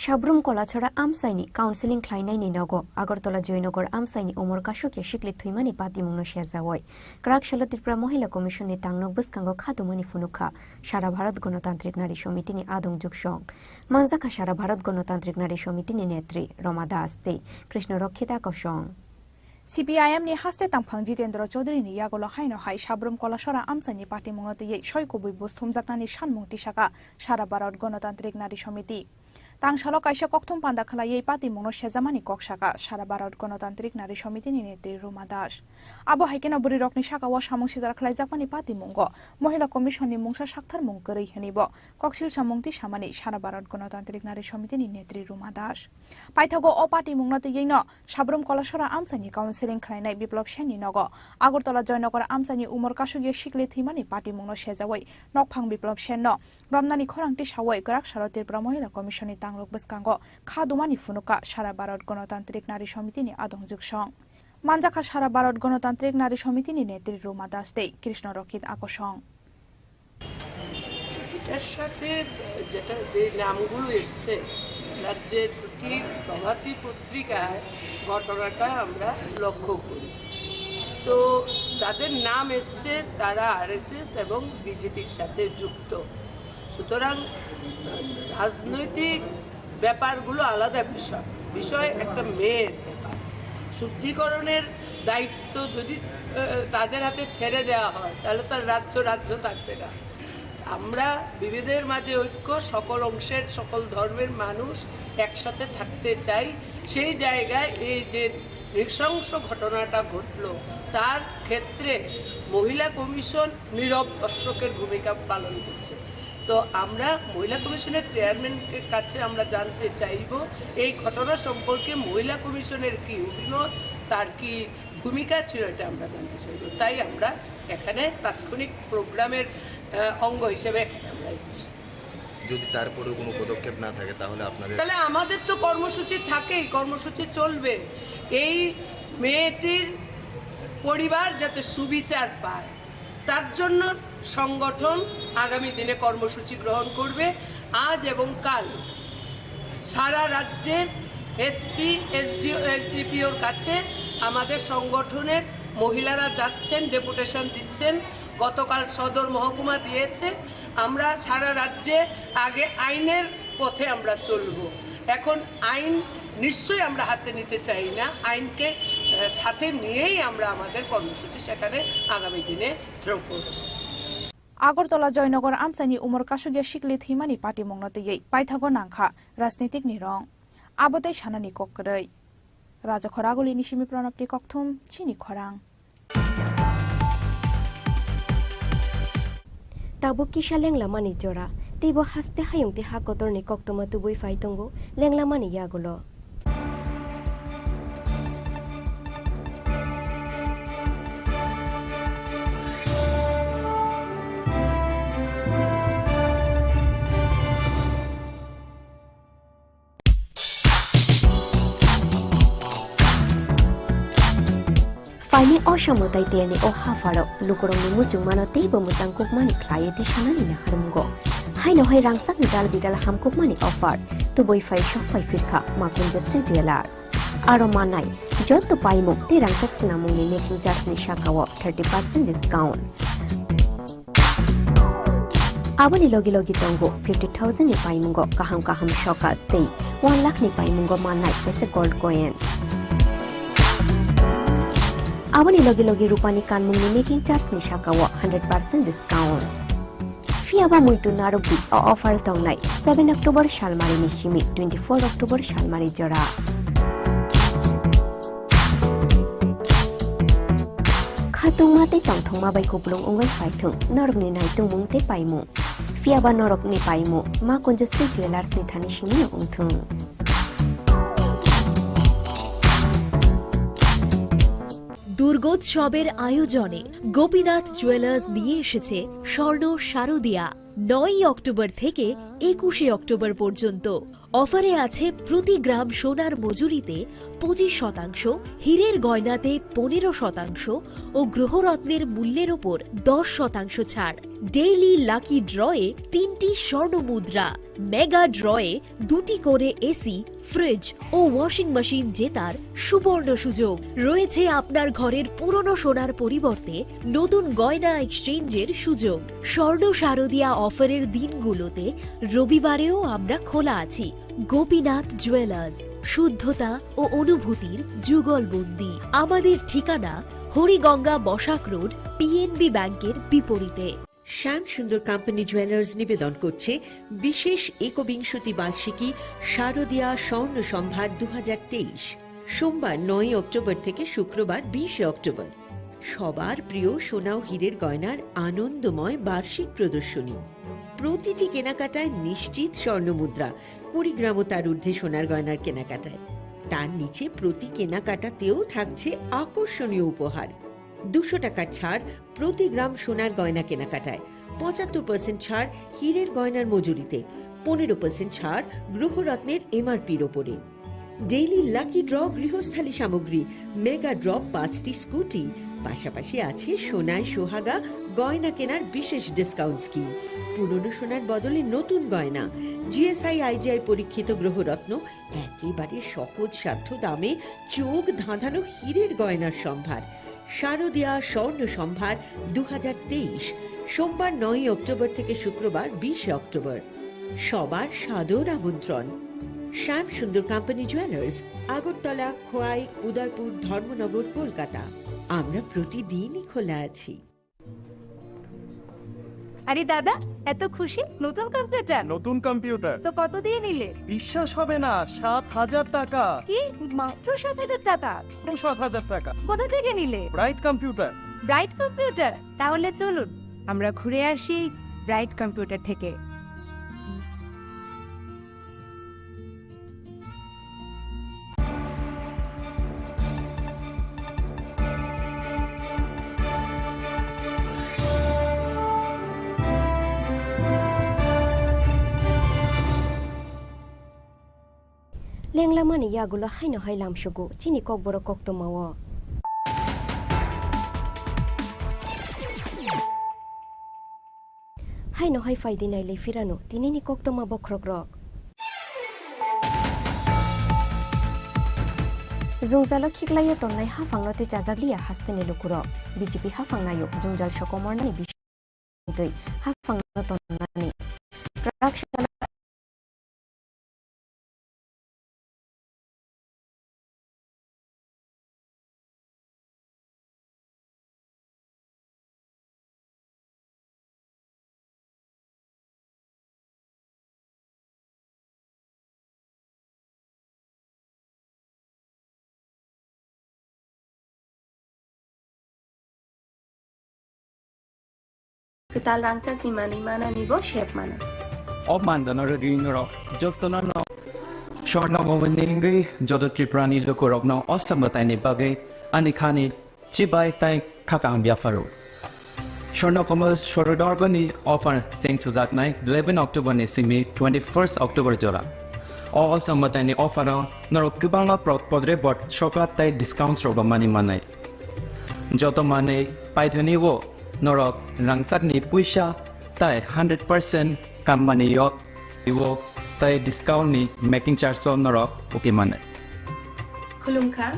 Sabroom Kalachhara আমসাইনি কাউন্সিলিং খ্লাইনাইনি নগো আগরতলা জয়নগর আমসাইনি ওমর কাশুকে শিকলি থুইমানি পাতিমুংনো শেজাওয় ক্রাকশালা ত্রিপুরা মহিলা কমিশননি তাংনক বসকাঙ্গ খাদুমানি ফুনুখা সারা ভারত গণতান্ত্রিক নারী সমিতিনি আদং যুগসং মানজাখা সারা ভারত গণতান্ত্রিক নারী সমিতিনি নেত্রী রমা দাস তে কৃষ্ণ রক্ষিতা কসং CPIM ni haste tangphang Jitendra Chaudhary ni yagolo haino hai sabrum kolashora amsani party mungnote ye shoikobui busthum jaknani sanmung tisaka sara bharat গণতান্ত্রিক নারী সমিতি তাংশালো কাইসা ককথম পান্দা খালাই এই পাতি মনো সেজামানি ককশাকা সারা ভারত গণতান্ত্রিক নারী সমিতি নি নেত্রী রুমা দাস আবো হাইকেনা বুড়ি রকনি শাকা ওয়া সামং সিজার খালাই জাপানি পাতি মুঙ্গ মহিলা কমিশন নি মুংসা সাকথার মুং করেই হেনিব ককশিল সামংতি সামানি সারা ভারত গণতান্ত্রিক নারী সমিতি নি নেত্রী রুমা দাস পাইথাগো অ পাতি মুংনাতে ইন সাবরম কলাসরা আমসানি কাউন্সিলিং খাইনাই বিপ্লব সেনি নগ আগরতলা জয়নগর আমসানি উমর কাশুগিয়ে শিকলে থিমানি পাতি মুংনো সেজাওই নকফাং বিপ্লব সেন রমনানি খরাংটি সাওয়াই গরাক সারতের মহিলা কমিশন তাংলক বসকাঙ্গ খাদুমানি ফুনুকা সারা ভারত গণতান্ত্রিক নারী সমিতি নি আদং যুগসং মানজাখা সারা ভারত গণতান্ত্রিক নারী সমিতি নি নেত্রী রুমা দাস দে কৃষ্ণ রক্ষিত আকর্ষণ এর সাথে যেটা যে নামগুলো এসছে রাজ্যের দুটি প্রভাতী পত্রিকায় ঘটনাটা আমরা লক্ষ্য করি তো যাদের নাম এসছে তারা আরএসএস এবং বিজেপির সাথে যুক্ত সুতরাং রাজনৈতিক ব্যাপারগুলো আলাদা বিষয় একটা মেয়ের শুদ্ধিকরণের দায়িত্ব যদি তাদের হাতে ছেড়ে দেওয়া হয় তাহলে তার রাজ্য থাকবে না আমরা বিবিধের মাঝে ঐক্য সকল অংশের সকল ধর্মের মানুষ একসাথে থাকতে চাই সেই জায়গায় এই যে নৃশংস ঘটনাটা ঘটলো তার ক্ষেত্রে মহিলা কমিশন নীরব দর্শকের ভূমিকা পালন করছে তো আমরা মহিলা কমিশনের চেয়ারম্যানের কাছে আমরা জানতে চাইব এই ঘটনা সম্পর্কে মহিলা কমিশনের কি অভিমত তার কি ভূমিকা ছিল এটা আমরা জানতে চাইব তাই আমরা এখানে তাৎক্ষণিক প্রোগ্রামের অঙ্গ হিসেবে এখানে আমরা এসেছি যদি তারপরে কোনো পদক্ষেপ না থাকে তাহলে আমাদের তো কর্মসূচি থাকেই কর্মসূচি চলবে এই মেয়েটির পরিবার যাতে সুবিচার পায় তার জন্য সংগঠন আগামী দিনে কর্মসূচি গ্রহণ করবে আজ এবং কাল সারা রাজ্যে এসপি এসডিও এসডিপিওর কাছে আমাদের সংগঠনের মহিলারা যাচ্ছেন, ডেপুটেশন দিচ্ছেন। গতকাল সদর মহকুমা দিয়েছে। আমরা সারা রাজ্যে আগে আইনের পথে আমরা চলব। এখন আইন নিশ্চয়ই আমরা হাতে নিতে চাই না, আইনকে সাথে নিয়েই আমরা আমাদের কর্মসূচি সেখানে আগামী দিনে থ্রো করব। আগরতলা জয়নগর আমসানি উমর কাশুগিয়া শিকলি থিমানি পার্টি মংনতেयै পাইথাগো नांखा राजनीतिक निरं आबोदै सानानि कक्रै राजा खरागुलिनि सिमि प्रणबनि कक्थुम चिनि खरां tabuk kisha lenglamani jora teibo haste hayungti hakotorni koktoma tubui faitongo lenglamani yagulo Fani oshamotai terni o hafaro lukurongni mucung mano teibo mutang kukmani klaye te shanani na harumgo haino hai rangsak ni dal bidal ham kukmani offer tuboi fai shop fai firka makun justri jewelers aro manai jotto paimu te rangsak sinamungni making charge ni shakawo 30% discount abani logi tongo 50,000 ni paimungo kaham shoka tei 1 lakh ni paimungo manai pese gold coin Abani logi rupani kanmungni making charge ni shakawo 100% discount. Fiaba muitu narubi o offer tongnai 7 October shalmari ni shimi 24 October shalmari jora. Khatung mate tongthong ma bai kuplung ungwai phaithung norok ni naitung mungte paimu. Fiaba norok ni paimu ma konjustri jewelers ni thani shimi ungthung. দুর্গোৎসবের আয়োজনে Gopinath jewellers নিয়ে এসেছে স্বর্ণ শারদিয়া 9 October থেকে 21 October পর্যন্ত অফারে আছে প্রতি গ্রাম সোনার মজুরিতে 25%, হীরের গয়নাতে 15% ও গ্রহরত্নের মূল্যের ওপর 10% ছাড়। ডেইলি লাকি ড্রয়ে 3টি স্বর্ণ মুদ্রা, মেগা ড্রয়ে 2টি করে এসি, ফ্রিজ ও ওয়াশিং মেশিন জেতার সুবর্ণ সুযোগ রয়েছে। আপনার ঘরের পুরনো সোনার পরিবর্তে নতুন গয়না এক্সচেঞ্জের সুযোগ। স্বর্ণ শারদিয়া অফারের দিনগুলোতে রবিবারেও আমরা খোলা আছি। গোপীনাথ জুয়েলার্স, শুদ্ধতা ও অনুভূতির যুগলবন্দি। আমাদের ঠিকানা হরিগঙ্গা বসাক রোড, পিএনবি ব্যাংকের বিপরীতে। শ্যাম সুন্দর কোম্পানি জুয়েলার্স নিবেদন করছে বিশেষ একবিংশতি বার্ষিকী শারদিয়া স্বর্ণ সম্ভার 2023, সোমবার 9 অক্টোবর থেকে শুক্রবার 20 অক্টোবর। সবার প্রিয় সোনা ও হীরের গয়নার আনন্দময় বার্ষিক প্রদর্শনী। প্রতিটি কেনাকাটায় নিশ্চিত স্বর্ণ মুদ্রা, 20 গ্রাম ও তার ঊর্ধ্বে সোনার গয়নার কেনাকাটায়। তার নিচে প্রতি কেনাকাটাতেও থাকছে আকর্ষণীয় উপহার। 200 টাকার ছাড় প্রতি গ্রাম সোনার গয়না কেনাকাটায়, 75% ছাড় হীরের গয়নার মজুরিতে, 15% ছাড় গ্রহরত্নের এমআরপির ওপরে। ডেইলি লাকি ড্র গৃহস্থালী সামগ্রী, মেগা ড্র 5টি স্কুটি, পাশাপাশি আছে সোনায় সোহাগা গয়না কেনার বিশেষ ডিসকাউন্ট স্কিম। পুরনো সোনার বদলে নতুন গয়না, জিএসআই আইজিআই পরীক্ষিত গ্রহরত্ন, একেবারে সহজ সাধ্য দামে চোখ ধাঁধানো হীরের গয়নার সম্ভার। শারদিয়া স্বর্ণ সম্ভার 2023, সোমবার 9 অক্টোবর থেকে শুক্রবার 20 অক্টোবর। সবার সাদর আমন্ত্রণ। শ্যাম সুন্দর কোম্পানি জুয়েলার্স, আগরতলা, খোয়াই, উদয়পুর, ধর্মনগর, কলকাতা। আমরা প্রতিদিনই খোলা আছি। আরে দাদা, এত খুশি? নতুন কম্পিউটার? নতুন কম্পিউটার তো কত দিয়ে নিলে? বিশ্বাস হবে না, 7,000 টাকা। কি মাত্র 7,000 টাকা? 7,000 টাকা। কোথা থেকে নিলে? Bright computer. Bright computer? তাহলে চলুন আমরা ঘুরে আসি ব্রাইট কম্পিউটার থেকে। Lenglamani yagulo haino hailam shugu chini kokboro kokto mawo haino hai faidinai lefirano tinini kokto ma bokrogrok Jungjalo khiklaye tonnai hafangnote chajakliya hastene lukuro BJP hafangnayo jungjal sokomornani bisingtui hafangno tonnani Krakshala Ketal rancak di mana nibo shape mana. Obmandana Radinro, Joktonano, Shorna Moveningi, Jodo Triprani Lokorogno, Osamatani Bagay, Anikani, Chibai Tai Kakang Biafaro. Shorna Commerce Shorodorgani offer thanks to that night, 11 October Nisimi, 21st October Jora. All Samatani offer Norokubana Podre bot Shoka Tai discounts roba money money. Joto Mane, Pythonivo, Norok, Rangsatni Puisha, Tai 100% company yok, iwo Tai discount ni making charge so Norok, okay mane. Kulungka,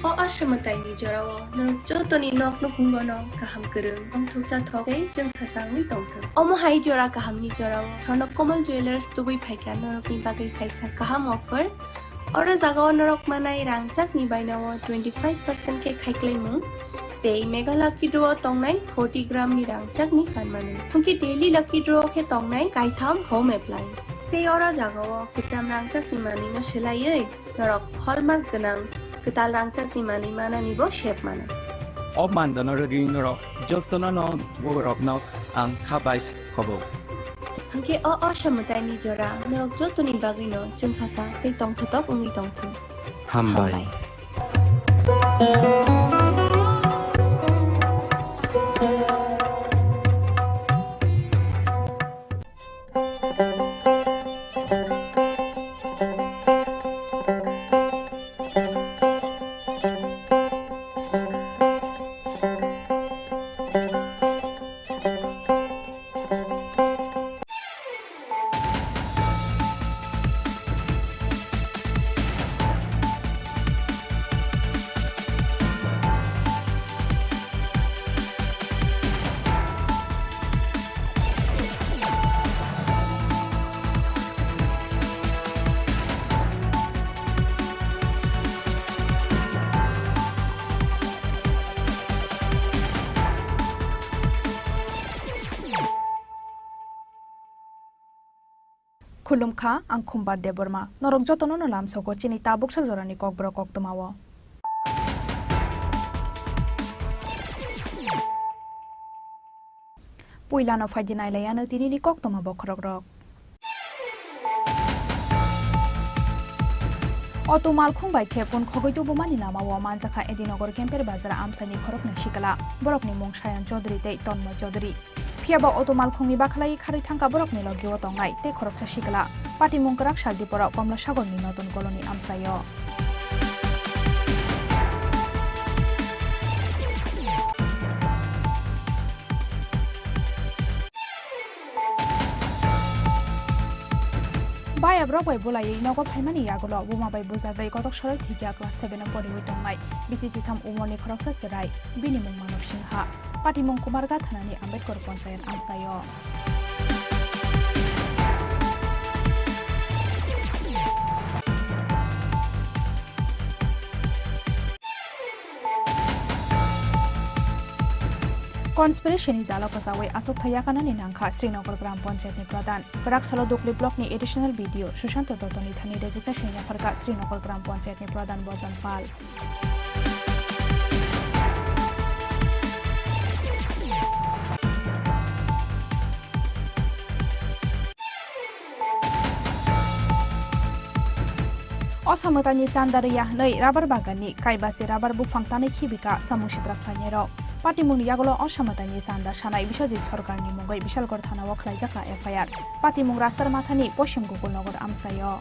o asamatai ni jarawo, norok joto ni nok nukungono, kaham kerung, om tukja toke, jeng sasang ni tongteng. Omo hai jora kaham ni jarawo, Chornok Komal Jewelers tubuy paikan norok ni bagay kaisa kaham offer, ora zagawa norok manay rangchak ni bainawo 25% ke kaiklay mo, Day mega lucky draw tongnai 40 gram ni rangchak ni kanmanu. Unki daily lucky draw ke tongnai kaitham home appliance. Day ora jagawo kitam rangchak ni mani no selaye norok hallmark ganang ketal rangchak ni mani mana nibo shape mana. Obmandana Radinro, Joktonano, Wogorokno, ang Kabais Kobo. Unki o shamutai ni jora norok joto ni bagino jeng sasa te tong tutop ungi tong tu. Hambai. Khulumkha ang khumbar deborma norok jotono no lam soko chini tabuk sak jorani kokbro koktomawo Puilano fajinai layano tinini koktoma bokrok rok Auto malkhung bai khepon khogoitu bomani lamawo manjakha edinogor kemper bazar amsani khorokna shikala borokni mungsayan chaudhary tei tonmo chaudhary Fiaba auto malkhungni bakhlai khari thangka borokni logio tongai te khoroksa shikala pati mungkarak saldipora Komla Sagorni notun koloni amsayo Baya brobai bolai nogo phaimani yagulo buma bai buzagrai kotok soroi thikya class 7 pori witongai BCC tham umorni khoroksa serai binimung manok singha Patimong Kumarga Thanani Ambedkar Panchayat amsayo Conspiracy jalo kasawai asok thayakana ni nangkha Srinagar Gram Panchayat ni Pradhan Krakshala Dokli Block ni additional video Sushanto Totoni Thani resignation ni Farka Srinagar Gram Panchayat ni Pradhan Bojan Pal Osamatani Sandaria Noi Rubber Bagani Kaibasi Rubber Bufangtani Kibika Samushitra Planero Patimung Yagulo Osamatani Sanda Shanai Bishojit Sorgarni Mungoi Bishalgor Thana Waklaizaka FIR Patimung Rastar Mathani Poshim Gugul Nogor Amsayo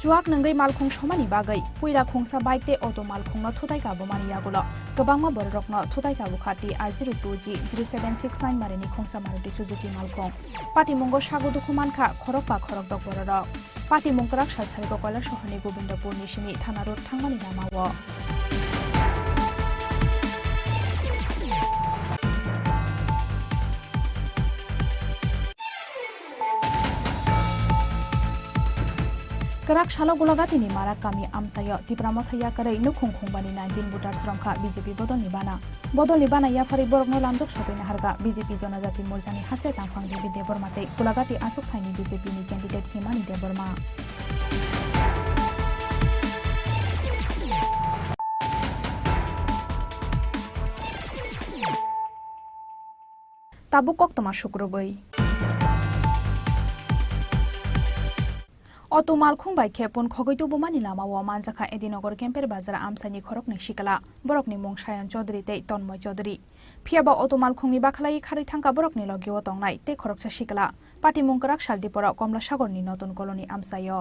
Chuak Nangai Malkhung Shomani Bagai Puira Khungsa Baite Auto Malkhung no Thutai Ka Bomani Yagulo गोबांमा बररकनो थुताइका बुखाटी R02G0769 मारिनि खोंसा Maruti Suzuki मालखं पाटिमंगो सागु दुखुमानखा खरकबा खरकदक बररक पाटिमंगराक सालसारिगो कयला शहरनि गोविंदपुर निसिनि थाना रोड थांमानि नामाव Kerak shalo golagati ni marak kami amsayo tipramo thaya karai nukhung khungbani 19 voters romkha BJP bodol ni bana ya fari borokno lamjok sopena harga BJP jonajati morjani haste tangphang debi debormate golagati asuk thaini BJP ni candidate himani deborma tabuk koktoma shukrobai Oto malkhung bai khepon khogoi tu bomani lama wa manjakha edinogor kemper bazar amsani khorok ni shikala borok ni mung sayan chaudhary tei tonmoy chaudhary phiaba oto malkhung ni bakhlai khari thangka borok ni logio tongnai tei khorok sa shikala pati mungkarak saldipora komla sagor ni notun koloni amsayo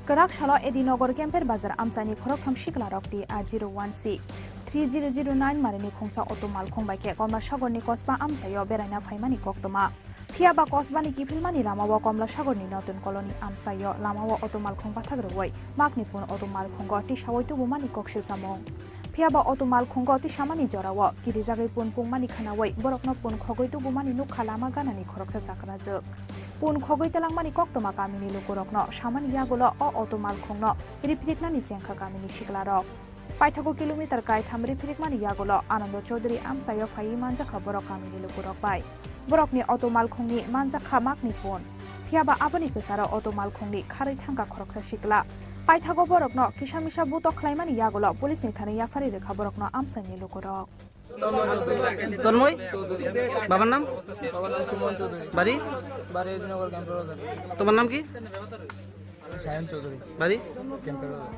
Kerak shalo edinogor kemper bazar amsani khorok tham shikla rokti R01C 3009 marini khongsa oto malkhung baike komla sagor ni kosba amsayo beraina phaimani koktoma phiaba kosba ni kifilmani lamawa komla sagor ni notun koloni amsayo lamawa oto malkhung pathagroi makni pun oto malkhung ti sawoi tu bomani koksil samong phiaba oto malkhung ti samani jorawo kirijagai pun pungmani khanawai borokno pun khogoi tu bomani nukha lama ganani khoroksa sakrajak Pun khogoi telangmani koktoma kamini lukurokno samani yagulo o oto malkhungno ripiriknani chengkha kamini siklarok paithago kilometer kai thamri pirikmani yagulo Anando Chaudhary amsayo phai manjakha borok kamini lukurok bai borokni oto malkhungni manjakha makni pun phiaba aboni kesara oto malkhungni kharai thangka khoroksa sikla paithago borokno kisamisa buto khlaimani yagulo police ni thani yafari rekha borokno amsani lukurok Tanmoy বাবার নাম সুমন চৌধুরী বাড়ি বাড়ি এদিনগর ক্যাম্পের বাজার তোমার নাম কি সায়ন চৌধুরী বাড়ি ক্যাম্পের বাজার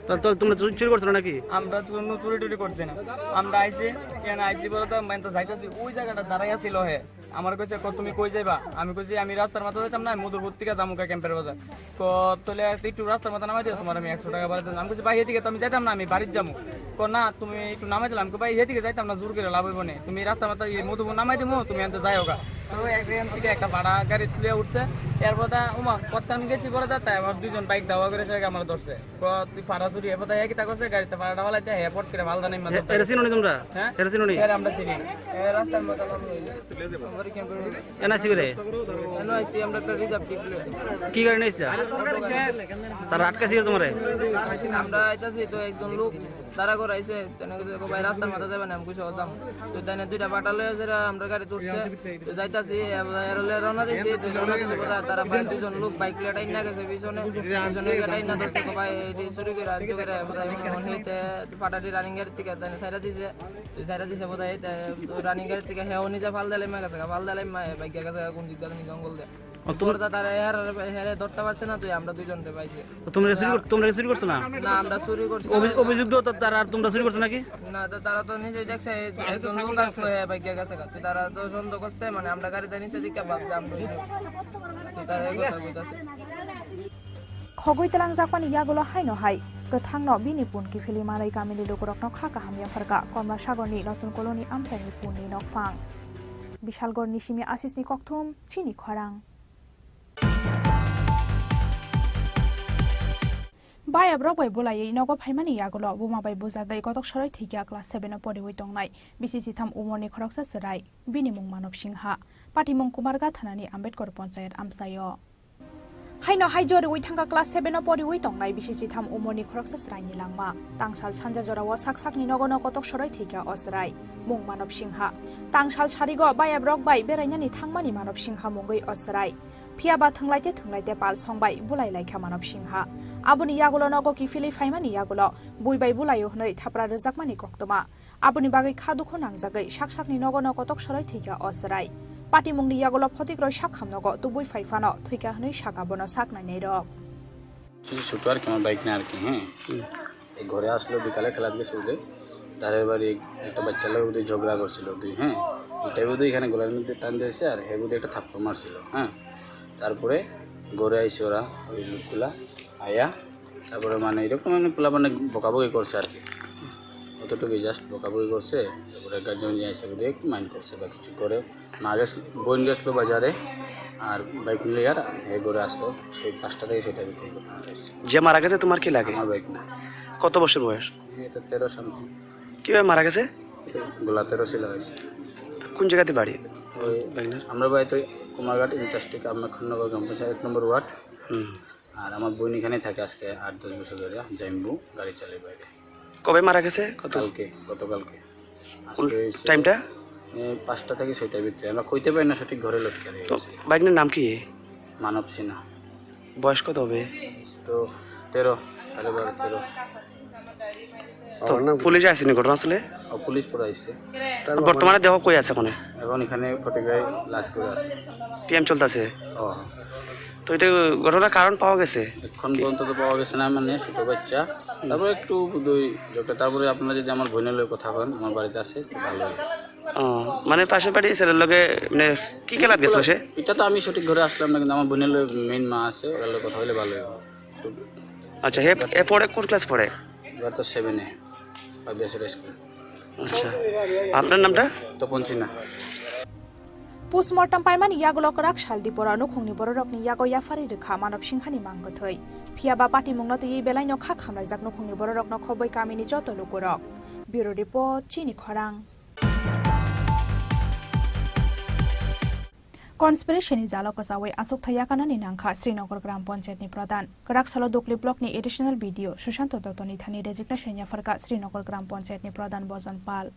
তাহলে তোমরা চুরি করছো নাকি আমরা তো চুরি টুরি করছি না আমরা আইছি কেন আইছি বলে তো মানে তো যাইতাছি ওই জায়গাটা দাঁড়াই আছিল হে আমার কইছে তুমি কই যাইবা আমি কইছি আমি রাস্তার মাথা যাইতাম না মধুরপুর থেকে দামুকা ক্যাম্পের বাজার তোলে একটু রাস্তার মাথা নামাই দিও তোমার আমি 100 টাকা বাড়ি দিলাম আমি কইছি ভাই এদিকে তো আমি যাইতাম না আমি বাড়িতে যাবো না তুমি একটু নামাই দিলাম ভাই এদিকে যাইতাম না জোর করে লাভ হইব না তুমি রাস্তার মাথা মধুপুর নামাই দিমু তুমি আনতে যাইও গা তো একদিন থেকে একটা ভাড়া গাড়ি তুলে উঠছে এরপর উমা কত আমি গেছি করে যাতে আমার দুজন বাইক দাওয়া করে সে আমার ধরছে তুই ভাড়া চুরি এবার একই তা করছে গাড়িতে ভাড়াটা বলাইতে হেপট করে ভালো জানি এটা চিনুনি তোমরা হ্যাঁ এটা চিনুনি আমরা চিনি রাস্তার মতো এনআইসি করে এনআইসি আমরা একটা রিজার্ভ টিপলে কি গাড়ি নিয়েছিলা তার আটকাছি তোমারে আমরা আইতাছি তো একজন লোক দাঁড়া করে আইছে ভাই রাস্তার মাথা যাবে না আমি কিছু যাম তো তাই না দুইটা বাটালে যারা আমরা গাড়ি তুলছে তো যাইতাছি রওনা দিয়েছি তারা ভাই দুজন লোক বাইক লেটাই না গেছে পিছনে লেটাই না ধরছে ভাই চুরি করে রাজ্য করে হইতে ফাটাটি রানিং গাড়ির থেকে সাইরা দিছে বোধ হয় রানিং গাড়ির থেকে হেও নিজে ফাল দিলে মে গেছে ফাল দিলে বাইক গেছে কোন দিক দিয়ে জঙ্গল দিয়ে তারা হেরে ধরতে পারছে না তুই আমরা দুজনকে পাইছি তোমরা চুরি করছো না না আমরা চুরি করছি অভিযোগ দাও তারা আর তোমরা চুরি করছো নাকি না তারা তো নিজে দেখছে একজন লোক আসলো বাইক গেছে তারা তো সন্দেহ করছে মানে আমরা গাড়িতে নিচে দিকে ভাবছি আমরা তারা এই কথা বলতেছে khogoi telang jakpani yagulo haino hai gothangno bini pun ki phili marai kamili lukurokno kha kaham ya farka komla sagorni notun koloni amsani punni nokfang bishalgor nisimi asisni kokthum chini khorang Baya brok bai bolai inogo phaimani yagulo buma bai bujagai kotok soroi thikya class 7 no pori tongnai BCC tham umorni khoroksa serai bini mung manop singha pati mung kumarga thanani Ambedkar panchayat amsayo Haino haijori ui thangka class 7 no pori ui tongnai BCC tham umorni khoroksa serai ni langma tangsal sanja jorawo saksak ni nogono kotok soroi thikya osrai mung manop singha tangsal sarigo baya brok bai berainani thangmani manop singha mungoi osrai phiaba thunglaite pal songbai bulai laikha manop singha abuni yagulo nogo ki fili faimani yagulo buibai bulayo hnoi thapra rejakmani koktoma abuni bagai khadukho nangjagai saksakni nogo no kotok soroi thika osrai pati mungni yagulo photikroi sakham nogo tubui faifano thika hnoi sakabono saknai nei rok ছোট আর কি আমার bike না আর কি হ্যাঁ এই ঘরে আসলো বিকালে খেলা দিয়ে শুলে ধারের বাড়ি একটা বাচ্চার লোক ওদের ঝগড়া করছিল দুই, হ্যাঁ এটাই বোধহয় এখানে গলার মধ্যে টান দিয়েছে আর হে বোধহয় একটা থাপ্পড় মারছিল, হ্যাঁ তারপরে গড়ে আইসে ওরা ওই লোকগুলা আয়া তারপরে মানে এরকম মানে পোলা মানে বকাবকি করছে আর কি, অতটুকুই জাস্ট বকাবকি করছে। তারপরে গার্জেন নিয়ে এসে বোধহয় একটু মাইন্ড করছে বা কিছু করে মা বোন গেছিলো বাজারে আর বাইক নিয়ে আর হে গড়ে আসলো সেই 5টা থেকে সেটা বিক্রি করতে হয়েছে। যে মারা গেছে তোমার কি লাগে? আমার বাইক না। কত বছর বয়স? এটা 13 সামথিং। কিভাবে মারা গেছে? গোলা 13 ছিল হয়েছে। কোন জায়গাতে বাড়ি? ওই আমরা বাড়ি তো কুমারঘাট ইন্টাস্ট্রিক আম্বেদকর গ্রাম পঞ্চায়েত 1 নম্বর ওয়ার্ড। আর আমার বোন এখানে থাকে আজকে 8-10 বছর ধরে জাইম্বু গাড়ি চালায় বাইরে। কবে মারা গেছে? গতকালকে। টাইমটা 5টা থেকে 6টার ভিতরে, আমরা কইতে পারি না সঠিক ঘরে লটকে তো বাইকের নাম কি? মানব সিনহা। বয়স কত হবে? তো 13, 12.5, 13। তো পুলিশ আসেনি ঘটনাস্থলে? পুলিশ পরে আসছে। বর্তমানে দেহ কই আছে কোনে? এখন এখানে ফটেগায় লাশ করে আছে, পিএম চলতেছে। তো এটা ঘটনার কারণ পাওয়া গেছে? এখন পর্যন্ত তো পাওয়া গেছে না, মানে ছোট বাচ্চা, তারপরে একটু তারপরে আপনারা যদি আমার বোনের লোক কথা বলেন আমার বাড়িতে আসে ভালো হয়। মানে পাশের বাড়ি ছেলের লগে মানে কি খেলার গেছিল সে? এটা তো আমি সঠিক ঘরে আসলাম না, কিন্তু আমার বোনের লোক মেইন মা আছে, ওর লোক কথা হলে ভালো হয়। আচ্ছা হে পড়ে কোন ক্লাস পড়ে? এবার তো 7-এ 5 বছরের স্কুল। আচ্ছা আপনার নামটা? তপন সিনহা। पोस्टमार्टम पाइमानि यागुलो कराक शालदि बरा नुखुंनि बररकनि यागो याफारि रेखा मानव सिंहानि मांगथै फियाबा पार्टी मुंगनो तयै बेलाइनो खा खामलायजाक नुखुंनि बररकनो खबै कामिनि जत लुकुरक ब्युरो रिपोर्ट चिनि खरां। कन्सपिरेशननि जालो कसावै आसुक थायाकानानि नांखा श्रीनगर ग्राम पञ्चायतनि प्रधान कराकसालो दोकली ब्लकनि एडिशनल भिडियो सुशान्त दत्तनि थानि रेजिग्नेसन याफारका श्रीनगर ग्राम पञ्चायतनि प्रधान बजन पाल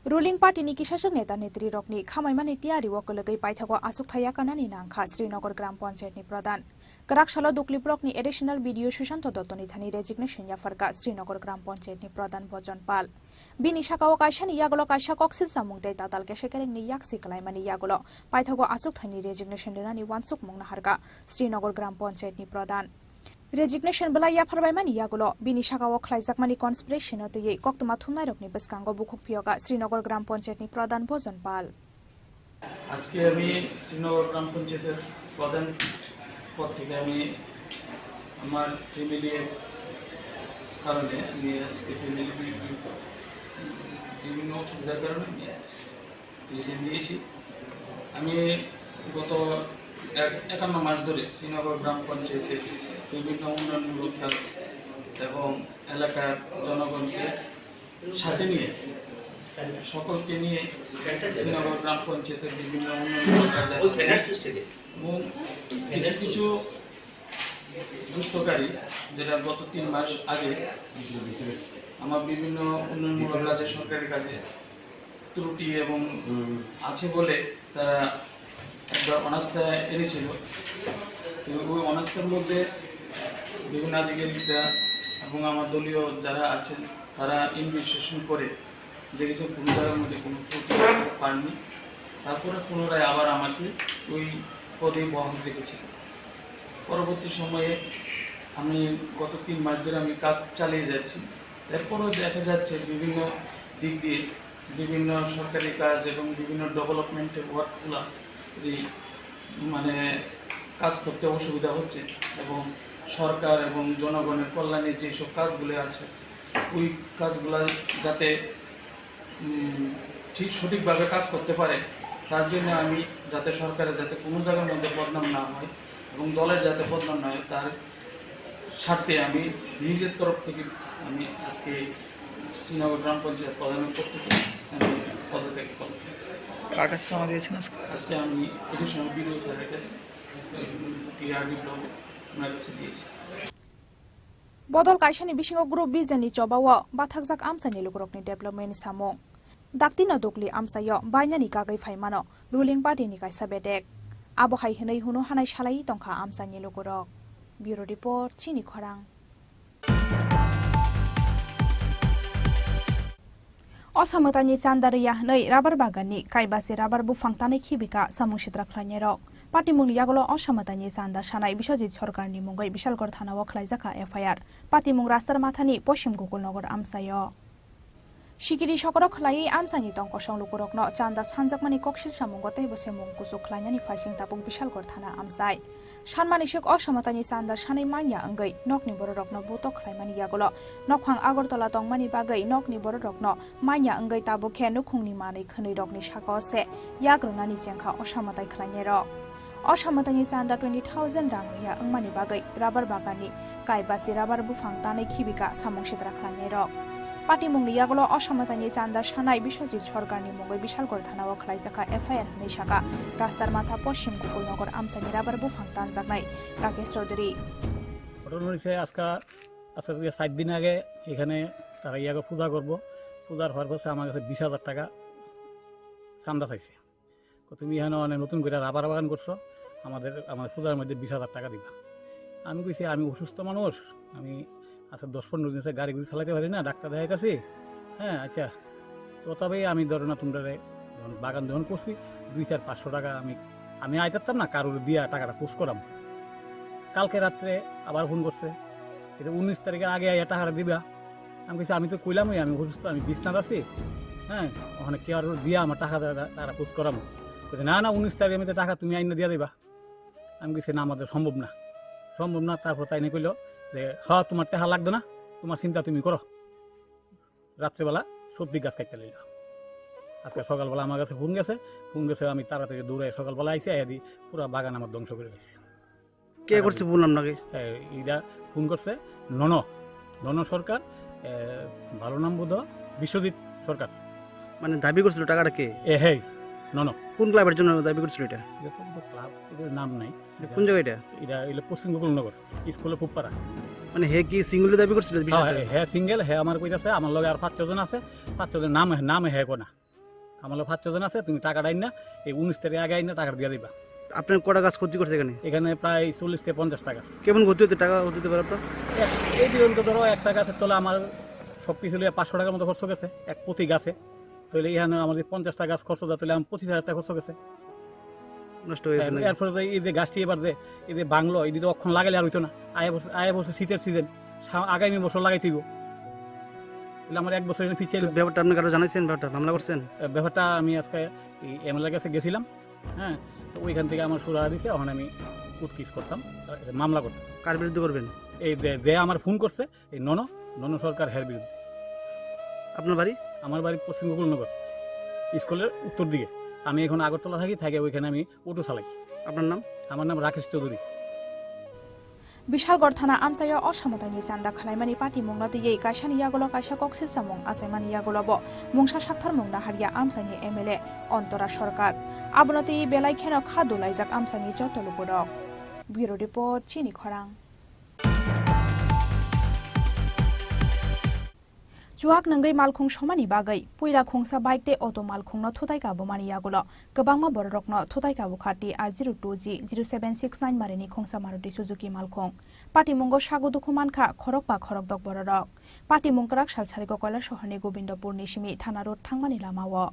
रुलिंग पार्टी की शासक नेता नेत्री रकनी खामायमानि तियारी वकलगै पाइथागो आसुक थायाकानानि नांखा श्रीनगर ग्राम पञ्चायतनि प्रधान कराकसालो दुकली ब्लकनि एडिशनल भिडियो सुशान्त दत्तनि थानि रेजिग्नेसन याफारका श्रीनगर ग्राम पञ्चायतनि प्रधान बजन पाल बिनि शाखाओ कायसानि यागलो कायसा कक्सिल सामुंगदै ताताल केसेकेरेंनि याक्सि कलायमानि यागलो पाइथागो आसुक थानि रेजिग्नेसन देनानि वानसुक मुंगना हारका श्रीनगर ग्राम पञ्चायतनि प्रधान रेजिग्नेशन बेला याफारबायमानि यागलो बिनि शाखाओ खलायजाकमानि कन्सपिरेशन तयै कक्तमा थुमनाय रकनि बसकांगो बुखुक फियगा श्रीनगर ग्राम पञ्चायतनि प्रधान भजन पाल আজকে আমি শ্রীনগর গ্রাম পঞ্চায়েতের প্রধান পদ থেকে আমি আমার ফ্যামিলির কারণে আমি আজকে বিভিন্ন অসুবিধার কারণে আমি রিজাইন দিয়েছি। আমি গত 51 মাস ধরে শ্রীনগর গ্রাম পঞ্চায়েতের বিভিন্ন উন্নয়নমূলক কাজ এবং এলাকার জনগণকে সাথে নিয়ে সকলকে নিয়ে শ্রীনগর গ্রাম পঞ্চায়েতের বিভিন্ন উন্নয়নমূলক কাজ এবং কিছু কিছু দুষ্টকারী যেটা গত 3 মাস আগে আমার বিভিন্ন উন্নয়নমূলক কাজে সরকারি কাজে ত্রুটি এবং আছে বলে তারা একটা অনাস্থা এনেছিল। ওই অনাস্থার মধ্যে বিভিন্ন আধিকারিকরা এবং আমার দলীয় যারা আছেন তারা ইনভেস্টিগেশন করে দেখেছেন কোনো জায়গার মধ্যে কোনো ত্রুটি পাননি, তারপরে পুনরায় আবার আমাকে ওই পদে বহাল রেখেছিল। পরবর্তী সময়ে আমি গত 3 মাস ধরে আমি কাজ চালিয়ে যাচ্ছি, এরপরও দেখা যাচ্ছে বিভিন্ন দিক দিয়ে বিভিন্ন সরকারি কাজ এবং বিভিন্ন ডেভেলপমেন্টের ওয়ার্কগুলো মানে কাজ করতে অসুবিধা হচ্ছে এবং সরকার এবং জনগণের কল্যাণে যেসব কাজগুলো আছে ওই কাজগুলো যাতে ঠিক সঠিকভাবে কাজ করতে পারে তার জন্য আমি যাতে সরকারের যাতে কোনো জায়গার মধ্যে বদনাম না হয় এবং দলের যাতে বদনাম না হয় তার স্বার্থে আমি নিজের তরফ থেকে আমি আজকে শ্রীনগর গ্রাম পঞ্চায়েত প্রধানের পদ থেকে আমি পদত্যাগ করলাম। কার কাছে জমা দিয়েছেন আজকে? আমি এডিশনাল ভিডিও স্যারের কাছে টিআরডি ব্লকে ওনার কাছে দিয়েছি। बदल कायसानि बिसिङाव ग्रुप बिजेनि चबाव बाथाकजाक आमसानि लुगरकनि डेभलपमेन्ट सामु दाक्तिनो दुकलि आमसायो बायनानि कागै फाइमानो रुलिंग पार्टीनि कायसा बेडेक आबहाय हनै हुनो हानाय सालाय तंखा आमसानि लुगरक ब्युरो रिपोर्ट चिनि खरां। असामतानि चान्दारिया हनै राबार बागाननि काइबासे राबार बुफांतानै खिबिका सामुसिद्रा ख्लायनेरक पार्टी मुंग यागलो असामतानि चान्दा सानाय बिश्वजित सरकारनि मुंगै विशालगढ़ थानाव खलायजाखा एफआईआर पार्टी मुंग रास्तार माथानि पश्चिम Gokulnagar आमसायो Shikiri Shokorok Lai Amsani Tonko Shong Lukurokno, Chanda Sanjakmani Kokshil Shamungote Bosemung Kusuk Klanyani Fashing Tapung Bishal Gortana Amsai. Shanmanishuk Oshamatani Sandar Shani Mania Angai, Nokni Borokno Butok Klaimani Yagolo, Nokhang Agortola Tongmani Bagai, Nokni Borokno, Mania Angai Tabuke Nukungni Mani Kanirokni Shakose, Yagronani Jenka Oshamatai Klanyero. Oshamatani Sanda 20,000 Rangya Angmani Bagai, Rubber Bagani, Kai Basi Rubber Bufang Tane Kibika, Samong Shitra Klanyero. Party Mungli Yagolo Oshamatani Sanda Shanai Bishojit Chorgani Mungo Bishal Gortana Klaizaka FIR Nishaka, Rastar Mata Poshim Kukulnogor Amsani Rubber Bufang Tanzaknai, Rakesh Chaudhary. আজকে 7 দিন আগে এখানে তারা ইয়াকে পূজা করব পূজার হওয়ার পরে আমার কাছে 20,000 টাকা চাঁদা চাইছে তুমি এখানে অনেক নতুন করে রাবার বাগান করছো আমার পূজার মধ্যে 20,000 টাকা দিবা আমি কইছি আমি অসুস্থ মানুষ আমি আচ্ছা 10-15 দিন গাড়ি চালাতে পারি না ডাক্তার দেখাইতেছি হ্যাঁ আচ্ছা তো তবে আমি ধরো না তোমরা বাগান যখন করছি 2-4-500 টাকা আমি আইতাম না কারোর দিয়া টাকাটা পোস্ট করাম কালকে রাত্রে আবার ফোন করছে এটা 19 তারিখের আগে আইয়া টাকাটা দিবা আমি কইছি আমি তো কইলামই আমি অসুস্থ আমি বিছনাত আছি হ্যাঁ ওখানে কে আর দিয়া আমার টাকা তারা পোস্ট করাম কইছে না 19 তারিখের মধ্যে টাকা তুমি আইনা দিয়া দিবা আমি কইছি না আমাদের সম্ভব না তারপর তাই নিয়ে কইলো যে হ্যাঁ তোমার টাকা লাগবে না তোমার চিন্তা তুমি করো রাত্রেবেলা সবজি গাছ কাটতে লইল আজকে সকালবেলা আমার কাছে ফোন গেছে আমি তাড়াতাড়ি দৌড়ে সকালবেলা আইসি আইয়া দিই পুরো বাগান আমার ধ্বংস করে দিয়েছি কে করছে বললাম নাকি এইটা ফোন করছে নন সরকার ভালো নাম বোধ বিশ্বজিৎ সরকার মানে দাবি করছিল টাকাটা কে হ্যাঁ নন কোন ক্লাবের জন্য দাবি করছিল এটা ক্লাব নাম নাই কোন জায়গা এটা এটা পশ্চিম গোকুলনগর স্কুলে ফুপপাড়া মানে হে কি সিঙ্গেল দাবি করছিল হ্যাঁ সিঙ্গেল হ্যাঁ আমার কইতাছে আমার লগে আর 5-6 জন আছে 5-6 জন নাম হ্যাঁ কোনা আমার লগে 5-6 জন আছে তুমি টাকা আইন না এই 19 তারিখ আগে আইন না টাকা দিয়া দিবা আপনার কটা গাছ ক্ষতি করছে এখানে প্রায় 40-50 টাকা কেমন ক্ষতি হতে টাকা হতে পারে আপনার এই দিন তো ধরো একটা গাছের তোলা আমার সব কিছু 500 টাকার মতো খরচ গেছে এক প্রতি গাছে তাহলে এখানে আমাদের 50টা গাছ খরচ দেওয়া তাহলে আমার 25,000 টাকা খরচ গেছে নষ্ট হয়েছে এরপরে এই যে গাছটি এবার যে এই যে বাংলো এই দিকে অক্ষণ লাগালে আর হইতো না আয় বছর শীতের সিজন আগামী বছর লাগাই দিব আমার 1 বছর পিছিয়ে ব্যাপারটা আপনি কারো জানাইছেন ব্যাপারটা মামলা করছেন ব্যাপারটা আমি আজকে এমএলএর কাছে গেছিলাম হ্যাঁ তো ওইখান থেকে আমার সুরা দিছে এখন আমি উৎকিস করতাম মামলা করতাম কার বিরুদ্ধে করবেন এই যে আমার ফোন করছে এই নন সরকার হের বিরুদ্ধে আপনার বাড়ি আমার বাড়ি পশ্চিম গোকুলনগর স্কুলের উত্তর দিকে আমি এখন আগরতলা থাকি ওইখানে আমি অটো চালাই আপনার নাম আমার নাম Rakesh Chowdhury Bishalgor Thana Amsaya Oshamatani Sanda Kalaimani Party Mungnati Ye Kaishani Yagolo Kaisha Koksil Samong Asemani Yagolobo Mungsha Shakthar Mungna Haria Amsani MLA Ontora Sorkar Abonati Belai Keno Khadu Laizak Amsani Jotolugurok Bureau Report Chini Khorang Juak Nangai Malkhung Shomani Bagai Puira Khungsa Baikte Auto Malkhung no Thutai Ka Bomani Yagolo Kabangma Borok no Thutai Ka Bukhati R02G 0769 Marini Khungsa Maruti Suzuki Malkhung Party Mungo Shago Dukuman Kha Khorok Ba Khorok Dok Borok Party Mungkarak Shalsariko Koila Shohani Gobindopur Nishimi Thana Road Thangmani Lamawo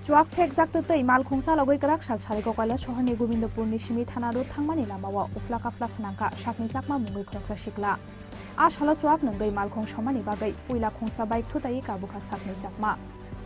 Juak Fek Zakte Malkhungsa Logoi Karak Shalsariko Koila Shohani Gobindopur Nishimi Thana Road Thangmani Lamawo Uflaka Flafnangka Shakni Sakma Mungoi Khoroksa Shikla Ashala Juak Nangai Malkhung Shomani Bagai Puila Khungsa Bike Thutai Kabuka Sakni Sakma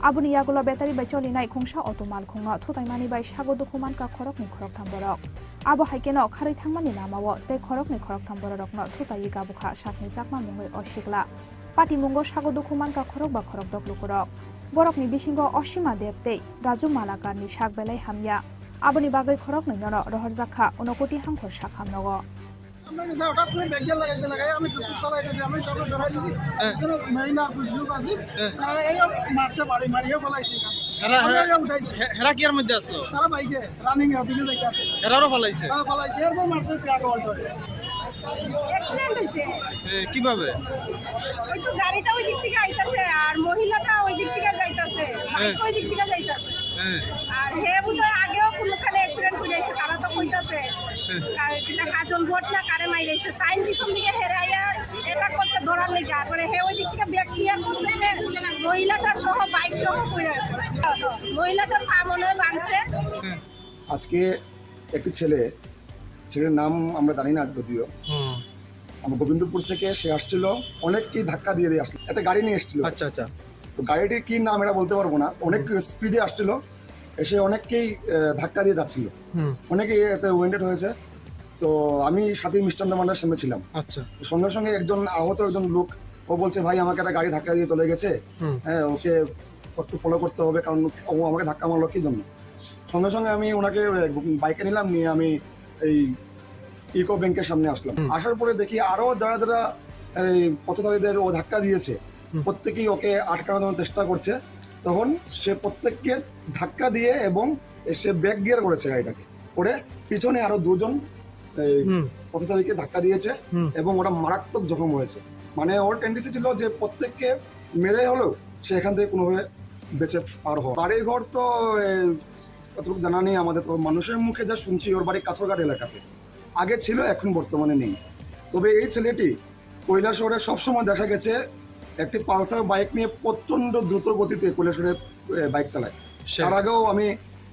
Abuni Yagulo Battery Bacholi Nai Khungsa Auto Malkhungno Thutai Mani Bai Shago Dokuman Ka Khorok Ni Khorok Thamborok Abo Haikeno Khari Thangmani Lamawo Te Khorok Ni Khorok Thamborok no Thutai Kabuka Shakni Sakma Mungoi Oshikla Party Mungo Shago Dokuman Ka Khorok Ba Khorok Dok Lukurok Borokni Bishingo Oshima Depte Raju Malakarni Shak Belai Hamya Aboni Bagai Khorok Nino Rohorjakha Unokoti Hangkhor Shakham Nogo আমরা কাছে হঠাৎ করে bagel লাগাই আমি চুপ চালাই গেছি আমি সব সরাই দিছি এজন্য মহিলা খুশলু আছে তারা এই মারছে বাড়ি মারিয়ে ফলাইছে এরা উঠাইছে হেরা কি এর মধ্যে আসলো তারা বাইকে রানিং এ দিনে যাইতাছে এরারও ফলাইছে ফলাইছে এরপর মারছে পেয়ার অল্টরে অ্যাক্সিডেন্ট হয়েছে। কিভাবে? ওই তো গাড়িটা ওই দিক থেকে আইতাছে আর মহিলাটা ওই দিক থেকে যাইতাছে, ওই দিক থেকে যাইতাছে। আর হে বুঝে আগেও কোনখানে অ্যাক্সিডেন্ট করে যাইছে, তারা তো কইতাছে এটা কাজল বোট না কারে মাইরাইছে। টাইম পিছন দিকে হেরাইয়া এটা করতে ধরার লেগে আর মানে হে ওই দিক থেকে ব্যাক ক্লিয়ার করছে, মহিলাটা সহ বাইক সহ পড়ে আছে। মহিলাটার পা মনে হয় ভাঙছে। আজকে একটি ছেলের নাম আমরা জানি না যদিও, আমার গোবিন্দপুর থেকে সে আসছিল, অনেককেই ধাক্কা দিয়ে আসলো, একটা গাড়ি নিয়ে এসেছিল। আচ্ছা আচ্ছা। তো গাড়িটির কি নাম এটা বলতে পারবো না, অনেক স্পিডে আসছিল, এসে অনেককেই ধাক্কা দিয়ে যাচ্ছিল, অনেকেই এতে ওয়েন্ডেড হয়েছে। তো আমি সাথে মিষ্টান্ন ভান্ডার সামনে ছিলাম। আচ্ছা। সঙ্গে সঙ্গে একজন আহত একজন লোক, ও বলছে ভাই আমাকে একটা গাড়ি ধাক্কা দিয়ে চলে গেছে, হ্যাঁ ওকে একটু ফলো করতে হবে, কারণ ও আমাকে ধাক্কা মারলো কি জন্য। সঙ্গে সঙ্গে আমি ওনাকে বাইকে নিলাম, নিয়ে আমি এই ইকো ব্যাংকের সামনে আসলাম। আসার পরে দেখি আরো যারা যারা এই পথচারীদের ও ধাক্কা দিয়েছে প্রত্যেকেই ওকে আটকানোর চেষ্টা করছে। তখন সে প্রত্যেককে ধাক্কা দিয়ে এবং সে ব্রেক গিয়ার করেছে গাড়িটাকে, করে পিছনে আরো দুজন পথচারীকে ধাক্কা দিয়েছে এবং ওরা মারাত্মক জখম হয়েছে। মানে ওর টেন্ডেন্সি ছিল যে প্রত্যেককে মেরে হলেও সে এখান থেকে কোনোভাবে বেঁচে পার হয়। বাড়ির ঘর তো কতটুকু জানা নেই আমাদের, তো মানুষের মুখে যা শুনছি ওর বাড়ি কাছরঘাট এলাকাতে, আগে ছিল এখন বর্তমানে নেই। তবে এই ছেলেটি কৈলাসহরে সবসময় দেখা গেছে একটি পালসার বাইক নিয়ে প্রচন্ড দ্রুত গতিতে কৈলাসহরে বাইক চালায়। তার আগেও আমি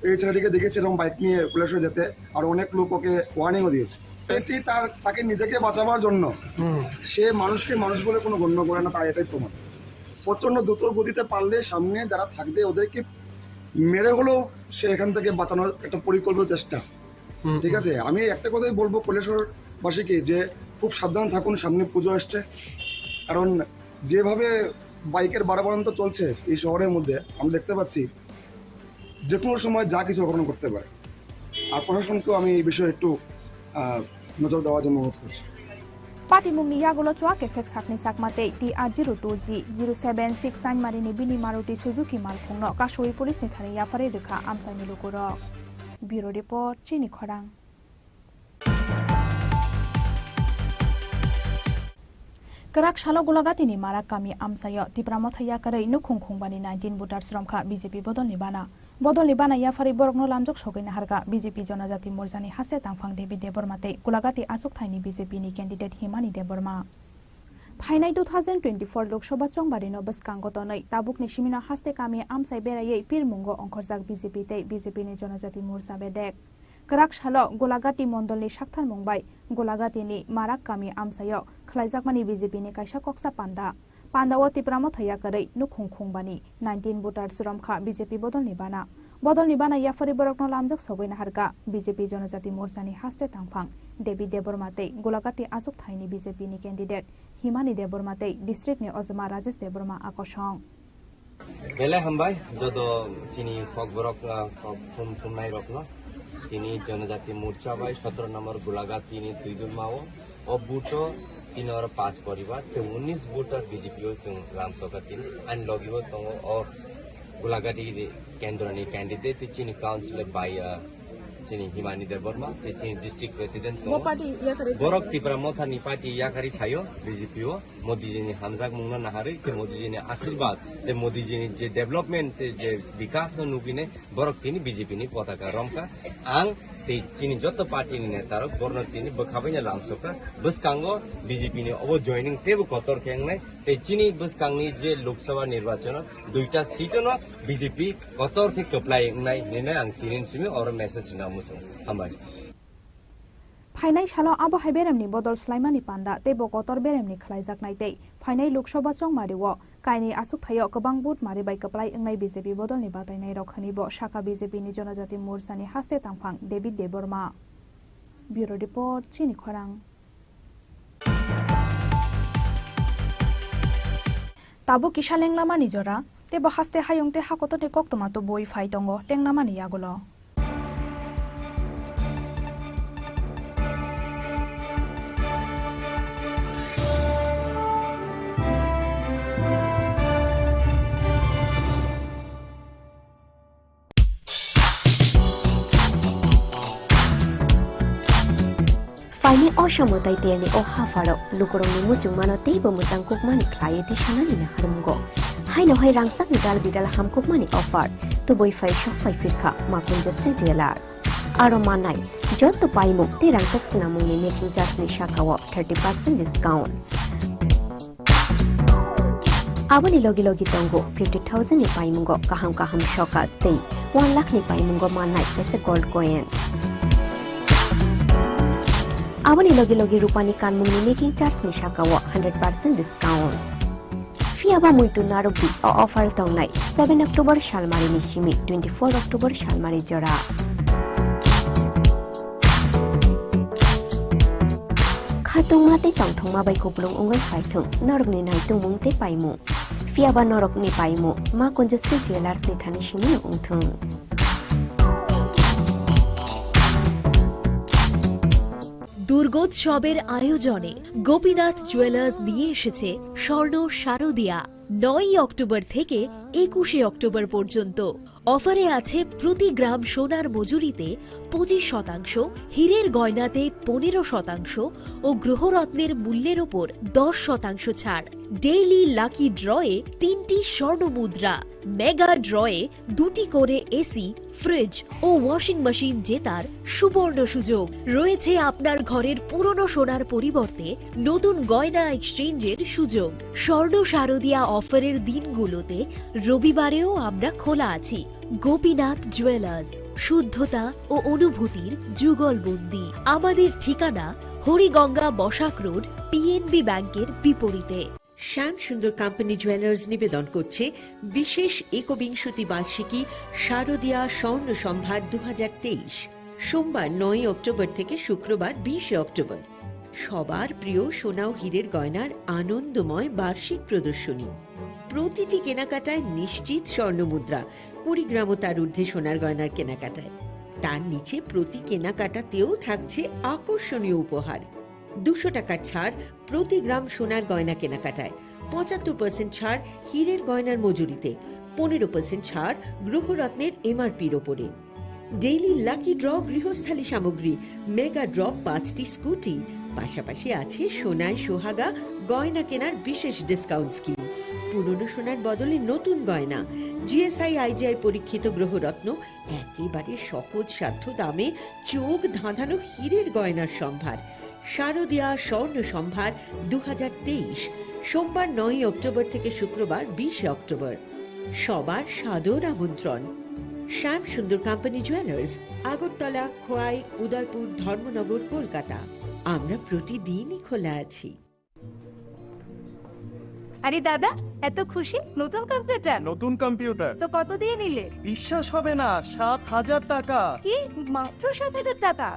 এই ছেলেটিকে দেখেছি এরকম বাইক নিয়ে কৈলাসহরে যেতে, আর অনেক লোক ওকে ওয়ার্নিংও দিয়েছে। এটি তাকে নিজেকে বাঁচাবার জন্য সে মানুষকে মানুষ বলে কোনো গণ্য করে না, তার এটাই প্রমাণ। প্রচন্ড দ্রুত গতিতে পারলে সামনে যারা থাকবে ওদেরকে মেরে হলেও সে এখান থেকে বাঁচানোর একটা পরিকল্পিত চেষ্টা। ঠিক আছে, আমি একটা কথাই বলবো কৈলাসহরবাসীকে যে খুব সাবধান থাকুন, সামনে পুজো আসছে। কারণ যেভাবে বাইকের বাড়াবাড়ন্ত চলছে এই শহরের মধ্যে আমরা দেখতে পাচ্ছি যে কোনো সময় যা কিছু ঘটনা করতে পারে। আর প্রশাসনকেও আমি এই বিষয়ে একটু নজর দেওয়ার জন্য অনুরোধ করছি। Patimungni yagulo chua ke fek sakni sakmate TR02G 0769 marini bini Maruti Suzuki malkhungno kasoi police ni thare yafare rekha amsai milukuro. Bureau report Chini Khorang. Kerak shalo gulagatini marak kami amsayo tipramothaya karai nukhungkhungbani 19 voters romkha BJP bodol nibana. Bodol nibana yafari borokno lamjok sogaina harga BJP Jonajati Morsani haste tangphang Devi Debormate gulagati asuk thaini BJP ni candidate Himani Deborma. Phainai 2024 Lok Sabha chongbarino baskango tonai tabukni simina haste kami amsai berayei pirmungo ongkhorjak BJP tei BJP ni Jonajati Morsa bedek. Kerak shalo golagati mondolni sakthar mungbai golagati ni marak kami amsayo khlaijakmani BJP ni kaisa koksa pandao tipramo thaya karai nukhungkhungbani 19 voters romkha BJP bodol nibana yafari borokno lamjak sogaina harga BJP Jonajati Morsani haste tangphang Devi Debormate golagati asuk thaini BJP ni candidate Himani Debormate district ni Ojma Rajesh Deborma akosong bele hambai jodo chini khokborok thumnai rokno তিনি জনজাতি মোর্চা by 17 নম্বর গোলাঘাট তিনি দুইদুল মাও ও বুটো 3 और 5 परिवार ते 19 voter BJP हो जों लामसका तीन एंड लगिबो तंग और गोलाघाटी केंद्रनि कैंडिडेट चिनी काउंसिलर बाय चिनी हिमानी देबर्मा ते चिनी डिस्ट्रिक्ट प्रेसिडेंट बोरक तिब्रा मोथानि पार्टी याखारि थायो बीजेपी हो मोदीजीनि हामजाक मुंगना नाहारै ते मोदीजीनि आशीर्वाद ते मोदीजीनि जे डेभलपमेंट ते जे विकास न नुबिने बोरक तिनी बीजेपी नि पताका रमका आं ते चिनी जत पार्टी नि नेतारक बोरन तिनी बखाबैना लामसका बसकांगो बीजेपी नि अब जॉइनिंग तेबो कतर खेंगनाय ते चिनी बसकांगनि जे लोकसभा निर्वाचन दुईटा सीट न बीजेपी कतर थे कप्लाई नाय नेना आं तिनिसिम और मेसेज नामुचो हामबाय Phainai shalo abo hai beremni bodol slaimani panda tebo kotor beremni khlaijaknai tei phainai loksoba chongmariwo kaini asuk thayo kobang bot mari bai kaplai engnai BJP bodol ni batainai rokhani bo shaka BJP ni Jonajati Morsani haste tangphang David Deborma. Bureau report Chini Khorang. Tabo kisha lenglama ni jora tebo haste hayongte hakotote koktomato boi phai tongo tenglama ni yagulo. Faini o samutai terni o hafaro lukorong ni muchung mano teibo mutang kukmani klai ti sanani na harumgo haino hai rangsak ni dal bidal ham kukmani offer to boy fai shop fai firka makon justri jewelers aro manai jotto paimu te rangsak sinamung ni making charge ni shakawa 30% discount abani logi tongo 50,000 ni paimungo kaham shoka tei 1 lakh ni paimungo manai pese gold coin abani logi rupani kanmung ni making charge ni shakawa 100% discount fiaba muito narubi offer tongnai 7 October shalmari ni shimi 24 October shalmari jora khatung mate tongthong ma bai koplong ongai phaithung norok ni nai tungmung te paimu fiaba norok ni paimu ma konjusri jewelers ni thani shimi ungthung দুর্গোৎসবের আয়োজনে Gopinath jewellers নিয়ে এসেছে স্বর্ণ শারদিয়া 9 October থেকে 21 October পর্যন্ত অফারে আছে প্রতি গ্রাম সোনার মজুরিতে 25%, হীরের গয়নাতে 15% ও গ্রহরত্নের মূল্যের ওপর 10% ছাড়। ডেইলি লাকি ড্রয়ে 3টি স্বর্ণ মুদ্রা, মেগা ড্রয়ে 2টি করে এসি, ফ্রিজ ও ওয়াশিং মেশিন জেতার সুবর্ণ সুযোগ রয়েছে। আপনার ঘরের পুরনো সোনার পরিবর্তে নতুন গয়না এক্সচেঞ্জের সুযোগ। স্বর্ণ শারদিয়া অফারের দিনগুলোতে রবিবারেও আমরা খোলা আছি। গোপীনাথ জুয়েলার্স, শুদ্ধতা ও অনুভূতির যুগলবন্দি। আমাদের ঠিকানা হরিগঙ্গা বসাক রোড, পিএনবি ব্যাংকের বিপরীতে। শ্যাম সুন্দর কোম্পানি জুয়েলার্স নিবেদন করছে বিশেষ একবিংশতি বার্ষিকী শারদিয়া স্বর্ণ সম্ভার 2023, সোমবার 9 অক্টোবর থেকে শুক্রবার 20 অক্টোবর। সবার প্রিয় সোনা ও হীরের গয়নার আনন্দময় বার্ষিক প্রদর্শনী। প্রতিটি কেনাকাটায় নিশ্চিত স্বর্ণ মুদ্রা, 20 গ্রাম ও তার ঊর্ধ্বে সোনার গয়নার কেনাকাটায়। তার নিচে প্রতি কেনাকাটাতেও থাকছে আকর্ষণীয় উপহার। 200 টাকার ছাড় প্রতি গ্রাম সোনার গয়না কেনাকাটায়, 75% ছাড় হীরের গয়নার মজুরিতে, 15% ছাড় গ্রহরত্নের এমআরপির ওপরে। ডেইলি লাকি ড্র গৃহস্থালী সামগ্রী, মেগা ড্র 5টি স্কুটি, পাশাপাশি আছে সোনায় সোহাগা গয়না কেনার বিশেষ ডিসকাউন্ট স্কিম। পুরনো সোনার বদলে নতুন গয়না, জিএসআই আইজিআই পরীক্ষিত গ্রহরত্ন, একেবারে সহজ সাধ্য দামে চোখ ধাঁধানো হীরের গয়নার সম্ভার। শারদিয়া স্বর্ণ সম্ভার 2023, সোমবার 9 অক্টোবর থেকে শুক্রবার 20 অক্টোবর। সবার সাদর আমন্ত্রণ। শ্যাম সুন্দর কোম্পানি জুয়েলার্স, আগরতলা, খোয়াই, উদয়পুর, ধর্মনগর, কলকাতা। আমরা প্রতিদিনই খোলা আছি। আরে দাদা, এত খুশি? নতুন কম্পিউটার? নতুন কম্পিউটার তো কত দিয়ে নিলে? বিশ্বাস হবে না, 7,000 টাকা। কি মাত্র 7,000 টাকা?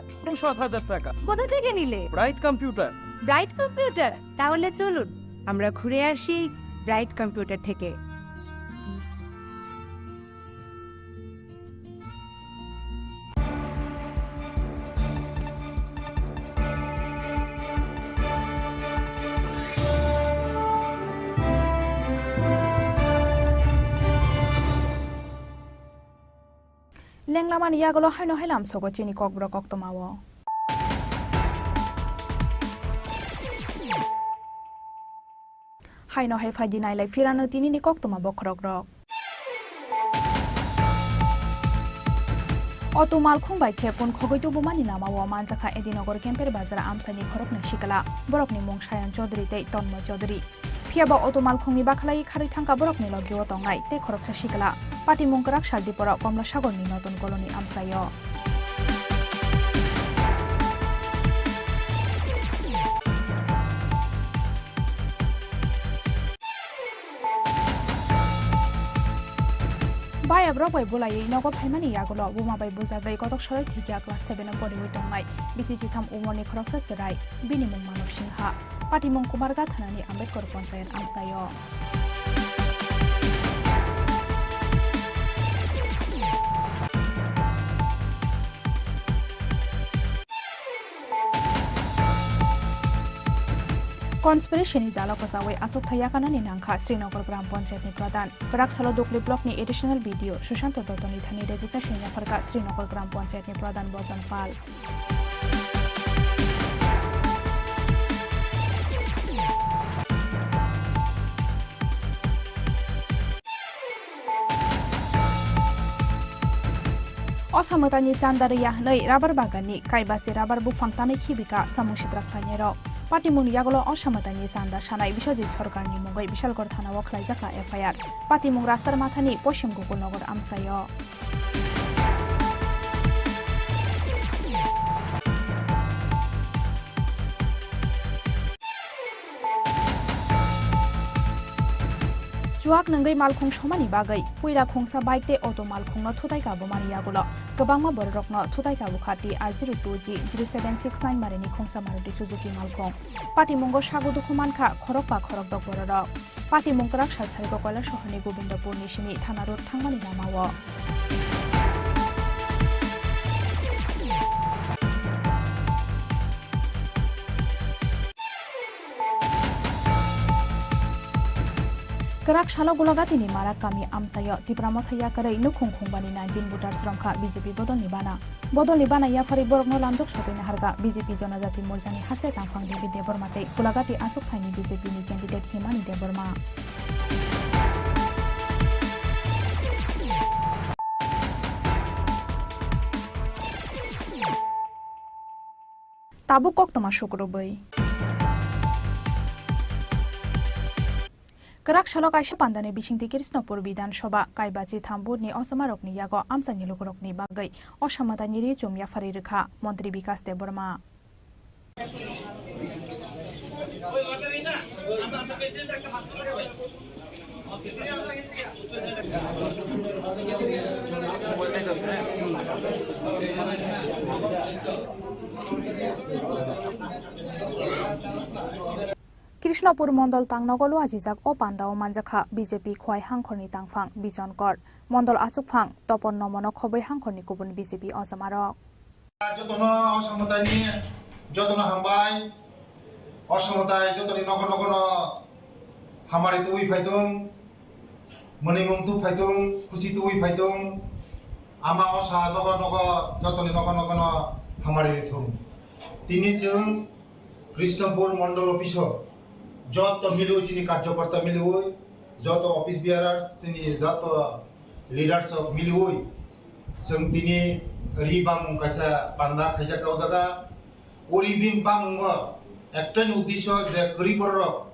7,000 টাকা। কোথা থেকে নিলে? Bright computer. Bright computer? তাহলে চলুন আমরা ঘুরে আসি ব্রাইট কম্পিউটার থেকে। লেংলামান ইয়াগুলো হাইনো হাইলাম সগো চিনি ককব্রক অক্তমাও হাইনো হাই ফাইদি নাইলাই ফিরানো তিনি নি কক্তমা বখরক রক অটো মাল খুমবাই খেপুন খগৈতো বুমানি নামাও মানজাখা এদিনগর ক্যাম্পের বাজার আমসানি খরকনে শিকলা বরকনি মুং সায়ান চৌধুরী তৈ তন্ময় চৌধুরী ফিয়াবা অটো মাল খুংনি বাখলাই খারি থাঙ্কা বরকনি লগিও তংনাই তে খরকসা শিকলা পাটি মুংকরাক সালদিপরা কমলা সাগরনি নতুন colony আমসাইয় Bayagrok by Bulay, Nogo Pimani Yagulo, Wuma by Buzagay, Gotok Shore, Tikia, class 7 of body with Tongai, Bisitam Umoni Croxa Serai, Binimum Man of Shinha, Patimon Kumargatanani, Ambekor Ponsa and Amsayo. Conspiration is Alakasaway, Asotayakana in Anka, Srinagar Gram Ponchet Pradan, Paraksalo Dukli Block ni additional video, Shushanto Totoni Thani resignation Yaparka, Srinagar Gram Ponchet Pradan was on file. Osamatani Sandaria Noi Rubber Bagani, Kaibasi Rubber Bufantani Hibika, Samushitra Planero. Patimung Yagolo Osamatani Sanda Shanai Bishoji Sorgani Mugoi Bishal Gortana Waklaizaka FIR. Patimung Rastar Matani Poshim Google Nogor Amsayo. Juak Nangai Malkong Shomani Bagai, Puira Kongsa Baite Auto Malkong Tutaika Bomani Yagulo, Gabama Borokno, Tutaika Bukati, R02G 0769 Marini Kongsa Maruti Suzuki Malkong, Pati Mungo Shago Dukumanka, Koropa Korok Borok, Pati Munkarak Shasariko Kola Shohani Gobindapur Nishimi, Tanarut Tangmani Namawa. Kerak Shalo Gulagati ni Mara kami Amsayo, Tipramothaya Kare Nukung Bani 19 Butars Romka, BJP Bodol Nibana. Bodol Nibana Yafari Borno Landok Shopin Harga, BJP Jonazati Morzani Hase Kamfang David Debormate, Gulagati Asuk Tiny BJP ni candidate Himani Deborma. Tabukok Toma Shukrobai. Kerak Shalok Aisha Pandane Bishingti Krishnapur Bidan Shoba, Kaibaji Thambur ni Osamarokni Yago, Amsani Lukurokni Bagai, Oshamatani Jumya Faririka, Montri Bikas de Burma. Krishnapur Mondol Tangnogolo Ajizak O Pandao Manjaka BJP Khwai Hangkhorni Tangphang Bijonkor Mondol Asukphang Topon Nomono Khobai Hangkhorni Kubun BJP Osamarok Jotono Osamatani Jotono Hambai Osamatai Jotoni Nokono Hamari Tui Phaidung Monimung Tu Phaidung Khusi Tui Phaidung Ama Osa Nogo Jotoni Nokono Hamari Thum Tini Jung Krishnapur Mondol Officer Joto Milu Chini Karjokarta Milu Joto Office Bearers Chini Joto Leaders of Milu Jung Tini Ribang Kaisa Panda Kaisa Kauzaga Uribim Bang Ekten Udisho Je Kriborok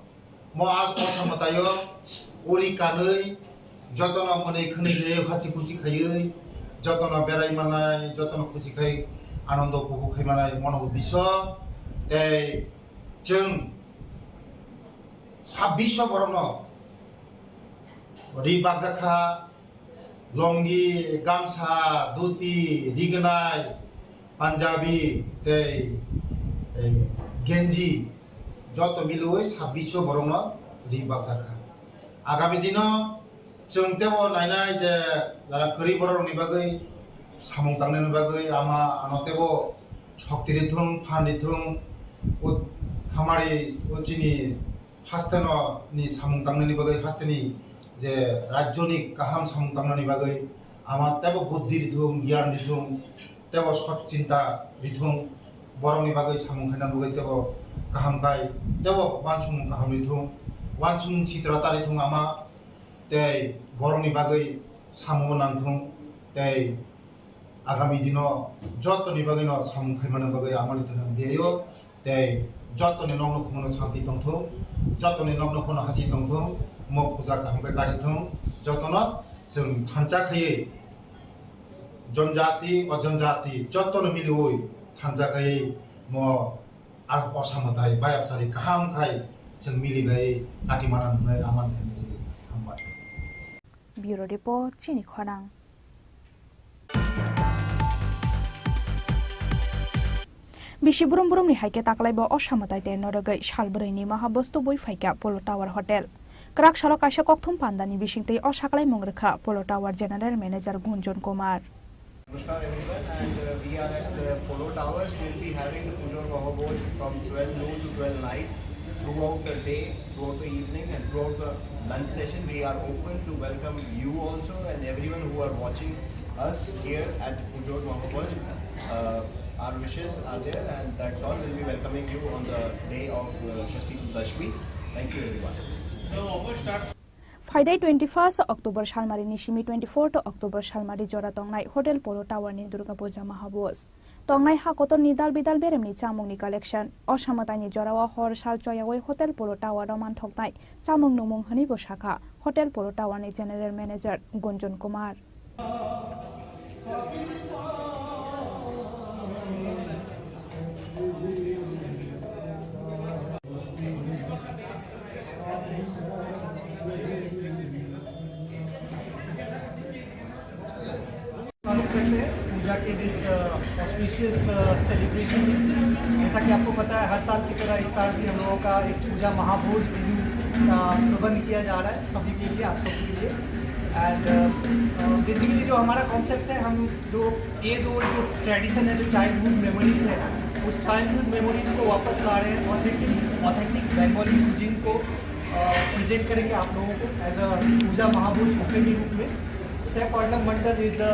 Moas Osamatayo Uri Kanui Jotona Mone Khani Hasi Kusi Khayi Jotona Berai Manai Jotona Kusi Khai Anando Puku Khaimanai Mono Udisho They Jung 26 Borono Ribakzaka Longi Gamsa Duti Riganai Punjabi They Genji Joto Milui 26 Borono Ribakzaka Agami Dino Jung Tebo Nainai Je Lara Kri Borong Nibagai Samung Tangnen Nibagai Ama Anotebo Shoktiri Thung Phandi Thung Hamari Uchini Hastano ni Samung Tangnani Bagai Hastani Je Rajoni Kaham Samung Tangnani Bagai Ama Tebo Buddhi Rithung Gyan Rithung Tebo Shot Cinta Rithung Borong ni Bagai Samung Khanan Bagai Tebo Kaham Kai Tebo Wanchung Kaham Rithung Wanchung Citrata Rithung Ama Te Borong ni Bagai Samung Nanthung Te Agami Dino Joto ni Bagai no Samung Khaiman Bagai Amani Thunang Deyo Te Joto ni Nongno Kumono Santi Tongthung Joto ni Nongno Kumono Hasi Tongthung Mo Puja Kaham Kai Kari Thung Joto no Jung Thancha Khai Jonjati Ojonjati Joto no Miliui Thancha Khai Mo Osamatai Bayapsari Kaham Khai Jung Mili Gai Katimanan Nai Aman Thani Hambai Bureau Report Chini Khorang Bishi burum burum ni haike taklaibo Osamatai te Noragai Shalbreini Mahabostu Boi Faika Polo Tower Hotel Kerak Shalok Aisha Kokthum Pandani Bishingtei Osaklai Mongrekha Polo Tower General Manager Gunjon Kumar Namaskar everyone, and we are at Polo Towers. We will be having the Pujol Mahaboj from 12 noon to 12 night throughout the day, throughout the evening, and throughout the lunch session. We are open to welcome you also and everyone who are watching us here at Pujol Mahaboj. Our wishes are there, and that's all. We'll be welcoming you on the day of Shashti Dashmi. Thank you, everyone. Friday 21 October Shalmari Nishimi 24 October Shalmari Jora Tongnai Hotel Polo Tower ni Durga Puja Mahabos. Tongnai Hakotor ni dal bidal berem ni chamung ni collection. Osamatai ni Jorawa Hor Sal Choyawai Hotel Polo Tower Roman Thoknai. Chamung Numung Hani Boshaka. Hotel Polo Tower ni General Manager Gunjan Kumar. पूजा के this auspicious celebration में जैसा कि आपको पता है हर साल की तरह इस साल भी हम लोगों का एक पूजा महाभोज मेन्यू का प्रबंध किया जा रहा है सभी के लिए, आप सभी के लिए। एंड बेसिकली जो हमारा कॉन्सेप्ट है, हम जो एज ओल्ड जो ट्रेडिशन है, जो चाइल्डहुड मेमोरीज है, उस चाइल्डहुड मेमोरीज को वापस ला रहे हैं। ऑथेंटिक बंगाली कुजिन को प्रेजेंट करेंगे आप लोगों को as a Puja Mahabhoj buffet के रूप में। Chef Arnab Mandal is the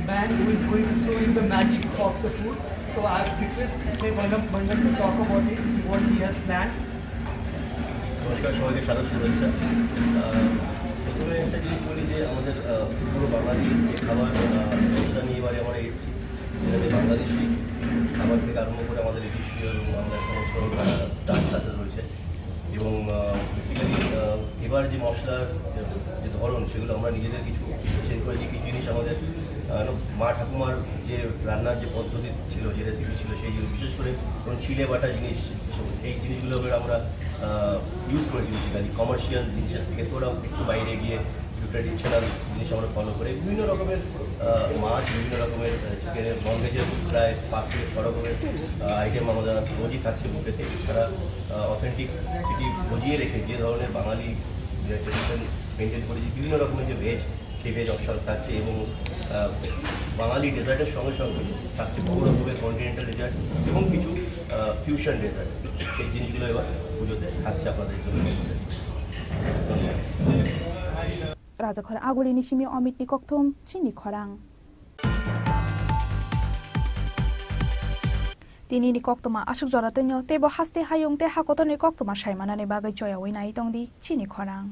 man who is going to show you the magic of the food. So I request Chef Arnab Mandal to talk about it, what he has planned. নমস্কার সবাইকে স্বাগত শুভেচ্ছা। প্রথমে একটা জিনিস বলি যে আমাদের পুরো বাঙালি খাবার ব্যবস্থা নিয়ে এবারে আমরা এসেছি, যেটাতে বাংলাদেশি খাবার থেকে আরম্ভ করে আমাদের এদেশীয় এবং বাংলার সমস্ত তার সাথে রয়েছে। এবং বেসিক্যালি এবার যে মশলার যে ধরন, সেগুলো আমরা নিজেদের কিছু চেঞ্জ করেছি। কিছু জিনিস আমাদের মা ঠাকুমার যে রান্নার যে পদ্ধতি ছিল, যে রেসিপি ছিল, সেই বিশেষ করে কোনো ছিলে বাটা জিনিস, এই জিনিসগুলো আমরা ইউজ করেছি বেসিক্যালি কমার্শিয়াল জিনিসের থেকে তোরা একটু বাইরে গিয়ে একটু ট্র্যাডিশনাল জিনিস আমরা ফলো করে বিভিন্ন রকমের মাছ, বিভিন্ন রকমের চিকেনের, ননভেজের প্রায় 5 থেকে 6 রকমের আইটেম আমাদের রোজই থাকছে বুফেতে। এছাড়া অথেন্টিক সিটি বজিয়ে রেখে যে ধরনের বাঙালি ট্রেডিশন মেনটেন করেছি, বিভিন্ন রকমের যে ভেজ, সেই ভেজ অপশানস থাকছে। এবং বাঙালি ডেজার্টের সঙ্গে সঙ্গে থাকছে বহু রকমের কন্টিনেন্টাল ডেজার্ট এবং কিছু ফিউশন ডেজার্ট। এই জিনিসগুলো এবার পুজোতে থাকছে আপনাদের জন্য। Rajakhor Aguri Nishimi Omit Nikoktum Chini Khorang. Tini Nikoktuma Ashuk Joratenyo Tebo Haste Hayung Te Hakoto Nikoktuma Shaimana Nebaga Joya Wina Itongdi Chini Khorang.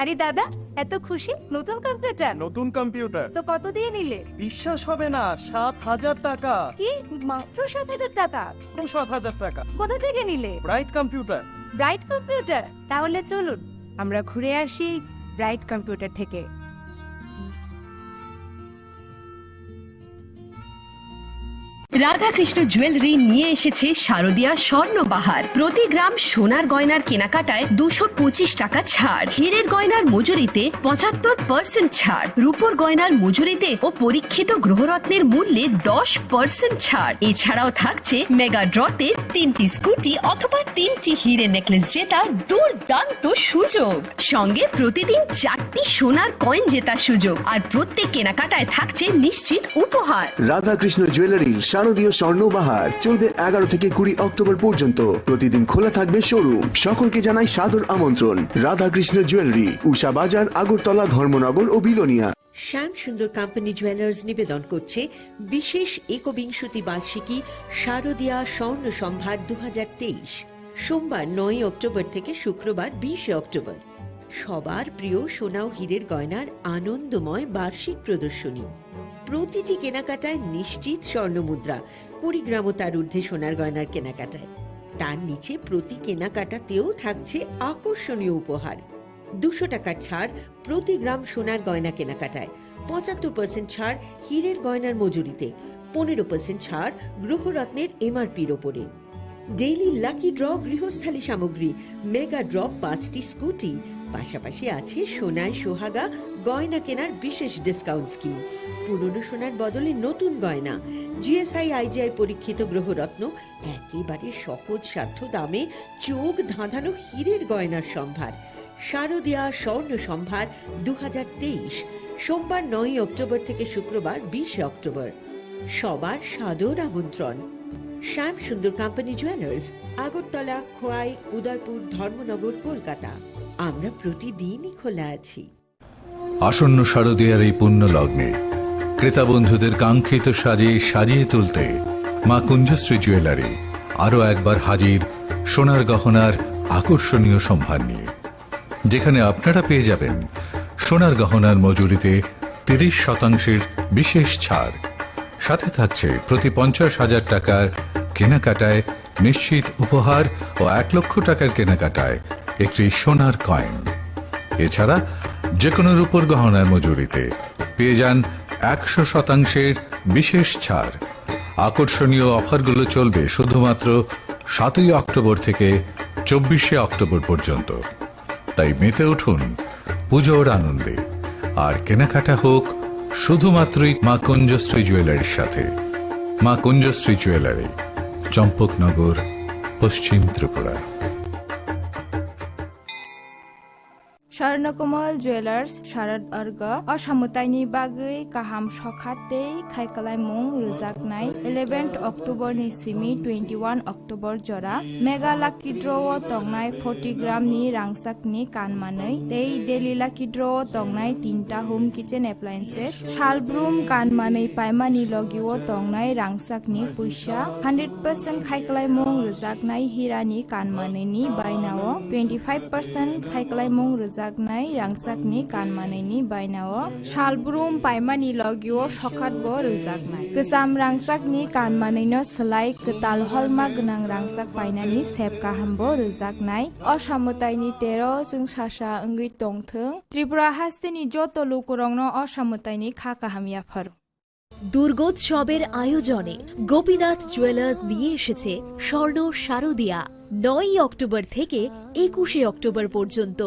আরে দাদা, এত খুশি? নতুন কম্পিউটার? নতুন কম্পিউটার তো কত দিয়ে নিলে? বিশ্বাস হবে না, 7,000 টাকা। কি মাত্র 7,000 টাকা? 7,000 টাকা। কোথা থেকে নিলে? Bright computer. Bright computer? তাহলে চলুন আমরা ঘুরে আসি ব্রাইট কম্পিউটার থেকে। রাধাকৃষ্ণ জুয়েলারি নিয়ে এসেছে শারদীয়া স্বর্ণবাহার। প্রতি গ্রাম সোনার গয়নার কেনাকাটায় 225 টাকা ছাড়, হীরের গয়নার মজুরিতে 75% ছাড়, রূপোর গয়নার মজুরিতে ও পরীক্ষিত গ্রহরত্নের মূল্যে 10% ছাড়। এছাড়াও থাকছে মেগা ড্রতে 3টি স্কুটি অথবা 3টি হীরে নেকলেস জেতার দুর্দান্ত সুযোগ, সঙ্গে প্রতিদিন 4টি সোনার কয়েন জেতার সুযোগ, আর প্রত্যেক কেনাকাটায় থাকছে নিশ্চিত উপহার। রাধাকৃষ্ণ জুয়েলারি শারদীয় স্বর্ণবাহার চলবে 11 থেকে 20 অক্টোবর পর্যন্ত। প্রতিদিন খোলা থাকবে শোরুম। সকলকে জানাই সাদর আমন্ত্রণ। রাধাকৃষ্ণ জুয়েলারি, উষা বাজার, আগরতলা, ধর্মনগর ও বিলোনিয়া। শ্যাম সুন্দর কোম্পানি জুয়েলার্স নিবেদন করছে বিশেষ একবিংশতি বার্ষিকী শারদীয়া স্বর্ণ সম্ভার 2023, সোমবার 9 অক্টোবর থেকে শুক্রবার 20 অক্টোবর। সবার প্রিয় সোনা ও হীরের গয়নার আনন্দময় বার্ষিক প্রদর্শনী। প্রতিটি কেনাকাটায় নিশ্চিত স্বর্ণমুদ্রা, 20 গ্রাম ও তার ঊর্ধ্বে সোনার গয়নার কেনাকাটায়। তার নিচে প্রতি কেনাকাটাতেও থাকছে আকর্ষণীয় উপহার। 200 টাকার ছাড় প্রতি গ্রাম সোনার গয়না কেনাকাটায়, 75% ছাড় হীরের গয়নার মজুরিতে, 15% ছাড় গ্রহরত্নের এমআরপির ওপরে। ডেইলি লাকি ড্র গৃহস্থালী সামগ্রী, মেগা ড্র 5টি স্কুটি, পাশাপাশি আছে সোনায় সোহাগা গয়না কেনার বিশেষ ডিসকাউন্ট স্কিম, পুরনো সোনার বদলে নতুন গয়না, জিএসআই আইজিআই পরীক্ষিত গ্রহরত্ন, একেবারে সহজ সাধ্য দামে চোখ ধাঁধানো হীরের গয়নার সম্ভার। শারদীয়া স্বর্ণ সম্ভার 2023, সোমবার 9 অক্টোবর থেকে শুক্রবার 20 অক্টোবর। সবার সাদর আমন্ত্রণ। শ্যাম সুন্দর কোম্পানি জুয়েলার্স, আগরতলা, খোয়াই, উদয়পুর, ধর্মনগর, কলকাতা। আমরা প্রতিদিনই খোলা আছি। আসন্ন শারদীয়ার এই পুণ্য লগ্নে ক্রেতা বন্ধুদের কাঙ্ক্ষিত সাজে সাজিয়ে তুলতে মা কুঞ্জশ্রী জুয়েলারি আরও একবার হাজির সোনার গহনার আকর্ষণীয় সম্ভার নিয়ে, যেখানে আপনারা পেয়ে যাবেন সোনার গহনার মজুরিতে 30% বিশেষ ছাড়। সাথে থাকছে প্রতি 50,000 টাকার কেনাকাটায় নিশ্চিত উপহার ও 1 লক্ষ টাকার কেনাকাটায় একটি সোনার কয়েন। এছাড়া যে কোনো রূপোর গহনার মজুরিতে পেয়ে যান 100% বিশেষ ছাড়। আকর্ষণীয় অফারগুলো চলবে শুধুমাত্র 7 অক্টোবর থেকে 24 অক্টোবর পর্যন্ত। তাই মেতে উঠুন পুজোর আনন্দে, আর কেনাকাটা হোক শুধুমাত্রই মা কুঞ্জশ্রী জুয়েলারির সাথে। মা কুঞ্জশ্রী জুয়েলারি, চম্পকনগর, পশ্চিম ত্রিপুরা। স্বর্ণকমল জুয়েলার্স শারদ अर्ग असामुताइनि बागै गाहाम सखाते खायखालायमुं रोजाकनाय 11 अक्ट'बरनि सिमी 21 अक्ट'बर जरा मेगा लाकी ड्र'आव तंनाय 40 ग्रामनि रांसाकनि कानमानै तै डेलि लाकी ड्र'आव तंनाय 3टा होम किचेन एप्लायेन्सेस शालब्रुम कानमानै पाइमानि लगिआव तंनाय रांसाकनि पैसा 100% खायखालायमुं रोजाकनाय हिरानि कानमानैनि बायनाव 25% खायखालायमुं रोजाक रांसाकनि कानमानैनि बायनाव शालब्रुम पाइमानि लगियो सखातबो रोजाकनाय गोजाम रांसाकनि कानमानैनो सोलाय गोताल हलमार्क गोनां रांसाक बायनानि सेब गाहामबो रोजाकनाय असामुताइनि 13 जों सासा ओंगै तंथों त्रिपुरा हास्तेनि जत लोकरंनो असामुताइनि खा काहामियाफोर। দুর্গোৎসবের আয়োজনে গোপীনাথ জুয়েলার্স নিয়ে এসেছে স্বর্ণ শারদীয়া। 9 অক্টোবর থেকে 21 অক্টোবর পর্যন্ত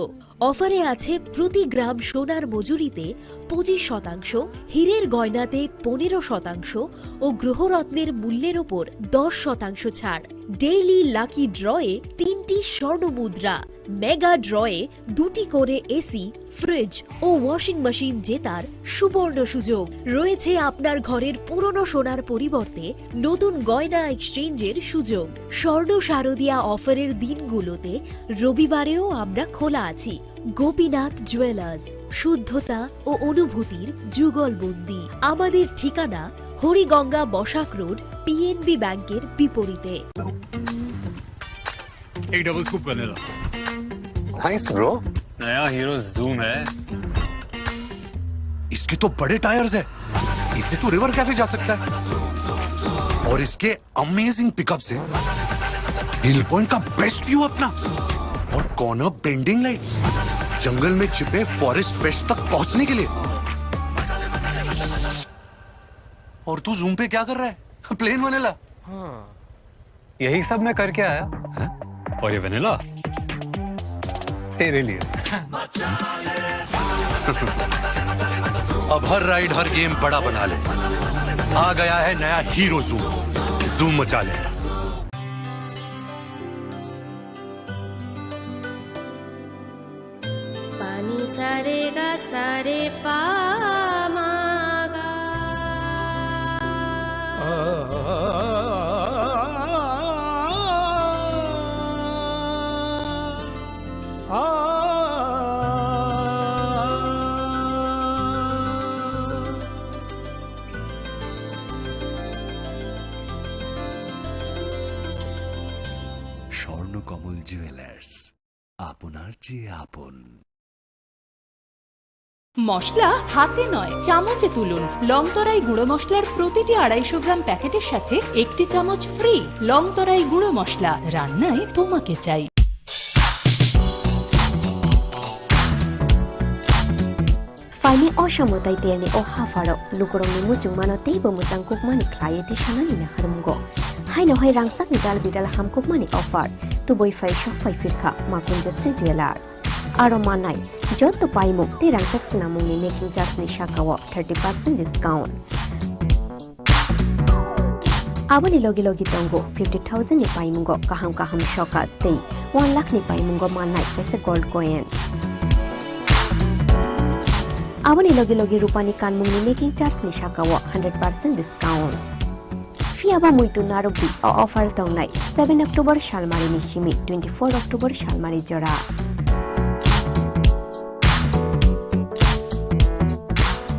অফারে আছে প্রতি গ্রাম সোনার মজুরিতে 25%, হীরের গয়নাতে 15% ও গ্রহরত্নের মূল্যের ওপর 10% ছাড়। ডেইলি লাকি ড্রয়ে 3টি স্বর্ণ মুদ্রা, মেগা ড্রয়ে 2টি করে এসি, ফ্রিজ ও ওয়াশিং মেশিন জেতার সুবর্ণ সুযোগ রয়েছে। আপনার ঘরের পুরনো সোনার পরিবর্তে নতুন গয়না এক্সচেঞ্জের সুযোগ। স্বর্ণ শারদীয়া অফারের দিনগুলোতে রবিবারেও আমরা খোলা আছি। গোপীনাথ জুয়েলার্স, শুদ্ধতা ও অনুভূতির যুগলবন্দি। আমাদের ঠিকানা হরিগঙ্গা বসাক রোড, পিএনবি ব্যাংকের বিপরীতে। एक double scoop vanilla. Nice bro. नया हीरो जूम है। इसके तो बड़े टायर्स है, इससे तो रिवर कैफे जा सकता है। और इसके अमेजिंग पिकअप से हिल पॉइंट का बेस्ट व्यू अपना, और कॉर्नर बेंडिंग लाइट्स, जंगल में छिपे फॉरेस्ट फेस्ट तक पहुंचने के लिए। और तू जूम पे क्या कर रहा है? Plain vanilla. हाँ, यही सब मैं करके आया। है? और ये वैनिला तेरे लिए। अब हर राइड हर गेम बड़ा बना ले। आ गया है नया हीरो जूम, जूम मचा ले। पानी सारे गा सारे पामागा। স্বর্ণকমল জুয়েলার্স, আপনার চেয়ে আপন। মশলা হাতে নয় চামচে তুলুন। লংতরাই গুঁড়ো মশলার প্রতিটি 250 গ্রাম প্যাকেটের সাথে 1টি চামচ ফ্রি। লংতরাই গুঁড়ো মশলা, রান্নায় তোমাকে চাই। Faini osamutai terne o hafaro lukurong ni mujung mano teibo mutang kukmani klayeti shanani na harumgo. Haino hai rangsak ni dal bidal ham kukmani offer. Tu boy fai shop fai firka ma Kunjastri Jewelers. aro manai jotto paimung te rangchak sinamung ni making charge ni shakawa 30% discount. Abani logi logi tongo 50,000 ni paimungo kaham shoka tei 1 lakh ni paimungo manai kaise gold coin. Abani logi logi rupani kanmung ni making charge ni shakawa 100% discount. Fiaba muitu narubi offer tongnai 7 October shalmari ni shimi 24 October shalmari jora.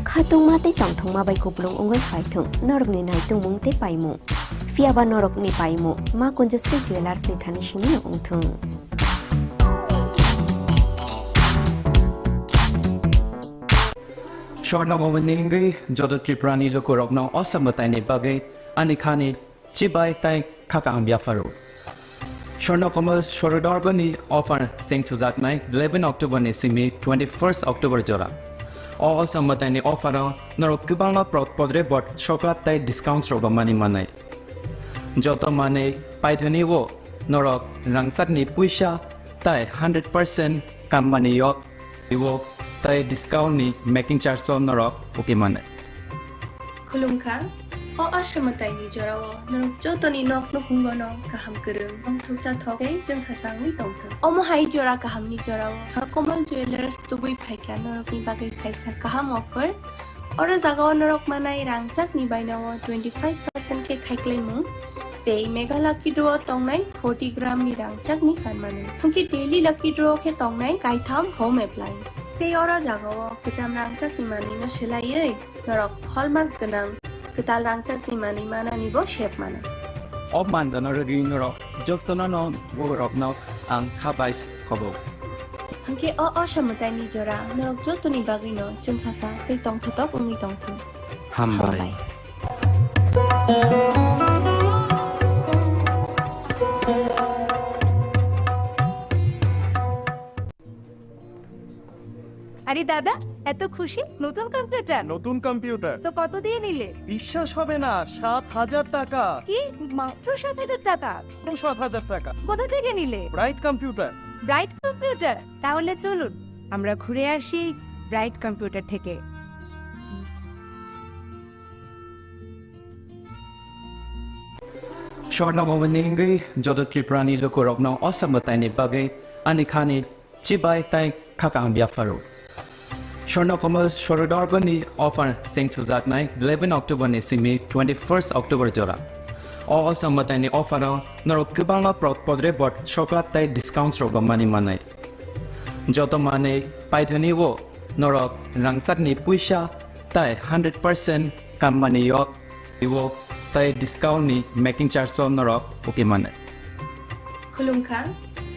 Khatung mate tongthong ma bai kuplung ongoi phaithung norok ni naitung mung te paimu. Fiaba norok ni paimu ma Kunjasri Jewelers ni thani shimi no ongthung. Shorna moveningi jodo Tripurani loko rokno osambatai ne bagai anikhani chibai tai khaka ambia faru. Shorna komal shorodarbani offer thanks to that night 11 October ni simi 21st October jora. O sambatai ne offer norok kibala podre bot shokat tai discounts roba mani manai. Joto mane paithani wo norok rangsat ni puisha tai 100% kampani yok iwo tai discount ni making charge so norok pokemon Khulumkha o ashamatai ni jorao norok jotoni nok no kungono kaham kereng ong thukcha thogai jeng sasang ni tongtho omo hai jora kaham ni jorao Komal Jewelers tubui phaika norok ni bagai kaisa kaham offer ora jagao norok manai rangchak ni bainawo 25% ke khaiklai mung tei mega lucky draw tongnai 40 gram ni rangchak ni kanmanu hungki daily lucky draw ke tongnai kaitham home appliance tei ora jagao kejam rangchak ni mani no selaiei norok hallmark ganang ketal rangchak ni mani mana nibo shape mana ob mandana regi norok joktona no borok no ang khabais khobo hungki o shamutai ni jora norok jotoni bagino jeng sasa tei tongthotop ungi tongthu hambai আরে দাদা এত খুশি নতুন computer computer তো কত দিয়ে নিলে বিশ্বাস হবে না 7,000 টাকা কি মাত্র 7,000 টাকা 7,000 টাকা কোথা থেকে নিলে ব্রাইট কম্পিউটার তাহলে চলুন আমরা ঘুরে আসি ব্রাইট কম্পিউটার থেকে Shorna moveningi jodo Tripurani loko rokno osambatai ne bagai anikhani chibai tai khaka ambia faru. Shorna komal shorodarbani offer thanks to that night 11 October ni simi 21st October jora. O sambatai ne offer norok kibala podre bot shokat tai discounts roba mani manai. Joto mane paithani wo norok rangsat ni puisha tai 100% kampani yok iwo tai discount ni making charge so norok pokemon Khulumkha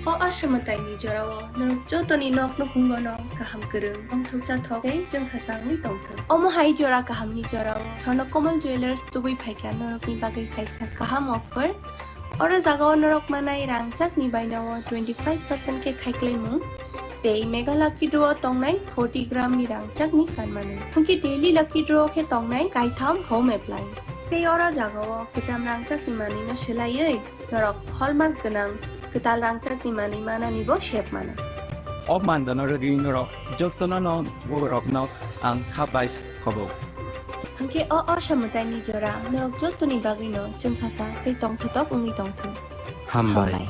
o ashamatai ni jorao norok jotoni nok no kungono kaham kereng ong thukcha thogai jeng sasang ni tongtho omo hai jora kaham ni jorao Komal Jewelers tubui phaika norok ni bagai kaisa kaham offer ora jagao norok manai rangchak ni bainawo 25% ke khaiklai mung tei mega lucky draw tongnai 40 gram ni rangchak ni kanmanu hungki daily lucky draw ke tongnai kaitham home appliance tei ora jagao kejam rangchak ni mani no selaiei norok hallmark ganang ketal rangchak ni mani mana nibo shape mana ob mandana regi norok joktona no borok no ang khabais khobo hungki o shamutai ni jora norok jotoni bagino jeng sasa tei tongthotop ungi tongthu hambai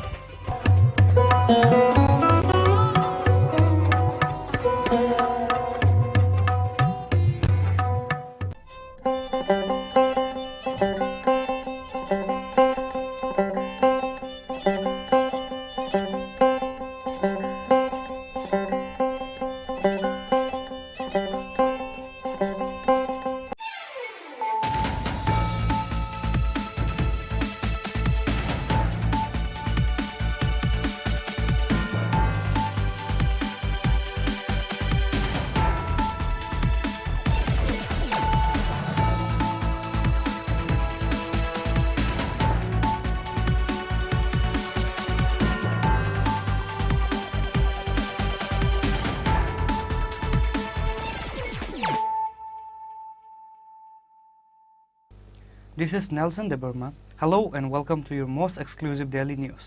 This is Nelson De Burma. Hello and welcome to your most exclusive daily news.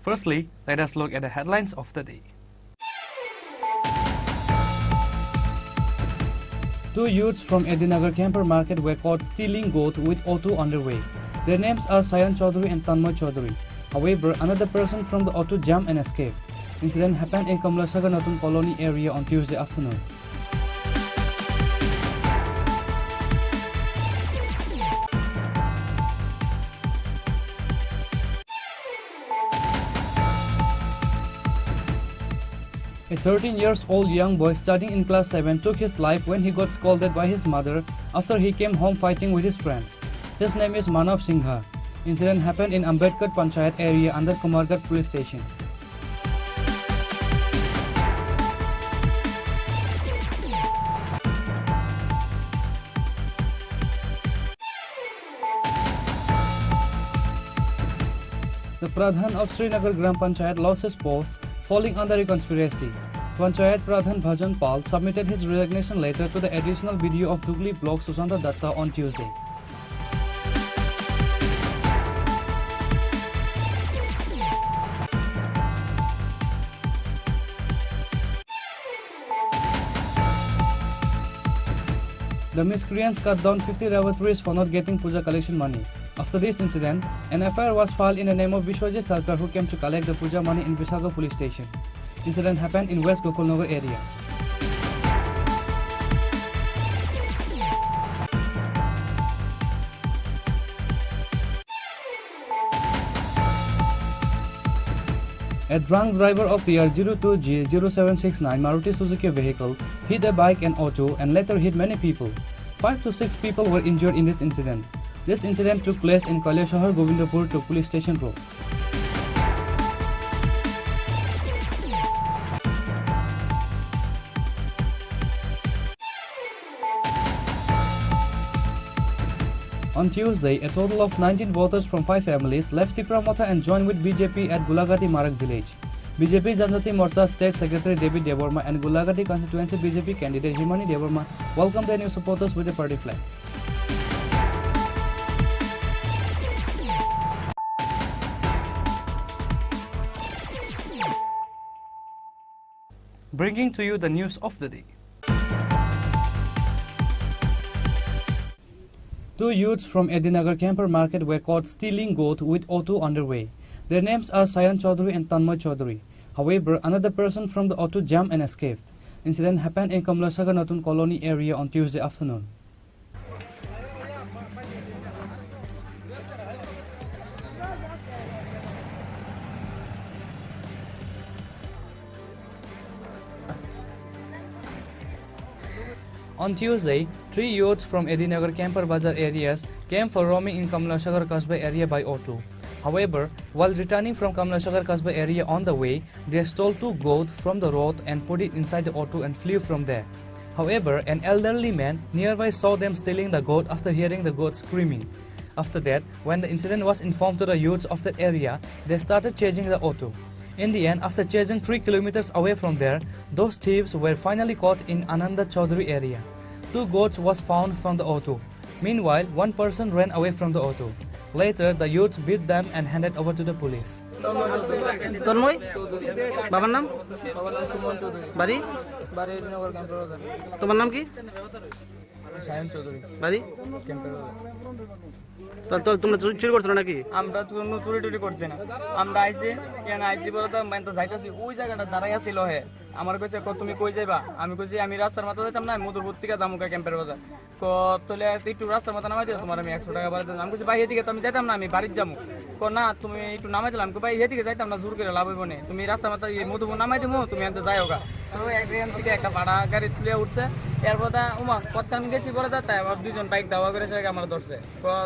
Firstly, let us look at the headlines of the day. Two youths from Edinagar Camper Market were caught stealing goat with auto underway. Their names are Sayan Chaudhary and Tanmoy Chaudhary. However, another person from the auto jumped and escaped. Incident happened in Kamlasagar Natun Colony area on Tuesday afternoon. A 13-year-old young boy studying in class 7 took his life when he got scolded by his mother after he came home fighting with his friends. His name is Manav Singha. Incident happened in Ambedkar Panchayat area under Kumargarh police station. The Pradhan of Srinagar Gram Panchayat lost his post, falling under a conspiracy. Panchayat Pradhan Bhajan Pal submitted his resignation letter to the additional video of Dugli block Susanta Datta on Tuesday. The miscreants cut down 50 rubber trees for not getting puja collection money. After this incident, an FIR was filed in the name of Vishwajit Sarkar, who came to collect the puja money in Visaga police station. Incident happened in West Gokulnagar area. A drunk driver of PR02G0769 Maruti Suzuki vehicle hit a bike and auto and later hit many people. 5 to 6 people were injured in this incident. This incident took place in Kailashahar Govindapur to police station road. On Tuesday, a total of 19 voters from 5 families left Tripura Motha and joined with BJP at Gulagati Marak village. BJP Janjati Morcha State Secretary David Deborma and Gulagati constituency BJP candidate Himani Deborma welcomed their new supporters with a party flag. Bringing to you the news of the day. Two youths from Edinagar Camper Market were caught stealing goat with auto underway. Their names are Sayan Chaudhary and Tanmoy Chaudhary. However, another person from the auto jumped and escaped. Incident happened in Kamlasagar Natun Colony area on Tuesday afternoon. On Tuesday, 3 youths from Edinagar Camper Bazar areas came for roaming in Kamlasagar Kasba area by auto. However, while returning from Kamlasagar Kasba area on the way, they stole 2 goats from the road and put it inside the auto and flew from there. However, an elderly man nearby saw them stealing the goat after hearing the goat screaming. After that, when the incident was informed to the youths of that area, they started chasing the auto. In the end, after chasing 3 kilometers away from there, those thieves were finally caught in Ananda Chaudhary area. 2 goats was found from the auto. Meanwhile, 1 person ran away from the auto. Later, the youths beat them and handed over to the police. Tanmoy? Babar naam? Bari? Tomar naam ki? Sayan Chaudhary. Bari? Camper. তোমরা চুরি করছো নাকি? আমরা কোনো চুরি টুরি করছি না, আমরা আইছি কেন আইছি বলতো মানে তো যাইতাছি ওই জায়গাটা দাঁড়াই আছিল হে আমার কইছে তুমি কই যাইবা, আমি কইছি আমি রাস্তার মাথা যাইতাম না, মধুরপুর থেকে জামুকা ক্যাম্পের বাজার তোলে একটু রাস্তার মাথা নামাই দিও, তোমার আমি 100 টাকা বাড়ি দিলাম। আমি কইছি ভাই এদিকে তো আমি যাইতাম না, আমি বাড়ির যাবো। না তুমি একটু নামাই দিলাম, ভাই এদিকে যাইতাম না, জোর করে লাভ হইব না, তুমি রাস্তার মাথা মধুপুর নামাই দিবো, তুমি এনতে যাই হোক। তো একদিন থেকে একটা ভাড়া গাড়ি তুলে উঠছে, এরপর উমা কথা আমি গেছি পরে যাতে আবার 2 জন বাইক দাওয়া করে সেটাকে আমার ধরছে,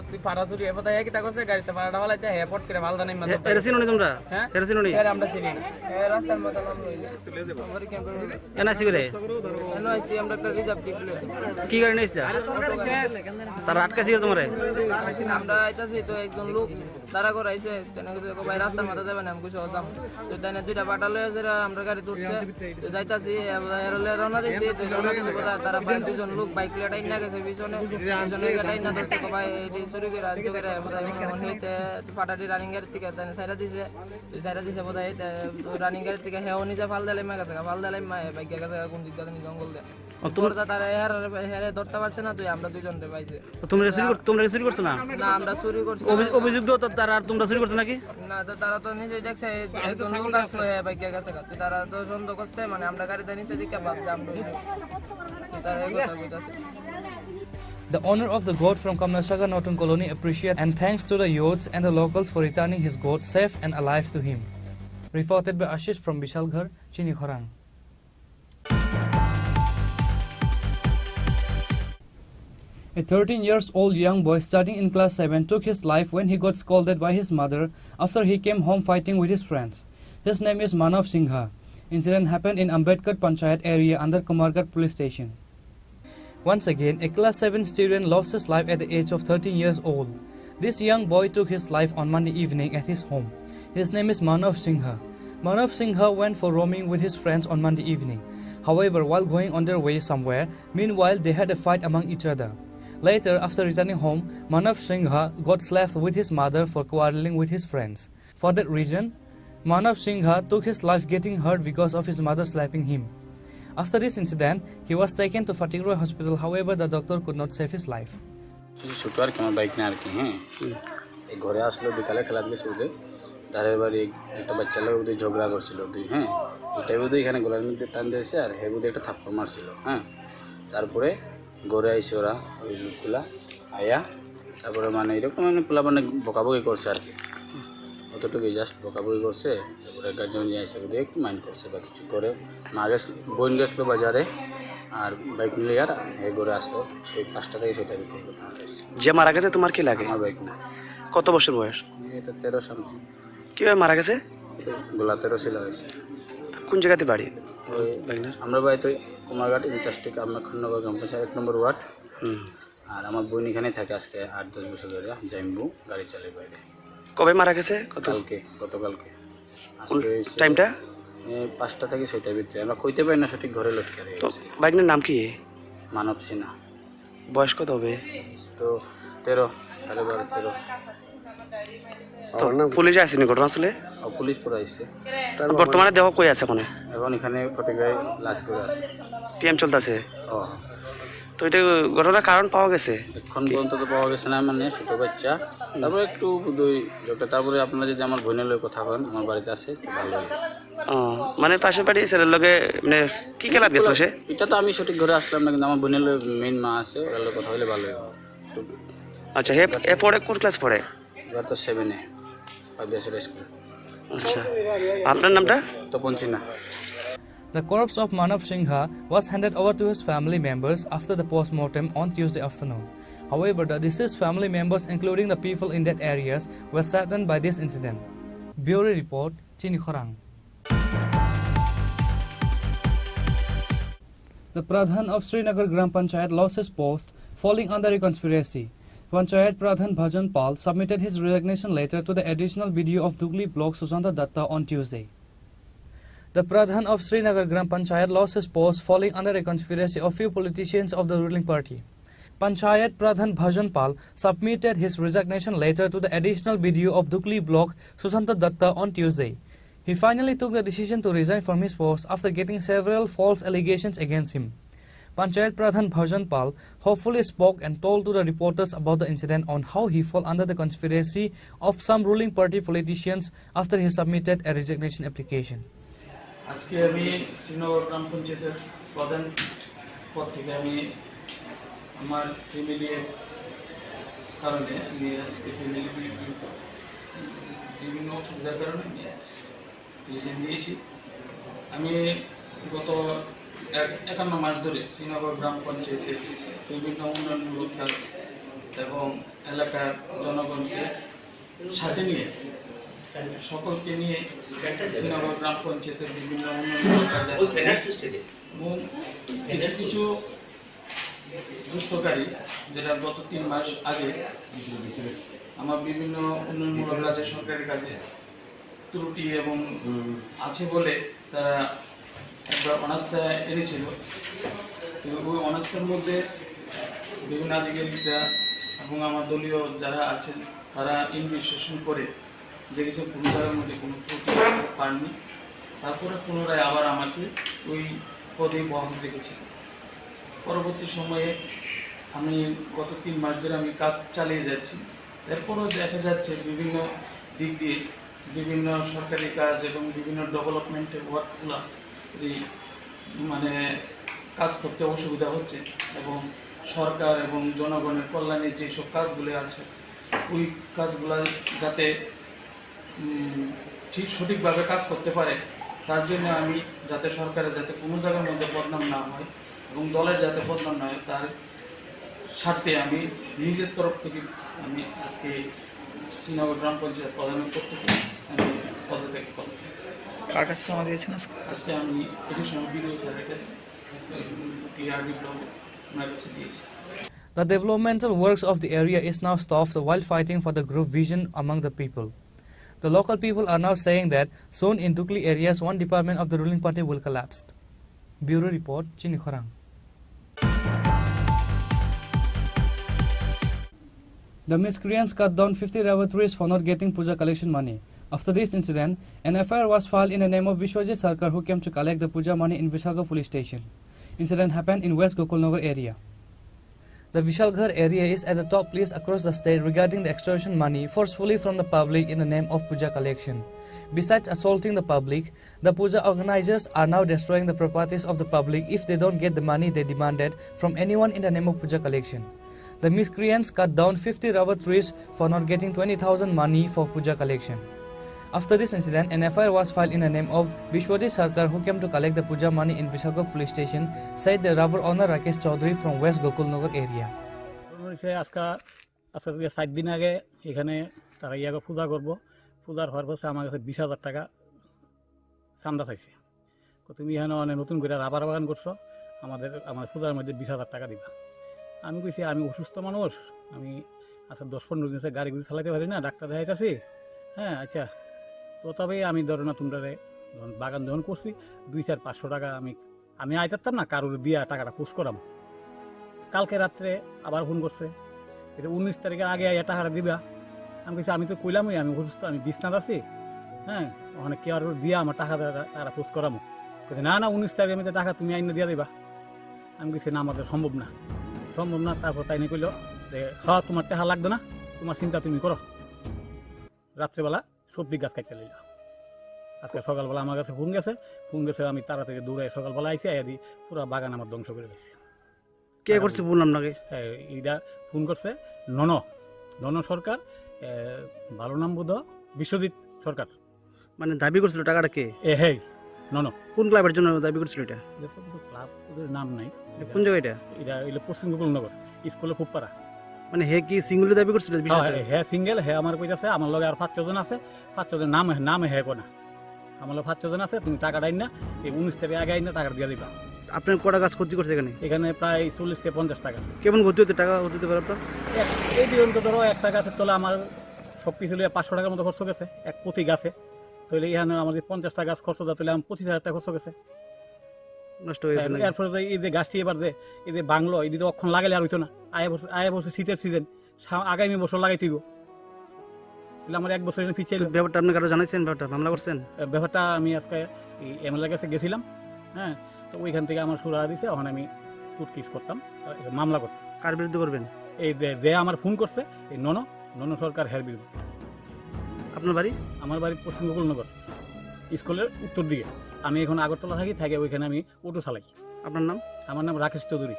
তুই ভাড়া চুরি এবার একই তা করছে, গাড়িতে ভাড়াটা ভালাইতে হ্যাঁ পট করে ভালো নেই মানে তোমরা? হ্যাঁ আমরা চিনি রাস্তার মতো নাম কি গাড়ি নিয়েছিল? তারা আটকাছিল তোমার? আমরা আইতাছি তো একজন লোক তারা করাইছে ভাই রাস্তার মাথা যাবে না, আমি কিছু হতাম তো তাই 2টা পাটা লয়ে আমরা গাড়ি তুলছে যাইতে যাইতাছি এরলে রওনা দিছি তারা ভাই দুজন লোক বাইক লিয়ে টাইনা গেছে পিছনে টাইনা ধরছে ভাই এটি চুরি করে আজ করে হইতে পাটাটি রানিং গাড়ি থেকে সাইরা দিছে বোধহয় রানিং গাড়ি থেকে হেও নিজে ফাল দিলে মা গেছে ফাল দিলে মা বাইক গেছে কোন দিক দিয়ে জঙ্গল দিয়ে তোমরা তারা হেরে ধরতে পারছে না তুই আমরা দুজন রে পাইছে তোমরা চুরি করছো না না আমরা চুরি করছি অভিযুক্ত তো তারা আর তোমরা চুরি করছো নাকি না তো তারা তো নিজে দেখছে একজন লোক আসলো বাইক গেছে তারা তো সন্দেহ করছে মানে আমরা গাড়িতে নিচে দিকে ভাবছি আমরা তারা এই কথা কইতাছে The owner of the goat from Kamlasagar Norton Colony appreciates and thanks to the youths and the locals for returning his goat safe and alive to him. Reported by Ashish from Bishalghar, Chini Khorang. A 13-year-old young boy studying in class 7 took his life when he got scolded by his mother after he came home fighting with his friends. His name is Manav Singha. Incident happened in Ambedkar Panchayat area under Kumargarh police station. Once again, a class 7 student lost his life at the age of 13 years old. This young boy took his life on Monday evening at his home. His name is Manav Singha. Manav Singha went for roaming with his friends on Monday evening. However, while going on their way somewhere, meanwhile they had a fight among each other. Later, after returning home, Manav Singha got slapped with his mother for quarreling with his friends. For that reason, Manav Singha took his life getting hurt because of his mother slapping him. After this incident, he was taken to Fatehpur hospital. However, the doctor could not save his life. শুক্রবার আমার bike নিয়ে আর কি এই ঘরে আসলো বিকালে খেলা থেকে শুরুতে ধারের বাড়ি একটা বাচ্চা লোক ওদের ঝগড়া করছিল এটাই বোধহয় এখানে গলার মধ্যে টান দিয়েছে আর হে বোধহয় একটা থাপ্পড় মারছিল তারপরে ঘরে আইসে ওরা ওই লোকগুলা আয়া তারপরে মানে এরকম মানে পোলা মানে বকাবকি করছে আর কি অতটুকু জাস্ট বকাবকি করছে তারপরে গার্জেন নিয়ে এসে বোধহয় একটু মাইন্ড করছে বা কিছু করে মা বোন গেছিলো বাজারে আর বাইক নিলে আর এই ঘরে আসলো সেই 5টা থেকে 6টার ভিতরে যে মারা গেছে তোমার কি লাগে আমার বাইক না কত বছর বয়স এটা 13 সামথিং কিভাবে মারা গেছে গোলা 13 ছিল হয়েছে কোন জায়গাতে বাড়ি ওই আমরা বাড়ি তো কুমারঘাট ইন্টাস্ট্রিক আমরা খন্নগর গ্রাম পঞ্চায়েত 1 নম্বর ওয়ার্ড আর আমার বোন এখানে থাকে আজকে 8-10 বছর ধরে জাইম্বু গাড়ি চালায় বাইরে কবে মারা গেছে গতকালকে আজকে টাইমটা 5টা থেকে 6টার ভিতরে আমরা কইতে পারি না সঠিক ঘরে লটকে রেখেছি বাইকের নাম কি মানব সিনহা বয়স কত হবে তো 13 12.5 13 তো পুলিশ আসেনি ঘটনাস্থলে পুলিশ পুরো আইছে বর্তমানে দেহ কই আছে এখন এখানে ফটেগায় লাশ করে আছে পিএম চলতেছে তো এটা ঘটনার কারণ পাওয়া গেছে এখন পর্যন্ত তো পাওয়া গেছে না মানে ছোট বাচ্চা তারপরে একটু বুঝই যেটা তারপরে আপনারা যদি আমার বোনের লগে কথা বলেন আমার বাড়িতে আছে ভালো মানে পাশে বাড়ি ছেলের লগে মানে কি খেলা গেছিল সে এটা তো আমি সঠিক ঘরে আসলাম না কিন্তু আমার বোনের মেইন মা আছে ওর লগে কথা বলে ভালো হবে আচ্ছা হে পড়ে কোন ক্লাস পড়ে এবার তো 7 এ পাবলিক স্কুল আচ্ছা আপনার নামটা Tapan Sinha The corpse of Manav Singha was handed over to his family members after the post-mortem on Tuesday afternoon. However, the deceased family members, including the people in that areas, were saddened by this incident. Bureau Report, Chini Khorang. The Pradhan of Srinagar Gram Panchayat lost his post, falling under a conspiracy. Panchayat Pradhan Bhajan Pal submitted his resignation letter to the additional BDO of Dugli Block Susanta Datta on Tuesday. The Pradhan of Srinagar Gram Panchayat lost his post falling under a conspiracy of few politicians of the ruling party. Panchayat Pradhan Bhajan Pal submitted his resignation letter to the additional BDO of Dugli Block Susanta Datta on Tuesday. He finally took the decision to resign from his post after getting several false allegations against him. Panchayat Pradhan Bhajan Pal hopefully spoke and told to the reporters about the incident on how he fell under the conspiracy of some ruling party politicians after he submitted a resignation application. আজকে আমি শ্রীনগর গ্রাম পঞ্চায়েতের প্রধান পদ থেকে আমি আমার ফ্যামিলির কারণে আমি আজকে ফ্যামিলি বিভিন্ন অসুবিধার কারণে আমি রিজাইন দিয়েছি আমি গত 51 মাস ধরে শ্রীনগর গ্রাম পঞ্চায়েতের বিভিন্ন উন্নয়নমূলক কাজ এবং এলাকার জনগণকে সাথে নিয়ে সকলকে নিয়ে শ্রীনগর গ্রাম পঞ্চায়েতের বিভিন্ন উন্নয়নমূলক কাজ এবং কিছু কিছু দুষ্টকারী যেটা গত 3 মাস আগে আমার বিভিন্ন উন্নয়নমূলক কাজে সরকারি কাজে ত্রুটি এবং আছে বলে তারা একটা অনাস্থা এনেছিল। তো ওই অনাস্থার মধ্যে বিভিন্ন আধিকারিকরা এবং আমার দলীয় যারা আছেন তারা ইনভেস্টিগেশন করে দেখেছে কোনো জায়গার মধ্যে কোনো ত্রুটি পাননি। তারপরে পুনরায় আবার আমাকে ওই পদে বহাল রেখেছে। পরবর্তী সময়ে আমি গত 3 মাস ধরে আমি কাজ চালিয়ে যাচ্ছি। এরপরও দেখা যাচ্ছে বিভিন্ন দিক দিয়ে বিভিন্ন সরকারি কাজ এবং বিভিন্ন ডেভেলপমেন্টের ওয়ার্কগুলো মানে কাজ করতে অসুবিধা হচ্ছে এবং সরকার এবং জনগণের কল্যাণে যেসব কাজগুলো আছে ওই কাজগুলো যাতে ঠিক সঠিকভাবে কাজ করতে পারে তার জন্য আমি যাতে সরকারের যাতে কোনো জায়গার মধ্যে বদনাম না হয় এবং দলের যাতে বদনাম না হয় তার স্বার্থে আমি নিজের তরফ থেকে আমি আজকে শ্রীনগর গ্রাম পঞ্চায়েত প্রধানের পক্ষ থেকে আমি পদত্যাগ করলাম। কার কাছে জমা দিয়েছেন আজকে আমি এডিশনাল বিডিও স্যারের কাছে টিআরবি ব্লক ওনার কাছে দিয়েছি। The developmental works of the area is now stopped while fighting for the group vision among the people. The local people are now saying that soon in Dukli areas, one department of the ruling party will collapse. Bureau Report, Chini Khorang. The miscreants cut down 50 rubber trees for not getting puja collection money. After this incident, an FIR was filed in the name of Vishwajit Sarkar, who came to collect the puja money in Vishalgarh police station. Incident happened in West Gokulnagar area. The Vishalgarh area is at the top list across the state regarding the extortion money forcefully from the public in the name of puja collection. Besides assaulting the public, the puja organizers are now destroying the properties of the public if they don't get the money they demanded from anyone in the name of puja collection. The miscreants cut down 50 rubber trees for not getting 20,000 money for puja collection. After this incident, an FIR was filed in the name of Vishwajit Sarkar, who came to collect the puja money in Vishalgarh police station, said the rubber owner Rakesh Chaudhary from West Gokulnagar area. আজকে 7 দিন আগে এখানে তারা ইয়াকে পূজা করবো। পূজার হওয়ার পর আমার কাছে 20,000 টাকা চান্দা চাইছে। তুমি এখানে অনেক নতুন করে রাবার বাগান করছো, আমার পূজার মধ্যে 20,000 টাকা দিবা। আমি কইছি আমি অসুস্থ মানুষ, আমি আচ্ছা 10-15 দিন গাড়ি গুড়ি চালাতে পারি না, ডাক্তার দেখাইতেছি। হ্যাঁ আচ্ছা, তো তবে আমি ধরো না তোমরা বাগান যখন করছি 200-500 টাকা আমি আইতাম না কারোর দিয়া টাকাটা পোস্ট করাম। কালকে রাত্রে আবার ফোন করছে, এটা 19 তারিখের আগে টাকাটা দিবা। আমি কইছি আমি তো কইলামই আমি অসুস্থ, আমি বিছনাত আছি। হ্যাঁ ওখানে কে আর দিয়া আমার টাকা পোস্ট করামো। না না 19 তারিখে আমি টাকা তুমি আইন দিয়া দিবা। আমি কইছি না আমাদের সম্ভব না। তারপর তাই নিয়ে কইল যে হ্যাঁ তোমার টাকা লাগবে না, তোমার চিন্তা তুমি করো। রাত্রেবেলা সবজি গাছ কাটতে লইল। আজকে সকালবেলা আমার কাছে ফোন গেছে আমি তাড়াতাড়ি দৌড়ে সকালবেলা আইসি আইয়া দিই পুরো বাগান আমার ধ্বংস করে দিয়েছি। কে করছে ফোন আপনাকে? এইটা ফোন করছে নন সরকার, ভালো নাম বোধ বিশ্বজিৎ সরকার। মানে দাবি করছিল টাকাটা কে? হেই নন। কোন ক্লাবের জন্য দাবি করছিল এটা? ক্লাবের নাম নাই। কোন জায়গা এটা? এটা পশ্চিম গোকুলনগর স্কুলে ফুপারা। মানে হে কি সিঙ্গেল দাবি করছিল? হ্যাঁ সিঙ্গেল। হ্যাঁ আমার কইতাছে আমার লগে আর 5-6 জন আছে, 5-6 জন নামে হ্যাঁ কোনা আমার লগে 5-6 জন আছে, তুমি টাকাটা আইন না এই 19 তারিখে আগে আইন না টাকা দিয়ে দিবা। আপনার কটা গাছ ক্ষতি করছে এখানে প্রায় 40-50 টাকা। কেমন ক্ষতি হতে টাকা হতে পারে আপনার? এই পর্যন্ত ধরো একটা গাছের তলে আমার সব কিছু 500 টাকার মতো খরচ গেছে এক প্রতি গাছে। তাহলে এখানে আমাদের 50টা গাছ খরচ দেওয়া, তাহলে আমার 25,000 টাকা খরচ গেছে, নষ্ট হয়েছে। এরপরে এই যে গাছটি এবার এই যে বাংলো এই দিকে অক্ষণ লাগালে আর হইতো না। আয়া বছর শীতের সিজন, আগামী বছর লাগাই দিব। আমার 1 বছর পিছিয়ে। ব্যাপারটা আপনি কারো জানাইছেন? ব্যাপারটা মামলা করছেন? ব্যাপারটা আমি আজকে এমএলএর কাছে গেছিলাম। হ্যাঁ তো ওইখান থেকে আমার সুরা দিছে, ওখানে আমি কুটকিস করতাম, মামলা করতাম। কার বিরুদ্ধে করবেন? এই যে আমার ফোন করছে এই নন সরকার হের বিরুদ্ধে। আপনার বাড়ি? আমার বাড়ি পশ্চিম গোকুলনগর স্কুলের উত্তর দিকে। আমি এখন আগরতলা থাকি ওইখানে আমি অটো চালাই। আপনার নাম? আমার নাম Rakesh Chowdhury.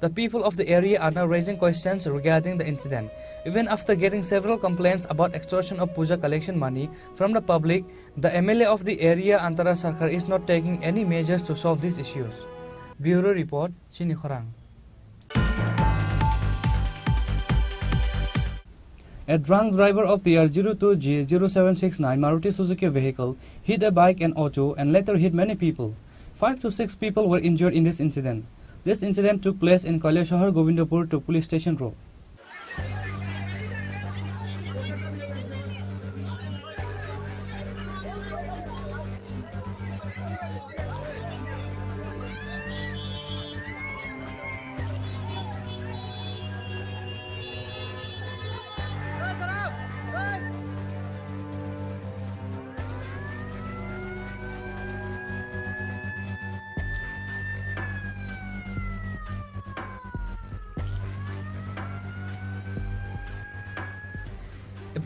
The people of the area are now raising questions regarding the incident. Even after getting several complaints about extortion of puja collection money from the public, the MLA of the area, Antara Sarkar, is not taking any measures to solve these issues. Bureau Report, Chini Khorang. A drunk driver of the R02G0769 Maruti Suzuki vehicle hit a bike and auto and later hit many people. 5 to 6 people were injured in this incident. This incident took place in Kailashahar Govindapur to Police Station Road.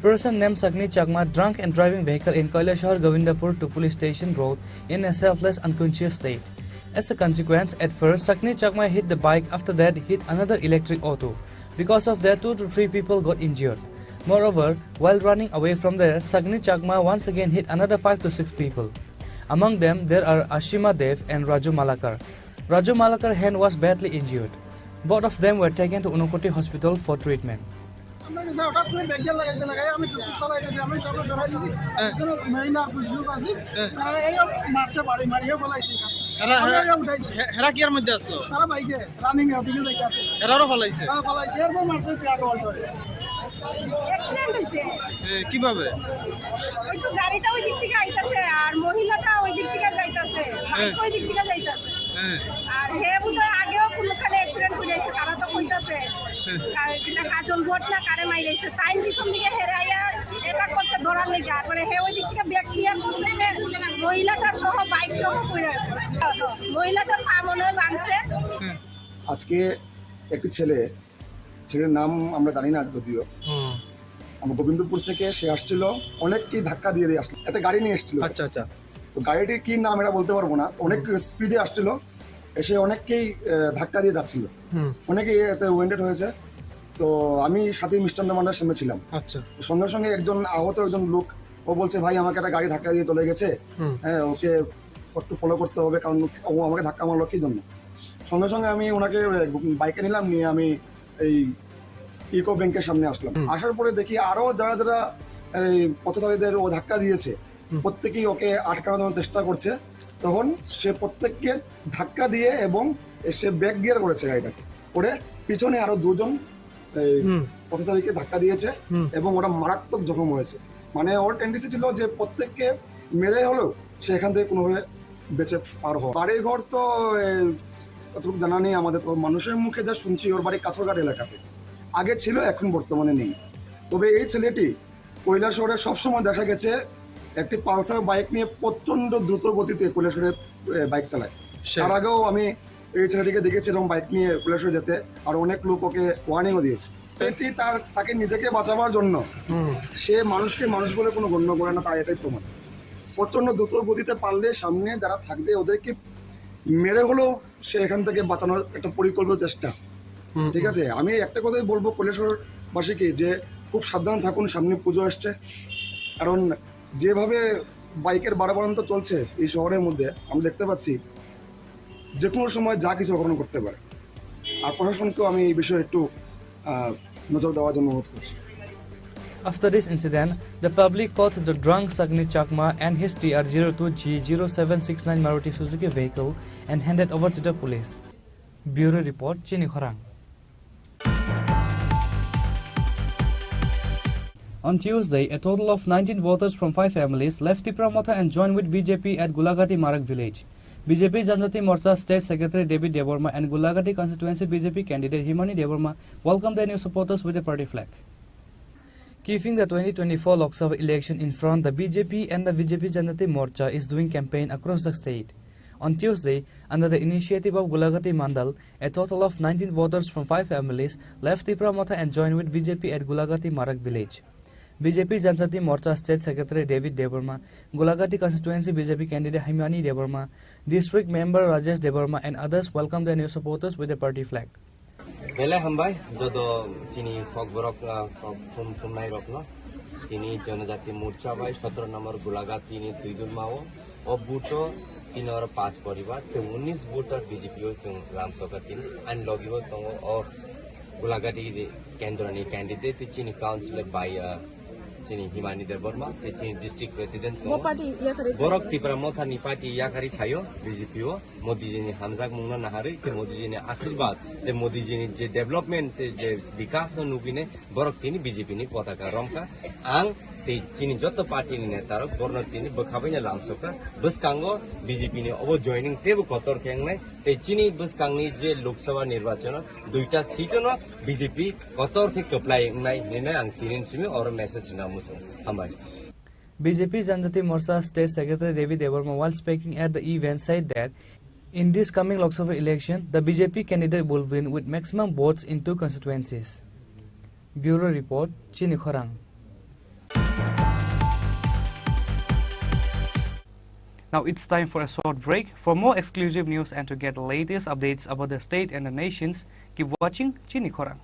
person named Chini Khorang drunk and driving vehicle in Kailashahar Govindapur to police station road in a selfless unconscious state. As a consequence, at first Chini Khorang hit the bike, after that hit another electric auto. Because of that, 2 to 3 people got injured. Moreover, while running away from there, Chini Khorang once again hit another 5 to 6 people. Among them, there are Ashima Dev and Raju Malakar. Raju Malakar's hand was badly injured. Both of them were taken to Unakoti Hospital for treatment. কিভাবে ওই তো গাড়িটা ওই দিক থেকে আইতাছে আর মহিলাটা ওই দিক থেকে যাইতাছে ওই দিক থেকে যাইতাছে আর হে বুঝায় আগেও কোনখানে অ্যাক্সিডেন্ট হয়ে যাইছে তারা তো কইতাছে এটা কাজল বোট না কারে মাইরাইছে টাইম পিছন দিকে হেরে আইয়া এটা করতে ধরার লাগি আর মানে হে ওই দিক থেকে ব্যাক ক্লিয়ার করছে মহিলাটা সহ বাইক সহ পড়ে আছে মহিলাটার পা মনে হয় ভাঙছে। আজকে একটি ছেলের নাম আমরা জানি না যদিও, আমার গোবিন্দপুর থেকে সে আসছিল, অনেককেই ধাক্কা দিয়ে আসলো, একটা গাড়ি নিয়ে এসেছিল। আচ্ছা আচ্ছা, তো গাড়িটির কি নাম এটা বলতে পারবো না, অনেক স্পিডে আসছিল, এসে অনেককেই ধাক্কা দিয়ে যাচ্ছিল, অনেকেই এতে ওয়েন্ডেড হয়েছে। তো আমি সাথে মিষ্টান্ন ভান্ডার সামনে ছিলাম। আচ্ছা, সঙ্গে সঙ্গে একজন আহত একজন লোক, ও বলছে ভাই আমাকে একটা গাড়ি ধাক্কা দিয়ে চলে গেছে, হ্যাঁ ওকে একটু ফলো করতে হবে, কারণ ও আমাকে ধাক্কা মারলো কি জন্য। সঙ্গে সঙ্গে আমি ওনাকে বাইকে নিলাম, নিয়ে আমি এই ইকো ব্যাংকের সামনে আসলাম। আসার পরে দেখি আরো যারা যারা এই পথচারীদের ও ধাক্কা দিয়েছে প্রত্যেকেই ওকে আটকানোর চেষ্টা করছে। তখন সে প্রত্যেককে ধাক্কা দিয়ে এবং সে ব্যাক গিয়ার করেছে গাড়িটাকে, করে পিছনে আরো 2 জন পথচারীকে ধাক্কা দিয়েছে এবং ওরা মারাত্মক জখম হয়েছে। মানে ওর টেন্ডেন্সি ছিল যে প্রত্যেককে মেরে হলেও সে এখান থেকে কোনোভাবে বেঁচে পার হওয়া। বাড়ি ঘর তো অতটুকু জানা নেই আমাদের, তো মানুষের মুখে যা শুনছি ওর বাড়ি কাছরঘাট এলাকাতে, আগে ছিল এখন বর্তমানে নেই। তবে এই ছেলেটি কৈলাসহরে সবসময় দেখা গেছে একটি পালসার বাইক নিয়ে প্রচন্ড দ্রুত গতিতে কৈলাসহরে বাইক চালায়। তার আগেও আমি এই ছেলেটিকে দেখেছি এরকম বাইক নিয়ে কৈলাসহরে যেতে, আর অনেক লোক ওকে ওয়ার্নিংও দিয়েছে। এটি তাকে নিজেকে বাঁচাবার জন্য সে মানুষকে মানুষ বলে কোনো গণ্য করে না, তার এটাই প্রমাণ। প্রচন্ড দ্রুত গতিতে পারলে সামনে যারা থাকবে ওদেরকে মেরে হলেও সে এখান থেকে বাঁচানোর একটা পরিকল্পিত চেষ্টা। ঠিক আছে, আমি একটা কথাই বলবো কৈলাসহরবাসীকে যে খুব সাবধান থাকুন, সামনে পুজো আসছে। কারণ যেভাবে বাইকের বাড়াবাড়ন্ত চলছে এই শহরের মধ্যে আমরা দেখতে পাচ্ছি যে কোনো সময় যা কিছু অঘটন করতে পারে। আর প্রশাসনকেও আমি এই বিষয়ে একটু নজর দেওয়ার জন্য অনুরোধ করছি। After this incident, the public caught the drunk Chini Khorang and his TR02G0769 Maruti Suzuki vehicle and handed over to the police. Bureau Report, Chini Khorang. On Tuesday, a total of 19 voters from 5 families left Tripura Motha and joined with BJP at Gulagati Marak village. BJP Janjati Morcha State Secretary David Deborma and Gulagati constituency BJP candidate Himani Deborma welcomed their new supporters with a party flag. Keeping the 2024 Lok Sabha election in front, the BJP and the BJP Janjati Morcha is doing campaign across the state. On Tuesday, under the initiative of Gulagati Mandal, a total of 19 voters from 5 families left Tripura Motha and joined with BJP at Gulagati Marak village. BJP Janjati Morcha State Secretary David Deborma, Gulagati constituency BJP candidate Himani Deborma, District Member Rajesh Deborma and others welcomed their new supporters with a party flag. Bela hambai jodo Chini Khorang from nai rokno tini Janjati Morcha bai 17 number Gulagati ni Tuidul Mao of Buto 3 or 5 paribar te 19 voter BJP chung Ram Sokatin and logibo tongo of Gulagati Kendrani candidate Chini councillor by Chini Himani Deborma, Chini district president. Borok Tripura Motha ni party yakari thayo BJP o Modi ji ni hamzak mungna nahari te Modi ji ni ashirwad te Modi ji ni je development je vikas no nugine borok tini BJP ni potaka romka ang te Chini joto party ni netarok borno tini bokhabina lamsoka buskango BJP ni obo joining tebu kotor kengnai te Chini buskangni je Lok Sabha nirbachon 2টা seat no BJP kotor thik apply nai nene ang tinin simi or message na mucho hambai. BJP Janjati Morcha State Secretary David Deborma, while speaking at the event, said that in this coming Lok Sabha election, the BJP candidate will win with maximum votes in 2 constituencies. Bureau Report, Chini Khorang. Now it's time for a short break. For more exclusive news and to get the latest updates about the state and the nations, keep watching Chini Khorang.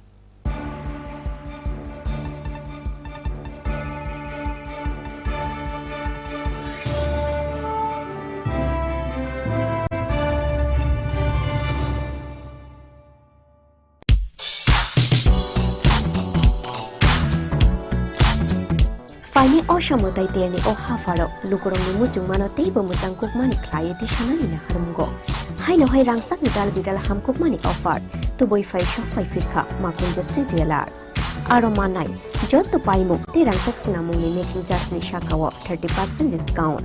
Fani Oshamotai Terni O Hafaro, Lukurong Mujumano Table Mutangkuk Mani Clienti Shanani Harungo. Haino Hai Rangsak Vidal Vidal Hamkuk Mani offered to boy 5 shop 5 Filka, Makun just $3. Aromanai, Jot to Paimu, the Rangsak Sinamuni making just Nishakawa 30% discount.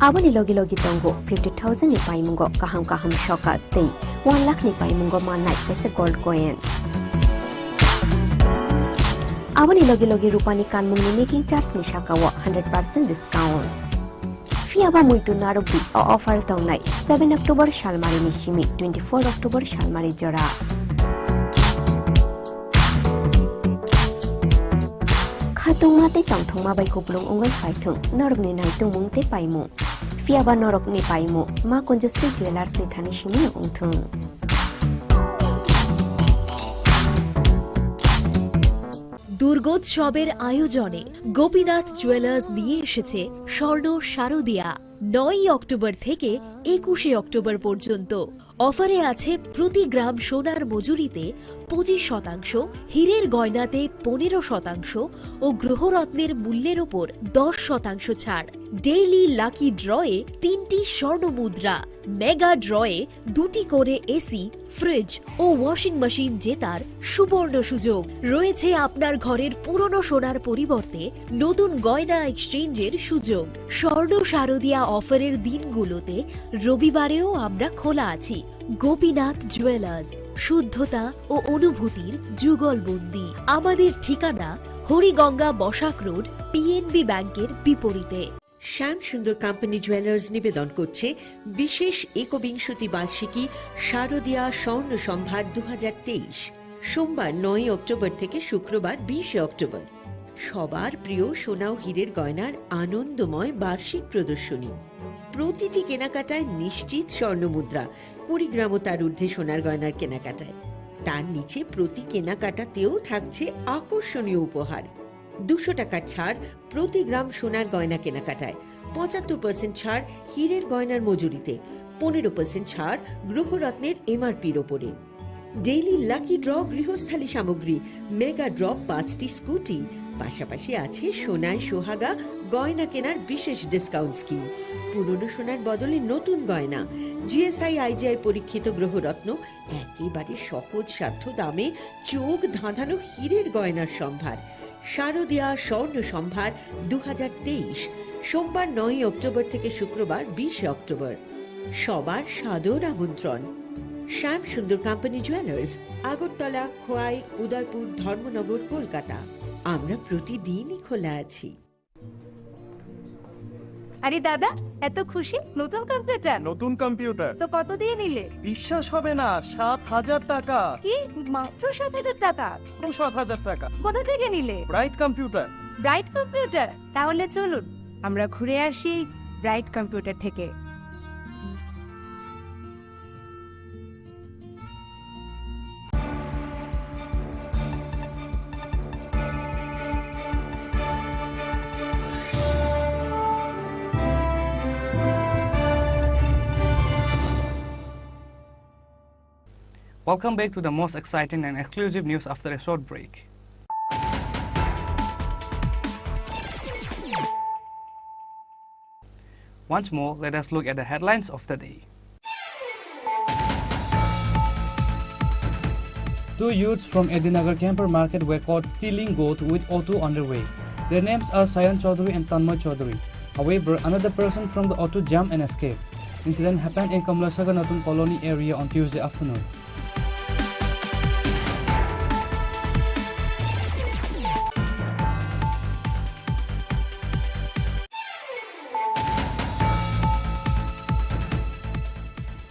Abani Logi Logi Tongo 50,000 ni Paimungo, Kaham Kaham Shoka, they 1 lakh ni Paimungo Manai, as a gold coin. Abani Logi Logi Rupani Kanmuni making charge Nishakawa 100% discount. Fiaba Muitu Narubi or offer Tongnai 7 October Shalmari Nishimi 24 October Shalmari Jora. Khatung Mate Tong Mabai Kuplung Ungal Faitung, Norogni Naitung Mungte Paimu. Fiaba Norok ni Paimu, Makonjustri Jewelers ni Tanishimi Ungtung. দুর্গোৎসবের আয়োজনে Gopinath jewellers নিয়ে এসেছে স্বর্ণ শারদিয়া 9 October থেকে 21 October পর্যন্ত অফারে আছে প্রতি গ্রাম সোনার মজুরিতে 25%, হীরের গয়নাতে 15% ও গ্রহরত্নের মূল্যের উপর 10% ছাড়। ডেইলি লাকি ড্রয়ে 3টি স্বর্ণ মুদ্রা, মেগা ড্রয়ে 2টি করে এসি, ফ্রিজ ও ওয়াশিং মেশিন জেতার সুবর্ণ সুযোগ রয়েছে। আপনার ঘরের পুরনো সোনার পরিবর্তে নতুন গয়না এক্সচেঞ্জের সুযোগ। স্বর্ণ শারদিয়া অফারের দিনগুলোতে রবিবারেও আমরা খোলা আছি। গোপীনাথ জুয়েলার্স, শুদ্ধতা ও অনুভূতির যুগলবন্দি। আমাদের ঠিকানা হরিগঙ্গা বসাক রোড, পিএনবি ব্যাংকের বিপরীতে। শ্যাম সুন্দর কোম্পানি জুয়েলার্স নিবেদন করছে বিশেষ একবিংশতি বার্ষিকী শারদিয়া স্বর্ণ সম্ভার 2023, সোমবার 9 অক্টোবর থেকে শুক্রবার 20 অক্টোবর। সবার প্রিয় সোনা ও হীরের গয়নার আনন্দময় বার্ষিক প্রদর্শনী। প্রতিটি কেনাকাটায় নিশ্চিত স্বর্ণ মুদ্রা, 20 গ্রাম ও তার ঊর্ধ্বে সোনার গয়নার কেনাকাটায়। তার নিচে প্রতি কেনাকাটাতেও থাকছে আকর্ষণীয় উপহার। 200 টাকার ছাড় প্রতি গ্রাম সোনার গয়না কেনাকাটায়, 75% ছাড় হীরের গয়নার মজুরিতে, 15% ছাড় গ্রহরত্নের এমআরপির ওপরে। ডেইলি লাকি ড্র গৃহস্থালী সামগ্রী, মেগা ড্র 5টি স্কুটি, পাশাপাশি আছে সোনায় সোহাগা গয়না কেনার বিশেষ ডিসকাউন্ট স্কিম। পুরনো সোনার বদলে নতুন গয়না, জিএসআই আইজিআই পরীক্ষিত গ্রহরত্ন, একেবারে সহজ সাধ্য দামে চোখ ধাঁধানো হীরের গয়নার সম্ভার। শারদিয়া স্বর্ণ সম্ভার 2023, সোমবার 9 অক্টোবর থেকে শুক্রবার 20 অক্টোবর। সবার সাদর আমন্ত্রণ। শ্যাম সুন্দর কোম্পানি জুয়েলার্স, আগরতলা, খোয়াই, উদয়পুর, ধর্মনগর, কলকাতা। আমরা প্রতিদিনই খোলা আছি। আরে দাদা, এত খুশি? নতুন কম্পিউটার? নতুন কম্পিউটার তো কত দিয়ে নিলে? বিশ্বাস হবে না, 7,000 টাকা। কি, মাত্র 7,000 টাকা? 7,000 টাকা। কোথা থেকে নিলে? Bright computer. Bright computer? তাহলে চলুন আমরা ঘুরে আসি ব্রাইট কম্পিউটার থেকে। Welcome back to the most exciting and exclusive news after a short break. Once more, let us look at the headlines of the day. 2 youths from Edinagar Camper Market were caught stealing goat with auto underway. Their names are Sayan Chaudhary and Tanmoy Chaudhary. However, another person from the auto jumped and escaped. Incident happened in Kamlasagar Natun Colony area on Tuesday afternoon.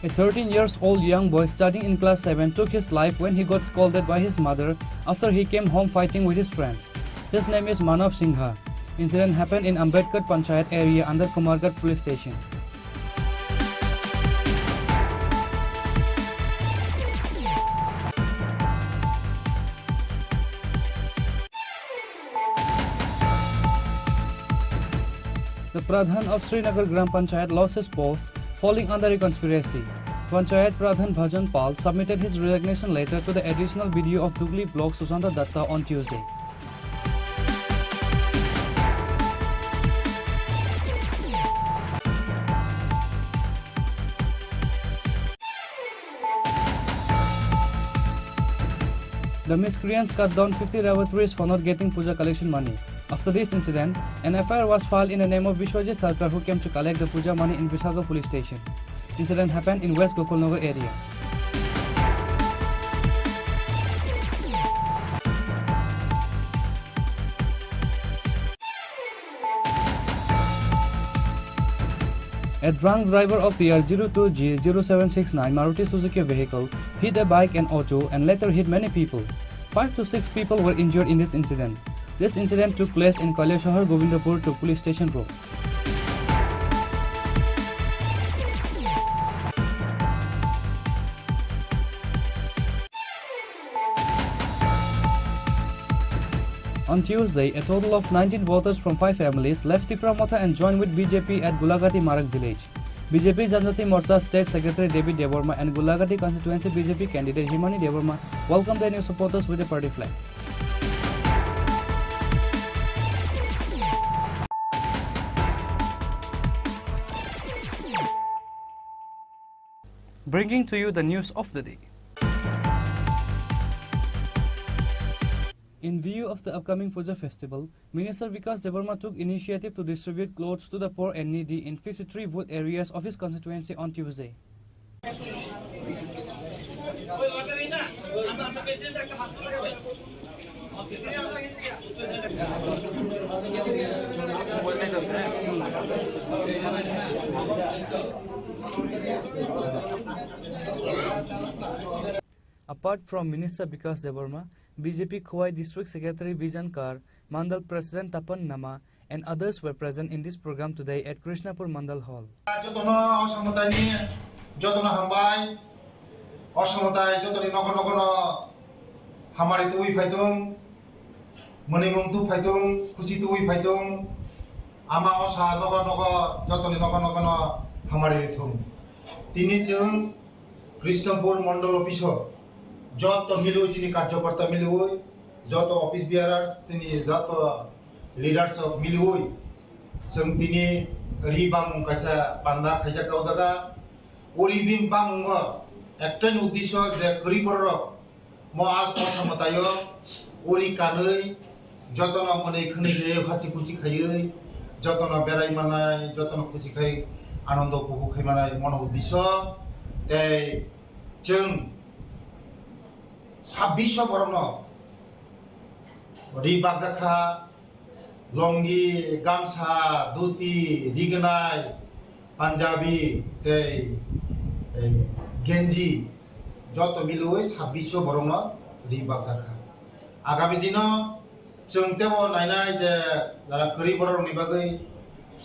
A 13-year-old young boy studying in class 7 took his life when he got scolded by his mother after he came home fighting with his friends. His name is Manav Singha. Incident happened in Ambedkar Panchayat area under Kumargarh police station. The Pradhan of Srinagar Gram Panchayat lost his post, falling under a conspiracy. Panchayat Pradhan Bhajan Pal submitted his resignation letter to the additional BDO of Dugli block Susanta Datta on Tuesday. The miscreants cut down 50 lavatories for not getting puja collection money. After this incident, an FIR was filed in the name of Vishwajit Sarkar, who came to collect the puja money in Visaga police station. Incident happened in West Gokulnagar area. A drunk driver of PR02G0769 Maruti Suzuki vehicle hit a bike and auto and later hit many people. 5 to 6 people were injured in this incident. This incident took place in Kailashahar Govindapur to Police Station Road. On Tuesday, a total of 19 voters from 5 families left Tripura Motha and joined with BJP at Gulagati Marak village. BJP Janjati Morcha State Secretary David Deborma and Gulagati constituency BJP candidate Himani Deborma welcomed the new supporters with a party flag. Bringing to you the news of the day. In view of the upcoming Puja festival, Minister Vikas Deborma took initiative to distribute clothes to the poor and needy in 53 booth areas of his constituency on Tuesday. Apart from Minister Vikas Deborma, BJP Khowai District Secretary Bijan Kar, Mandal President Tapan Nama, and others were present in this program today at Krishnapur Mandal Hall. Krishnapur Mandal Officer যত মিলু চিনি কার্যকর্তা মিলু যত office bearers চিনি যত leaders of Milu जों दिनै रिबाम कायसा बान्दा खायसा गाव जागा ओरिबिम बामुंग एकटेन उद्देश्य जे गरीबर म आज असमतायो ओरि कानै जतन मनै खनै गए फासि खुसि खायै जतन बेराय मानाय जतन खुसि खाय आनन्द उपभोग खायमानाय मन उद्देश्य ते जों 26 बरनो रिबाक जाखा लंगी गामसा धुति रिगनाय पांजाबी ते गेंजी जत मिलुय 26 बरनो रिबाक जाखा आगामी दिनो जों तेबो नायनाय जे जारा गरीब बरनि बागै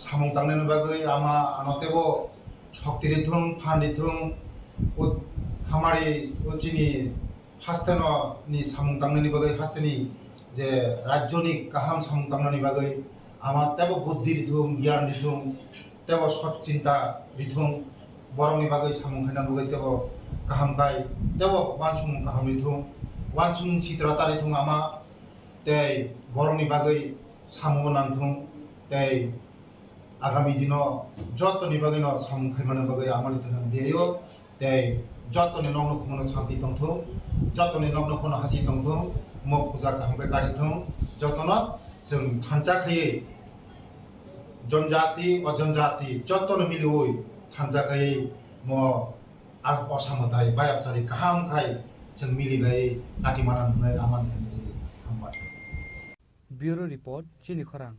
सामं तांनायनि बागै आमा आनतेबो शक्ति रिथुं फान रिथुं हमारी उचिनी हास्तेनो नि सामं तांनायनि बागै हास्तेनि जे राज्यनि गाहाम सामं तांनायनि बागै आमा तेबो बुद्धि रिथुं ज्ञान रिथुं तेबो सत चिंता रिथुं बरनि बागै सामं खायनानि बागै तेबो गाहाम गाय तेबो वानसुं गाहाम रिथुं वानसुं सित्रा तारिथुं आमा ते बरनि बागै सामं नांथुं ते आगामी दिनो जतनि बागै न सामं खायमानि बागै आमानि थाखाय देयो ते जतनि नग्न खुमनो शांति दंथौ जतनि नग्न खुमनो हासि दंथौ म पूजा गाहामबे गारिथौ जतन जों थानजा खायै जनजाति अजनजाति जतन मिलुय थानजा खायै म आग असामताय बायाबसारि गाहाम खाय जों मिलिनाय काटिमाना नुनाय आमान थानि हामबाय Bureau Report, Chini Khorang.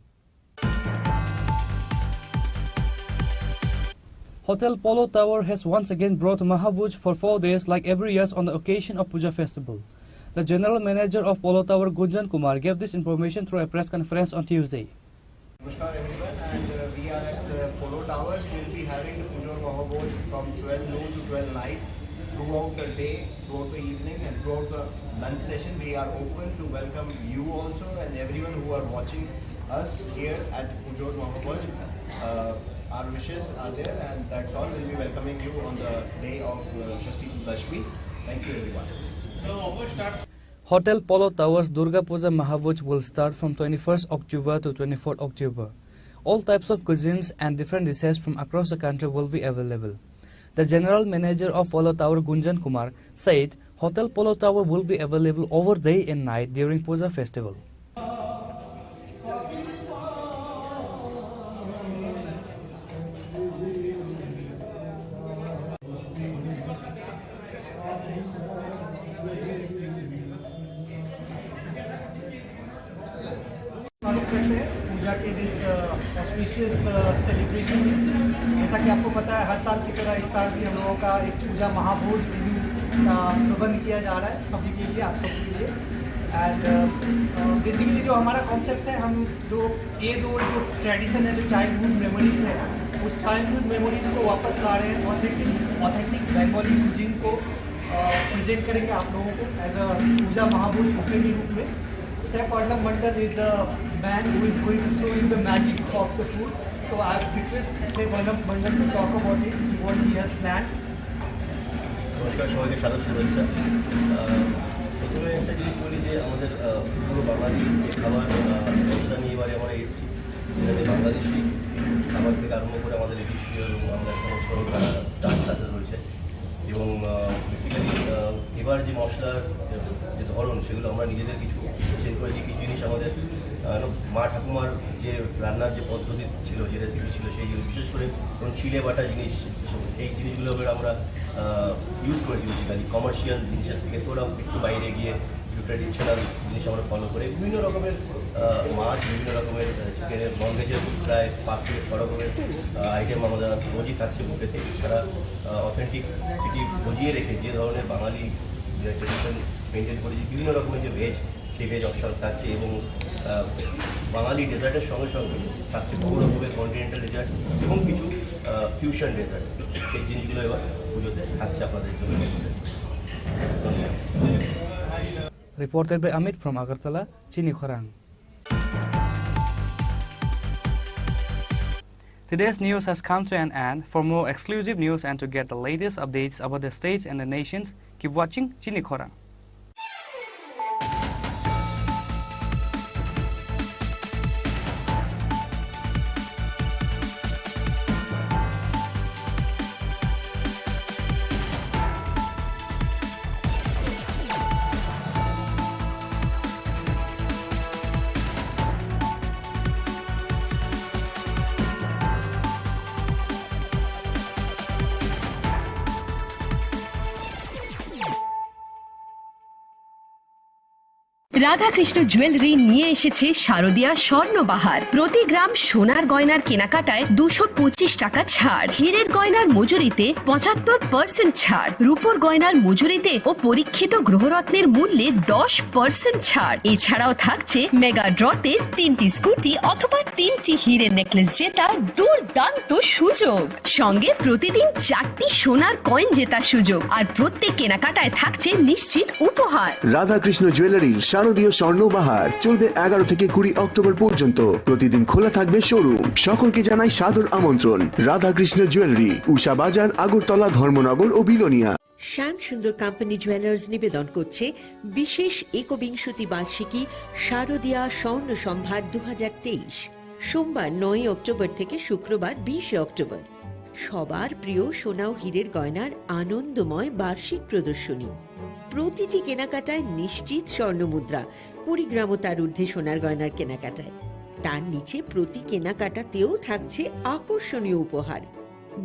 Hotel Polo Tower has once again brought Mahabhuj for 4 days like every year on the occasion of Puja festival. The General Manager of Polo Tower, Gunjan Kumar, gave this information through a press conference on Tuesday. Namaskar everyone, and we are at Polo Towers. We will be having the Pujo Mahoboj from 12 noon to 12 night throughout the day, throughout the evening, and throughout the lunch session. We are open to welcome you also and everyone who are watching us here at Pujo Mahoboj. Our wishes are there, and that's all. We'll be welcoming you on the day of Shashti Dashmi. Thank you everyone. Hotel Polo Towers Durga Puja Mahabhoj will start from 21st October to 24th October. All types of cuisines and different dishes from across the country will be available. The General Manager of Polo Tower, Gunjan Kumar, said Hotel Polo Tower will be available over day and night during Puja festival. पूजा के this auspicious celebration में जैसा कि आपको पता है हर साल की तरह इस साल भी हम लोगों का एक पूजा महाभोज मेन्यू का प्रबंध किया जा रहा है सभी के लिए, आप सबके लिए। एंड बेसिकली जो हमारा कॉन्सेप्ट है, हम जो एज ओल्ड जो ट्रेडिशन है, जो चाइल्डहुड मेमोरीज है, उस चाइल्डहुड मेमोरीज को वापस ला रहे हैं। ऑथेंटिक बंगाली कुजिन को प्रेजेंट करेंगे आप लोगों को as a Puja Mahabhoj buffet के रूप में। Chef Arnab Mandal is the man who is going to show you the magic of the food. So I request Chef Arnab Mandal to talk about it, what he has planned. নমস্কার সবাইকে স্বাগত শুভেচ্ছা। প্রথমে একটা জিনিস বলি যে আমাদের পুরো বাঙালি যে খাবার ব্যবস্থা নিয়ে এবারে আমরা এসেছি, যেখানে বাংলাদেশি খাবার থেকে আরম্ভ করে আমাদের এদেশীয় এবং আমরা সমস্ত ডাল সাথে রয়েছে। এবং বেসিক্যালি এবার যে মশলার যে ধরন সেগুলো আমরা নিজেদের কিছু চেঞ্জ করেছি। কিছু জিনিস আমাদের মা ঠাকুমার যে রান্নার যে পদ্ধতি ছিল, যে রেসিপি ছিল, সেই বিশেষ করে ধরুন চিড়ে বাটা জিনিস, এই জিনিসগুলো আমরা ইউজ করেছি বেসিক্যালি কমার্শিয়াল জিনিসের থেকে তোরা একটু বাইরে গিয়ে একটু ট্র্যাডিশনাল জিনিস আমরা ফলো করে বিভিন্ন রকমের মাছ, বিভিন্ন রকমের চিকেনের, ননভেজের প্রায় 5 থেকে 6 রকমের আইটেম আমাদের রোজই থাকছে বুফেতে। এছাড়া অথেন্টিক সিটি বজিয়ে রেখে যে ধরনের বাঙালি ট্রেডিশন মেনটেন করেছি, বিভিন্ন রকমের যে ভেজ, সেই ভেজ অপশানস থাকছে। এবং বাঙালি ডেজার্টের সঙ্গে সঙ্গে থাকছে বহু রকমের কন্টিনেন্টাল ডেজার্ট এবং কিছু ফিউশন ডেজার্ট। সেই জিনিসগুলো এবার পুজোতে থাকছে আপনাদের জন্য। Reported by Amit from Agartala, Chini Khorang. Today's news has come to an end. For more exclusive news and to get the latest updates about the states and the nations, keep watching Chini Khorang. Radhakrishna jewellery নিয়ে এসেছে শারদীয়া স্বর্ণবাহার। প্রতি গ্রাম সোনার গয়নার কেনাকাটায় 225 টাকা ছাড়, হীরের গয়নার মজুরিতে 75% ছাড়, রূপোর গয়নার মজুরিতে ও পরীক্ষিত গ্রহরত্নের মূল্যে 10% ছাড়। এছাড়াও থাকছে মেগা ড্রতে 3টি স্কুটি অথবা 3টি হীরের নেকলেস জেতার দুর্দান্ত সুযোগ, সঙ্গে প্রতিদিন 4টি সোনার কয়েন জেতার সুযোগ, আর প্রত্যেক কেনাকাটায় থাকছে নিশ্চিত উপহার। রাধাকৃষ্ণ জুয়েলারির শারদীয় স্বর্ণবাহার চলবে 11 থেকে 20 অক্টোবর পর্যন্ত। প্রতিদিন খোলা থাকবে শোরুম। সকলকে জানাই সাদর আমন্ত্রণ। রাধাকৃষ্ণ জুয়েলারি, উষা বাজার, আগরতলা, ধর্মনগর ও বিলোনিয়া। শ্যাম সুন্দর কোম্পানি জুয়েলার্স নিবেদন করছে বিশেষ একবিংশতি বার্ষিকী শারদীয়া স্বর্ণ সম্ভার 2023, সোমবার 9 অক্টোবর থেকে শুক্রবার 20 অক্টোবর। সবার প্রিয় সোনা ও হীরের গয়নার আনন্দময় বার্ষিক প্রদর্শনী। প্রতিটি কেনাকাটায় নিশ্চিত স্বর্ণমুদ্রা, 20 গ্রাম ও তার ঊর্ধ্বে সোনার গয়নার কেনাকাটায়। তার নিচে প্রতি কেনাকাটাতেও থাকছে আকর্ষণীয় উপহার।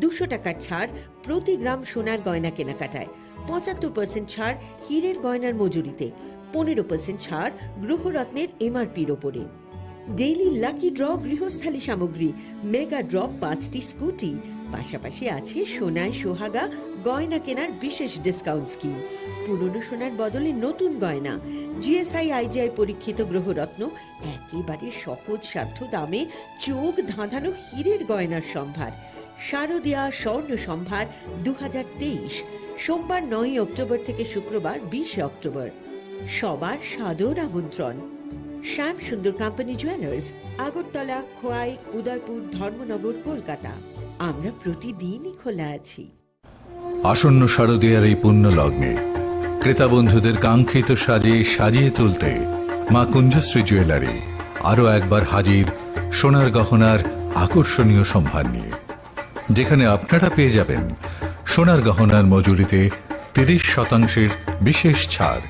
200 টাকার ছাড় প্রতি গ্রাম সোনার গয়না কেনাকাটায়, 75% ছাড় হীরের গয়নার মজুরিতে, 15% ছাড় গ্রহরত্নের এমআরপির ওপরে। ডেইলি লাকি ড্র গৃহস্থালী সামগ্রী, মেগা ড্র 5টি স্কুটি, পাশাপাশি আছে সোনায় সোহাগা গয়না কেনার বিশেষ ডিসকাউন্ট স্কিম। পুরনো সোনার বদলে নতুন গয়না, জিএসআই আইজিআই পরীক্ষিত গ্রহরত্ন, একেবারে সহজ সাধ্য দামে চোখ ধাঁধানো হীরের গয়নার সম্ভার। শারদীয়া স্বর্ণ সম্ভার 2023, সোমবার 9 অক্টোবর থেকে শুক্রবার 20 অক্টোবর। সবার সাদর আমন্ত্রণ। শ্যাম সুন্দর কোম্পানি জুয়েলার্স, আগরতলা, খোয়াই, উদয়পুর, ধর্মনগর, কলকাতা। আমরা প্রতিদিনই খোলা আছি। আসন্ন শারদীয়ার এই পুণ্য লগ্নে ক্রেতা বন্ধুদের কাঙ্ক্ষিত সাজে সাজিয়ে তুলতে মা কুঞ্জশ্রী জুয়েলারি আরও একবার হাজির সোনার গহনার আকর্ষণীয় সম্ভার নিয়ে, যেখানে আপনারা পেয়ে যাবেন সোনার গহনার মজুরিতে 30% বিশেষ ছাড়।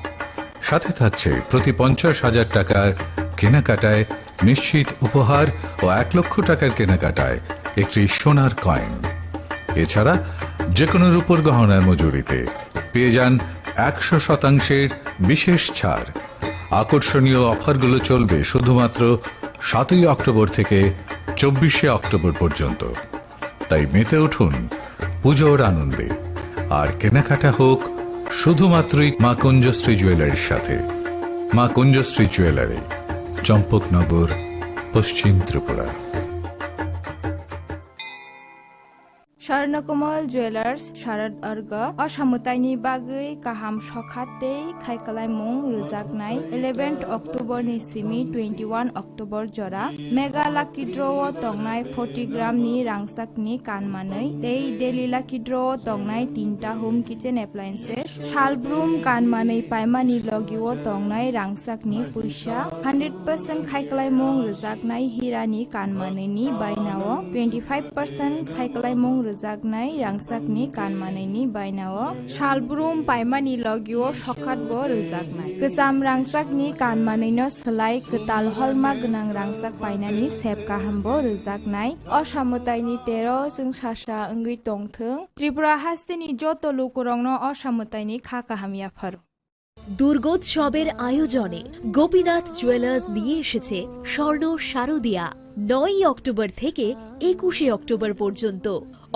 সাথে থাকছে প্রতি 50,000 টাকার কেনাকাটায় নিশ্চিত উপহার ও 1 লক্ষ টাকার কেনাকাটায় একটি সোনার কয়েন। এছাড়া যে কোনো রূপোর গহনার মজুরিতে পেয়ে যান 100% বিশেষ ছাড়। আকর্ষণীয় অফারগুলো চলবে শুধুমাত্র 7 অক্টোবর থেকে 24 অক্টোবর পর্যন্ত। তাই মেতে উঠুন পুজোর আনন্দে, আর কেনাকাটা হোক শুধুমাত্রই মা কুঞ্জশ্রী জুয়েলারির সাথে। মা কুঞ্জশ্রী জুয়েলারি, চম্পকনগর, পশ্চিম ত্রিপুরা। স্বর্ণকমল জুয়েলার্স শারদ अर्ग असामुताइनि बागै गाहाम सखातै खायखालायमुं रोजागनाय 11 अक्ट'बरनि सिमी 21 अक्ट'बर जरा मेगा लाकी ड्र'आव दंनाय 40 ग्रामनि रांसाकनि कानमानै दै डेली लाकी ड्र'आव दंनाय 3टा होम किचेन एप्लायेन्सेस शालब्रुम कानमानै पाइमानि लगिव दंनाय रांसाकनि फैसा 100% खायखालायमुं रोजागनाय हिरानि कानमानैनि बायनाव 25% खायखालायमुं रोजागनाय रांसाकनि कानमानैनि बायनाव शालब्रुम पाइमानि लगिव सखातबो रोजागनाय गोजाम रांसाकनि कानमानैनो सोलाय गोताल हलमार्क गोनां रांसाक बायनानि सेब गाहामबो रोजागनाय असामुताइनि 13 जों सासा ओंगै दंथों त्रिपुरा हास्तिनि जत लोकरंनो असामुताइनि खाकाहामिया फारु। দুর্গোৎসবের আয়োজনে গোপীনাথ জুয়েলার্স নিয়ে এসেছে স্বর্ণ শারদীয়া। 9 অক্টোবর থেকে 21 অক্টোবর পর্যন্ত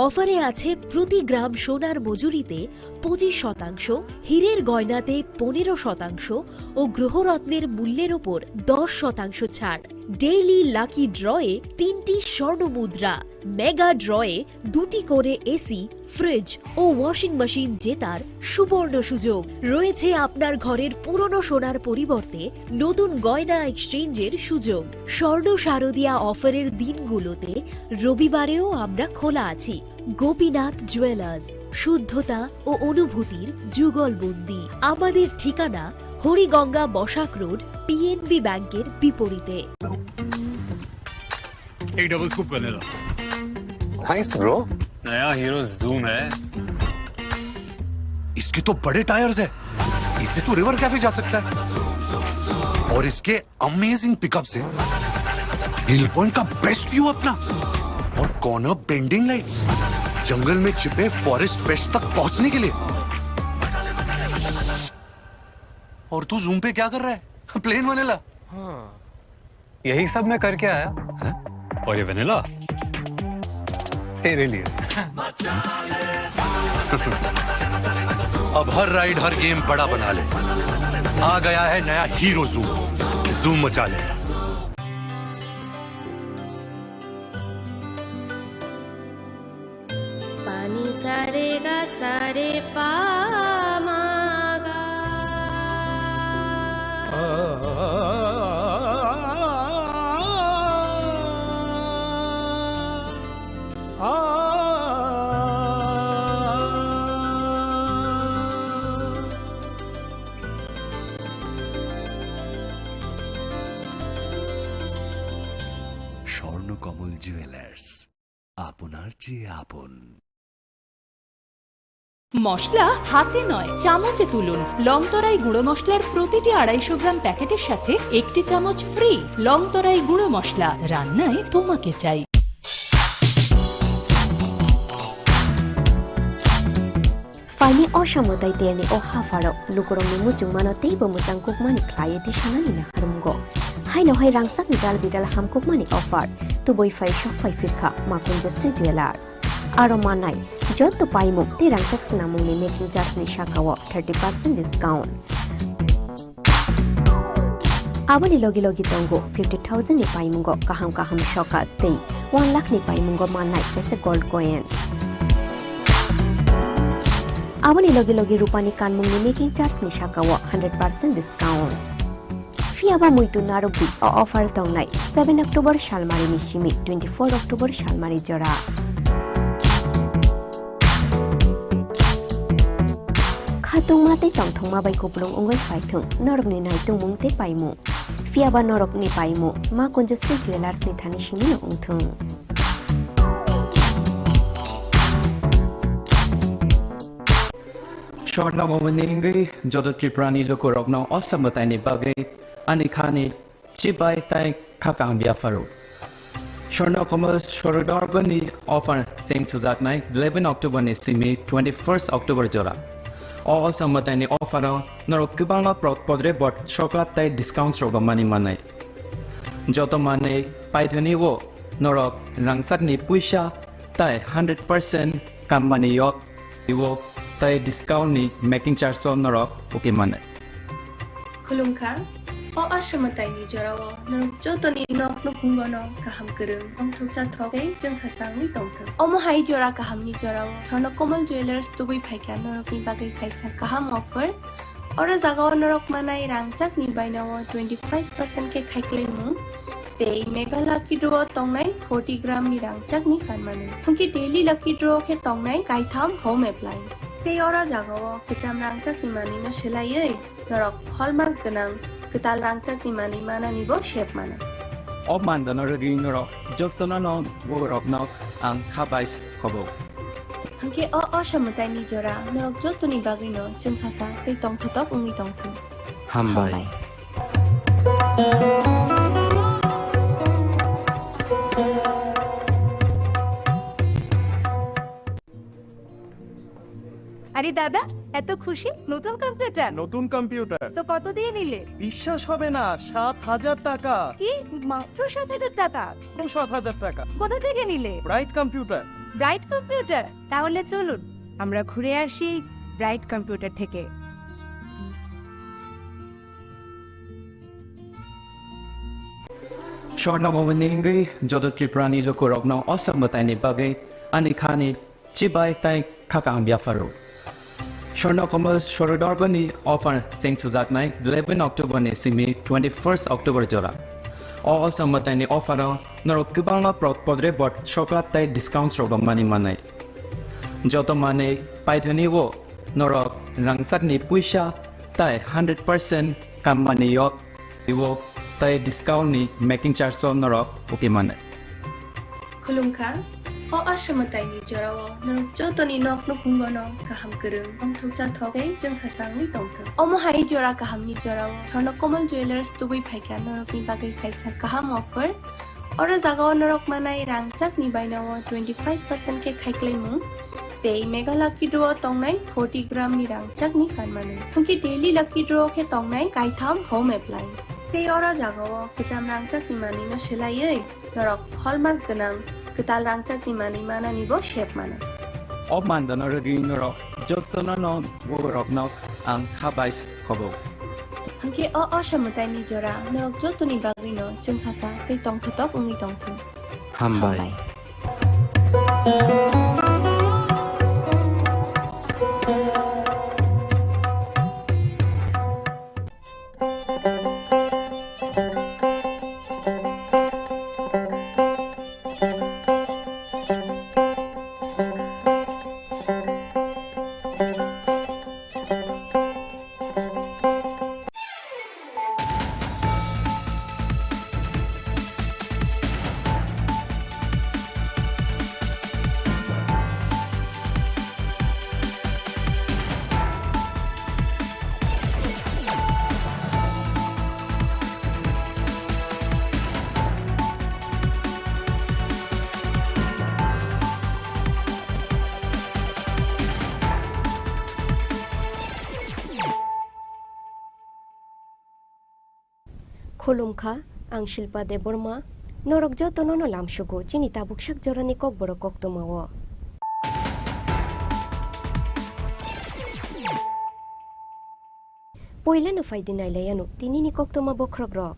অফারে আছে প্রতি গ্রাম সোনার মজুরিতে 25%, হীরের গয়নাতে 15% ও গ্রহরত্নের মূল্যের ওপর 10% ছাড়। ডেইলি লাকি ড্রয়ে 3টি স্বর্ণ মুদ্রা, মেগা ড্রয়ে 2টি করে এসি, ফ্রিজ ও ওয়াশিং মেশিন জেতার সুবর্ণ সুযোগ রয়েছে। আপনার ঘরের পুরনো সোনার পরিবর্তে নতুন গয়না এক্সচেঞ্জের সুযোগ। স্বর্ণ শারদীয়া অফারের দিনগুলোতে রবিবারেও আমরা খোলা আছি। গোপীনাথ জুয়েলার্স, শুদ্ধতা ও অনুভূতির যুগলবন্দি। আমাদের ঠিকানা হরিগঙ্গা বসাক রোড, পিএনবি ব্যাংকের বিপরীতে। एक double scoop vanilla. Nice bro. नया हीरो जूम है। इसके तो बड़े टायर्स है, इससे तो रिवर कैफे जा सकता है। और इसके अमेजिंग पिकअप से हिल पॉइंट का बेस्ट व्यू अपना, और कॉर्नर बेंडिंग लाइट्स, जंगल में छिपे फॉरेस्ट फेस्ट तक पहुंचने के लिए। और तू जूम पे क्या कर रहा है? Plain vanilla. हाँ, यही सब मैं करके आया। है? और ये वैनिला तेरे लिए। अब हर राइड हर गेम बड़ा बना ले। आ गया है नया हीरो जूम, जूम मचा ले। पानी सारे गा सारे पामागा। স্বর্ণকমল জুয়েলার্স, আপনার চেয়ে আপন। মশলা হাতে নয় চামচে তুলুন। লংতরাই গুঁড়ো মশলার প্রতিটি 250 গ্রাম প্যাকেটের সাথে 1টি চামচ ফ্রি। লংতরাই গুঁড়ো মশলা, রান্নায় তোমাকে চাই। Faini osamutai terni o hafaro lukurong ni mucung mano teibo mutang kukmani klaya di sanani na harumgo. Hai no hai rangsak bidal ham kukmani offer. Tuboi fai shop fai firka ma Kunjastri Jewelers. aro manai jotto paimu te rangchak snamungni making charge ni shakawo 30% discount. Aboni logi tongo 50,000 ni paimungo kaham shoka te 1 lakh ni paimungo manai pese gold coin. Aboni logi rupani kanmungni making charge ni shakawo 100% discount. Fiaba muitu narubi offer tongnai 7 October shalmari ni shimi 24 October shalmari jora. Khatung mate tongthong ma bai kuplung ungoi phaithung norok ni nai tungmung te paimu. Fiaba norok ni paimu ma Kunjasri Jewelers ni thani shimi no ungthung. Shorna momeningi jodo Tripurani lokorokno osamatay ni bagay anikani chibay tay kakambia faru. Shorna komal shorodorba ni offer thanks to that night 11 October ni simi 21st October jora. Osamatay ni offer norok kubanga podre bot shokap tay discounts roga mani manay. Joto manay paithani wo norok rangsak ni puisha tay 100% kampani yok iwo tay discount ni making charge on norok okay manay. Kulungka o ashamatay ni jorawo norok joto ni nok nukungono kaham kereng om thukcha thoke jeng sasang ni tongthang. Omo hai jora kaham ni jorawo Shorna Komal Jewelers tubui phaika norok ni bagai kaisa kaham offer ora jagao norok manai rangchak ni bainawo 25% ke khaiklaimu tei mega lucky draw tongnai 40 gram ni rangchak ni kanmanu. Hungki daily lucky draw ke tongnai kaitham home appliance. Tei ora jagao kecham rangchak ni mani no selaiei norok hallmark ganang ketal rangchak ni mani mana nibo shape mana. O mandana raging norok jotona no worok no ang khabais khobo. Hungki o shamutai ni jora norok jotoni bagai no jeng sasa tei tongthotop ungi tongthung. Hambai. আরে দাদা এত খুশি নতুন computer computer তো কত দিয়ে নিলে? বিশ্বাস হবে না 7,000 টাকা কি মাত্র 7,000 টাকা? 7,000 টাকা কোথা থেকে নিলে? ব্রাইট কম্পিউটার তাহলে চলুন আমরা ঘুরে আসি ব্রাইট কম্পিউটার থেকে। Shorna momeningi jodo Tripurani lokorokno osamatay ni bagay anikani chibay tay kakambia faru. Shorna komal shorodorba ni offer thanks to that night 11 October ni simi 21st October jora. Osamatay ni offer norok kubanga podre bot shokap tay discounts roga mani manay. Joto manay paithani wo norok rangsak ni puisha tay 100% kampani yok iwo tay discount ni making charge on norok okay manay. Kulungka o ashamatay ni jorawo norok jotoni nok nukungono kaham kereng om thukcha thoke jeng sasang ni tongthang. Omo hai jora kaham ni jorawo Shorna Komal Jewelers tubui phaika norok ni bagai kaisa kaham offer ora jagao norok manai rangchak ni bainawo 25% ke khaiklaimu tei mega lucky draw tongnai 40 gram ni rangchak ni kanmanu. Hungki daily lucky draw ke tongnai kaitham home appliance. Tei ora jagao kecham rangchak ni mani no selaiei norok hallmark ganang ketal rangchak ni mani mana nibo shape mana. O mandana raging norok jotona no worok no ang khabais khobo. Hungki o shamutai ni jora norok jotoni bagai no jeng sasa tei tongthotop ungi tongthung. Hambai. Khulumkha ang Shilpa Deborma norok jotono no lamshugo chini tabukshak jorani kok borokok tomawo. Poilano faidinailayano, tinini koktoma bokrogrok.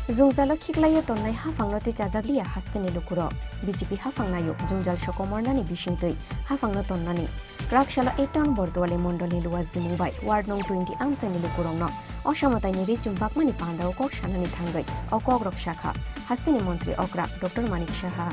Zungzalo khiklayo tonnai hafangnote jajaglia hastene lukuro. BJP hafangnayo jungjal shokomornani bishingtoi hafangno tonnani. Krakshala 8 town bordwale mondoli luwazi mumbai ward nong 20 amsani lukurongno. Oshamotaini richum bakmani pandao kok shanani thangai. Okok rokshakha. Hastene mantri okra Dr. Manik Shaha.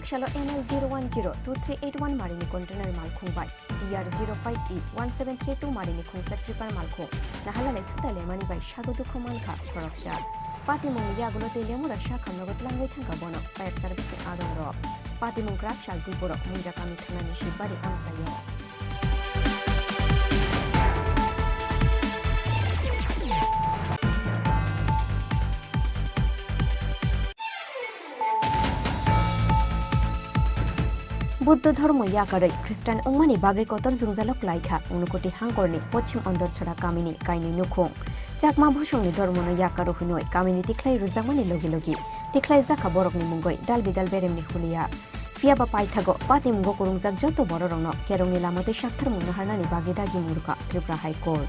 Shalo NL 0102381 Marini container Malkhung by DR 05E 1732 Marini Khung Tripura Malkhung Nahala Letutale Mani by Shagodu Komanka Koraksha Pati Mungia Gulo Telemura Shaka Nogotlanga Tanka Bono by Service Adam Rock Pati Mungrak Shal Tiburo Munja Kamitana Shibari Amsayo Buddha Dharma Yakare, Christian Umani Bagay Kotor Zungzalok Laika, Unukoti Hangorni, Pochim Ondor Chora Kamini, Kaini Nukong. Jakma Bushoni Dormono Yakaro Hunoi, Kamini Tiklai Ruzamani Logi Logi, Tiklai Zaka Borokni Mungoi, Dalbidal Beremni Hulia. Fiaba Paithago, Patim Gokurungzak Joto Bororono, Kerongi Lamote Shaktar Munahanani Bagidagi Murka, Tripura High Court.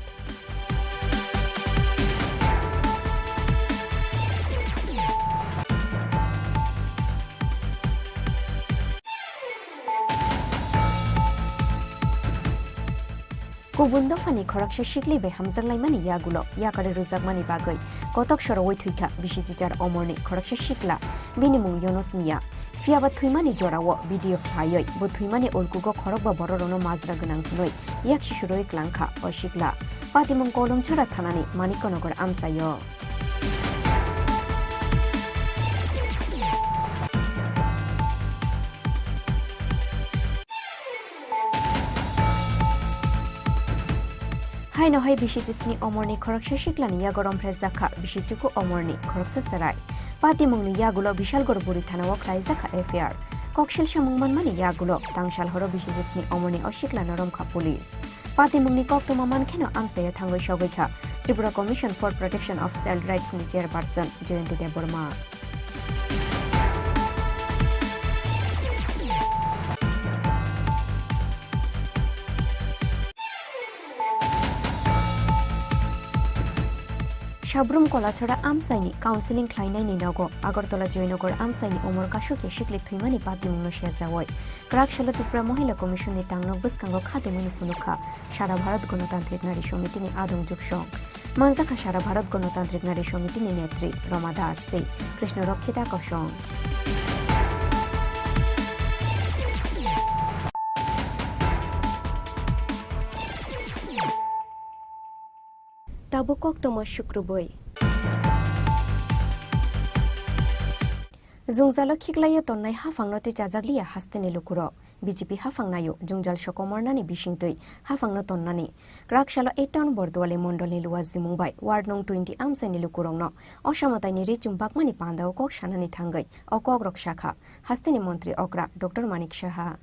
Kubundo fani khoraksha shikli be hamzar laimani yagulo yakare ruzagmani bagoi kotok shorowoi thuika bishijijar omorni khoraksha shikla binimung yonos mia fiaba thuimani jorawo video khlaioi bo thuimani olkugo khorokba bororono majra gunang hnoi yak shishuroi klangkha o shikla patimung kolom chhara thanani manikonogor amsayo Hai no hai bishisni omorni khoraksha shiklani yagorom phrejakha bishichuku omorni khoraksa sarai pati mungni yagulo bishal gorburi thana waklai jakha affair kokshil shamungman mani yagulo tangshal horo bishisni omorni oshikla narom kha police pati mungni koktoma mankheno amsaya thangoi shogoikha Tripura Commission for Protection of Child Rights ni chairperson Jayanti Deborma Shabrum Kolachora Amsaini, Counseling Kleinaini Nago, Agartola Joinogor Amsaini, Omor Kashuki, Shikli Thimani Pati Munosha Zawoi, Krakshela Tripura Mohila Commission Tangno Buskango Khatumuni Funuka, Shara Bharat Gonotantrik Nari Shomitini Adong Jukshong, Manzaka Shara Bharat Gonotantrik Nari Shomitini Netri, Ramadas Te, Krishna Rokhita Koshong. Tabukok tomo shukruboi. Zungzalo khiklayo tonnai hafangnote jajaglia hastene lukuro. BJP hafangnayo jungjal shokomornani bishingtoi hafangno tonnani. Krakshalo 8 town bordwale mondoli luwazi mumbai ward nong 20 amsani lukurongno. Oshamotaini richum bakmani pandao kok shanani thangai. Okok rokshakha. Hastene mantri okra Dr. Manik Shaha.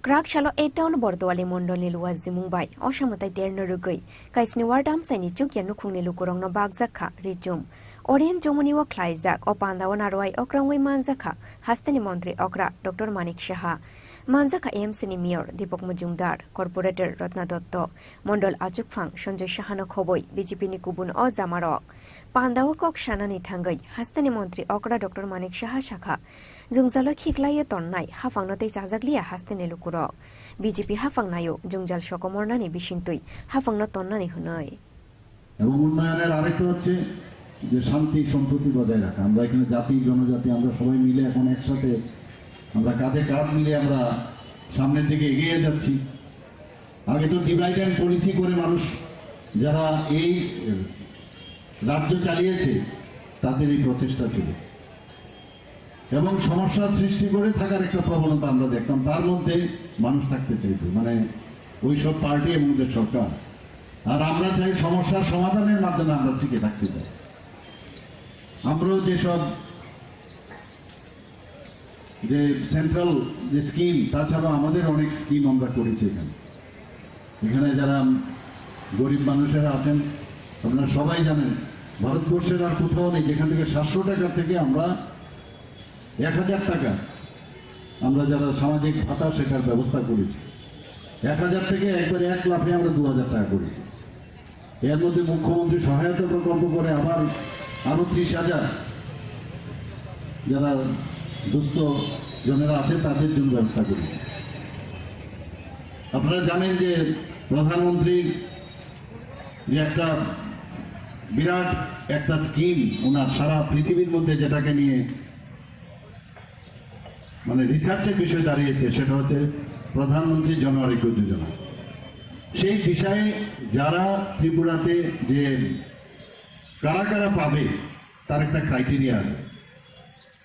Krakshalo 8 town bordwale mondoli luwazi mumbai oshamotai terno rugoi kaisni wardam saini chukya nukhungni lukurongno bagjakha rijum Orient Jomuni wa Klaizak opanda onarwai okrangoi manjakha hastani mantri okra Dr. Manik Shaha Manjaka AMC ni Mayor Deepak Majumdar Corporator Ratna Dotto Mondol Achukphang Sanjay Shahano Khoboi BJP ni kubun o Zamarok Pandao kok shanani thangai hastani mantri okra Dr. Manik Shaha Shakha Jungzalo khiklaye tonnai hafangnote jajaglia hastene lukuro BJP hafangnayo jungjal shokomornani bishintui hafangno tonnani hunoi এবং উন্নয়নের আরেকটা হচ্ছে যে শান্তি সম্প্রীতি বজায় রাখা আমরা এখানে জাতি জনজাতি আমরা সবাই মিলে এখন একসাথে আমরা কাঁধে কাঁধ মিলে আমরা সামনের দিকে এগিয়ে যাচ্ছি আগে তো ডিভাইড এন্ড পলিসি করে মানুষ যারা এই রাজ্য চালিয়েছে তাদের এই প্রচেষ্টা ছিল এবং সমস্যা সৃষ্টি করে থাকার একটা প্রবণতা আমরা দেখতাম তার মধ্যে মানুষ থাকতে চাইতো মানে ওই সব পার্টি এবং ওদের সরকার আর আমরা চাই সমস্যার সমাধানের মাধ্যমে আমরা টিকে থাকতে চাই আমরাও যেসব যে সেন্ট্রাল যে স্কিম তাছাড়া আমাদের অনেক স্কিম আমরা করেছি এখানে যারা গরিব মানুষেরা আছেন, আপনারা সবাই জানেন ভারতবর্ষের আর কোথাও নেই যেখান থেকে 700 টাকা থেকে আমরা 1000 টাকা আমরা যারা সামাজিক ভাতা সেটার ব্যবস্থা করেছি। 1000 থেকে একবারে 1 লাখে আমরা 2000 টাকা করেছি। এর মধ্যে মুখ্যমন্ত্রী সহায়তা প্রকল্প করে আবার আরো 30,000 যারা দুস্থ জনেরা আছে তাদের জন্য ব্যবস্থা করেছি। আপনারা জানেন যে প্রধানমন্ত্রী যে একটা বিরাট একটা স্কিম ওনার সারা পৃথিবীর মধ্যে যেটাকে নিয়ে মানে রিসার্চের বিষয় দাঁড়িয়েছে, সেটা হচ্ছে প্রধানমন্ত্রী জন আরোগ্য যোজনা। সেই দিশায় যারা ত্রিপুরাতে যে কারা কারা পাবে তার একটা ক্রাইটেরিয়া আছে,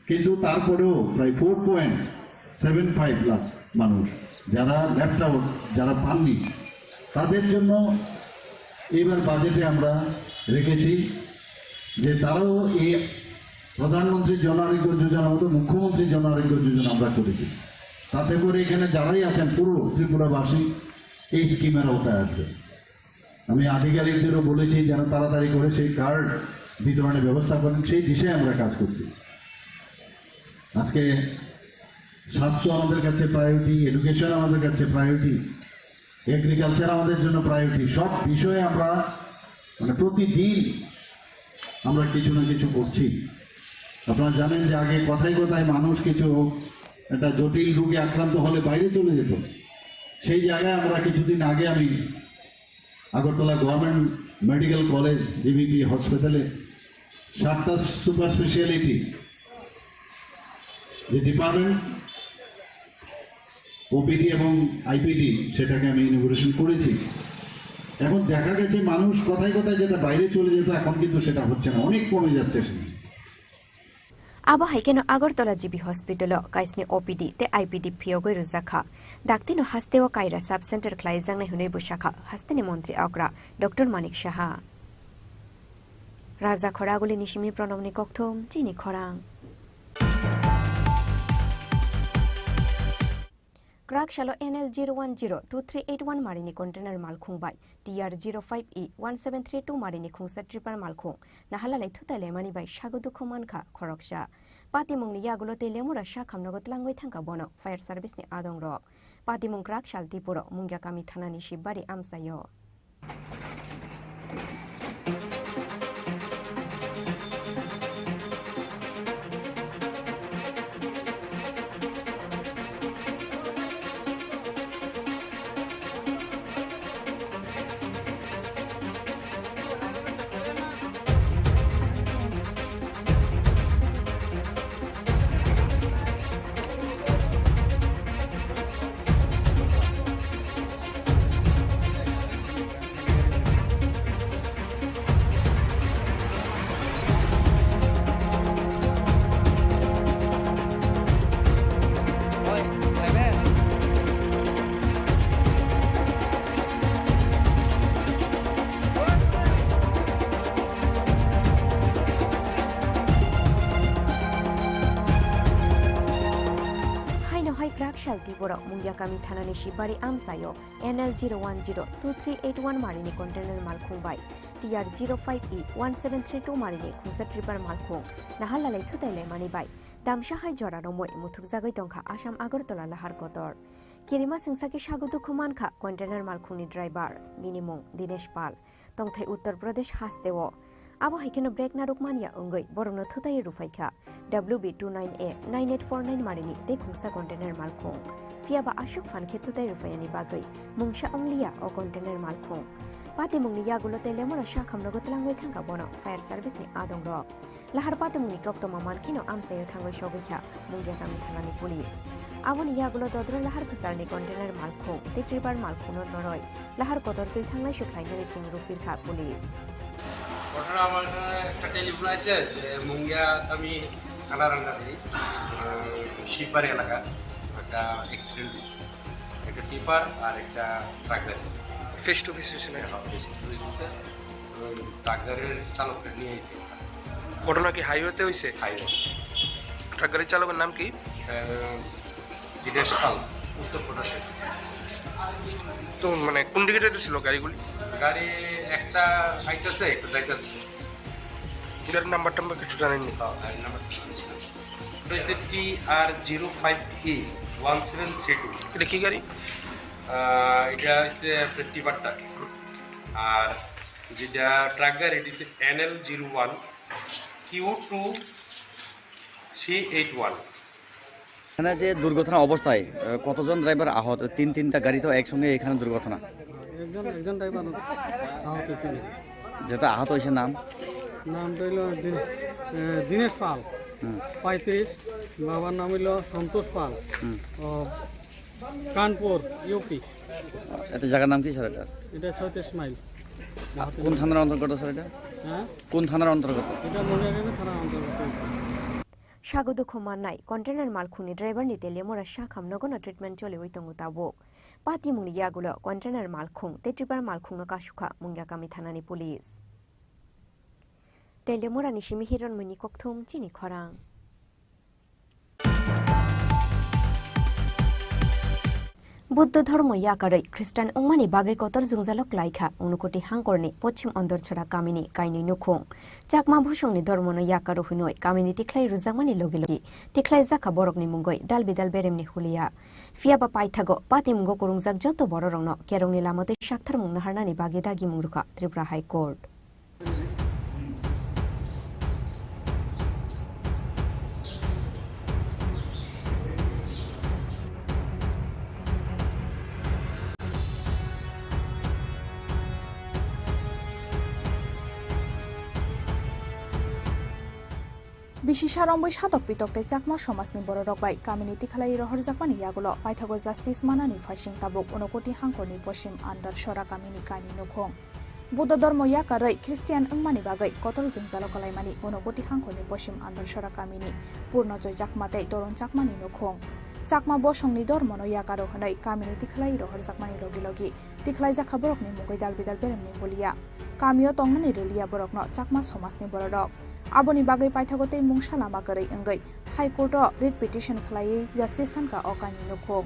কিন্তু তারপরেও প্রায় 4.75 লাখ মানুষ যারা লেফট আউট, যারা পাননি, তাদের জন্য এবার বাজেটে আমরা রেখেছি যে তারাও এই প্রধানমন্ত্রী জন আরোগ্য যোজনা মতো মুখ্যমন্ত্রী জন আরোগ্য যোজনা আমরা করেছি। তাতে করে এখানে যারাই আছেন পুরো ত্রিপুরাবাসী এই স্কিমের আওতায় আসবে। আমি আধিকারিকদেরও বলেছি যেন তাড়াতাড়ি করে সেই কার্ড বিতরণের ব্যবস্থা করেন, সেই দিশায় আমরা কাজ করছি। আজকে স্বাস্থ্য আমাদের কাছে প্রায়োরিটি, এডুকেশন আমাদের কাছে প্রায়োরিটি, এগ্রিকালচার আমাদের জন্য প্রায়োরিটি। সব বিষয়ে আমরা মানে প্রতিদিন আমরা কিছু না কিছু করছি। আপনারা জানেন যে আগে কথায় কথায় মানুষ কিছু একটা জটিল রোগে আক্রান্ত হলে বাইরে চলে যেত। সেই জায়গায় আমরা কিছুদিন আগে আমি Agartala government medical college GBP হসপিটালে 7টা সুপার স্পেশালিটি যে ডিপার্টমেন্ট ওপিডি এবং আইপিডি সেটাকে আমি ইনোগ্রেশন করেছি। এখন দেখা গেছে মানুষ কথায় কথায় যেটা বাইরে চলে যেত এখন কিন্তু সেটা হচ্ছে না, অনেক কমে যাচ্ছে। Aba haikeno Agartala GB Hospital kaisni OPD te IPD phiogoi ruzakha daktino hastewa kaira sub center klaizang ne hunei bushakha hastene মন্ত্রী Akra Dr. Manik Shaha Raza Khoraguli Nishimi Pronomni Kokthom Chini Khorang Krak Shalo NL 0102381 Marini container Malkhung by TR 05E 1732 Marini Khungsa Tripura Malkhung Nahala Thutale Mani by Shagudu Khomankha Khoroksha Patimung ni Yagulote Lemura Shakamnogot Langway Tanka Bono Fire Service ni Adong Rock Patimung Krak Shal Tipuro Mungyakami Thanani Shibari Amsayo Tipura Mungyakami Thanani Shibari Amsayo NL 0102381 Marini container Malkhung by TR 05E 1732 Marini Khungsa Tripura Malkhung Nahala Thutale Mani by Damshahai Jora Romoi Muthubzagai Tongkha Assam Agartala Lahar Kotor Kirima Singsaki Shagudu Khumankha container Malkhungni driver Minimum Dinesh Pal Tongthai Uttar Pradesh Hastewo Abo haikeno break na rukmania ungoi borongno thutai rufaikha WB29A 9849 marini te khungsa container malkhung fiaba ashok fankhe thutai rufayani bagai mungsha onglia o container malkhung pati mungni yagulo te lemora sha khamnogo tlangwai thangka bono fire service ni adong ro lahar pati mungni kokto maman kino amsayo thangoi shogikha mungya kami thanani police aboni yagulo dodro lahar khusarni container malkhung te tribar malkhung noroi lahar kotor tui thangnai shuklainani chingru firkha police ঘটনা আমার একটা telephone আছে যে মুঙ্গিয়া আমি কানারাঙ্গাতে শিববাড়ি এলাকা একটা accident হয়েছে, একটা টিপার আর একটা ট্রাক গাড়ি ফেস টু ফেস হয়েছে। ট্রাক গাড়ির চালককে নিয়ে এসেছে। ঘটনা কি হাইওয়েতে হয়েছে? হাইওয়ে। ট্রাক গাড়ির চালকের নাম কি? দিনেশ পাল, উত্তরপ্রদেশের। তো মানে কোন দিকে যেতেছিল গাড়িগুলি? গাড়ি একটা আইতেছে একটা যাইতেছে। গাড়ির নাম্বার টাম্বার কিছু জানেননি? গাড়ির নাম্বার TR05E 1732। এটা কি গাড়ি? এটা হচ্ছে আপনার টিপারটা। আর যেটা ট্রাক গাড়ি এটা হচ্ছে NL01 Q2381। এখানে যে দুর্ঘটনা অবস্থায় কতজন ড্রাইভার আহত? তিনটা গাড়ি তো একসঙ্গে এখানে দুর্ঘটনা। একজন ড্রাইভার আহত হয়েছে। যেটা আহত হয়েছে নামটা হইল দীনেশ পাল, 35। বাবার নাম হইল সন্তোষ পাল, কানপুর ইউপি। এত জায়গার নাম কি স্যার? এটা 36 মাইল। কোন থানার অন্তর্গত স্যার এটা? হ্যাঁ, কোন থানার অন্তর্গত? এটা মনিয়াগামী থানার অন্তর্গত। স্বাগত খমান্নাই কন্টেনার মালখুনি ড্রাইভার নিতে লেমরা শাখাম নগন ট্রিটমেন্ট চলে ওইতং তাবক পাতি মুংনি ইয়াগুলো কন্টেনার মালখুং তে ট্রিপার মালখুংনো কাসুখা মুঙ্গাকামি থানানি পুলিশ তে লেমরা নিশিমি হিরন মনি ককথুম চিনি খরাং। বুদ্ধ ধর্ম ইয়াকাरै খ্রিস্টান उंमानि बागै कतर जुंजालक लाइखा उनुकोटी हांगरनि पश्चिम अंदरछड़ा कामिनि काइनै नुखुं चाकमा भुसंनि धर्मनो याकारो हुनय कामिनि तिख्लाय रुजांमानि लगे लगे तिख्लाय जाखा बरकनि मुंगै दाल बिदाल बेरेमनि हुलिया फियाबा पाइथागो पाति मुंगो कुरुंजाक जत बररंनो केरंनि लामते साक्थार मुंनो हारनानि बागै दागि मुंरुखा त्रिपुरा हाइकोर्ट। बिसिसारंबै सातक पितकते चाकमा समाजनि बर रकबाय कम्युनिटी खालाई रहर जाकमानि यागुलो पाइथागो जास्टिस मानानि फाइसिं ताबुक उनकोटी हांखरनि पश्चिम आन्दार सरा कामिनि कानि नुखं बुद्ध धर्म याकारै ख्रिस्टियान अंगमानि बागै कतर जोंजालो कलायमानि उनकोटी हांखरनि पश्चिम आन्दार सरा कामिनि पूर्णजय चाकमाते दरन चाकमानि नुखं चाकमा बसंनि धर्मनो याकारो हनै कम्युनिटी खालाई रहर जाकमानि लगे लगे तिख्लाय जाखा बरकनि मुगै दाल बिदाल बेरेमनि बलिया कामियो तंगनानि रेलिया बरकनो चाकमा समाजनि बररक आबोनि बागै पाइथागोते मुंसा लामा गरै अंगै हाइकोर्ट रिट पिटिशन खालायै जस्टिस थानका अकानि नुखं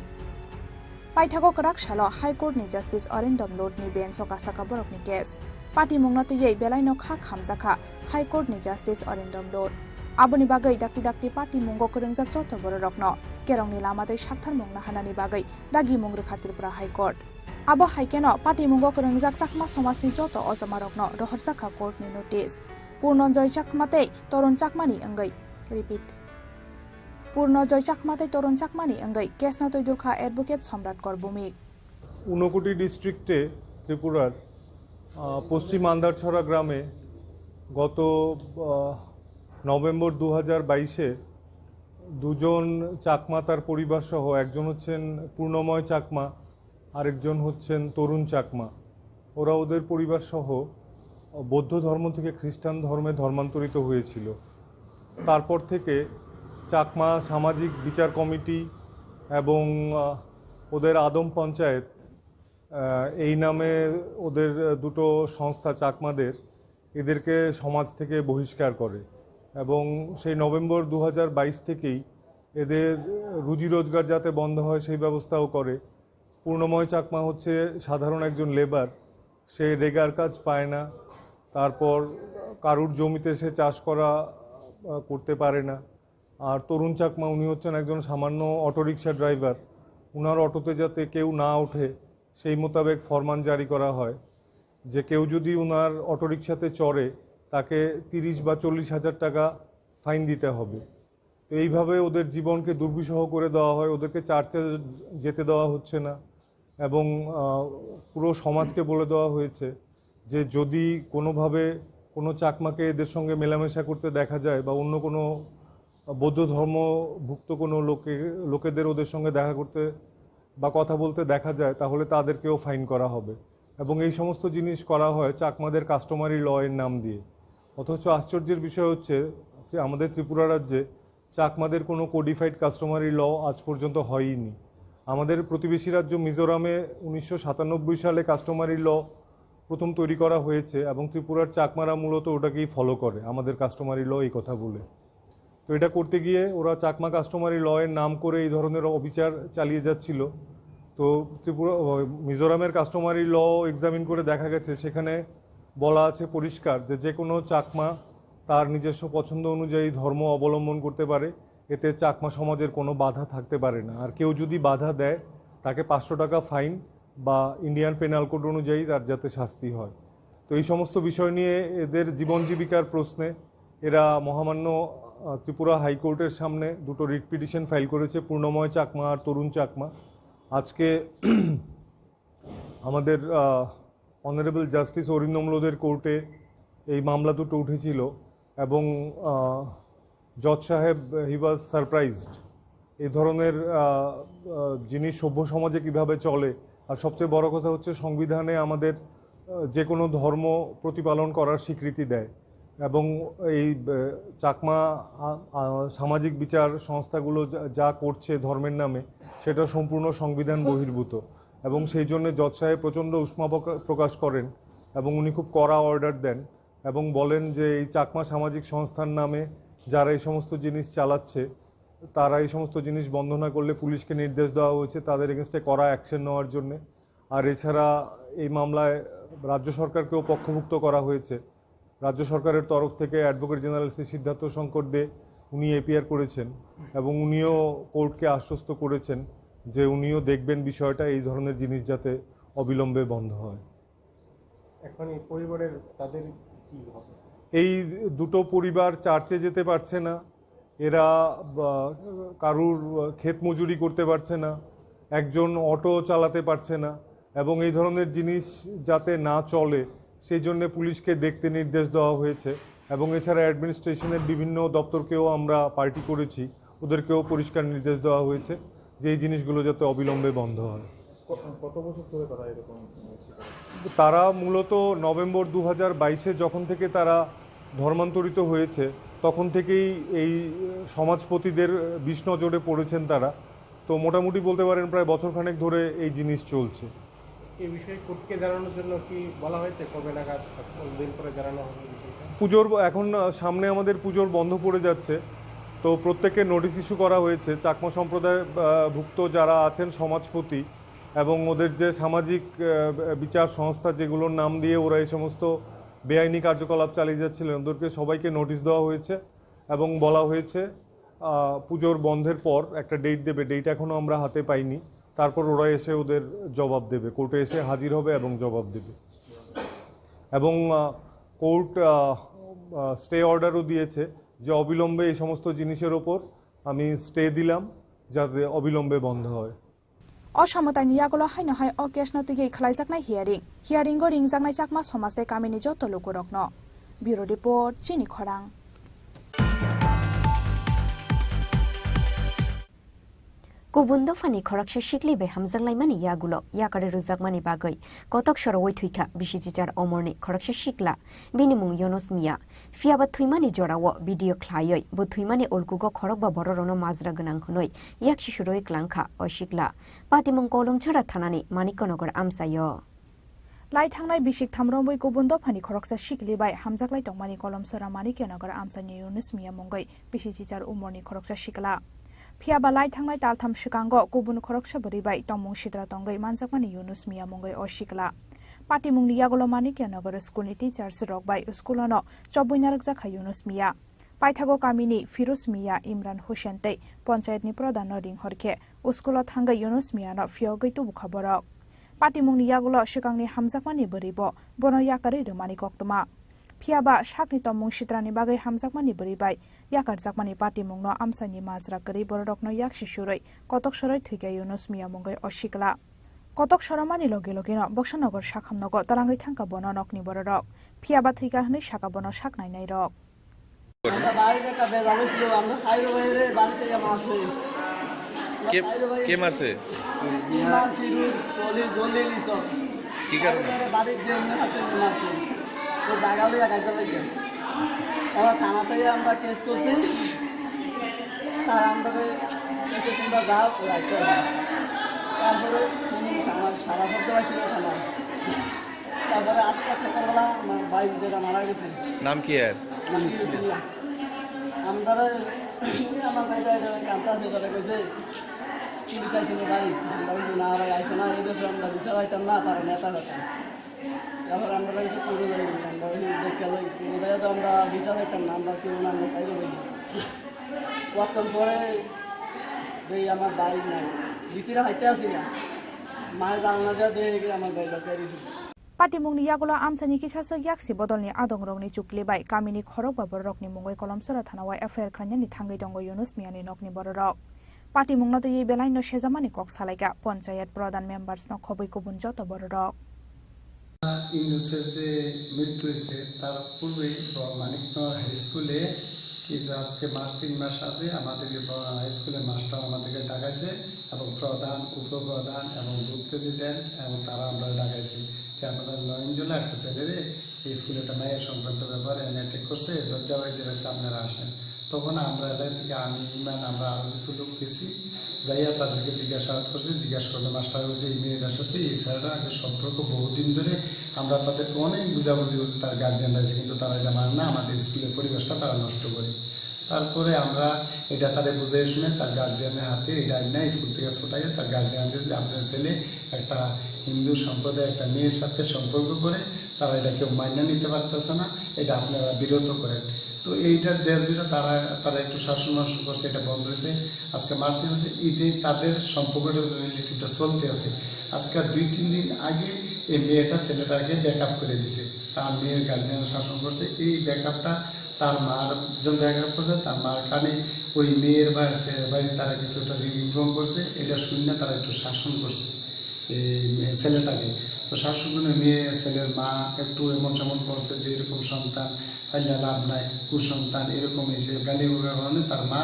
पाइथागो कराकसालो हाइकोर्टनि जस्टिस अरिन्दम लोडनि बेन्च सकासाका बरकनि केस पार्टी मुंगनातयै बेलायनो खा खामजाखा हाइकोर्टनि जस्टिस अरिन्दम लोड आबोनि बागै दाक्ति दाक्ति पार्टी मुंगो करंजाक जत बररकनो केरंनि लामादै साक्थार मुंना हानानि बागै दागि मुंग्रोखा त्रिपुरा हाइकोर्ट आबो हाइकेनो पार्टी मुंगो करंजाक चाकमा समाजनि जत अजमारकनो रहरजाखा कोर्टनि नोटिस पूर्णजय चाकमाते तरुण चाकमानि अंगै रिपिट पूर्णजय चाकमाते तरुण चाकमानि अंगै केस नतै दुर्खा एडभोकेट सम्राट करभूमिक ঊনকোটি ডিস্ট্রিক্টে ত্রিপুরার পশ্চিম আন্দারছড়া গ্রামে গত নভেম্বর 2022-এ দুজন চাকমা তার পরিবার সহ একজন হচ্ছেন পূর্ণময় চাকমা আরেকজন হচ্ছেন তরুণ চাকমা ওরা ওদের পরিবার সহ বৌদ্ধ ধর্ম থেকে খ্রিস্টান ধর্মে ধর্মান্তরিত হয়েছিল। তারপর থেকে চাকমা সামাজিক বিচার কমিটি এবং ওদের আদম পঞ্চায়েত এই নামে ওদের দুটো সংস্থা চাকমাদের এদেরকে সমাজ থেকে বহিষ্কার করে এবং সেই নভেম্বর 2022 থেকেই এদের রুজি রোজগার যাতে বন্ধ হয় সেই ব্যবস্থাও করে। পূর্ণময় চাকমা হচ্ছে সাধারণ একজন লেবার, সে রেগার কাজ পায় না, তারপর কারুর জমিতে সে চাষ করতে পারে না। আর তরুণ চাকমা উনি হচ্ছেন একজন সামান্য অটোরিকশা ড্রাইভার, উনার অটোতে যাতে কেউ না ওঠে সেই মোতাবেক ফরমান জারি করা হয় যে কেউ যদি উনার অটোরিকশাতে চড়ে তাকে 30 বা 40 হাজার টাকা ফাইন দিতে হবে। তো এইভাবে ওদের জীবনকে দুর্বিষহ করে দেওয়া হয়, ওদেরকে চার্চে যেতে দেওয়া হচ্ছে না এবং পুরো সমাজকে বলে দেওয়া হয়েছে যে যদি কোনোভাবে কোনো চাকমাকে এদের সঙ্গে মেলামেশা করতে দেখা যায় বা অন্য কোনো বৌদ্ধ ধর্মভুক্ত কোনো লোকেদের ওদের সঙ্গে দেখা করতে বা কথা বলতে দেখা যায় তাহলে তাদেরকেও ফাইন করা হবে এবং এই সমস্ত জিনিস করা হয় চাকমাদের কাস্টমারি ল এর নাম দিয়ে। অথচ আশ্চর্যের বিষয় হচ্ছে যে আমাদের ত্রিপুরা রাজ্যে চাকমাদের কোনো কোডিফাইড কাস্টমারি ল আজ পর্যন্ত হয়ইনি। আমাদের প্রতিবেশী রাজ্য মিজোরামে 1997 সালে কাস্টমারি ল প্রথম তৈরি করা হয়েছে এবং ত্রিপুরার চাকমারা মূলত ওটাকেই ফলো করে আমাদের কাস্টমারি ল এই কথা বলে। তো এটা করতে গিয়ে ওরা চাকমা কাস্টমারি ল এর নাম করে এই ধরনের অবিচার চালিয়ে যাচ্ছিল তো ত্রিপুরা মিজোরামের কাস্টমারি ল এক্সামিন করে দেখা গেছে সেখানে বলা আছে পরিষ্কার যে কোনো চাকমা তার নিজস্ব পছন্দ অনুযায়ী ধর্ম অবলম্বন করতে পারে, এতে চাকমা সমাজের কোনো বাধা থাকতে পারে না। আর কেউ যদি বাধা দেয় তাকে 500 টাকা ফাইন বা ইন্ডিয়ান পেনাল কোড অনুযায়ী তার যাতে শাস্তি হয়। তো এই সমস্ত বিষয় নিয়ে এদের জীবন জীবিকার প্রশ্নে এরা মহামান্য ত্রিপুরা হাইকোর্টের সামনে দুটো রিট পিটিশন ফাইল করেছে, পূর্ণময় চাকমা আর তরুণ চাকমা। আজকে আমাদের অনারেবল জাস্টিস অরিন্দম লোদের কোর্টে এই মামলা দুটো উঠেছিল এবং জজ সাহেব হি ওয়াজ সারপ্রাইজড। এই ধরনের জিনিস সভ্য সমাজে কিভাবে চলে, আর সবচেয়ে বড় কথা হচ্ছে সংবিধানে আমাদের যে কোনো ধর্ম প্রতিপালন করার স্বীকৃতি দেয় এবং এই চাকমা সামাজিক বিচার সংস্থাগুলো যা করছে ধর্মের নামে সেটা সম্পূর্ণ সংবিধান বহির্ভূত এবং সেই জন্য জজ সাহেব প্রচণ্ড উষ্মা প্রকাশ করেন এবং উনি খুব কড়া অর্ডার দেন এবং বলেন যে এই চাকমা সামাজিক সংস্থার নামে যারা এই সমস্ত জিনিস চালাচ্ছে তারা এই সমস্ত জিনিস বন্ধ না করলে পুলিশকে নির্দেশ দেওয়া হয়েছে তাদের এগেনস্টে কড়া অ্যাকশন নেওয়ার জন্যে। আর এছাড়া এই মামলায় রাজ্য সরকারকেও পক্ষভুক্ত করা হয়েছে। রাজ্য সরকারের তরফ থেকে অ্যাডভোকেট জেনারেল শ্রী সিদ্ধার্থ শঙ্কর দে উনি এপিআর করেছেন এবং উনিও কোর্টকে আশ্বস্ত করেছেন যে উনিও দেখবেন বিষয়টা, এই ধরনের জিনিস যাতে অবিলম্বে বন্ধ হয়। এখন এই পরিবারের তাদের কি হবে? এই দুটো পরিবার চার্চে যেতে পারছে না, এরা কারুর ক্ষেত মজুরি করতে পারছে না, একজন অটো চালাতে পারছে না এবং এই ধরনের জিনিস যাতে না চলে সেই জন্য পুলিশকে দেখতে নির্দেশ দেওয়া হয়েছে এবং এছাড়া অ্যাডমিনিস্ট্রেশনের বিভিন্ন দপ্তরকেও আমরা পার্টি করেছি, ওদেরকেও পরিষ্কার নির্দেশ দেওয়া হয়েছে যে এই জিনিসগুলো যাতে অবিলম্বে বন্ধ হয়। কত বছর ধরে তারা এরকম? তারা মূলত নভেম্বর 2022-এ যখন থেকে তারা ধর্মান্তরিত হয়েছে তখন থেকেই এই সমাজপতিদের বিষ নজরে পড়েছেন তারা। তো মোটামুটি বলতে পারেন প্রায় বছরখানেক ধরে এই জিনিস চলছে। এই বিষয়ে কোর্টকে জানানোর জন্য কি বলা হয়েছে? কবে নাগাদ দিন করে জানানো হবে বিষয়টা? পুজোর এখন সামনে আমাদের পুজোর বন্ধ পড়ে যাচ্ছে, তো প্রত্যেককে নোটিশ ইস্যু করা হয়েছে। চাকমা সম্প্রদায় ভুক্ত যারা আছেন সমাজপতি এবং ওদের যে সামাজিক বিচার সংস্থা যেগুলোর নাম দিয়ে ওরা এই সমস্ত বেআইনি কার্যকলাপ চালিয়ে যাচ্ছিলেন ওদেরকে সবাইকে নোটিশ দেওয়া হয়েছে এবং বলা হয়েছে পুজোর বন্ধের পর একটা ডেট দেবে। ডেট এখনও আমরা হাতে পাইনি, তারপর ওরা এসে ওদের জবাব দেবে, কোর্টে এসে হাজির হবে এবং জবাব দেবে। এবং কোর্ট স্টে অর্ডারও দিয়েছে যে অবিলম্বে এই সমস্ত জিনিসের ওপর আমি স্টে দিলাম যাতে অবিলম্বে বন্ধ হয়। অসমতানি ইয়াগল হাইনো হাই অকেশন তুগে খালাইজাকনাই হিয়ারিং গো রিংজাকনাই চাকমা সমাজতে কামিনি যত লোকরকন। ব্যুরো রিপোর্ট চিনি খরাং। Kubun dofani khorakse shikli be hamzanglaimani yagulo yakare rujakmani bagai kotok sorowoi thuika bisijijar omorni khorakse shikla binimung yonos mia fiaba thuimani jorawo video khlaioi bo thuimani olkugo khorokba bororono majra gonang hunoi yakshi shuroi klangkha o shikla patimung kolong chara thanani manikonogor amsayo lai thangnai bisik thamrombai kubun dofani khoroksa shikli bai hamjaklai tongmani kolom sora manikonogor amsani yonos mia mongai bisijijar omorni khoroksa shikla Fiaba lai thangnai taltham shikango kubun khoroksa baribai tongmung sidra tongai manjakmani Yunus Mia mongai oshikla patimung niyagolo manikya nagar school ni teachers rokbai schoolano chobuinarak jakha Yunus Mia paithago kamini Firuz Mia Imran Hussein tei panchayat ni pradhan ring horkhe school thangai Yunus Mia no fiogoi tu khaborok patimung niyagolo shikangni hamjakmani baribo bono yakari rumani koktoma Fiaba shakni tomung shitrani bagai hamjakmani baribai yakar jakmani patimung no amsani majra kari borok no yakshi shuroi kotok soroi thuike Yunus Mia mongai oshikla kotok soromani loge loge no Bokshanogor shakhamnogo talangai thangka bono nokni borok Fiaba thuika hni shaka bono shaknai nai rok আমরা বাইরে একটা বেজাল ছিল আমরা খাইরো বাইরে বাড়িতে মারছে কে মারছে ইমান ফিরুজ চলি জলিল সব কি কারণে বাড়ির যে হাতে মারছে তো জায়গা লইয়া কাজে লাগে এবার থানাতে আমরা কেস করছি তার আন্ডারে এসে তোমরা যাও রাখতে তারপরে আমার সারা শব্দ পাইছিল থানা তারপরে আজকে সকালবেলা আমার ভাই যেটা মারা গেছে নাম কি এর আমরা আমার ভাইটা কান্তা আছে কইছে পুলিশ আইসে না ভাই আমরা বলছি না ভাই আইসে না এই দেশে আমরা বিচার পাইতাম না তারা নেতা হতাম তারপর আমরা এসে পুরো যাই আমরা দেখে পুরো যাই তো আমরা বিচার পাইতাম না আমরা কেউ না আমরা সাইডে বলি ওয়াক্তন পরে দেই আমার বাইক নাই বিসিরা হাইতে আসি না মায়ের জানলা যা দেখে আমার বাইক লোকে দিয়েছে Patimungni yagola amsani kisasa yaksi bodolni adongrongni chuklibai kamini khorok ba borokni mungoi kolomsora thanawai affair khranyani thangai dongo Yunus miani nokni borok Patimungna to ye belai no shezamani kok salaiga panchayat pradhan members no khoboi kubun joto borok ইউনুসের যে মৃত্যু হয়েছে তার পূর্বে Maniknagar high স্কুলে কি যে আজকে মাস 3 মাস আগে আমাদেরকে হাই স্কুলের মাস্টার আমাদেরকে ডাকাইছে এবং প্রধান উপপ্রধান এবং গ্রুপ প্রেসিডেন্ট এবং তারা আমরা ডাকাইছি যে আমাদের 9 জুলাই একটা ছেলেরে এই স্কুলে একটা মায়ের সংক্রান্ত ব্যাপারে অ্যাটাক করছে দরজা বাইরে রাখছে আপনারা আসেন তখন আমরা এলাকা থেকে আমি ইমান আমরা আরও কিছু লোক গেছি যাইয়া তাদেরকে জিজ্ঞাসাবাদ করছি জিজ্ঞাসা করলে মাস্টার বলছে এই মেয়েটার সাথে এই ছেলেরা যে সম্পর্ক বহুদিন ধরে আমরা তাদেরকে অনেক বুঝাবুঝি করছি তার গার্জিয়ানরা আছে কিন্তু তারা এটা মানে না আমাদের স্কুলের পরিবেশটা তারা নষ্ট করে তারপরে আমরা এটা তাদের বুঝিয়ে শুনে তার গার্জিয়ানের হাতে এটা না স্কুল থেকে ছোটাইয়ে তার গার্জিয়ানদের যে আপনার ছেলে একটা হিন্দু সম্প্রদায় একটা মেয়ের সাথে সম্পর্ক করে তারা এটা কেউ মাইনা নিতে পারতেছে না এটা আপনারা বিরত করেন তো এইটার জেল দিলে তারা একটু শাসন করছে এটা বন্ধ হয়েছে আজকে মাস 3 হয়েছে ঈদে তাদের সম্পর্কটা রিলেটিভটা চলতে আছে আজকে 2-3 দিন আগে এই মেয়েটা ছেলেটাকে ব্যাকআপ করে দিয়েছে তার মেয়ের গার্জিয়ান শাসন করছে এই ব্যাকআপটা তার মার জন্য ব্যাকআপ করছে তার মার কানে ওই মেয়ের বাড়ি তারা কিছুটা ইনফর্ম করছে এটা শুনে তারা একটু শাসন করছে এই ছেলেটাকে তো শাসন করে মেয়ে ছেলের মা একটু এমন সেমন করছে যে এরকম সন্তান পাইলে লাভ নাই কুসন্তান এরকম এসে গালি ঘোরার কারণে তার মা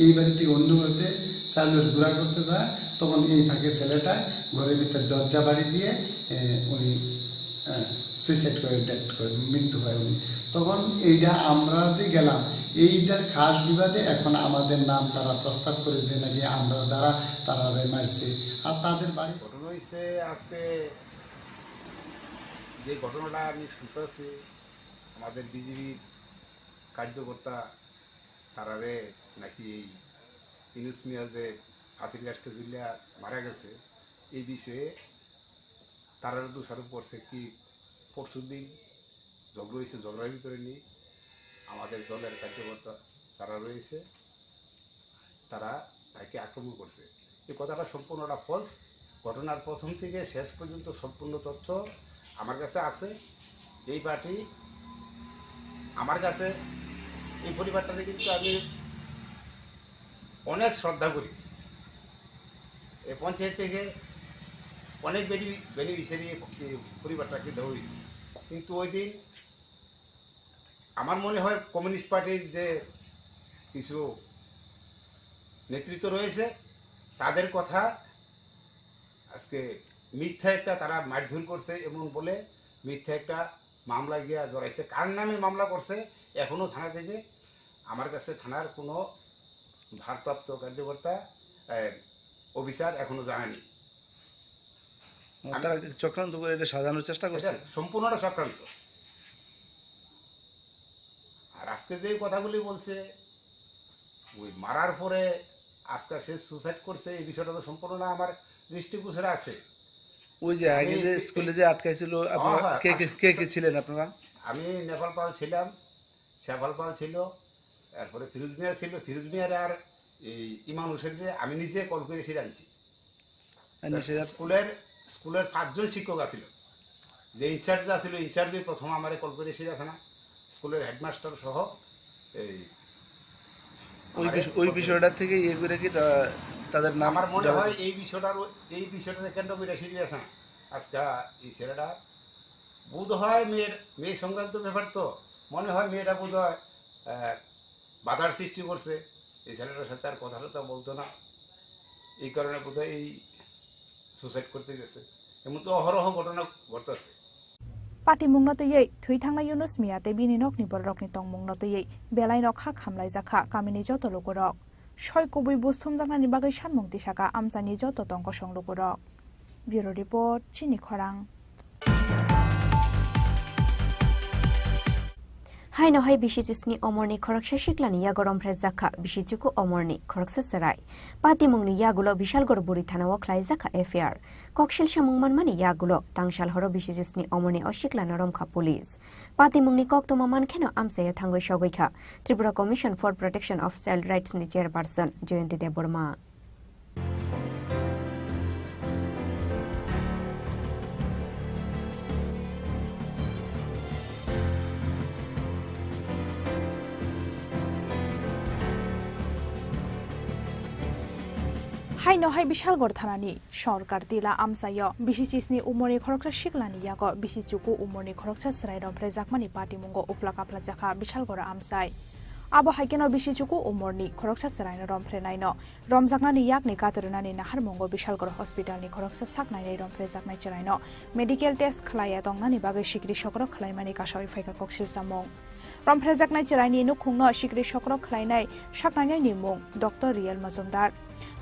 এই বাড়ি থেকে অন্য বাড়িতে চালুর ঘোরা করতে যায় তখন এই ফাঁকে ছেলেটায় ঘরের ভিতরে দরজা বাড়ি দিয়ে উনি সুইসাইড করে ডেথ করে মৃত্যু হয় উনি তখন এইটা আমরা যে গেলাম এইটার খাস বিবাদে এখন আমাদের নাম তারা প্রস্তাব করে যে নাকি আমরা দ্বারা তারা মারছে আর তাদের বাড়ি ঘটনা হয়েছে আজকে যে ঘটনাটা আমি শুনতেছি আমাদের বিজেপির কার্যকর্তা তারারে নাকি এই ইউনুস মিয়া যে ফাঁসির গাছটা ঝুলিয়া মারা গেছে এই বিষয়ে তারা দোষারোপ করছে কি পরশু দিন ঝগড়া হয়েছে ঝগড়ার ভিতরে নিয়ে আমাদের দলের কার্যকর্তা তারা রয়েছে তারা তাকে আক্রমণ করছে এই কথাটা সম্পূর্ণটা ফলস ঘটনার প্রথম থেকে শেষ পর্যন্ত সম্পূর্ণ তথ্য আমার কাছে আছে এই পার্টি আমার কাছে এই পরিবারটাকে কিন্তু আমি অনেক শ্রদ্ধা করি এই পঞ্চায়েত থেকে অনেক বেনিফিশিয়ারি পরিবারটাকে দেওয়া হয়েছে কিন্তু ওই দিন আমার মনে হয় কমিউনিস্ট পার্টির যে কিছু নেতৃত্ব রয়েছে তাদের কথা আজকে মিথ্যা একটা তারা মারধর করছে এমন বলে মিথ্যা একটা মামলা গিয়া জড়াইছে কার নামে মামলা করছে এখনো থানা থেকে আমার কাছে থানার কোনো ভারপ্রাপ্ত কার্যকর্তা অফিসার এখনো জানায়নি তারা চক্রান্ত করে এটা সাজানোর চেষ্টা করছে সম্পূর্ণটা চক্রান্ত আর আজকে যে কথাগুলি বলছে ওই মারার পরে আজকে সে সুসাইড করছে এই বিষয়টা তো সম্পূর্ণ না আমার দৃষ্টিগোচরে আছে ওই যে আগে যে স্কুলে যে আটকাইছিল আপনারা কে কে ছিলেন আপনারা আমি নেপাল পাল ছিলাম শেফাল পাল ছিল তারপরে ফিরোজ মিয়া ছিল ফিরোজ মিয়ার আর এই ইমাম হোসেনকে আমি নিজে কল করে এসে আনছি স্কুলের 5 জন শিক্ষক আছিল যে ইনচার্জ আছিল ইনচার্জই প্রথম আমার কল করে এসে আছে না স্কুলের হেডমাস্টার সহ এই ওই বিষয়টা থেকে ইয়ে করে কি তাদের নাম আমার মনে হয় এই বিষয়টা কেন্দ্র করে এসে আছে না আজকে এই ছেলেটা বোধ হয় মেয়ে সংক্রান্ত ব্যাপার তো মনে হয় মেয়েটা বোধ হয় বাধার সৃষ্টি করছে এই ছেলেটার সাথে আর কথা বলতো না এই কারণে বোধ হয় এই সুসাইড করতে গেছে এমন তো অহরহ ঘটনা ঘটতেছে Patimungna to ye thui thangna Yunus miya te bini nokni borokni tongmungna to ye belai nok kha khamlai jakha kamini joto lokorok shoi kobui busthum jaknani bagai sanmung tisaka amjani joto tongko songlokorok bureau report Chini Khorang Hai no hai bishi jisni omorni khoroksa shiklani ya gorom phre zakha bishi chuku omorni khoroksa sarai. Pati mungni ya gulo bishal gor buri thana wa khlai zakha affair. Kokshil shamungman mani ya gulo tangshal horo bishi jisni omorni oshikla narom kha police. Pati mungni kok to maman kheno amse ya thangoi shogoi kha. Tripura Commission for Protection of Child Rights ni chairperson Joyanti Deborma. Hai no hai bishal gor thanani sorkar tila amsayo bishi chisni umorni khoroksa shiklani yago bishi chuku umorni khoroksa srai rom prejakmani party mungo upla kapla jakha bishal gor amsai abo haikeno bishi chuku umorni khoroksa srai rom prenai no romjaknani yakni katarunani nahar mungo bishal gor hospital ni khoroksa saknai rom prejaknai charai no medical test khlaya tongnani bagai shikri sokro khlaimani kasoi phaika kokshil samong rom prejaknai charai ni nukhungno shikri sokro khlainai saknai ni mung Dr. Riel Mazumdar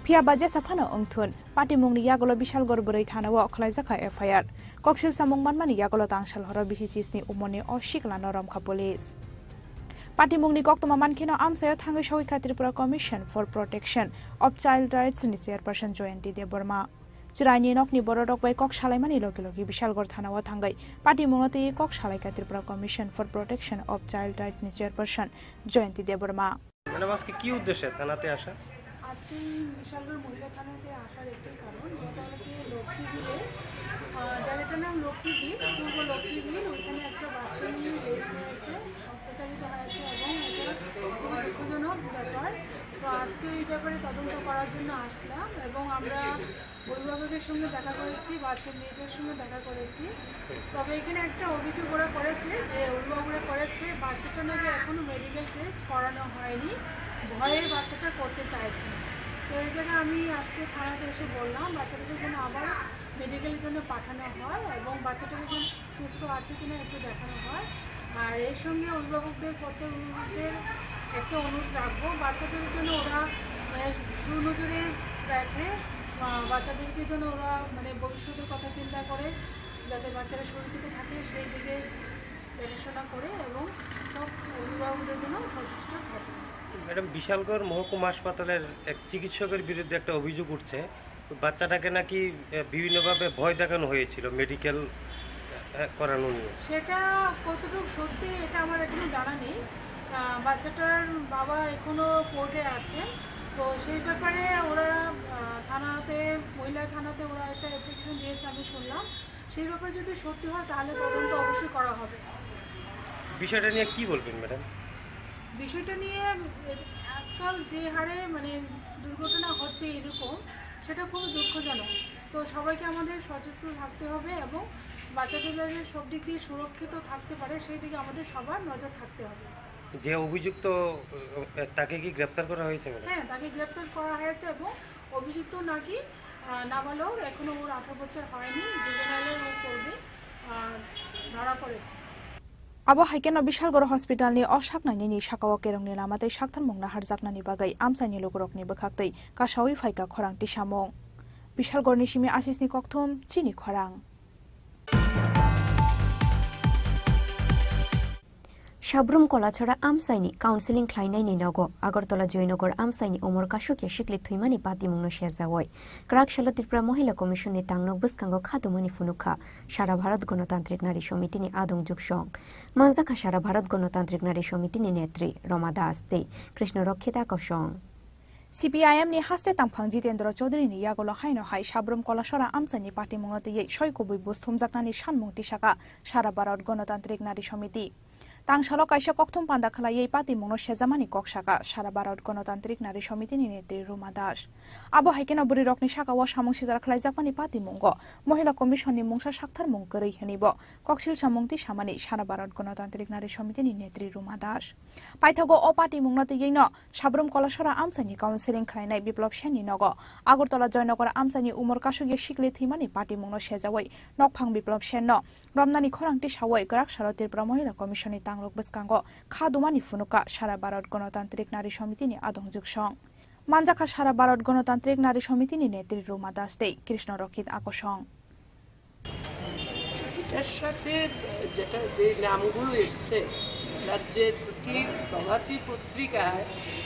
Pia baje safano ongthun pati mungni yagolo bishal gor borei thanawo khlaijaka FIR koksil samung manmani yagolo tangshal horo bihi chisni umoni oshikla norom kha police pati mungni koktoma mankhino amsayo thangai shogoi kha Tripura Commission for Protection of Child Rights ni chairperson Joyanti Deborma Chirani nokni borodok bai kok salaimani logi bishal gor thanawo thangai pati mungoti kok salai kha Tripura Commission for Protection of Child Rights ni chairperson Joyanti Deborma madam আজকে কি উদ্দেশ্যে থানাতে আসা আজকে বিশালগড় মহিলা থানাতে আসার একটাই কারণ গতকালকে লক্ষ্মী বিলে যার এটার নাম লক্ষ্মী বিল পূর্ব লক্ষ্মী বিল ওইখানে একটা বাচ্চা নিয়ে রেপ হয়েছে অত্যাচারিত হয়েছে এবং এটা খুবই দুঃখজনক ব্যাপার তো আজকে এই ব্যাপারে তদন্ত করার জন্য আসলাম এবং আমরা অভিভাবকের সঙ্গে দেখা করেছি বাচ্চার মেয়েটার সঙ্গে দেখা করেছি তবে এখানে একটা অভিযোগ ওরা করেছে যে অভিভাবকরা করেছে বাচ্চাটা নাকি এখনও মেডিকেল টেস্ট করানো হয়নি ভয়ে বাচ্চাটা করতে চাইছে তো এই জায়গায় আমি আজকে থানাতে এসে বললাম বাচ্চাটাকে যেন আবার মেডিকেলের জন্য পাঠানো হয় এবং বাচ্চাটাকে যেন সুস্থ আছে কিনা একটু দেখানো হয় আর এর সঙ্গে অভিভাবকদের প্রত্যেক অভিভাবকদের একটা অনুরোধ রাখবো বাচ্চাদের জন্য ওরা সুনজরে রাখে বাচ্চাদেরকে যেন ওরা ভবিষ্যতের কথা চিন্তা করে যাতে বাচ্চারা সুরক্ষিত থাকে সেই দিকে দেখাশোনা করে এবং সব অভিভাবকদের জন্য সচেষ্ট থাকে ম্যাডাম বিশালগড় মহকুমা হাসপাতালের এক চিকিৎসকের বিরুদ্ধে একটা অভিযোগ উঠছে বাচ্চাটাকে নাকি বিভিন্নভাবে ভয় দেখানো হয়েছিল মেডিকেল করানো নিয়ে সেটা কতটুকু সত্যি এটা আমার এখনো জানা নেই বাচ্চাটার বাবা এখনো কোর্টে আছে তো সেই ব্যাপারে ওরা থানাতে মহিলা থানাতে ওরা একটা অ্যাপ্লিকেশন দিয়েছে আমি শুনলাম সেই ব্যাপারে যদি সত্যি হয় তাহলে তদন্ত অবশ্যই করা হবে বিষয়টা নিয়ে কি বলবেন ম্যাডাম বিষয়টা নিয়ে আজকাল যে হারে দুর্ঘটনা হচ্ছে এরকম সেটা খুবই দুঃখজনক তো সবাইকে আমাদের সচেতন থাকতে হবে এবং বাচ্চাদের যাতে সব দিক দিয়ে সুরক্ষিত থাকতে পারে সেই দিকে আমাদের সবার নজর থাকতে হবে যে অভিযুক্ত তাকে কি গ্রেফতার করা হয়েছে হ্যাঁ তাকে গ্রেফতার করা হয়েছে এবং অভিযুক্ত নাকি নাবালক এখনো ওর 18 বছর হয়নি জুভেনাইলে ও করবে ধরা পড়েছে abo haikeno bishalgor hospital ni osaknani ni sakawo kerongni lamatei sakthar mungna harjaknani bagai amsaini logrokni bokhaktei kasawi phaika khorang tisamong bishalgor ni simi asisni kokthum chini khorang Shabrum Kolachora Amsaini, Counseling Kleinaini Nogo, Agartola Joinogor Amsaini, Omor Kashuki, Shikli Thimani Pati Munoshia Zawoi, Krak Shalatripura Mohila Commission ni Tangno Buskango Khatumani Funuka, Shara Bharat Gonotantrik Nari Shomiti ni Adong Jukshong, Manzaka Shara Bharat Gonotantrik Nari Shomiti ni Netri, Roma Daste, Krishna Rokhita Koshong. CPIM ni haste tangphang Jitendra Chaudhary ni yagolo haino hai Shabrum Kolashora Amsaini Pati Mungote ye Shoikobui Busthumjaknani Shanmung Tishaka, Shara Bharat Gonotantrik Nari Shomiti. Tangshalo kaisa kokthum panda khalai pati mungno sejamani kokshaka Shara Bharat Gonotantrik Nari Shomiti ni netri Ruma Das abo haikeno buri rokni saka wa samung sijar khalai jakmani pati mungo Mohila Commission ni mungsa sakthar mung korei henibo koksil samungti samani Shara Bharat Gonotantrik Nari Shomiti ni netri Ruma Das paithago o pati mungno teino Shabrum Kolashora Amsaini Counseling khlainai biplop seni nogo Agartala Joinogor Amsaini Umor Kashugi Shikli Thimani pati mungno sejawai nokphang biplop senno Romnani Khorangti Sawai Grak Shalotir Mohila Commission ni Lok Beskango Khadumani Funuka Shara Bharat Gonotantrik Nari Shomiti ni Adong Jukshong Manjaka Shara Bharat Gonotantrik Nari Shomiti ni netri Ruma Das Dei Krishna Rokhit Akoshong এটার সাথে যেটা যে নামগুলো এসছে রাজ্যের দুটি প্রভাতী পত্রিকায়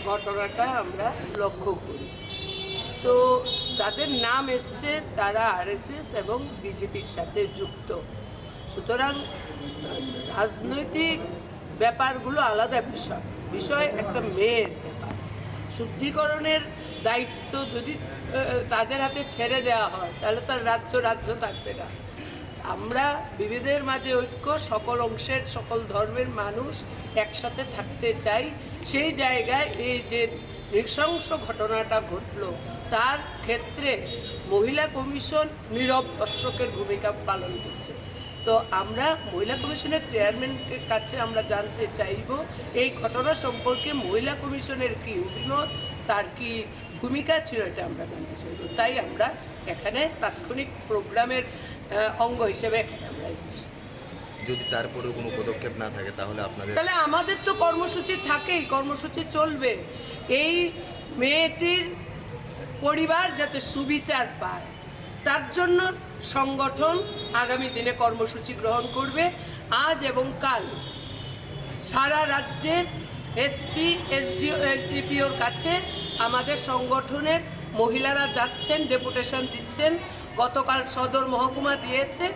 ঘটনাটা আমরা লক্ষ্য করি। তো তাদের নাম এসছে তারা আরএসএস এবং বিজেপির সাথে যুক্ত। সুতরাং রাজনৈতিক ব্যাপারগুলো আলাদা বিষয় একটা মেয়ের ব্যাপার। শুদ্ধিকরণের দায়িত্ব যদি তাদের হাতে ছেড়ে দেওয়া হয় তাহলে তো রাজ্য থাকবে না। আমরা বিবিধের মাঝে ঐক্য, সকল অংশের সকল ধর্মের মানুষ একসাথে থাকতে চাই। সেই জায়গায় এই যে নৃশংস ঘটনাটা ঘটলো তার ক্ষেত্রে মহিলা কমিশন নীরব দর্শকের ভূমিকা পালন করছে। তো আমরা মহিলা কমিশনের চেয়ারম্যানের কাছে আমরা জানতে চাইব এই ঘটনা সম্পর্কে মহিলা কমিশনের কি অভিমত, তার কি ভূমিকা ছিল, এটা আমরা জানতে চাইব। তাই আমরা এখানে তাৎক্ষণিক প্রোগ্রামের অঙ্গ হিসেবে এখানে আমরা এসেছি। যদি তারপরে কোনো পদক্ষেপ না থাকে তাহলে আমাদের তো কর্মসূচি থাকেই, কর্মসূচি চলবে। এই মেয়েটির পরিবার যাতে সুবিচার পায় তার জন্য সংগঠন আগামী দিনে কর্মসূচি গ্রহণ করবে। আজ এবং কাল সারা রাজ্যে এসপি, এসডিও, এসডিপিওর কাছে আমাদের সংগঠনের মহিলারা যাচ্ছেন, ডেপুটেশন দিচ্ছেন। গতকাল সদর মহকুমা দিয়েছে।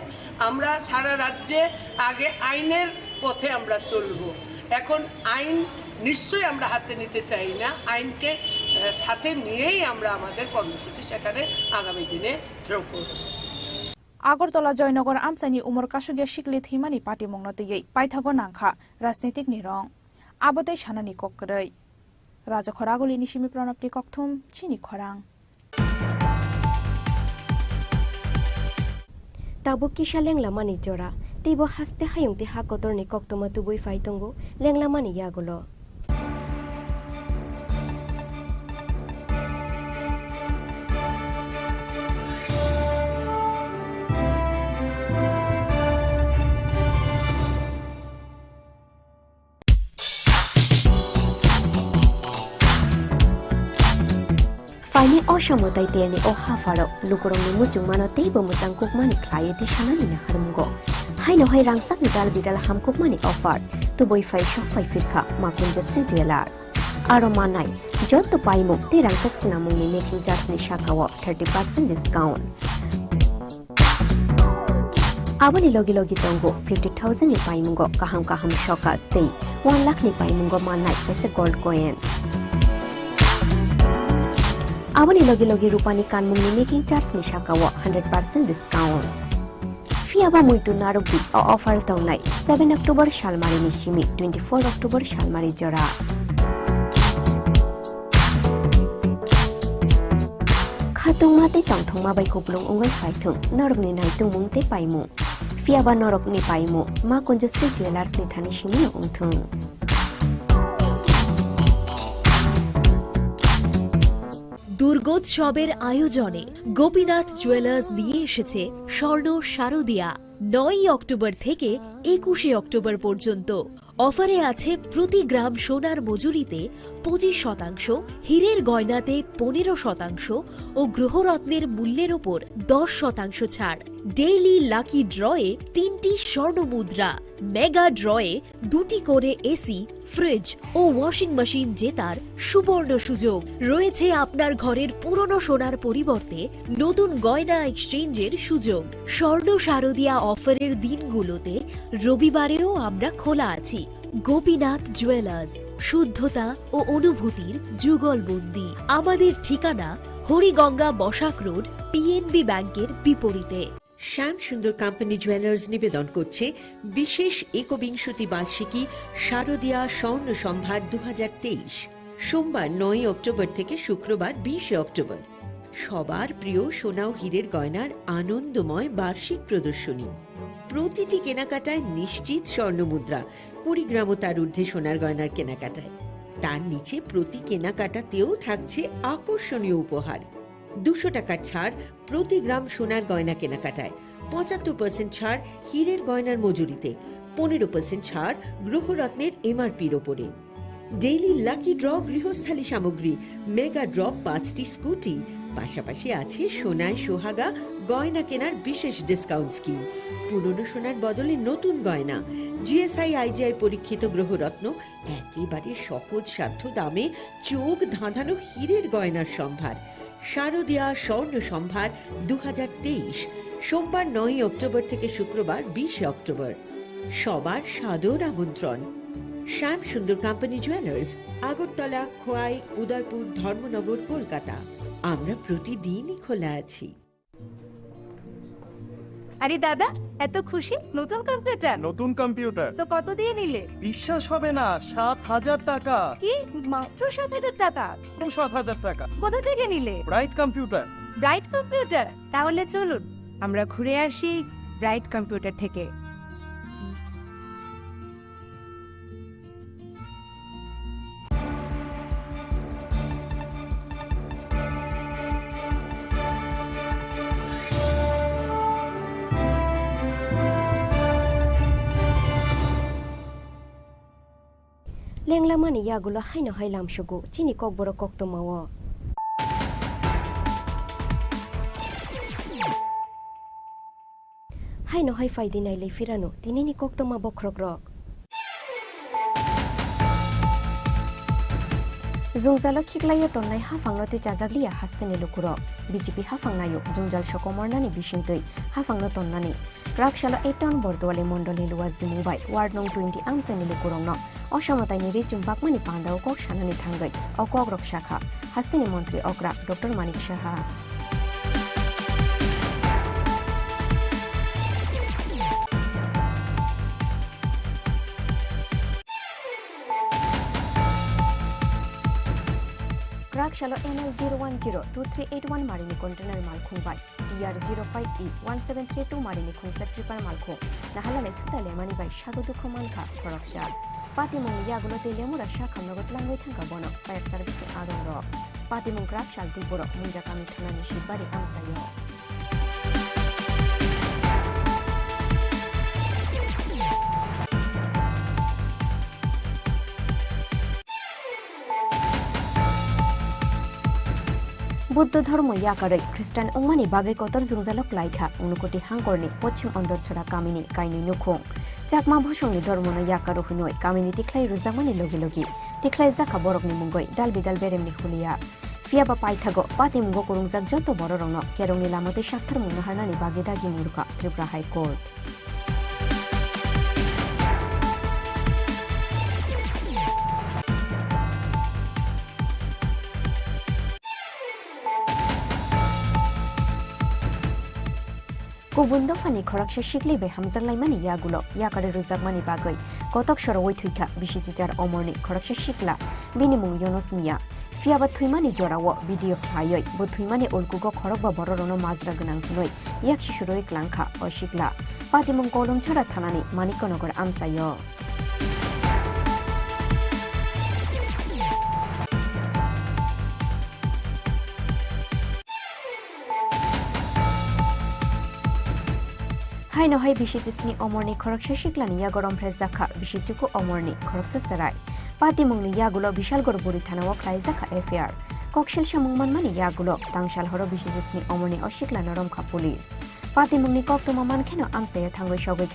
আমরা সারা রাজ্যে আগে আইনের পথে আমরা চলব। এখন আইন নিশ্চয়ই আমরা হাতে নিতে চাই না, আইনকে সাথে নিয়েই আমরা আমাদের কর্মসূচি সেখানে আগামী দিনে থ্রো করব। আগরতলা জয়নগর আমসানি উমর কাশুগিয়া শিকলি থিমানি পার্টি মংনতেयै পাইথাগো নাংखा राजनीतिक निरं आबोदै सानानि कक्करै राजा खरागुलिनि सिमि प्रणबनि कक्थुम चिनि खरां Tabuk kisah lenglamani jora, tiba haste hayung ti hakotor ni koktoma tubui faitongo lenglamani yagulo. Faini osamotai terni ohafaro lukurong ni mucung manote bemutang kukmani klaya ti sanani na harumgo. Hai no hai rangsak bidal bidal ham kukmani offer tu boy fai shop fai firka makun justri jewelers. Aro manai joto paimu ti rangsak sinamung ni making charge ni shakawo 30% discount. Abani logi tongo 50,000 ni paimungo kaham shoka te 1 lakh ni paimungo manai pese gold coin. Abani logi rupani kanmung ni making charge ni shakawo 100% discount. Fiaba muitu narubi o offer taunai 7 October shalmari ni shimi 24 October shalmari jora. Khatung mate tangthong ma bai kuplung ungai phaithung narok ni nai tungmung te paimu. Fiaba norok ni paimu ma konjustri jewelers ni thani shimi no ungthung. দুর্গোৎসবের আয়োজনে Gopinath jewellers দিয়ে এসেছে স্বর্ণ শারদিয়া 9 October থেকে 21 October পর্যন্ত। অফারে আছে প্রতি গ্রাম সোনার মজুরিতে 25%, হীরের গয়নাতে 15% ও গ্রহরত্নের মূল্যের ওপর 10% ছাড়। ডেইলি লাকি ড্রয়ে 3টি স্বর্ণ মুদ্রা, মেগা ড্রয়ে 2টি করে এসি, ফ্রিজ ও ওয়াশিং মেশিন জেতার সুবর্ণ সুযোগ রয়েছে। আপনার ঘরের পুরনো সোনার পরিবর্তে নতুন গয়না এক্সচেঞ্জের সুযোগ। স্বর্ণ শারদিয়া অফারের দিনগুলোতে রবিবারেও আমরা খোলা আছি। গোপীনাথ জুয়েলার্স, শুদ্ধতা ও অনুভূতির যুগলবন্দি। আমাদের ঠিকানা হরিগঙ্গা বসাক রোড, পিএনবি ব্যাংকের বিপরীতে। শ্যাম সুন্দর কোম্পানি জুয়েলার্স নিবেদন করছে বিশেষ একবিংশতি বার্ষিকী শারদিয়া স্বর্ণ সম্ভার 2023, সোমবার 9 অক্টোবর থেকে শুক্রবার 20 অক্টোবর। সবার প্রিয় সোনা ও হীরের গয়নার আনন্দময় বার্ষিক প্রদর্শনী। প্রতিটি কেনাকাটায় নিশ্চিত স্বর্ণ মুদ্রা, 20 গ্রাম ও তার ঊর্ধ্বে সোনার গয়নার কেনাকাটায়। তার নিচে প্রতি কেনাকাটাতেও থাকছে আকর্ষণীয় উপহার। 200 টাকার ছাড় প্রতি গ্রাম সোনার গয়না কেনাকাটায়, 75% ছাড় হীরের গয়নার মজুরিতে, 15% ছাড় গ্রহরত্নের এমআরপির ওপরে। ডেইলি লাকি ড্র গৃহস্থালী সামগ্রী, মেগা ড্র 5টি স্কুটি, পাশাপাশি আছে সোনায় সোহাগা গয়না কেনার বিশেষ ডিসকাউন্ট স্কিম। পুরনো সোনার বদলে নতুন গয়না, জিএসআই আইজিআই পরীক্ষিত গ্রহরত্ন, একেবারে সহজ সাধ্য দামে চোখ ধাঁধানো হীরের গয়নার সম্ভার। শারদীয়া স্বর্ণ সম্ভার 2023, সোমবার 9 অক্টোবর থেকে শুক্রবার 20 অক্টোবর। সবার সাদর আমন্ত্রণ। শ্যাম সুন্দর কোম্পানি জুয়েলার্স, আগরতলা, খোয়াই, উদয়পুর, ধর্মনগর, কলকাতা। আমরা প্রতিদিনই খোলা আছি। আরে দাদা, এত খুশি? নতুন কম্পিউটার? নতুন কম্পিউটার তো কত দিয়ে নিলে? বিশ্বাস হবে না, 7,000 টাকা। কি, মাত্র 7,000 টাকা? 7,000 টাকা। কোথা থেকে নিলে? Bright computer. Bright computer? তাহলে চলুন আমরা ঘুরে আসি ব্রাইট কম্পিউটার থেকে। লেংলামানি ইয়াগুলো হাইনো হাইলাম সুগু চিনি কক বড় কক তো মাও হাইনো হাই ফাইদি নাইলে ফিরানো তিনিনি কক তো মা বক্রক রক জংজালো খিকলাইয়া তন্নাই হাফাংনতে চাজাগলিয়া হাস্তেনে লুকুর বিজেপি হাফাংনায়ো জংজাল সকমরনানি বিশিংতৈ হাফাংনো তন্নানি রাকশালা 8 টাউন বর্দওয়ালে মন্ডলে লুয়া জিমুবাই ওয়ার্ড নং 20 আমসানি লুকুরংনো অসামতাইনি রিচুম বাকমানি পান্দাও কক সানানি থাঙ্গৈ অকক রক শাখা হাস্তেনি মন্ত্রী অগ্রা doctor Manik Saha Rakshalo NL 0102381 Marini Container Malkhung by ER 05E 1732 Marini Concept Tripura Malkhung Nahalale Tutale Mani by Shagodu Komanka Koraksha Patimung Yagulo Telemura Shaka Nogot Language Gabono Fire Service Adon Rock Patimung Rakshal Tripura Munjakami Tanani Shibari Amsayo Buddha ধর্ম ইয়াকারে খ্রিস্টান উমানি বাগে কতর জুংজালক লাইখা উনকোটি হাঙ্করনি পশ্চিম অন্দরছড়া কামিনী কাইনি নুখং চাকমা ভূসংনি ধর্মনো ইয়াকারো হুনই কামিনী তিখলাই রুজামানি লগে লগে তিখলাই জাখা বরকনি মুঙ্গই দাল বিদাল বেরেমনি হুলিয়া ফিয়াবা পাইথাগো পাতি মুঙ্গ করুংজাক যত বড় রং কেরংনি লামতে সাক্ষার মুনহারনানি বাগে দাগি মুরুকা Tripura high court Kubundo fani khoraksha shikli be hamzar laimani yagulo yakare ruzagmani bagoi kotok shoro oi thuika bishichichar omorni khoraksha shikla binimung yonos mia fiaba thuimani jorawo video khlaioi bo thuimani olkugo khorok ba bororono majra gnang noi yak shishuroi klangkha o shikla patimung kolum chhara thanani manikonogor amsayo Haino hai bishicisni omorni khoraksha shiklani ya gorom phres zakha bishichuku omorni khoroksa sarai pati mungni yagulo bishal gor buri thana wa khlai zakha affair kokshil shamungman mani yagulo tangshal horo bishicisni omorni oshikla norom kha police pati mungni koktuma man kheno amsaya thangoi shogoi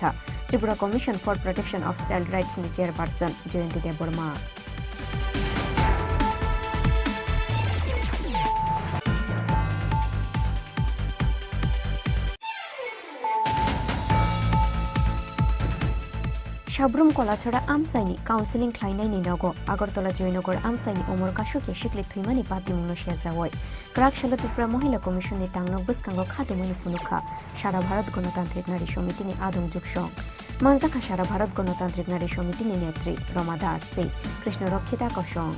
Tripura Commission for Protection of Child Rights ni chairperson Jayanti Deborma Shabrum Kolachara Amsaini, Counseling Kleinaini Nogo, Agartola Joinogor Amsaini, Omor Kashuki, Shikli Thimani Pati Munoshia Zawoi, Krakshalo Tripura Mohila Commission ni Tangno Buskango Khatumuni Funuka, Shara Bharat Gonotantrik Nari Shomiti ni Adum Jukshong, Manzaka Shara Bharat Gonotantrik Nari Shomiti ni Netri, Ramadas Pe, Krishna Rokhita Koshong.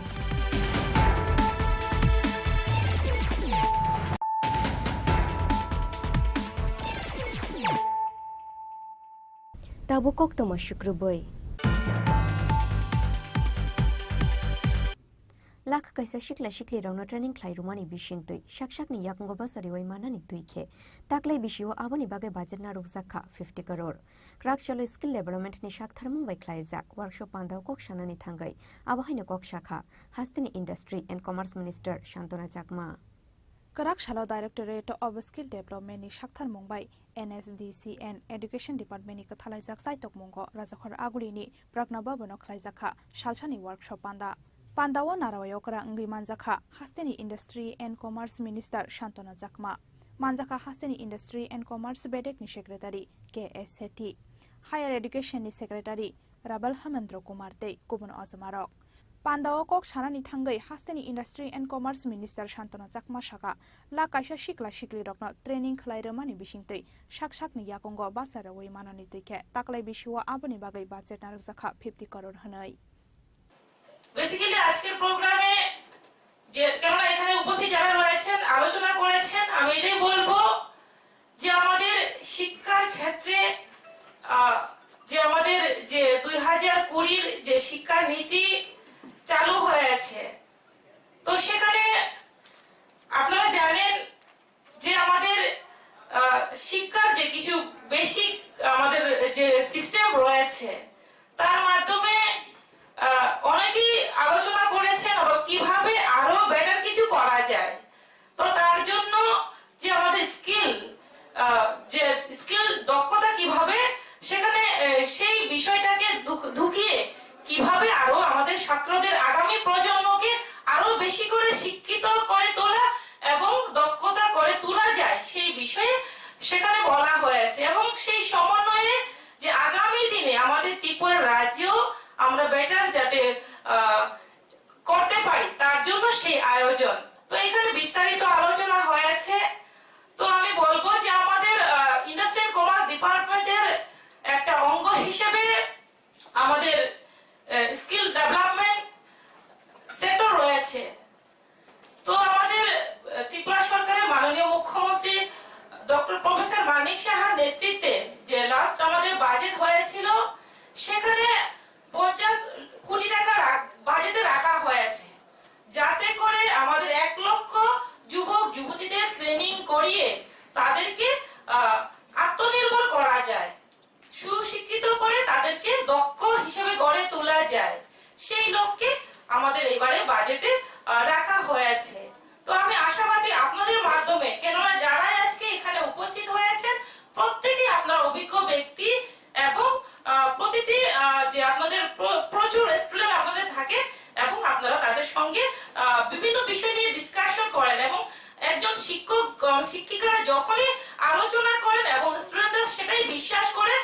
Tabu kok tomo shukruboy. Lak kaisa shikla shikli rauno training klai rumani bishingtui shak ni yakungo basari wai manani tuike taklai bishiwo aboni bagai budget na rukzakha 50 crore krakshalo skill development ni shak tharmung bai klai jak workshop pandau kok shanani thangai abahine kok shakha hastini industry and commerce minister Shantona Chakma Karakshalo Directorate of Skill Development ni Shakthar Mumbai NSDCN Education Department ni Kathalajak Saitok Mungo Rajakhor Aguri ni Prakna Bhabono Khlaijakha Shalchani Workshop Pandawo Narawayokra Ngi Manjakha Hasteni Industry and Commerce Minister Shantanu Jakma Manjakha Hasteni Industry and Commerce Bedek ni Secretary KS Sethi Higher Education ni Secretary Rabal Hamendra Kumar Tei Kubun Azamarok Pandawo kok sanani thangai Hasteni Industry and Commerce Minister Shantanu Jakma Shaka la kaisa shikla shikli rokno training khlairemani bisingtei shak ni yakongo basara wei manani tike taklai bishiwa aboni bagai budget narjakha 50 crore hanai basically আজকের প্রোগ্রামে যে কেননা এখানে উপস্থিত যারা রয়েছেন আলোচনা করেছেন আমি এটাই বলবো যে আমাদের শিক্ষার ক্ষেত্রে যে আমাদের যে 2020 এর যে শিক্ষা নীতি চালু হয়েছে তো সেখানে আপনারা জানেন যে আমাদের শিক্ষার যে কিছু বেসিক আমাদের যে সিস্টেম রয়েছে তার মাধ্যমে অনেকেই আলোচনা করেছেন কিভাবে আরো বেটার কিছু করা যায় তো তার জন্য যে আমাদের স্কিল দক্ষতা কিভাবে সেখানে সেই বিষয়টাকে ঢুকিয়ে কিভাবে আরো আমাদের ছাত্রদের আগামী প্রজন্মকে আরো বেশি করে শিক্ষিত করে তোলা এবং দক্ষতা করে তোলা যায় সেই বিষয়ে সেখানে বলা হয়েছে এবং সেই সমন্বয়ে যে আগামী দিনে আমাদের ত্রিপুরা রাজ্য আমরা বেটার যাতে করতে পারি তার জন্য সেই আয়োজন তো এখানে বিস্তারিত আলোচনা হয়েছে তো আমি বলবো যে আমাদের ইন্ডাস্ট্রি এন্ড কমার্স ডিপার্টমেন্টের একটা অঙ্গ হিসেবে আমাদের স্কিল ডেভেলপমেন্ট সেক্টর রয়েছে তো আমাদের ত্রিপুরা সরকারের মাননীয় মুখ্যমন্ত্রী ডক্টর প্রফেসর মানিক সাহার নেতৃত্বে যে লাস্ট আমাদের বাজেট হয়েছিল সেখানে 50 কোটি টাকা বাজেটে রাখা হয়েছে যাতে করে আমাদের 1 লক্ষ যুবক যুবতীদের ট্রেনিং করিয়ে তাদেরকে আত্মনির্ভর করা যায় সুশিক্ষিত করে তাদেরকে দক্ষ হিসেবে গড়ে তোলা যায় সেই লক্ষ্যে আমাদের এবারে বাজেটে রাখা হয়েছে তো আমি আশাবাদী আপনাদের মাধ্যমে কেননা যারা আজকে এখানে উপস্থিত হয়েছেন প্রত্যেকেই আপনার অভিজ্ঞ ব্যক্তি এবং প্রতিটি যে আপনাদের প্রচুর স্টুডেন্ট আপনাদের থাকে এবং আপনারা তাদের সঙ্গে বিভিন্ন বিষয় নিয়ে ডিসকাশন করেন এবং একজন শিক্ষক শিক্ষিকারা যখনই আলোচনা করেন এবং স্টুডেন্টরা সেটাই বিশ্বাস করে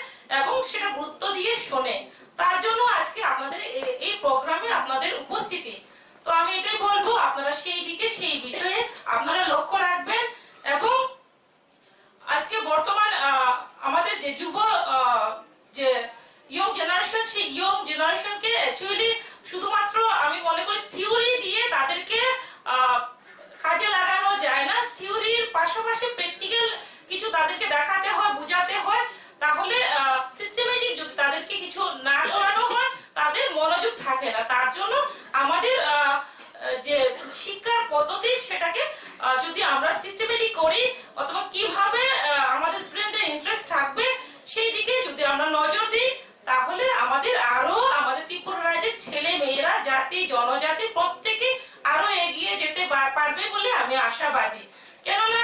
এবং সেটা গুরুত্ব দিয়ে শোনে তার জন্য আজকে আপনাদের এই প্রোগ্রামে আপনাদের উপস্থিতি তো আমি এটাই বলবো আপনারা সেই দিকে সেই বিষয়ে আপনারা লক্ষ্য রাখবেন এবং আজকে বর্তমান আমাদের যে যুব যে ইয়ং জেনারেশন সেই ইয়ং জেনারেশনকে অ্যাকচুয়ালি শুধুমাত্র আমি মনে করি থিওরি দিয়ে তাদেরকে কাজে লাগানো যায় না থিওরির পাশাপাশি প্র্যাকটিক্যাল কিছু তাদেরকে দেখাতে হয় বোঝাতে হয় তাহলে সিস্টেমেটিক যদি তাদেরকে কিছু না করানো হয় তাদের মনোযোগ থাকে না তার জন্য আমাদের যে শিক্ষার পদ্ধতি সেটাকে যদি আমরা সিস্টেমেটিক করি অথবা কিভাবে আমাদের স্টুডেন্টদের ইন্টারেস্ট থাকবে সেই দিকে যদি আমরা নজর দিই তাহলে আমাদের আরো আমাদের ত্রিপুরা রাজ্যের ছেলে মেয়েরা জাতি জনজাতি প্রত্যেকে আরো এগিয়ে যেতে পারবে বলে আমি আশাবাদী কেননা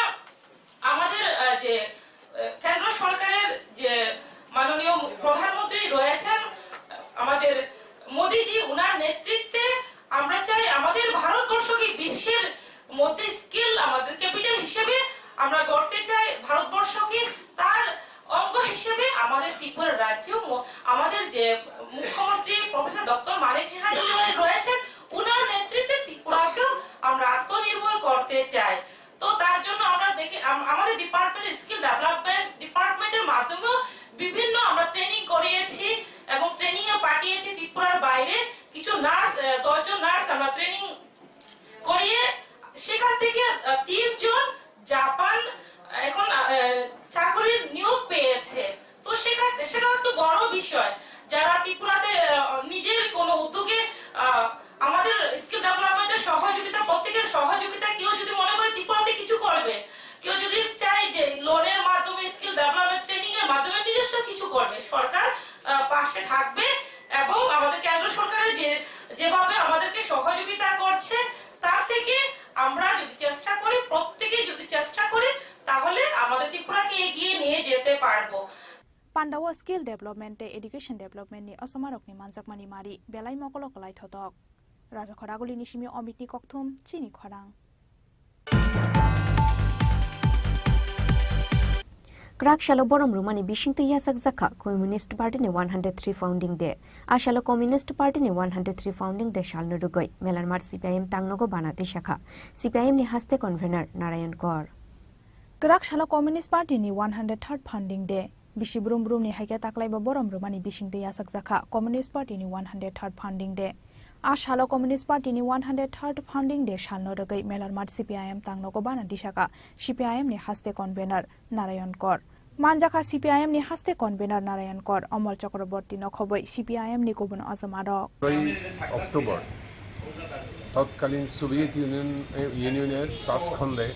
আমাদের যে কেন্দ্র সরকারের যে মাননীয় প্রধানমন্ত্রী রয়েছেন আমাদের মোদিজি উনার নেতৃত্বে আমরা চাই আমাদের ভারতবর্ষকে বিশ্বের মধ্যে স্কিল আমাদের ক্যাপিটাল হিসেবে আমরা গড়তে চাই ভারতবর্ষকে তার অঙ্গ হিসেবে আমাদের ত্রিপুরা রাজ্য আমাদের যে মুখ্যমন্ত্রী প্রফেসর ডক্টর মানিক সাহা রয়েছেন উনার নেতৃত্বে ত্রিপুরাকেও আমরা আত্মনির্ভর করতে চাই তো তার জন্য আমরা দেখি আমাদের ডিপার্টমেন্টের স্কিল ডেভেলপমেন্ট ডিপার্টমেন্টের মাধ্যমেও বিভিন্ন আমরা ট্রেনিং করিয়েছি এবং ট্রেনিং এ পাঠিয়েছি ত্রিপুরার বাইরে কিছু নার্স 10 জন নার্স আমরা ট্রেনিং করিয়ে সেখান থেকে 3 জন জাপান এখন চাকরির নিয়োগ পেয়েছে তো সেটা একটু বড় বিষয় যারা ত্রিপুরাতে নিজের কোনো উদ্যোগে আমাদের স্কিল ডেভেলপমেন্টের সহযোগিতা প্রত্যেকের সহযোগিতা কেউ যদি মনে করে ত্রিপুরাতে কিছু করবে কেউ যদি চাই যে লোনের মাধ্যমে স্কিল ডেভেলপমেন্ট ট্রেনিং এর মাধ্যমে নিজস্ব কিছু করবে সরকার পাশে থাকবে এবং আমাদের কেন্দ্র সরকারের যেভাবে আমাদেরকে সহযোগিতা করছে তার থেকে আমরা যদি চেষ্টা করি প্রত্যেকে Mandawa skill development education development ni osomarok ni manjakmani mari belai mokolo kolai thotok Raja Khoraguli nishimi Omit ni kokthum Chini Khorang Krak shalo borom rumani bishingto yasak zakha Communist Party ni 103 founding day ashalo Communist Party ni 103 founding day shal nurugoi melarmar CPIM tangnogo banati shakha CPIM ni haste convener Narayan Kor Krak shalo Communist Party ni 103rd founding day bishi brum brum ni haike taklai ba borom rumani bishingto yasak zakha Communist Party ni 103rd founding day ashalo Communist Party ni 103rd founding day shal nurugoi melarmar CPIM tangnogo banati shakha CPIM ni haste convener Narayan Kor Manjaka CPIM ni haste convener Narayan Kor Amol Chakraborty নখবই CPIM ni কবন আজমারক October তৎকালীন Soviet ইউনিয়নের তাসখণ্ডে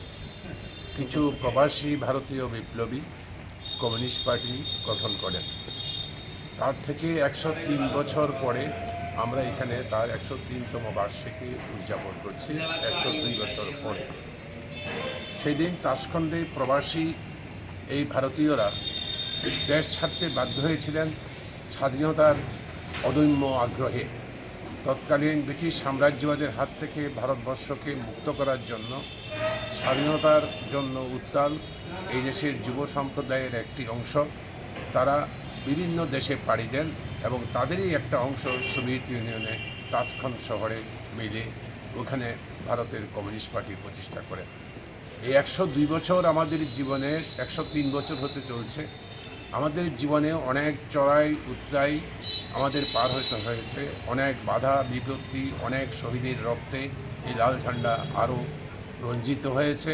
কিছু প্রবাসী ভারতীয় বিপ্লবী কমিউনিস্ট পার্টি গঠন করেন তার থেকে 103 বছর পরে আমরা এখানে তার 103তম বার্ষিকী উদযাপন করছি 102 বছর পরে সেই দিন তাসখণ্ডে প্রবাসী এই ভারতীয়রা দেশ ছাড়তে বাধ্য হয়েছিলেন স্বাধীনতার অদম্য আগ্রহে তৎকালীন ব্রিটিশ সাম্রাজ্যবাদের হাত থেকে ভারতবর্ষকে মুক্ত করার জন্য স্বাধীনতার জন্য উত্তাল এই দেশের যুব সম্প্রদায়ের একটি অংশ তারা বিভিন্ন দেশে পাড়ি দেন এবং তাদেরই একটা অংশ সোভিয়েত ইউনিয়নে তাসখন্দ শহরে মিলে ওখানে ভারতের কমিউনিস্ট পার্টি প্রতিষ্ঠা করেন এই 102 বছর আমাদের জীবনে 103 বছর হতে চলছে আমাদের জীবনে অনেক চড়াই উতরাই আমাদের পার হতে হয়েছে অনেক বাধা বিপত্তি অনেক শহীদের রক্তে এই লাল ঝান্ডা আরও রঞ্জিত হয়েছে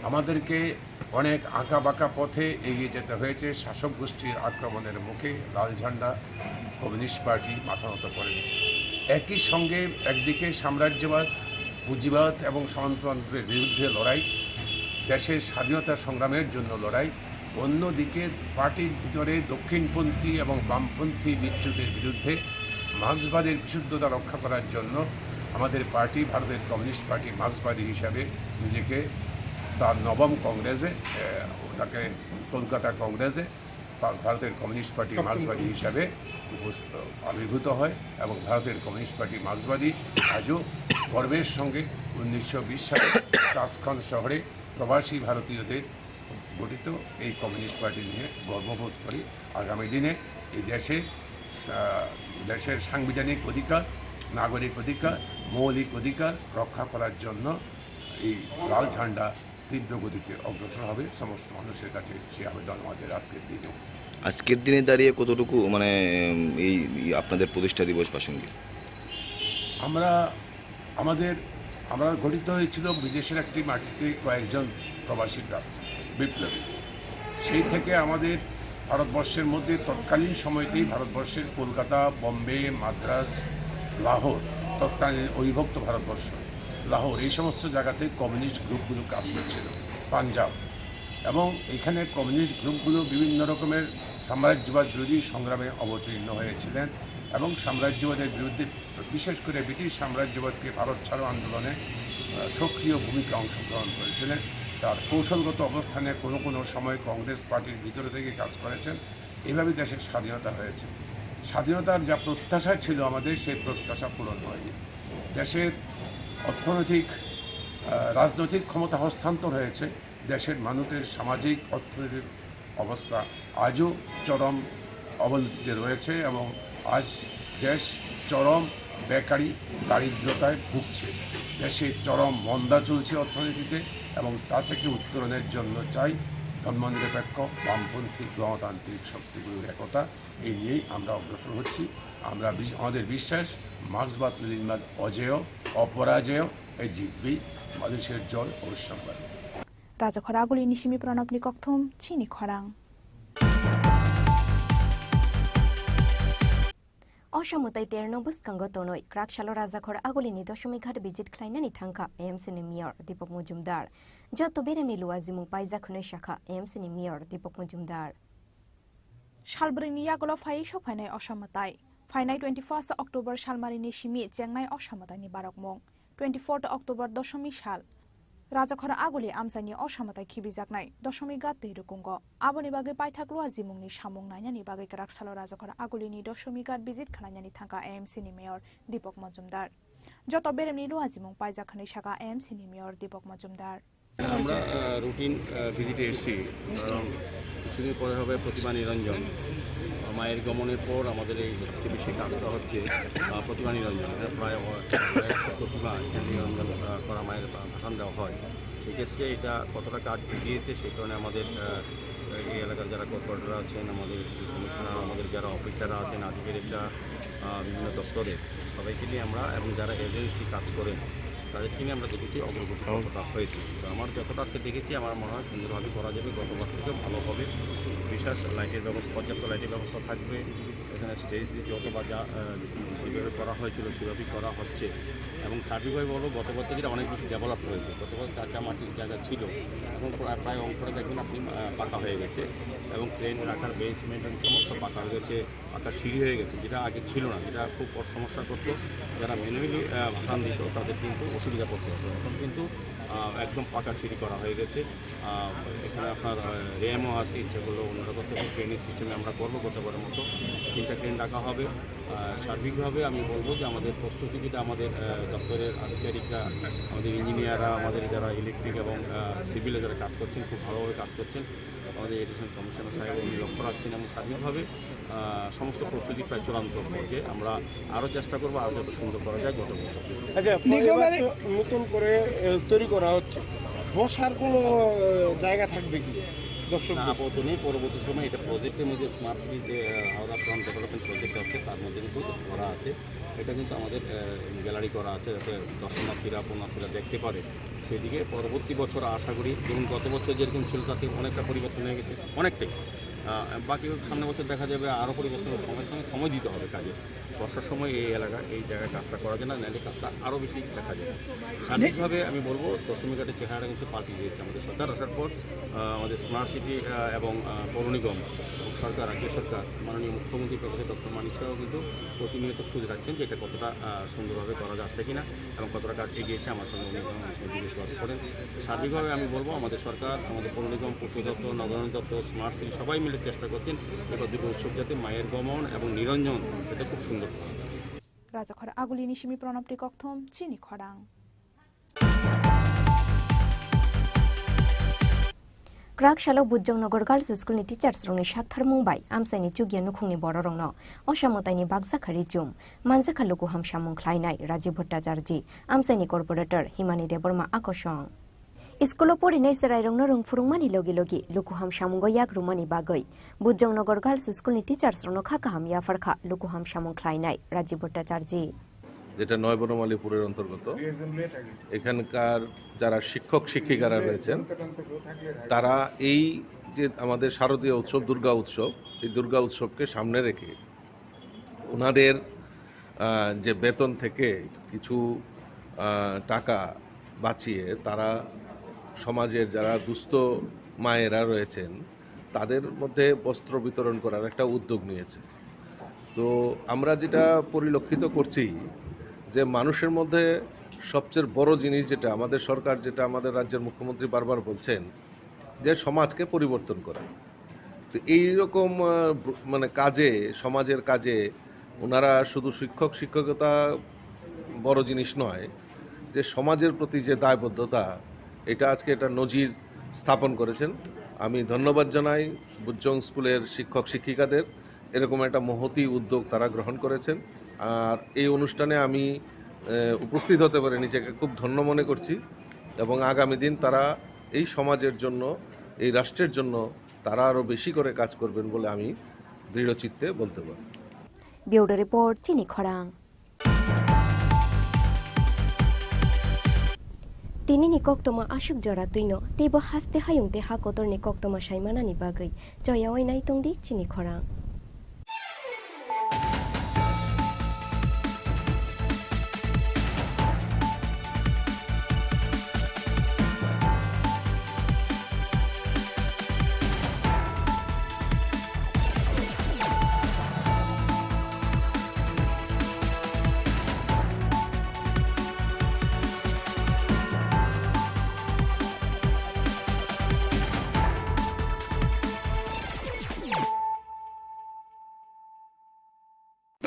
আমাদেরকে অনেক আঁকা বাঁকা পথে এগিয়ে যেতে হয়েছে শাসক গোষ্ঠীর আক্রমণের মুখে লাল ঝান্ডা কমিউনিস্ট পার্টি মাথা নত করেনি একই সঙ্গে একদিকে সাম্রাজ্যবাদ পুঁজিবাদ এবং সামন্ততন্ত্রের বিরুদ্ধে লড়াই দেশের স্বাধীনতা সংগ্রামের জন্য লড়াই অন্যদিকে পার্টির ভিতরে দক্ষিণপন্থী এবং বামপন্থী বিচ্যুতির বিরুদ্ধে মার্ক্সবাদের বিশুদ্ধতা রক্ষা করার জন্য আমাদের পার্টি ভারতের কমিউনিস্ট পার্টি মার্ক্সবাদী হিসাবে নিজেকে তার নবম কংগ্রেসে তাকে কলকাতা কংগ্রেসে ভারতের কমিউনিস্ট পার্টি মার্ক্সবাদী হিসাবে আবির্ভূত হয় এবং ভারতের কমিউনিস্ট পার্টি মার্ক্সবাদী আজও গর্বের সঙ্গে 1920 সালে তাসখন্দ শহরে প্রবাসী ভারতীয়দের গঠিত এই কমিউনিস্ট পার্টি নিয়ে গর্ববোধ করি আগামী দিনে এই দেশের সাংবিধানিক অধিকার নাগরিক অধিকার মৌলিক অধিকার রক্ষা করার জন্য এই লাল ঝান্ডা তীব্র গতিতে অগ্রসর হবে সমস্ত মানুষের কাছে সে আবেদন আমাদের আজকের দিনে দাঁড়িয়ে কতটুকু মানে এই আপনাদের প্রতিষ্ঠা দিবস প্রাসঙ্গিক আমরা গঠিত হয়েছিল বিদেশের একটি মাটিতে কয়েকজন প্রবাসী বিপ্লবী সেই থেকে আমাদের ভারতবর্ষের মধ্যে তৎকালীন সময়তেই ভারতবর্ষের কলকাতা বম্বে মাদ্রাস লাহোর তৎকালীন অবিভক্ত ভারতবর্ষ লাহোর এই সমস্ত জায়গাতে কমিউনিস্ট গ্রুপগুলো কাজ করছিল পাঞ্জাব এবং এখানে কমিউনিস্ট গ্রুপগুলো বিভিন্ন রকমের সাম্রাজ্যবাদ বিরোধী সংগ্রামে অবতীর্ণ হয়েছিলেন এবং সাম্রাজ্যবাদের বিরুদ্ধে বিশেষ করে ব্রিটিশ সাম্রাজ্যবাদকে ভারত ছাড়ো আন্দোলনে সক্রিয় ভূমিকা অংশগ্রহণ করেছিলেন তার কৌশলগত অবস্থানে কোনো সময় কংগ্রেস পার্টির ভিতরে থেকে কাজ করেছেন এইভাবে দেশের স্বাধীনতা হয়েছে স্বাধীনতার যা প্রত্যাশা ছিল আমাদের সেই প্রত্যাশা পূরণ হয়নি দেশের অর্থনৈতিক রাজনৈতিক ক্ষমতা হস্তান্তর হয়েছে দেশের মানুষের সামাজিক অর্থনৈতিক অবস্থা আজও চরম অবনতিতে রয়েছে এবং আজ দেশ চরম বেকারি দারিদ্রতায় ভুগছে দেশে চরম মন্দা চলছে অর্থনীতিতে এবং তা থেকে উত্তরণের জন্য চাই ধর্মনিরপেক্ষ বামপন্থী গণতান্ত্রিক শক্তিগুলোর একতা এই নিয়েই আমরা অগ্রসর হচ্ছি আমাদের বিশ্বাস মার্ক্সবাদ লেনিনবাদ অজেয় অপরাজেয় এই জিতবেই মানুষের জল অবশ্যম্ভাবী Raja Khoraguli nishimi Pranab ni kokthum Chini Khorang অসমতাই 13 নম্বর স্কাঙ্গতনই ক্রাকশালো রাজা খোরাগুলি নি দশমিক ঘাট বিজিট খ্লাইনানি থাঙ্কা এএমসি নি মেয়র দীপক মজুমদার যত বেরেমনি লুয়াজিমু পাইজা খুনে শাখা এএমসি নি মেয়র দীপক মজুমদার শালব্রিনি ইয়াগলো ফাই সফাইনাই অসমতাই ফাইনাই 21 অক্টোবর শালমারিনি সিমি চেংনাই অসমতাইনি বারকমং 24 অক্টোবর দশমী শাল राजाखरा आगुलि आमसानि असामताय खिबिजाकनाय दशमिक गाते रुकुंग आबनि बागै पाइथाक्लुआ जिमुंनि सामुं नायनानि बागै रागसालो राजाखरा आगुलिनि दशमिक गात बिजित खानायनि थांगा एएमसी नि मेयर दीपक मजुमदार যত বেরেমনি লুয়া জিমুং পাইজাখানি শাখা এএমসি नि মেয়র দীপক মজুমদার আমরা রুটিন ভিজিটে এসেছি কারণ কিছুদিন পরে হবে প্রতিমা নিরঞ্জন মায়ের গমনের পর আমাদের এই সবচেয়ে বেশি কাজটা হচ্ছে প্রতিমা নিরঞ্জন এটা প্রায় প্রতিমা নিরঞ্জন করা মায়ের ভাষণ দেওয়া হয় সেক্ষেত্রে এটা কতটা কাজ এগিয়েছে সেই কারণে আমাদের এই এলাকার যারা কর্পোরেটররা আছেন আমাদের কমিশনার আমাদের যারা অফিসাররা আছেন আধিকারিকরা বিভিন্ন দপ্তরে সবাইকে নিয়ে আমরা এবং যারা এজেন্সি কাজ করেন তাদেরকে নিয়ে আমরা দেখেছি অগ্রগতি কতটা হয়েছে তো আমার যতটা আজকে দেখেছি আমার মনে হয় সুন্দরভাবে করা যাবে গতবার থেকেও ভালো হবে বিশেষ লাইটের ব্যবস্থা পর্যাপ্ত লাইটের ব্যবস্থা থাকবে এখানে স্টেজ যত বা যা যেভাবে করা হয়েছিল সেভাবেই করা হচ্ছে এবং সার্বিকভাবে বলবো গতবার থেকে অনেক বেশি ডেভেলপ হয়েছে গতবার কাঁচা মাটির জায়গা ছিল এখন প্রায় অংশটা দেখবেন আপনি পাকা হয়ে গেছে এবং ট্রেন রাখার বেসমেন্ট সমস্ত পাকা হয়ে গেছে পাকা সিঁড়ি হয়ে গেছে যেটা আগে ছিল না যেটা খুব সমস্যা করতো যারা ম্যানুয়ালি ভাষণ দিত তাদের কিন্তু অসুবিধা করতে হতো এখন কিন্তু একদম পাকা সিঁড়ি করা হয়ে গেছে এখানে আপনার র্যামও আছে ইচ্ছা করলেও অন্যরা করতে হবে ট্রেনের সিস্টেমে আমরা করবো গতবারের মতো 3টা ট্রেন রাখা হবে সার্বিকভাবে আমি বলবো যে আমাদের প্রস্তুতিটা আমাদের দপ্তরের আধিকারিকরা আমাদের ইঞ্জিনিয়াররা আমাদের যারা ইলেকট্রিক এবং সিভিলে যারা কাজ করছেন খুব ভালোভাবে কাজ করছেন আমাদের এডিশনাল কমিশনার সাহেব উনি লক্ষ্য রাখছেন এবং সার্বিকভাবে সমস্ত প্রস্তুতি প্রায় চূড়ান্ত পর্যায়ে আমরা আরও চেষ্টা করবো আরও যত সুন্দর করা যায় গত বছর। আচ্ছা নতুন করে তৈরি করা হচ্ছে বসার কোনো জায়গা থাকবে কি দর্শক আপাতত নেই পরবর্তী সময় এটা প্রজেক্টের মধ্যে স্মার্ট সিটি যে হাওড়া টাউন ডেভেলপমেন্ট প্রজেক্ট আছে তার মধ্যে কিন্তু করা আছে এটা কিন্তু আমাদের গ্যালারি করা আছে যাতে দর্শনার্থীরা পুণ্যার্থীরা দেখতে পারে সেদিকে পরবর্তী বছর আশা করি যেমন গত বছর যেরকম ছিল তাতে অনেকটা পরিবর্তন হয়ে গেছে অনেকটাই বাকি সামনের বছর দেখা যাবে আরও পরিবর্তনের সময়ের সঙ্গে সময় দিতে হবে কাজে বর্ষার সময় এই এলাকায় এই জায়গায় কাজটা করা যায় না নাহলে কাজটা আরও বেশি দেখা যায় সার্বিকভাবে আমি বলবো দশমী ঘাটের চেহারাটা কিন্তু পাল্টে দিয়েছে আমাদের সরকার আসার পর আমাদের স্মার্ট সিটি এবং পৌর নিগম এবং সরকার রাজ্য সরকার মাননীয় মুখ্যমন্ত্রী প্রফেসর ডক্টর মানিক সাহেব কিন্তু প্রতিনিয়ত খোঁজ রাখছেন যে এটা কতটা সুন্দরভাবে করা যাচ্ছে কিনা এবং কতটা কাজ এগিয়েছে আমার সঙ্গে উনি জিজ্ঞেস করেন সার্বিকভাবে আমি বলবো আমাদের সরকার আমাদের পৌর নিগম পশু দপ্তর নগরায়ণ দপ্তর স্মার্ট সিটি সবাই মিলে চেষ্টা করছেন এবার দুটো উৎসব যাতে মায়ের গমন এবং নিরঞ্জন এটা খুব সুন্দর রাজাখরা আগুলি নিশিমি প্রণবটি কক্থম চিনি খরাং Krakshalo Bujjongnogar Girls School ni teachers rongni sakthar mungbai amsaini chugya nukhungni bororongno osamotaini bagjakhari jum manjakhaluku hamsamung khlainai Rajiv Bhattacharya amsaini corporator Himani Deborma akosong School porinai serairongno rungfurungmani logi luku hamsamungo yak rumani bagai Bujjongnogar Girls School ni teachers rongno khakaham yafarkha luku hamsamung khlainai Rajiv Bhattacharya যেটা নয় বনমালীপুরের অন্তর্গত এখানকার যারা শিক্ষক শিক্ষিকারা রয়েছেন তারা এই যে আমাদের শারদীয় উৎসব দুর্গা উৎসব এই দুর্গা উৎসবকে সামনে রেখে ওনাদের যে বেতন থেকে কিছু টাকা বাঁচিয়ে তারা সমাজের যারা দুস্থ মায়েরা রয়েছেন তাদের মধ্যে বস্ত্র বিতরণ করার একটা উদ্যোগ নিয়েছে তো আমরা যেটা পরিলক্ষিত করছি যে মানুষের মধ্যে সবচেয়ে বড় জিনিস যেটা আমাদের সরকার যেটা আমাদের রাজ্যের মুখ্যমন্ত্রী বারবার বলছেন যে সমাজকে পরিবর্তন করা তো এইরকম মানে কাজে সমাজের কাজে ওনারা শুধু শিক্ষকতা বড় জিনিস নয় যে সমাজের প্রতি যে দায়বদ্ধতা এটা আজকে এটা নজির স্থাপন করেছেন আমি ধন্যবাদ জানাই বুজ্জং স্কুলের শিক্ষক শিক্ষিকাদের এরকম একটা মহতি উদ্যোগ তারা গ্রহণ করেছেন আর এই অনুষ্ঠানে আমি উপস্থিত হতে পারে নিজেকে খুব ধন্য মনে করছি এবং আগামী দিন তারা এই সমাজের জন্য এই রাষ্ট্রের জন্য তারা আরো বেশি করে কাজ করবেন বলে আমি দৃঢ়চিত্তে বলতে পারি ব্যুরো রিপোর্ট চিনি খরাং তিনি নিকক্তমা আশুক জরা তুইনো তেব হাসতে হায়ুংতে হাকতর নিকক্তমা সাইমানানি বাগৈ জয়াওই নাইতংদি চিনি খরাং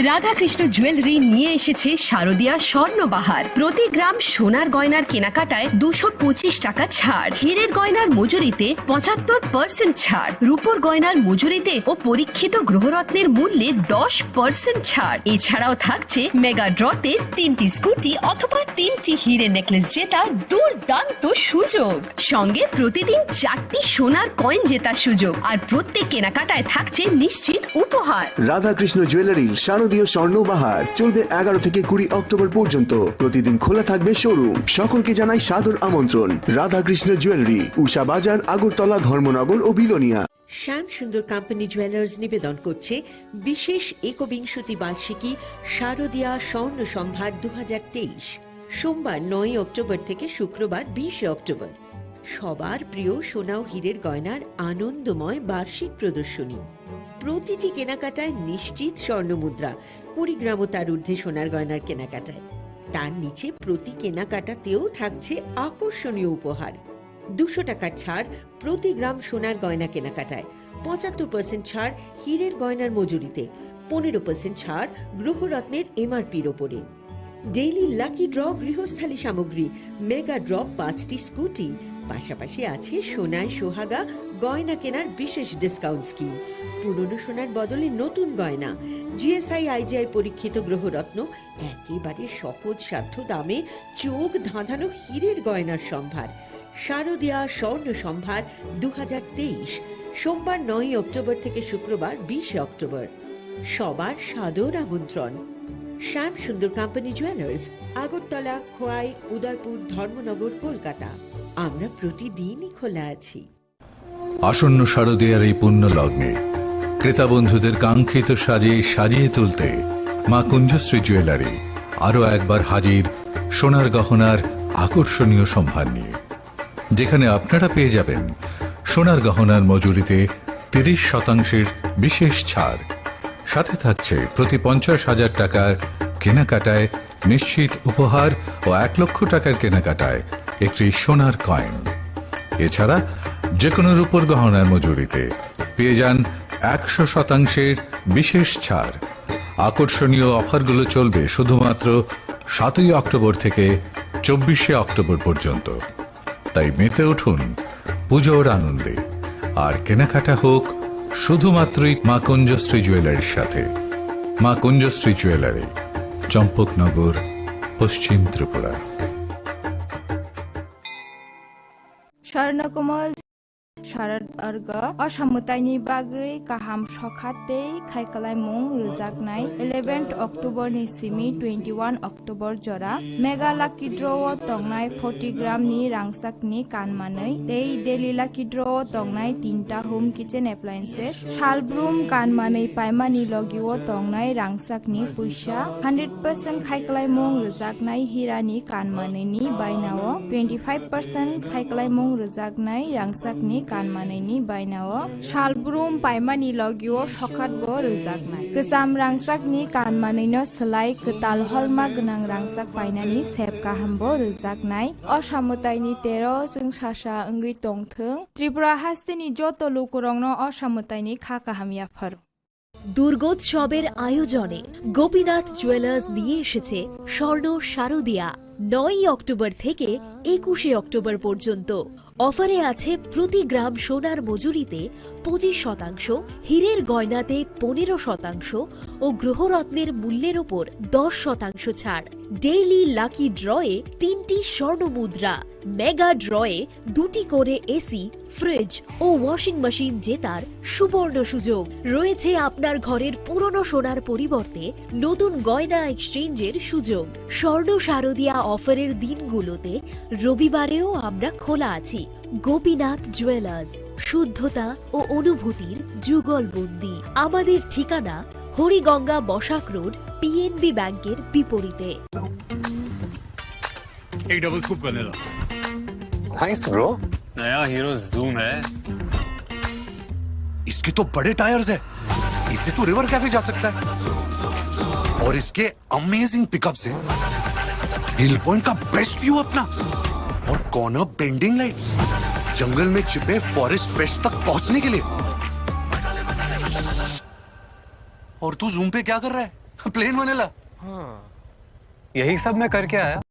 রাধাকৃষ্ণ জুয়েলারি নিয়ে এসেছে শারদীয়া স্বর্ণবাহার। প্রতি গ্রাম সোনার গয়নার কেনাকাটায় 225 টাকা ছাড়, হীরের গয়নার মজুরিতে 75% ছাড়, রূপোর গয়নার মজুরিতে ও পরীক্ষিত গ্রহরত্নের মূল্যে 10% ছাড়। এছাড়াও থাকছে মেগা ড্রতে 3টি স্কুটি অথবা 3টি হীরের নেকলেস জেতার দুর্দান্ত সুযোগ, সঙ্গে প্রতিদিন 4টি সোনার কয়েন জেতার সুযোগ, আর প্রত্যেক কেনাকাটায় থাকছে নিশ্চিত উপহার। রাধাকৃষ্ণ জুয়েলারির শারদীয় স্বর্ণবাহার চলবে 11 থেকে 20 অক্টোবর পর্যন্ত। প্রতিদিন খোলা থাকবে শোরুম। সকলকে জানাই সাদর আমন্ত্রণ। রাধাকৃষ্ণ জুয়েলারি, উষা বাজার, আগরতলা, ধর্মনগর ও বিলোনিয়া। শ্যাম সুন্দর কোম্পানি জুয়েলার্স নিবেদন করছে বিশেষ একবিংশতি বার্ষিকী শারদীয়া স্বর্ণ সম্ভার 2023, সোমবার 9 অক্টোবর থেকে শুক্রবার 20 অক্টোবর। সবার প্রিয় সোনা ও হীরের গয়নার আনন্দময় বার্ষিক প্রদর্শনী। প্রতিটি কেনাকাটায় নিশ্চিত স্বর্ণমুদ্রা, 20 গ্রাম ও তার ঊর্ধ্বে সোনার গয়নার কেনাকাটায়। তার নিচে প্রতি কেনাকাটাতেও থাকছে আকর্ষণীয় উপহার। 200 টাকার ছাড় প্রতি গ্রাম সোনার গয়না কেনাকাটায়, 75% ছাড় হীরের গয়নার মজুরিতে, 15% ছাড় গ্রহরত্নের এমআরপির ওপরে। ডেইলি লাকি ড্র গৃহস্থালী সামগ্রী, মেগা ড্র 5টি স্কুটি, পাশাপাশি আছে সোনায় সোহাগা গয়না কেনার বিশেষ ডিসকাউন্ট স্কিম, পুরনো সোনার বদলে নতুন গয়না, জিএসআই আইজিআই পরীক্ষিত গ্রহরত্ন, একেবারে সহজ সাধ্য দামে চোখ ধাঁধানো হীরের গয়নার সম্ভার। শারদীয়া স্বর্ণ সম্ভার 2023, সোমবার 9 অক্টোবর থেকে শুক্রবার 20 অক্টোবর। সবার সাদর আমন্ত্রণ। শ্যাম সুন্দর কোম্পানি জুয়েলার্স, আগরতলা, খোয়াই, উদয়পুর, ধর্মনগর, কলকাতা। আমরা প্রতিদিনই খোলা আছি। আসন্ন শারদীয়ার এই পুণ্য লগ্নে ক্রেতা বন্ধুদের কাঙ্ক্ষিত সাজে সাজিয়ে তুলতে মা কুঞ্জশ্রী জুয়েলারি আরও একবার হাজির সোনার গহনার আকর্ষণীয় সম্ভার নিয়ে, যেখানে আপনারা পেয়ে যাবেন সোনার গহনার মজুরিতে 30% বিশেষ ছাড়, সাথে থাকছে প্রতি 50,000 টাকার কেনাকাটায় নিশ্চিত উপহার ও 1 লক্ষ টাকার কেনাকাটায় একটি সোনার কয়েন। এছাড়া যে কোনো রূপোর গহনার মজুরিতে পেয়ে যান 100% বিশেষ ছাড়। আকর্ষণীয় অফারগুলো চলবে শুধুমাত্র 7 অক্টোবর থেকে 24 অক্টোবর পর্যন্ত। তাই মেতে উঠুন পুজোর আনন্দে, আর কেনাকাটা হোক শুধুমাত্রই মা কুঞ্জশ্রী জুয়েলারির সাথে। মা কুঞ্জশ্রী জুয়েলারি, চম্পকনগর, পশ্চিম ত্রিপুরা। স্বর্ণকমল শারদ अर्ग असामुताइनि बागै गाहाम सखातै खायखालायमुं रोजागनाय 11 अक्ट'बरनि सिमी 21 अक्ट'बर जरा मेगा लाकी ड्र'आव तंनाय 40 ग्रामनि रांसाकनि कानमानै डेली लाकी ड्र'आव तंनाय 3टा होम किचेन एप्लायेन्सेस सालब्रुम कानमानै पाइमानि लगिआव तंनाय रांसाकनि फैसा 100% खायखालायमुं रोजागनाय हिरानि कानमानैनि बायनाव 25% खायखालायमुं रोजागनाय रांसाकनि कानमानैनि बायनाव सालब्रुम पाइमानि लगिआव सखातबो रोजागनाय गोजाम रांसाकनि कानमानैनो सोलाय गोताल हलमार्क गोनां रांसाक बायनानि सेब गाहामबो रोजागनाय असामुताइनि 13 जों सासा ओंगै तंथों त्रिपुरा हास्तेनि जत लोकरंनो असामुताइनि खा काहामियाफोर। দুর্গোৎসবের আয়োজনে গোপীনাথ জুয়েলার্স নিয়ে এসেছে স্বর্ণ শারদীয়া। 9 অক্টোবর থেকে 21 অক্টোবর পর্যন্ত অফারে আছে প্রতি গ্রাম সোনার মজুরিতে 25%, হীরের গয়নাতে 15% ও গ্রহরত্নের মূল্যের ওপর 10% ছাড়। ডেইলি লাকি ড্রয়ে 3টি স্বর্ণ মুদ্রা, মেগা ড্রয়ে 2টি করে এসি, ফ্রিজ ও ওয়াশিং মেশিন জেতার সুবর্ণ সুযোগ রয়েছে। আপনার ঘরের পুরনো সোনার পরিবর্তে নতুন গয়না এক্সচেঞ্জের সুযোগ। স্বর্ণ শারদীয়া অফারের দিনগুলোতে রবিবারেও আমরা খোলা আছি। গোপীনাথ জুয়েলার্স, শুদ্ধতা ও অনুভূতির যুগলবন্দি। আমাদের ঠিকানা হরিগঙ্গা বসাক রোড, পিএনবি ব্যাংকের বিপরীতে। एक double scoop vanilla. Nice bro. नया हीरो जूम है। इसके तो बड़े टायर्स है, इससे तो रिवर कैफे जा सकता है। और इसके अमेजिंग पिकअप से हिल पॉइंट का बेस्ट व्यू अपना, और कॉर्नर बेंडिंग लाइट्स, जंगल में छिपे फॉरेस्ट फेस्ट तक पहुंचने के लिए। और तू जूम पे क्या कर रहा है? Plane vanilla. हाँ, यही सब मैं करके आया।